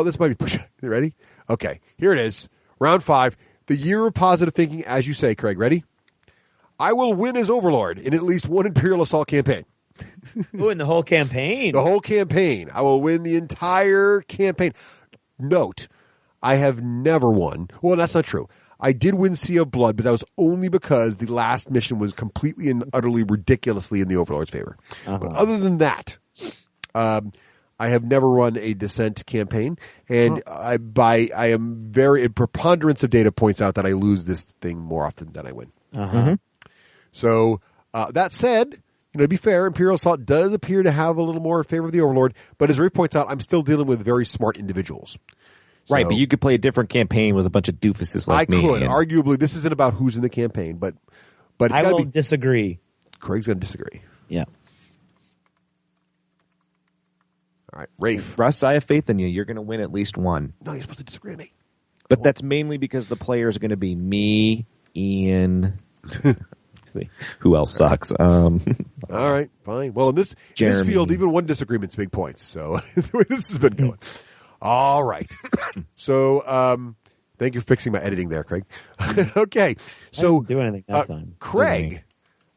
this might be pushing. You ready? Okay, here it is. Round 5. The year of positive thinking, as you say, Craig. Ready? I will win as Overlord in at least one Imperial Assault campaign. Ooh, in the whole campaign. The whole campaign. I will win the entire campaign. Note, I have never won. Well, that's not true. I did win Sea of Blood, but that was only because the last mission was completely and utterly ridiculously in the Overlord's favor. But other than that, I have never run a Descent campaign, and a preponderance of data points out that I lose this thing more often than I win. So that said, to be fair, Imperial Assault does appear to have a little more in favor of the Overlord, but as Raef points out, I'm still dealing with very smart individuals. Right, but you could play a different campaign with a bunch of doofuses like me. I could. Arguably, this isn't about who's in the campaign, but I will disagree. Craig's going to disagree. Yeah. All right, Raef. Russ, I have faith in you. You're going to win at least one. No, you're supposed to disagree with me. But that's mainly because the players are going to be me, Ian. Who else sucks? All right, fine. Well, in this field, even one disagreement's big points. So the way this has been going. All right. So, thank you for fixing my editing there, Craig. Okay. So, I didn't do anything that time. Craig.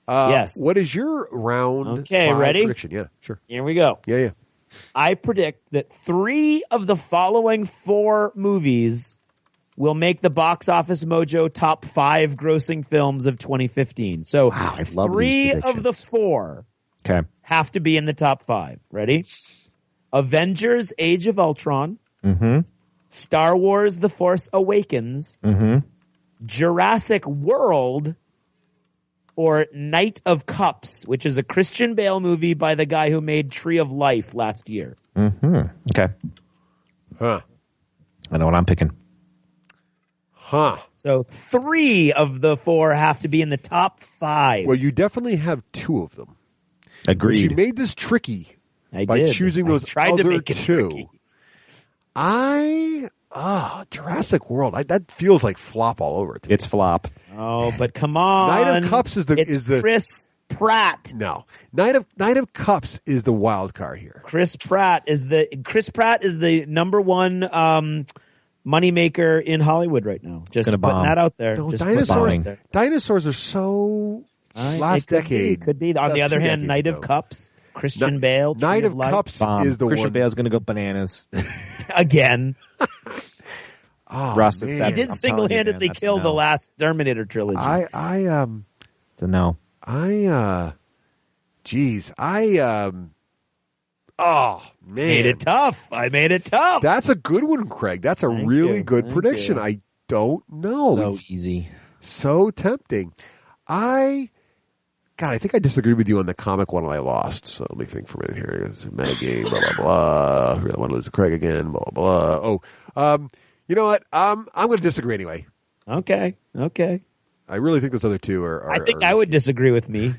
Yes. What is your round 5 ready? prediction? Yeah, sure. Here we go. Yeah. I predict that 3 of the following 4 movies will make the Box Office Mojo top 5 grossing films of 2015. So, I love 3 of the 4 have to be in the top 5. Ready? Avengers Age of Ultron, Star Wars The Force Awakens, Jurassic World, or Knight of Cups, which is a Christian Bale movie by the guy who made Tree of Life last year. Okay. Huh. I know what I'm picking. Huh. So 3 of the 4 have to be in the top 5. Well, you definitely have 2 of them. Agreed. But you made this tricky. I by did. choosing those tried other to make it 2. tricky. Jurassic World. That feels like flop all over it. It's flop. Oh, but come on. Knight of Cups is the Chris Pratt. No. Knight of Cups is the wild card here. Chris Pratt is the number 1 moneymaker in Hollywood right now. Just putting that out there. No, Just dinosaurs are so last decade. Could be. On the other hand, Knight of Cups, Christian Bale. Knight of Cups is the Christian one. Bale's going to go bananas. Again. Russ, he did single-handedly kill the last Terminator trilogy. So no. Oh, man. Made it tough. I made it tough. That's a good one, Craig. That's a really good prediction. You. I don't know. So it's easy. So tempting. I think I disagreed with you on the comic one and I lost. So let me think for a minute here. It's a metagame, blah, blah, blah. I really want to lose to Craig again, blah, blah, blah. Oh, you know what? I'm going to disagree anyway. Okay. I really think those other 2 are I think I would disagree with me.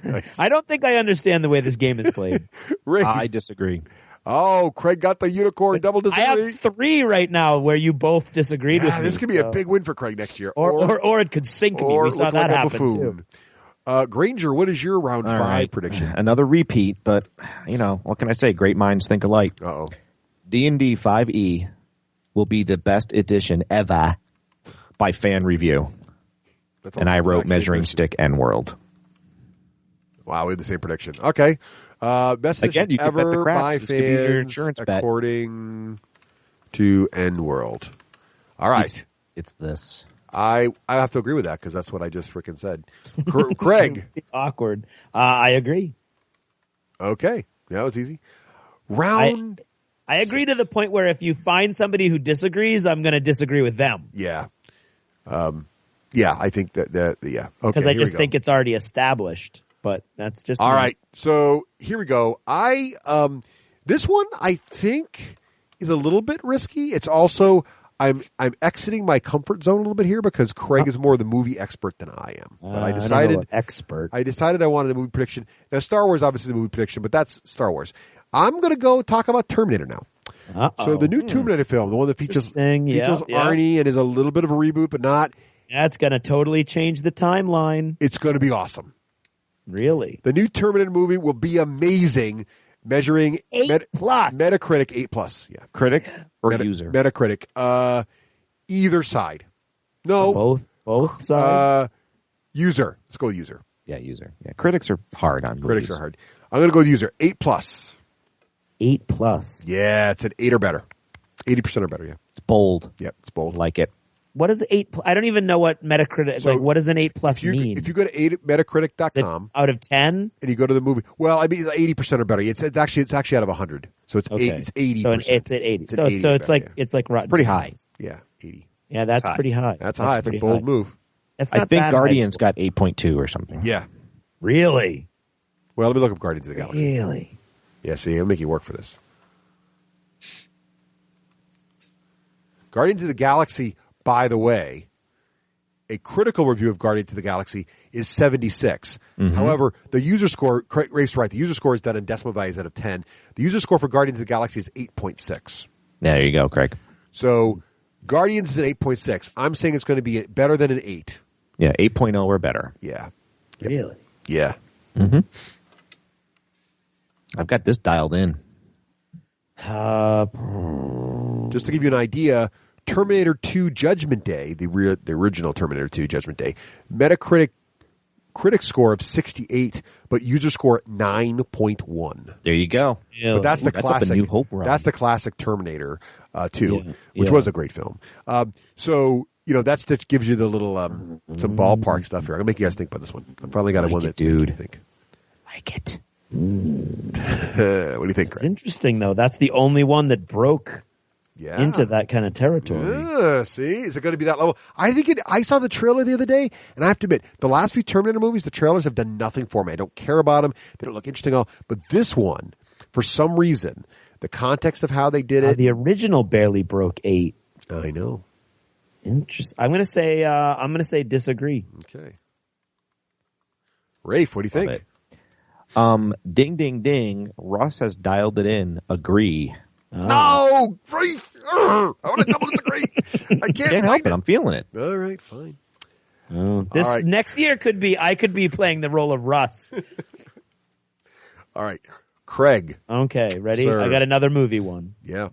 Nice. I don't think I understand the way this game is played. I disagree. Oh, Craig got the unicorn double disagree. I have 3 right now where you both disagreed with me. This could be a big win for Craig next year. Or it could sink me. We saw that happen too. Granger, what is your round 5 prediction? Another repeat, but what can I say? Great minds think alike. Uh-oh. D&D 5e will be the best edition ever by fan review. And I wrote Measuring Stick and World. Wow, we had the same prediction. Okay. Best Again, you ever bet the craps. by This could be your fans insurance bet. according to End World. All right. It's this. I have to agree with that because that's what I just freaking said. Craig. Awkward. I agree. Okay. That was easy. Round. I agree to the point where if you find somebody who disagrees, I'm going to disagree with them. Yeah. Yeah, I think that yeah. Okay. Because I just think it's already established. But that's just all right. So here we go. This one I think is a little bit risky. It's also I'm exiting my comfort zone a little bit here because Craig is more the movie expert than I am. But I decided I wanted a movie prediction. Now Star Wars obviously is a movie prediction, but that's Star Wars. I'm going to go talk about Terminator now. So the new Terminator film, the one that features Arnie and is a little bit of a reboot, but not. That's going to totally change the timeline. It's going to be awesome. Really? The new Terminator movie will be amazing, measuring 8+. Metacritic 8+. Yeah. Critic or user? Metacritic. Either side. No. Both sides? User. Let's go with user. Yeah, user. Yeah, critics are hard on movies. Critics are hard. I'm going to go with user 8+. 8+. Yeah, it's an 8 or better. 80% or better. Yeah, It's bold. Yep, it's bold. Like it. What is 8? I don't even know what Metacritic. So what does an 8+ mean? If you go to metacritic.com out of 10, and you go to the movie, well, I mean 80% or better. It's actually out of 100, so it's okay. It's 80%. So it's at 80. So it's like it's like Rotten pretty high. Tomatoes. Yeah, 80. Yeah, that's pretty high. That's high. It's a bold move. That's I not think that Guardians high. got 8.2 or something. Yeah. Really. Well, let me look up Guardians of the Galaxy. Really. Yeah. See, I'll make you work for this. Guardians of the Galaxy, by the way, a critical review of Guardians of the Galaxy is 76. Mm-hmm. However, the user score, Raef's right, the user score is done in decimal values out of 10. The user score for Guardians of the Galaxy is 8.6. There you go, Craig. So Guardians is an 8.6. I'm saying it's going to be better than an 8. Yeah, 8.0 or better. Yeah. Yep. Really? Yeah. Mm-hmm. I've got this dialed in. Just to give you an idea, Terminator 2 Judgment Day, the original Terminator 2 Judgment Day, Metacritic critic score of 68, but user score 9.1. There you go. But that's the classic. Up a New Hope run. That's the classic Terminator 2, which was a great film. So that gives you the little some ballpark stuff here. I'm gonna make you guys think about this one. I finally got one that you think. Like it. What do you think, It's Greg? interesting though. That's the only one that broke into that kind of territory. See, is it going to be that level? I think I saw the trailer the other day, and I have to admit, the last few Terminator movies, the trailers have done nothing for me. I don't care about them; they don't look interesting at all. But this one, for some reason, the context of how they did it, the original barely broke 8. I know. Interesting. I'm going to say disagree. Okay, Raef, what do you think? Ding, ding, ding. Ross has dialed it in. Agree. No, Raef! I want to double disagree. I can't help it. I'm feeling it. All right, fine. This next year I could be playing the role of Russ. All right, Craig. Okay, ready? Sir. I got another movie one. Yeah.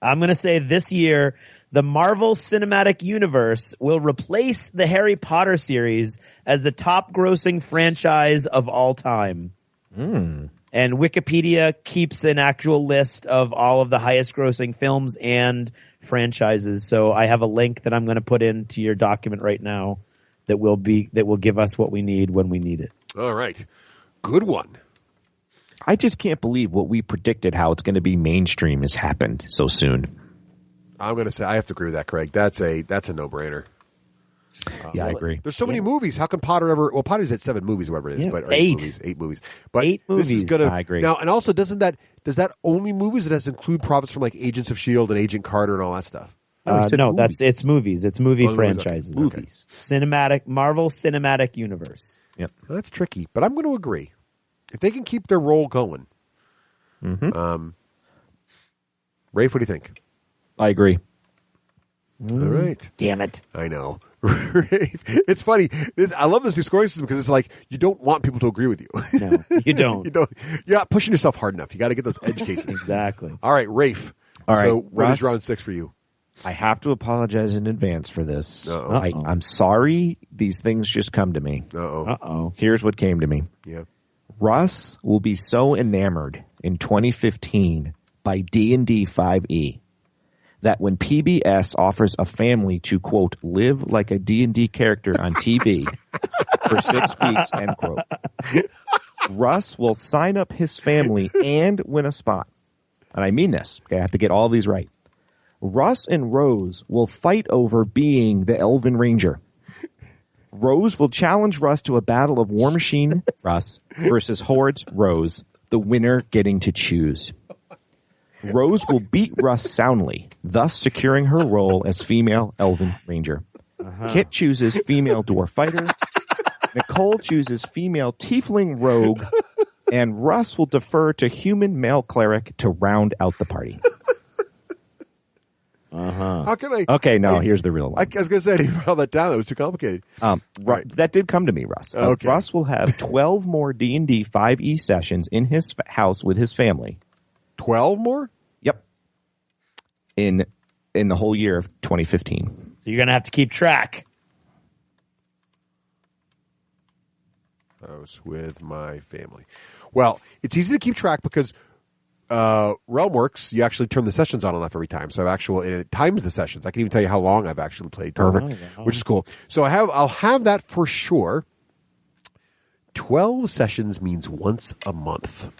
I'm going to say this year, the Marvel Cinematic Universe will replace the Harry Potter series as the top grossing franchise of all time. And Wikipedia keeps an actual list of all of the highest grossing films and franchises. So I have a link that I'm going to put into your document right now that will give us what we need when we need it. All right. Good one. I just can't believe what we predicted how it's going to be mainstream has happened so soon. I'm going to say I have to agree with that, Craig. That's a no-brainer. Yeah, I agree. There's so many movies. How come Potter ever? Well, Potter's at 7 movies, or whatever it is, but or 8 movies. But 8 this is movies. gonna, I agree. Now, and also, does that only movies? It does include profits from like Agents of S.H.I.E.L.D. and Agent Carter and all that stuff. No, it's movies. It's movie franchises. Movies. Cinematic Marvel Cinematic Universe. Yep. Well, that's tricky, but I'm going to agree. If they can keep their role going. Raef, what do you think? I agree. All right. Damn it. I know. It's funny. I love this new scoring system because it's like you don't want people to agree with you. No, you don't. You're not pushing yourself hard enough. You got to get those edge cases. Exactly. All right, Raef. All right, So what Russ, is round 6 for you? I have to apologize in advance for this. Uh-oh. I'm sorry. These things just come to me. Uh-oh. Here's what came to me. Yeah. Russ will be so enamored in 2015 by D&D 5e that when PBS offers a family to, quote, live like a D&D character on TV for 6 weeks, end quote, Russ will sign up his family and win a spot. And I mean this. Okay, I have to get all these right. Russ and Rose will fight over being the Elven Ranger. Rose will challenge Russ to a battle of War Machine Russ versus Horde's Rose, the winner getting to choose. Rose will beat Russ soundly, thus securing her role as female Elven Ranger. Kit chooses female Dwarf Fighter. Nicole chooses female Tiefling Rogue. And Russ will defer to human male Cleric to round out the party. How can I? Okay, no, here's the real one. I was going to say, I didn't write all that down. It was too complicated. That did come to me, Russ. Okay. Russ will have 12 more D&D 5e sessions in his house with his family. 12 more? Yep. In the whole year of 2015. So you're going to have to keep track. house with my family. Well, it's easy to keep track because Realmworks, you actually turn the sessions on and off every time. So and it times the sessions. I can even tell you how long I've actually played tournament, which is cool. So I'll have that for sure. 12 sessions means once a month.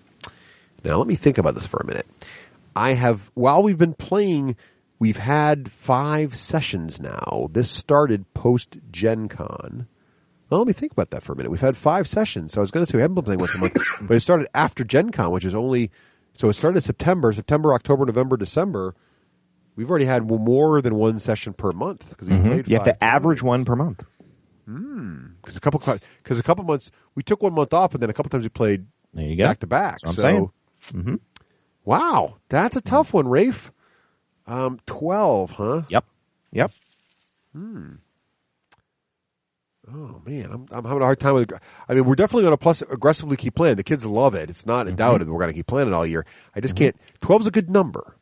Now let me think about this for a minute. While we've been playing, we've had 5 sessions now. This started post Gen Con. Well, let me think about that for a minute. We've had 5 sessions. So I was going to say we haven't been playing once a month, but it started after Gen Con, which is so it started September, October, November, December. We've already had more than one session per month because we played 5. You have to average one per month. Because a couple months we took 1 month off, and then a couple times we played back to back. That's what I'm saying. Wow, that's a tough one, Raef. 12, huh? Yep. Oh man, I'm having a hard time with it. I mean, we're definitely going to aggressively keep playing. The kids love it. It's not doubted. We're going to keep playing it all year. I just can't. 12 is a good number.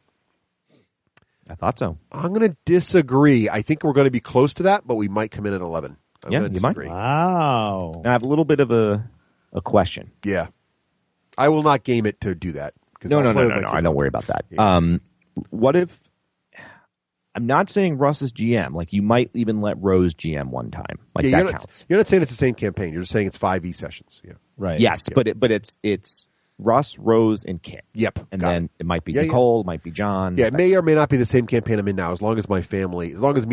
I thought so. I'm going to disagree. I think we're going to be close to that, but we might come in at 11. I'm going to disagree. Wow. I have a little bit of a question. Yeah, I will not game it to do that. No. I don't worry about that. Yeah. What if? I'm not saying Russ is GM. Like, you might even let Rose GM one time. Like, that counts. You're not saying it's the same campaign. You're just saying it's 5e sessions. Yeah. Right. Yes, yeah. but it's Russ, Rose, and Kit. Yep. And then it might be Nicole, it might be John. Yeah, it may or may not be the same campaign I'm in now. As long as me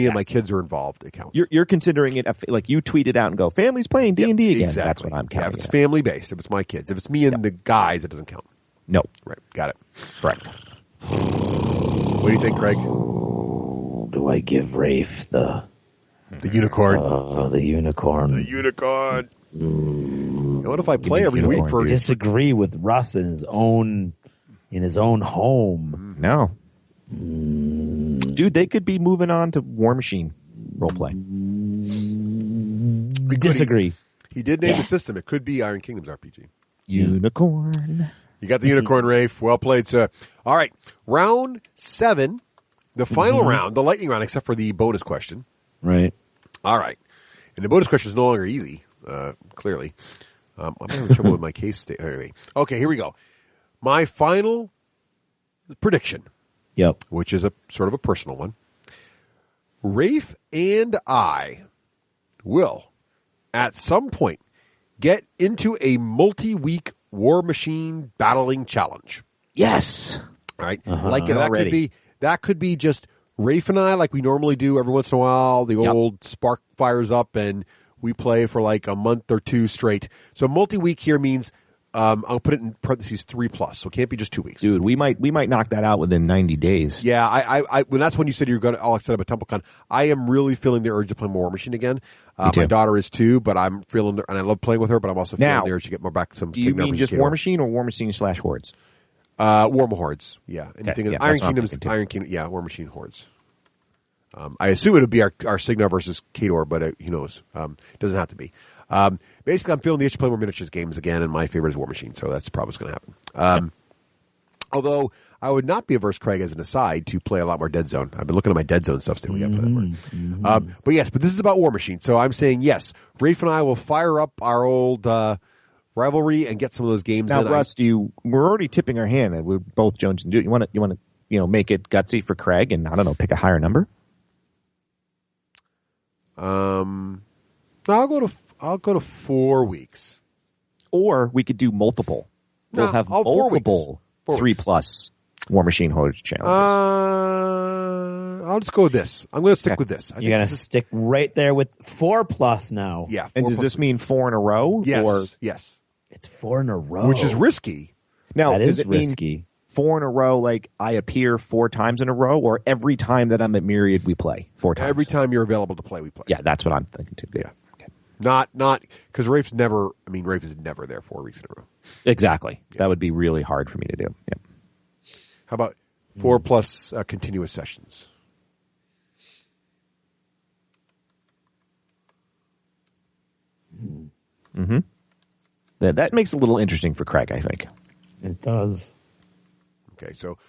and my kids are involved, it counts. You're considering it like you tweet it out and go, family's playing D&D again. Exactly. That's what I'm counting. If it's family based, if it's my kids, if it's me and the guys, it doesn't count. No. Right. Got it. Correct. What do you think, Craig? Do I give Raef the unicorn? The unicorn. The unicorn. What if I play every week for? Disagree with Russ in his own home. No, dude, they could be moving on to War Machine roleplay. Disagree. He did name the system. It could be Iron Kingdom's RPG. Unicorn. You got the unicorn, Raef. Well played, sir. All right, round 7. The final round, the lightning round, except for the bonus question. Right. All right. And the bonus question is no longer easy, clearly. I'm having trouble with my case state. Anyway. Okay, here we go. My final prediction. Yep. Which is a sort of a personal one. Raef and I will, at some point, get into a multi-week War Machine battling challenge. Yes. All right. Like it already. That could be just Raef and I, like we normally do every once in a while. The old spark fires up and we play for like a month or 2 straight. So multi-week here means I'll put it in parentheses 3+. So it can't be just 2 weeks. Dude, we might knock that out within 90 days. Yeah, I when that's when you said you're going to all set up a TempleCon. I am really feeling the urge to play more War Machine again. My daughter is too, but I'm feeling, and I love playing with her, but I'm also feeling the urge to get more back some. Do you mean just War Machine or War Machine / Hordes? War Hordes, yeah. Anything Iron Kingdom, yeah, War Machine Hordes. I assume it would be our Signar versus Khador, but who knows? It doesn't have to be. Basically, I'm feeling the itch to play more miniatures games again, and my favorite is War Machine, so that's probably what's going to happen. Although, I would not be averse, Craig, as an aside, to play a lot more Dead Zone. I've been looking at my Dead Zone stuff, so we got to play that more. But this is about War Machine, so I'm saying yes. Raef and I will fire up our old rivalry and get some of those games. Now, Russ, we're already tipping our hand, and we're both Jones and Duke. You want to make it gutsy for Craig, and I don't know, pick a higher number. I'll go to 4 weeks, or we could do multiple. We'll have multiple 3+ War Machine Hordes challenge. I'll just go with this. I'm going to stick with this. You're going to stick right there with 4+ now. Yeah. And does this mean 4 in a row? Yes. Yes. It's 4 in a row, which is risky. Now, that does is it mean risky. 4 in a row, like I appear 4 times in a row, or every time that I'm at Myriad we play 4 times? Every time you're available to play, we play. Yeah, that's what I'm thinking too. Yeah. Okay. Not because Raef is never there 4 weeks in a row. Exactly. Yeah. That would be really hard for me to do. Yep. How about 4+ continuous sessions? Mm-hmm. That makes it a little interesting for Craig, I think. It does. Okay, so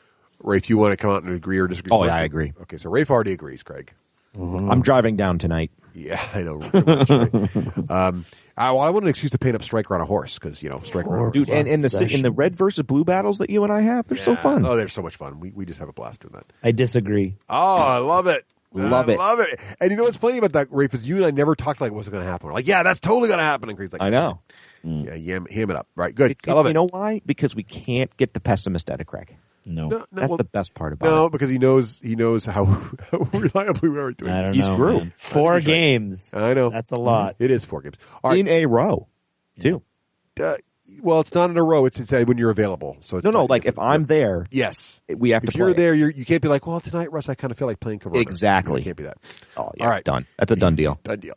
Raef, you want to come out and agree or disagree? Oh, yeah, I agree. Okay, so Raef already agrees, Craig. I'm driving down tonight. Yeah, I know. Pretty much, right? I want an excuse to paint up Striker on a horse because Striker on a horse. Dude, and in the red versus blue battles that you and I have, they're so fun. Oh, they're so much fun. We just have a blast doing that. I disagree. Oh, I love it. Love it. And you know what's funny about that, Raef, is you and I never talked like it wasn't going to happen. We're like, yeah, that's totally going to happen. And Chris like, I know. Yeah, ham it up. Right, good. I love it. You know why? Because we can't get the pessimist out of Craig. No. That's the best part about it. No, because he knows how reliably we are doing. I don't He's know. grew. Man. 4 games. I know. That's a lot. It is 4 games. All right. In a row, too. Well, it's not in a row. It's when you're available. So it's No, like if I'm there, yes, we have to If play you're it. there, you can't be like, well, tonight, Russ, I kind of feel like playing Corona. Exactly. You can't be that. Oh, yeah, All right. it's done. That's a done deal. Done deal.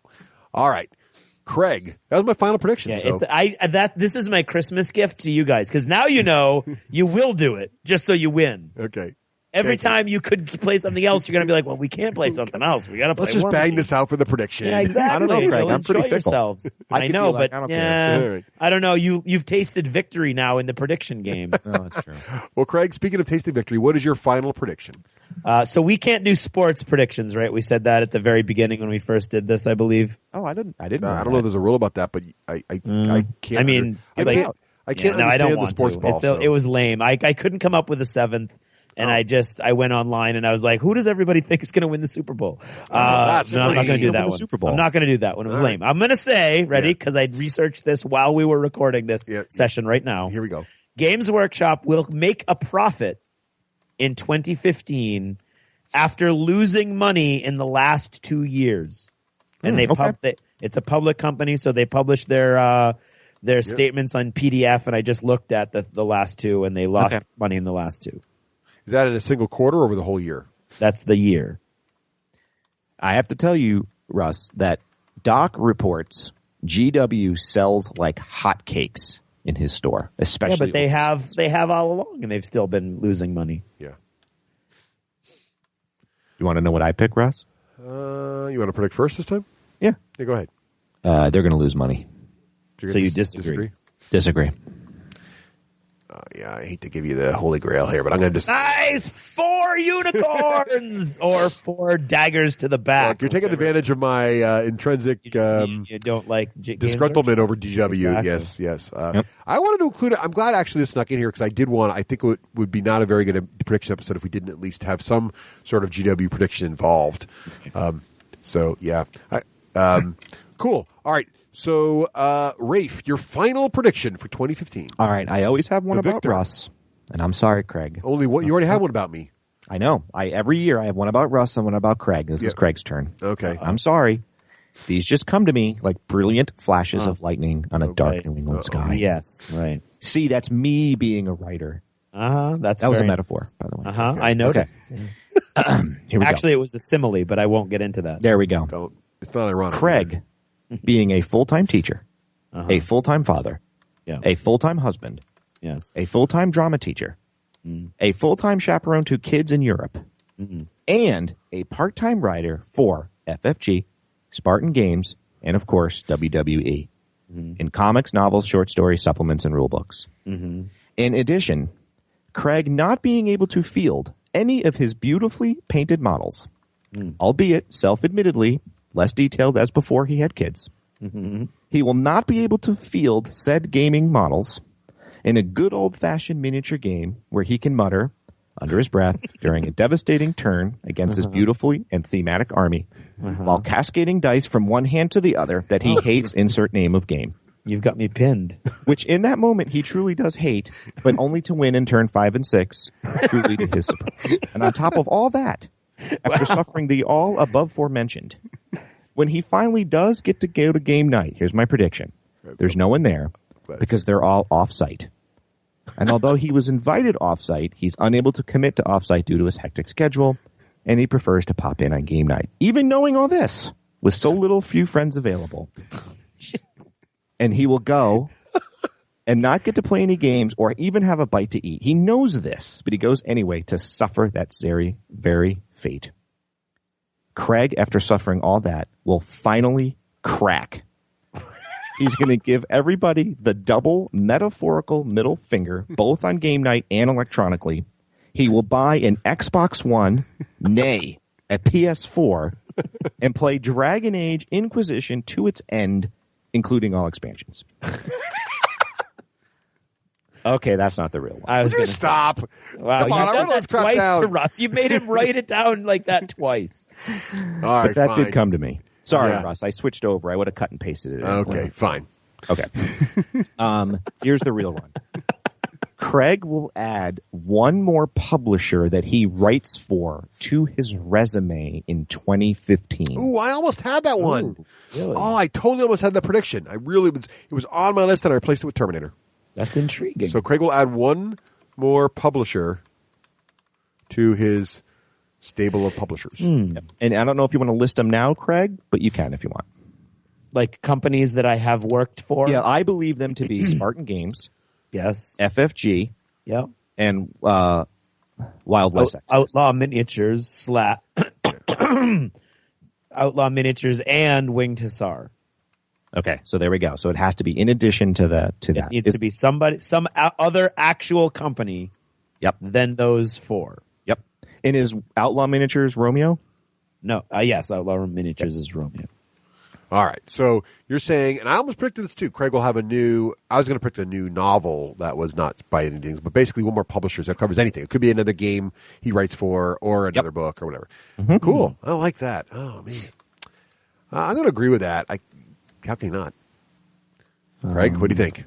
All right. Craig, that was my final prediction. Yeah, so. this is my Christmas gift to you guys because now you know you will do it just so you win. Okay. Every time you could play something else, you're going to be like, well, we can't play something else. We got to play Let's just War bang Machine. this out for the prediction. Yeah, exactly. I don't know, Craig. You'll I'm pretty enjoy fickle. yourselves. I I could know, be like, but I don't yeah, care. I don't know. You've tasted victory now in the prediction game. No, that's true. Well, Craig, speaking of tasting victory, what is your final prediction? So we can't do sports predictions, right? We said that at the very beginning when we first did this, I believe. Oh, I didn't. I don't know if there's a rule about that, but I can't. I mean, I like, can't no, I don't understand the want sports to. ball. So. It was lame. I couldn't come up with a 7th. And I went online and I was like, who does everybody think is going to win the Super Bowl? No, I'm not going to do that one. Super Bowl. I'm not going to do that one. It was lame. I'm going to say, ready? Because I researched this while we were recording this session right now. Here we go. Games Workshop will make a profit in 2015 after losing money in the last 2 years. And it's a public company, so they publish their statements on PDF, and I just looked at the last 2, and they lost money in the last 2. Is that in a single quarter or over the whole year? That's the year. I have to tell you, Russ, that Doc reports GW sells like hotcakes in his store, especially. Yeah, but they have all along, and they've still been losing money. Yeah. You want to know what I pick, Russ? You want to predict first this time? Yeah. Yeah, go ahead. They're going to lose money. So you disagree? Disagree. Yeah, I hate to give you the holy grail here, but I'm going to just... Nice! 4 unicorns! Or 4 daggers to the back. Look, you're taking advantage of my intrinsic you don't like disgruntlement over DW. Exactly. Yes. I wanted to include it. I'm glad actually this snuck in here because I think it would be not a very good prediction episode if we didn't at least have some sort of GW prediction involved. So, yeah. Cool. All right. So, Raef, your final prediction for 2015. All right. I always have one about Russ, and I'm sorry, Craig. Only one. You already had one about me. I know. Every year I have one about Russ and one about Craig. This is Craig's turn. Okay. I'm sorry. These just come to me like brilliant flashes of lightning on a dark New England sky. Yes, right. See, that's me being a writer. That was a metaphor, by the way. Okay. I noticed. Okay. Here we Actually, go. it was a simile, but I won't get into that. There we go. It's not ironic. Craig, being a full-time teacher, a full-time father, a full-time husband, a full-time drama teacher, a full-time chaperone to kids in Europe, and a part-time writer for FFG, Spartan Games, and of course WWE, in comics, novels, short stories, supplements, and rule books. In addition, Craig not being able to field any of his beautifully painted models, albeit self-admittedly less detailed as before he had kids. He will not be able to field said gaming models in a good old-fashioned miniature game where he can mutter under his breath during a devastating turn against his beautifully and thematic army while cascading dice from one hand to the other that he hates insert name of game. You've got me pinned. Which in that moment he truly does hate, but only to win in turn 5 and 6, truly to his surprise. And on top of all that, after suffering the all above forementioned, when he finally does get to go to game night, here's my prediction. There's no one there because they're all off-site. And although he was invited off-site, he's unable to commit to off-site due to his hectic schedule, and he prefers to pop in on game night. Even knowing all this, with so little few friends available. And he will go and not get to play any games or even have a bite to eat. He knows this, but he goes anyway to suffer that very, very fate. Craig, after suffering all that, will finally crack. He's going to give everybody the double metaphorical middle finger, both on game night and electronically. He will buy an Xbox One, nay, a PS4, and play Dragon Age Inquisition to its end, including all expansions. Okay, that's not the real one. I was going to stop. Wow, Come on, you did that twice to Russ. You made him write it down like that twice. All right, but that fine. did come to me. Sorry, Yeah. Russ. I switched over. I would have cut and pasted it. Okay, fine. Okay. Here's the real one. Craig will add one more publisher that he writes for to his resume in 2015. Ooh, I almost had that one. Ooh, really? Oh, I totally almost had that prediction. I really was. It was on my list, and I replaced it with Terminator. That's intriguing. So Craig will add one more publisher to his stable of publishers. Yep. And I don't know if you want to list them now, Craig, but you can if you want. Like companies that I have worked for? Yeah, I believe them to be Spartan Games, Yes. FFG, Yep. and Wild West. Outlaw Miniatures Outlaw Miniatures and Winged Hussar. Okay, so there we go. So it has to be in addition to that. It needs to be some other actual company. Yep. Than those four. Yep. And is Outlaw Miniatures Romeo? No. Yes, Outlaw Miniatures is Romeo. All right. So you're saying, and I almost predicted this too, Craig will have I was going to predict a new novel that was not by any means, but basically one more publishers that covers anything. It could be another game he writes for or another book or whatever. Mm-hmm. Cool. I like that. Oh, man. I'm going to agree with that. How can you not? Craig, what do you think?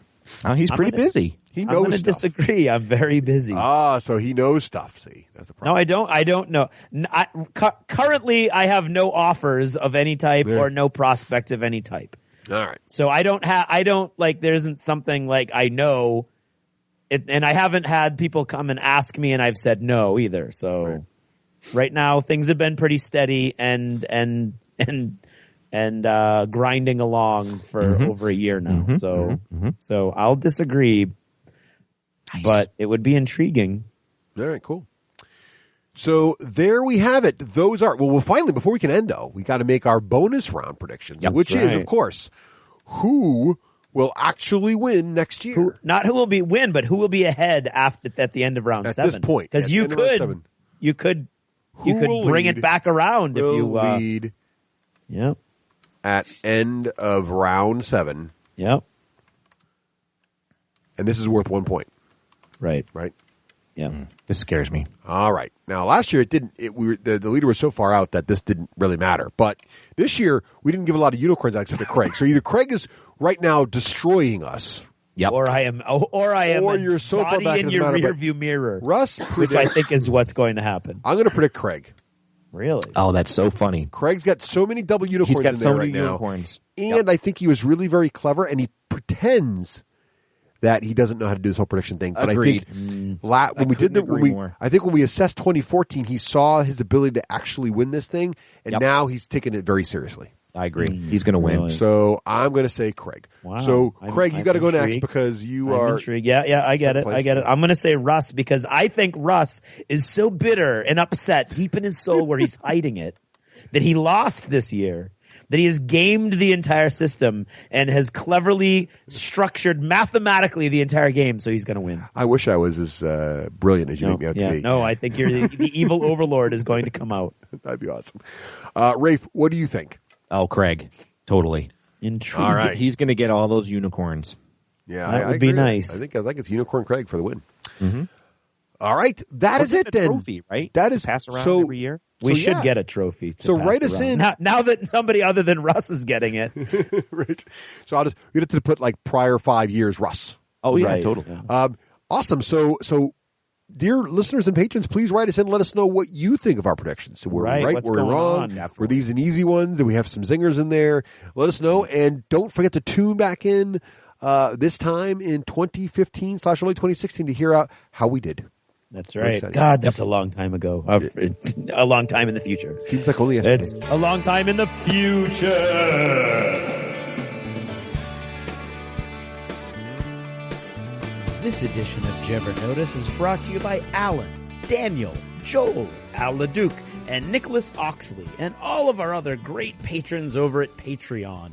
He's pretty busy. He knows I'm going to stuff. disagree. I'm very busy. So he knows stuff. See, that's the problem. No, I don't know. Currently, I have no offers of any type or no prospects of any type. All right. So there isn't something like I know it, and I haven't had people come and ask me and I've said no either. So right now things have been pretty steady and grinding along for over a year now. So I'll disagree, but it would be intriguing. All right, cool. So there we have it. Those are, well, finally, before we can end though, we got to make our bonus round predictions, which is, of course, who will actually win next year. Not who will win, but who will be ahead at the end of round 7. At this point. Because you could bring it back around if you lead. Yep. At end of round 7. Yep. And this is worth 1 point. Right. Yeah. This scares me. All right. Now, last year the leader was so far out that this didn't really matter. But this year we didn't give a lot of unicorns out except to Craig. So either Craig is right now destroying us. Yep. Or you're so far back in your rearview mirror. Russ which I think is what's going to happen. I'm going to predict Craig. Really? Oh, that's so funny. Craig's got so many double unicorns He's got in so there many right now. unicorns. And I think he was really very clever, and he pretends that he doesn't know how to do this whole prediction thing. But Agreed. I think when we assessed 2014, he saw his ability to actually win this thing, and now he's taking it very seriously. I agree. He's going to win. Really? So I'm going to say Craig. Wow. So Craig, you got to go intrigued. next because I'm are intrigued. Yeah, I get it. I'm going to say Russ because I think Russ is so bitter and upset deep in his soul where he's hiding it that he lost this year. That he has gamed the entire system and has cleverly structured mathematically the entire game, so he's going to win. I wish I was as brilliant as you make me out to be. No, I think the evil overlord is going to come out. That'd be awesome. Raef, what do you think? Oh, Craig. Totally. Intrigued. All right. He's going to get all those unicorns. Yeah, that would be nice. I think it's Unicorn Craig for the win. Mm-hmm. All right, that is it then. Trophy, right? That is pass around every year. We should get a trophy. So write us in now that somebody other than Russ is getting it. Right. So we have to put like prior 5 years, Russ. Oh yeah, Right. totally. Awesome. So dear listeners and patrons, please write us in. Let us know what you think of our predictions. So were we right? What's Were we going wrong? on? Were these an easy ones? Do we have some zingers in there? Let us know, and don't forget to tune back in this time in 2015 / early 2016 to hear out how we did. That's right. God, that's a long time ago. A long time in the future. Seems like only yesterday. It's a long time in the future. This edition of Jever Notice is brought to you by Alan, Daniel, Joel, Al LeDuc, and Nicholas Oxley, and all of our other great patrons over at Patreon.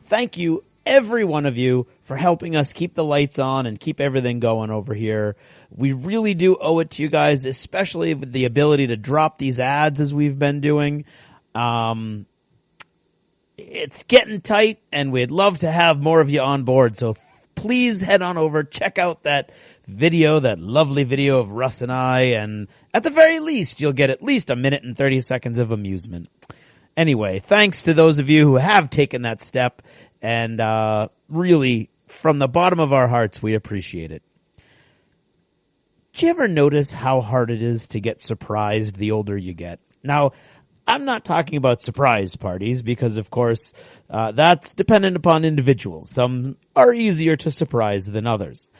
Thank you, every one of you, for helping us keep the lights on and keep everything going over here. We really do owe it to you guys, especially with the ability to drop these ads as we've been doing. It's getting tight, and we'd love to have more of you on board. So please head on over, check out that video, that lovely video of Russ and I, and at the very least, you'll get at least 1 minute and 30 seconds of amusement. Anyway, thanks to those of you who have taken that step, and really, from the bottom of our hearts, we appreciate it. Did you ever notice how hard it is to get surprised the older you get? Now, I'm not talking about surprise parties because, of course, that's dependent upon individuals. Some are easier to surprise than others.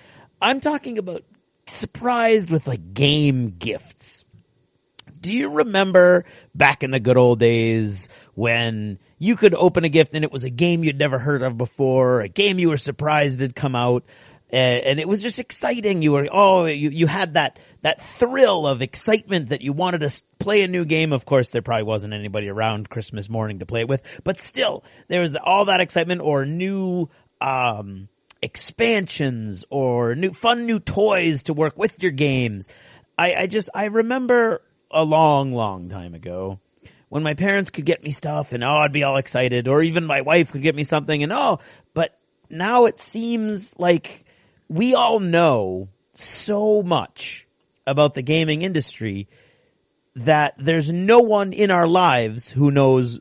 I'm talking about surprised with, like, game gifts. Do you remember back in the good old days when you could open a gift and it was a game you'd never heard of before, a game you were surprised had come out, and it was just exciting. You had that thrill of excitement that you wanted to play a new game. Of course, there probably wasn't anybody around Christmas morning to play it with, but still, there was all that excitement, or new expansions, or new toys to work with your games. I remember a long time ago when my parents could get me stuff and I'd be all excited, or even my wife could get me something and but now it seems like we all know so much about the gaming industry that there's no one in our lives who knows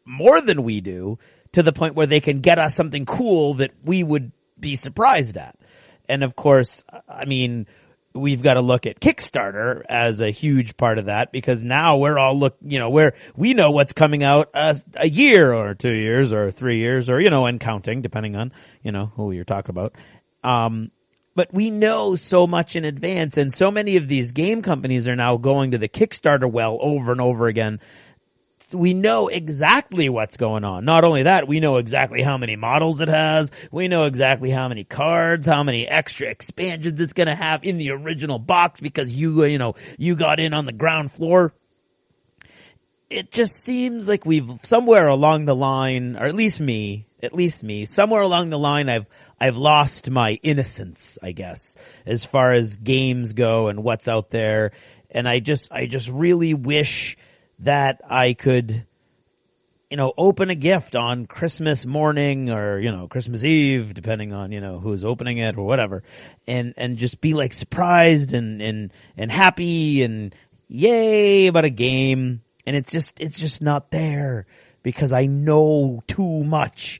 more than we do, to the point where they can get us something cool that we would be surprised at. And of course, I mean, we've got to look at Kickstarter as a huge part of that, because now we're all we know what's coming out a year or 2 years or 3 years, or, and counting, depending on, who you're talking about. But we know so much in advance, and so many of these game companies are now going to the Kickstarter well over and over again. We know exactly what's going on. Not only that, we know exactly how many models it has. We know exactly how many cards, how many extra expansions it's going to have in the original box, because you got in on the ground floor. It just seems like we've somewhere along the line, or at least me, somewhere along the line, I've lost my innocence, I guess, as far as games go and what's out there. And I just really wish that I could, open a gift on Christmas morning, or, Christmas Eve, depending on, who's opening it or whatever, and just be like surprised and happy and yay about a game. And it's just not there, because I know too much.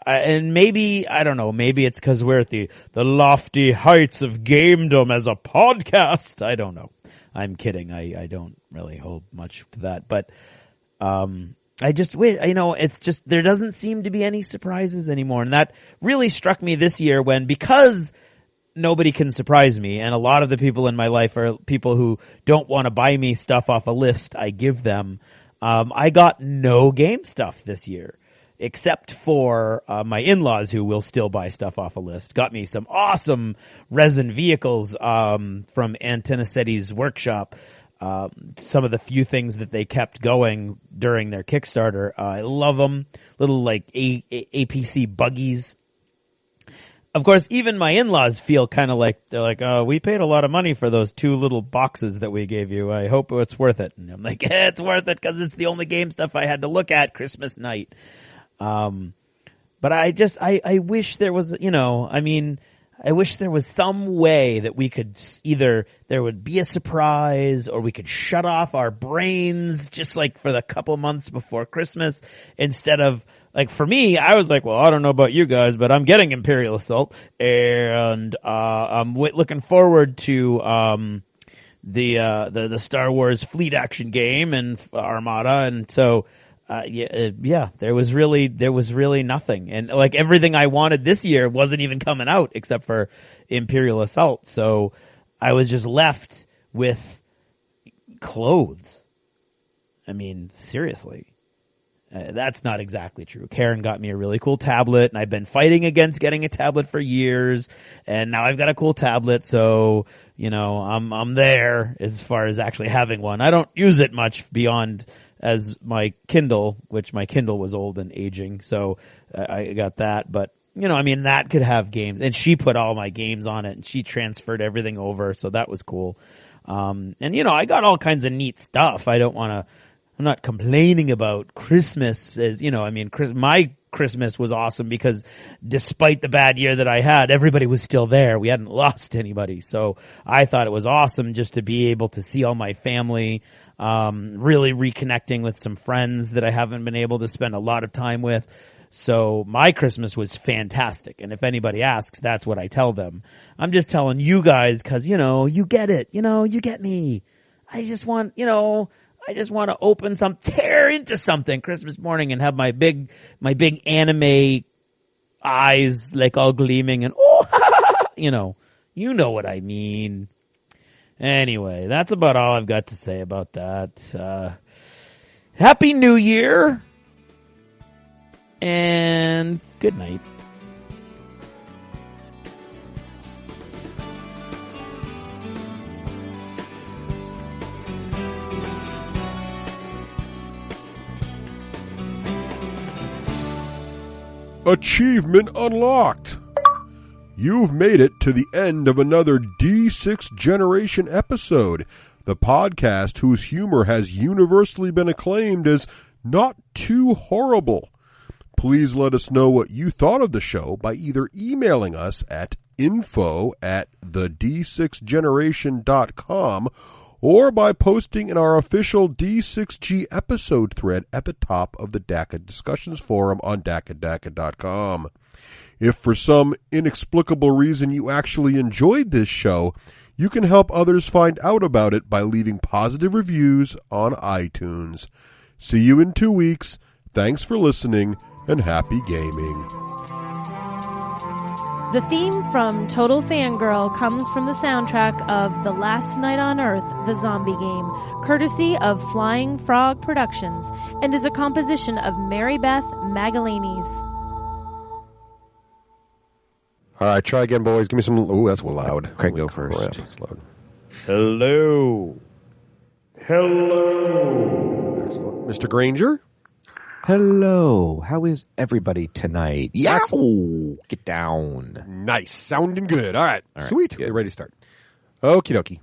And maybe, I don't know, maybe it's because we're at the lofty heights of gamedom as a podcast. I don't know. I'm kidding. I don't really hold much to that. But I just wish, it's just, there doesn't seem to be any surprises anymore. And that really struck me this year because nobody can surprise me, and a lot of the people in my life are people who don't want to buy me stuff off a list I give them. I got no game stuff this year, except for my in-laws, who will still buy stuff off a list. Got me some awesome resin vehicles from Antennasetti's workshop. Some of the few things that they kept going during their Kickstarter. I love them. Little like APC buggies. Of course, even my in-laws feel kind of like, they're like, oh, we paid a lot of money for those 2 little boxes that we gave you. I hope it's worth it. And I'm like, it's worth it, because it's the only game stuff I had to look at Christmas night. But I wish there was, I wish there was some way that we could either there would be a surprise, or we could shut off our brains just like for the couple months before Christmas, instead of, like, for me, I was like, well, I don't know about you guys, but I'm getting Imperial Assault, and I'm looking forward to the Star Wars fleet action game and Armada, and so there was really nothing, and like everything I wanted this year wasn't even coming out except for Imperial Assault. So I was just left with clothes. I mean, seriously. That's not exactly true. Karen got me a really cool tablet, and I've been fighting against getting a tablet for years, and now I've got a cool tablet, so, I'm there as far as actually having one. I don't use it much beyond as my Kindle, which my Kindle was old and aging, so I got that, but, that could have games, and she put all my games on it, and she transferred everything over, so that was cool. And I got all kinds of neat stuff. I don't want to not complaining about Christmas. As you know, I mean, my Christmas was awesome because despite the bad year that I had, everybody was still there. We hadn't lost anybody. So I thought it was awesome just to be able to see all my family, really reconnecting with some friends that I haven't been able to spend a lot of time with. So my Christmas was fantastic. And if anybody asks, that's what I tell them. I'm just telling you guys because, you know, you get it. You know, you get me. I just want to tear into something Christmas morning and have my big anime eyes like all gleaming and you know what I mean. Anyway, that's about all I've got to say about that. Happy New Year and good night. Achievement unlocked. You've made it to the end of another D6 Generation episode, the podcast whose humor has universally been acclaimed as not too horrible. Please let us know what you thought of the show by either emailing us at info@the d6generation.com or by posting in our official D6G episode thread at the top of the DACA discussions forum on DACA.com. If for some inexplicable reason you actually enjoyed this show, you can help others find out about it by leaving positive reviews on iTunes. See you in 2 weeks. Thanks for listening and happy gaming. The theme from Total Fangirl comes from the soundtrack of The Last Night on Earth, the zombie game, courtesy of Flying Frog Productions, and is a composition of Mary Beth Magalanes. All right, try again, boys. Give me some... Oh, that's loud. Craig, go first. Crap, that's loud. Hello. Excellent. Mr. Granger? Hello. How is everybody tonight? Yow! Get down. Nice. Sounding good. All right. All right, Sweet. good. We're ready to start. Okie dokie.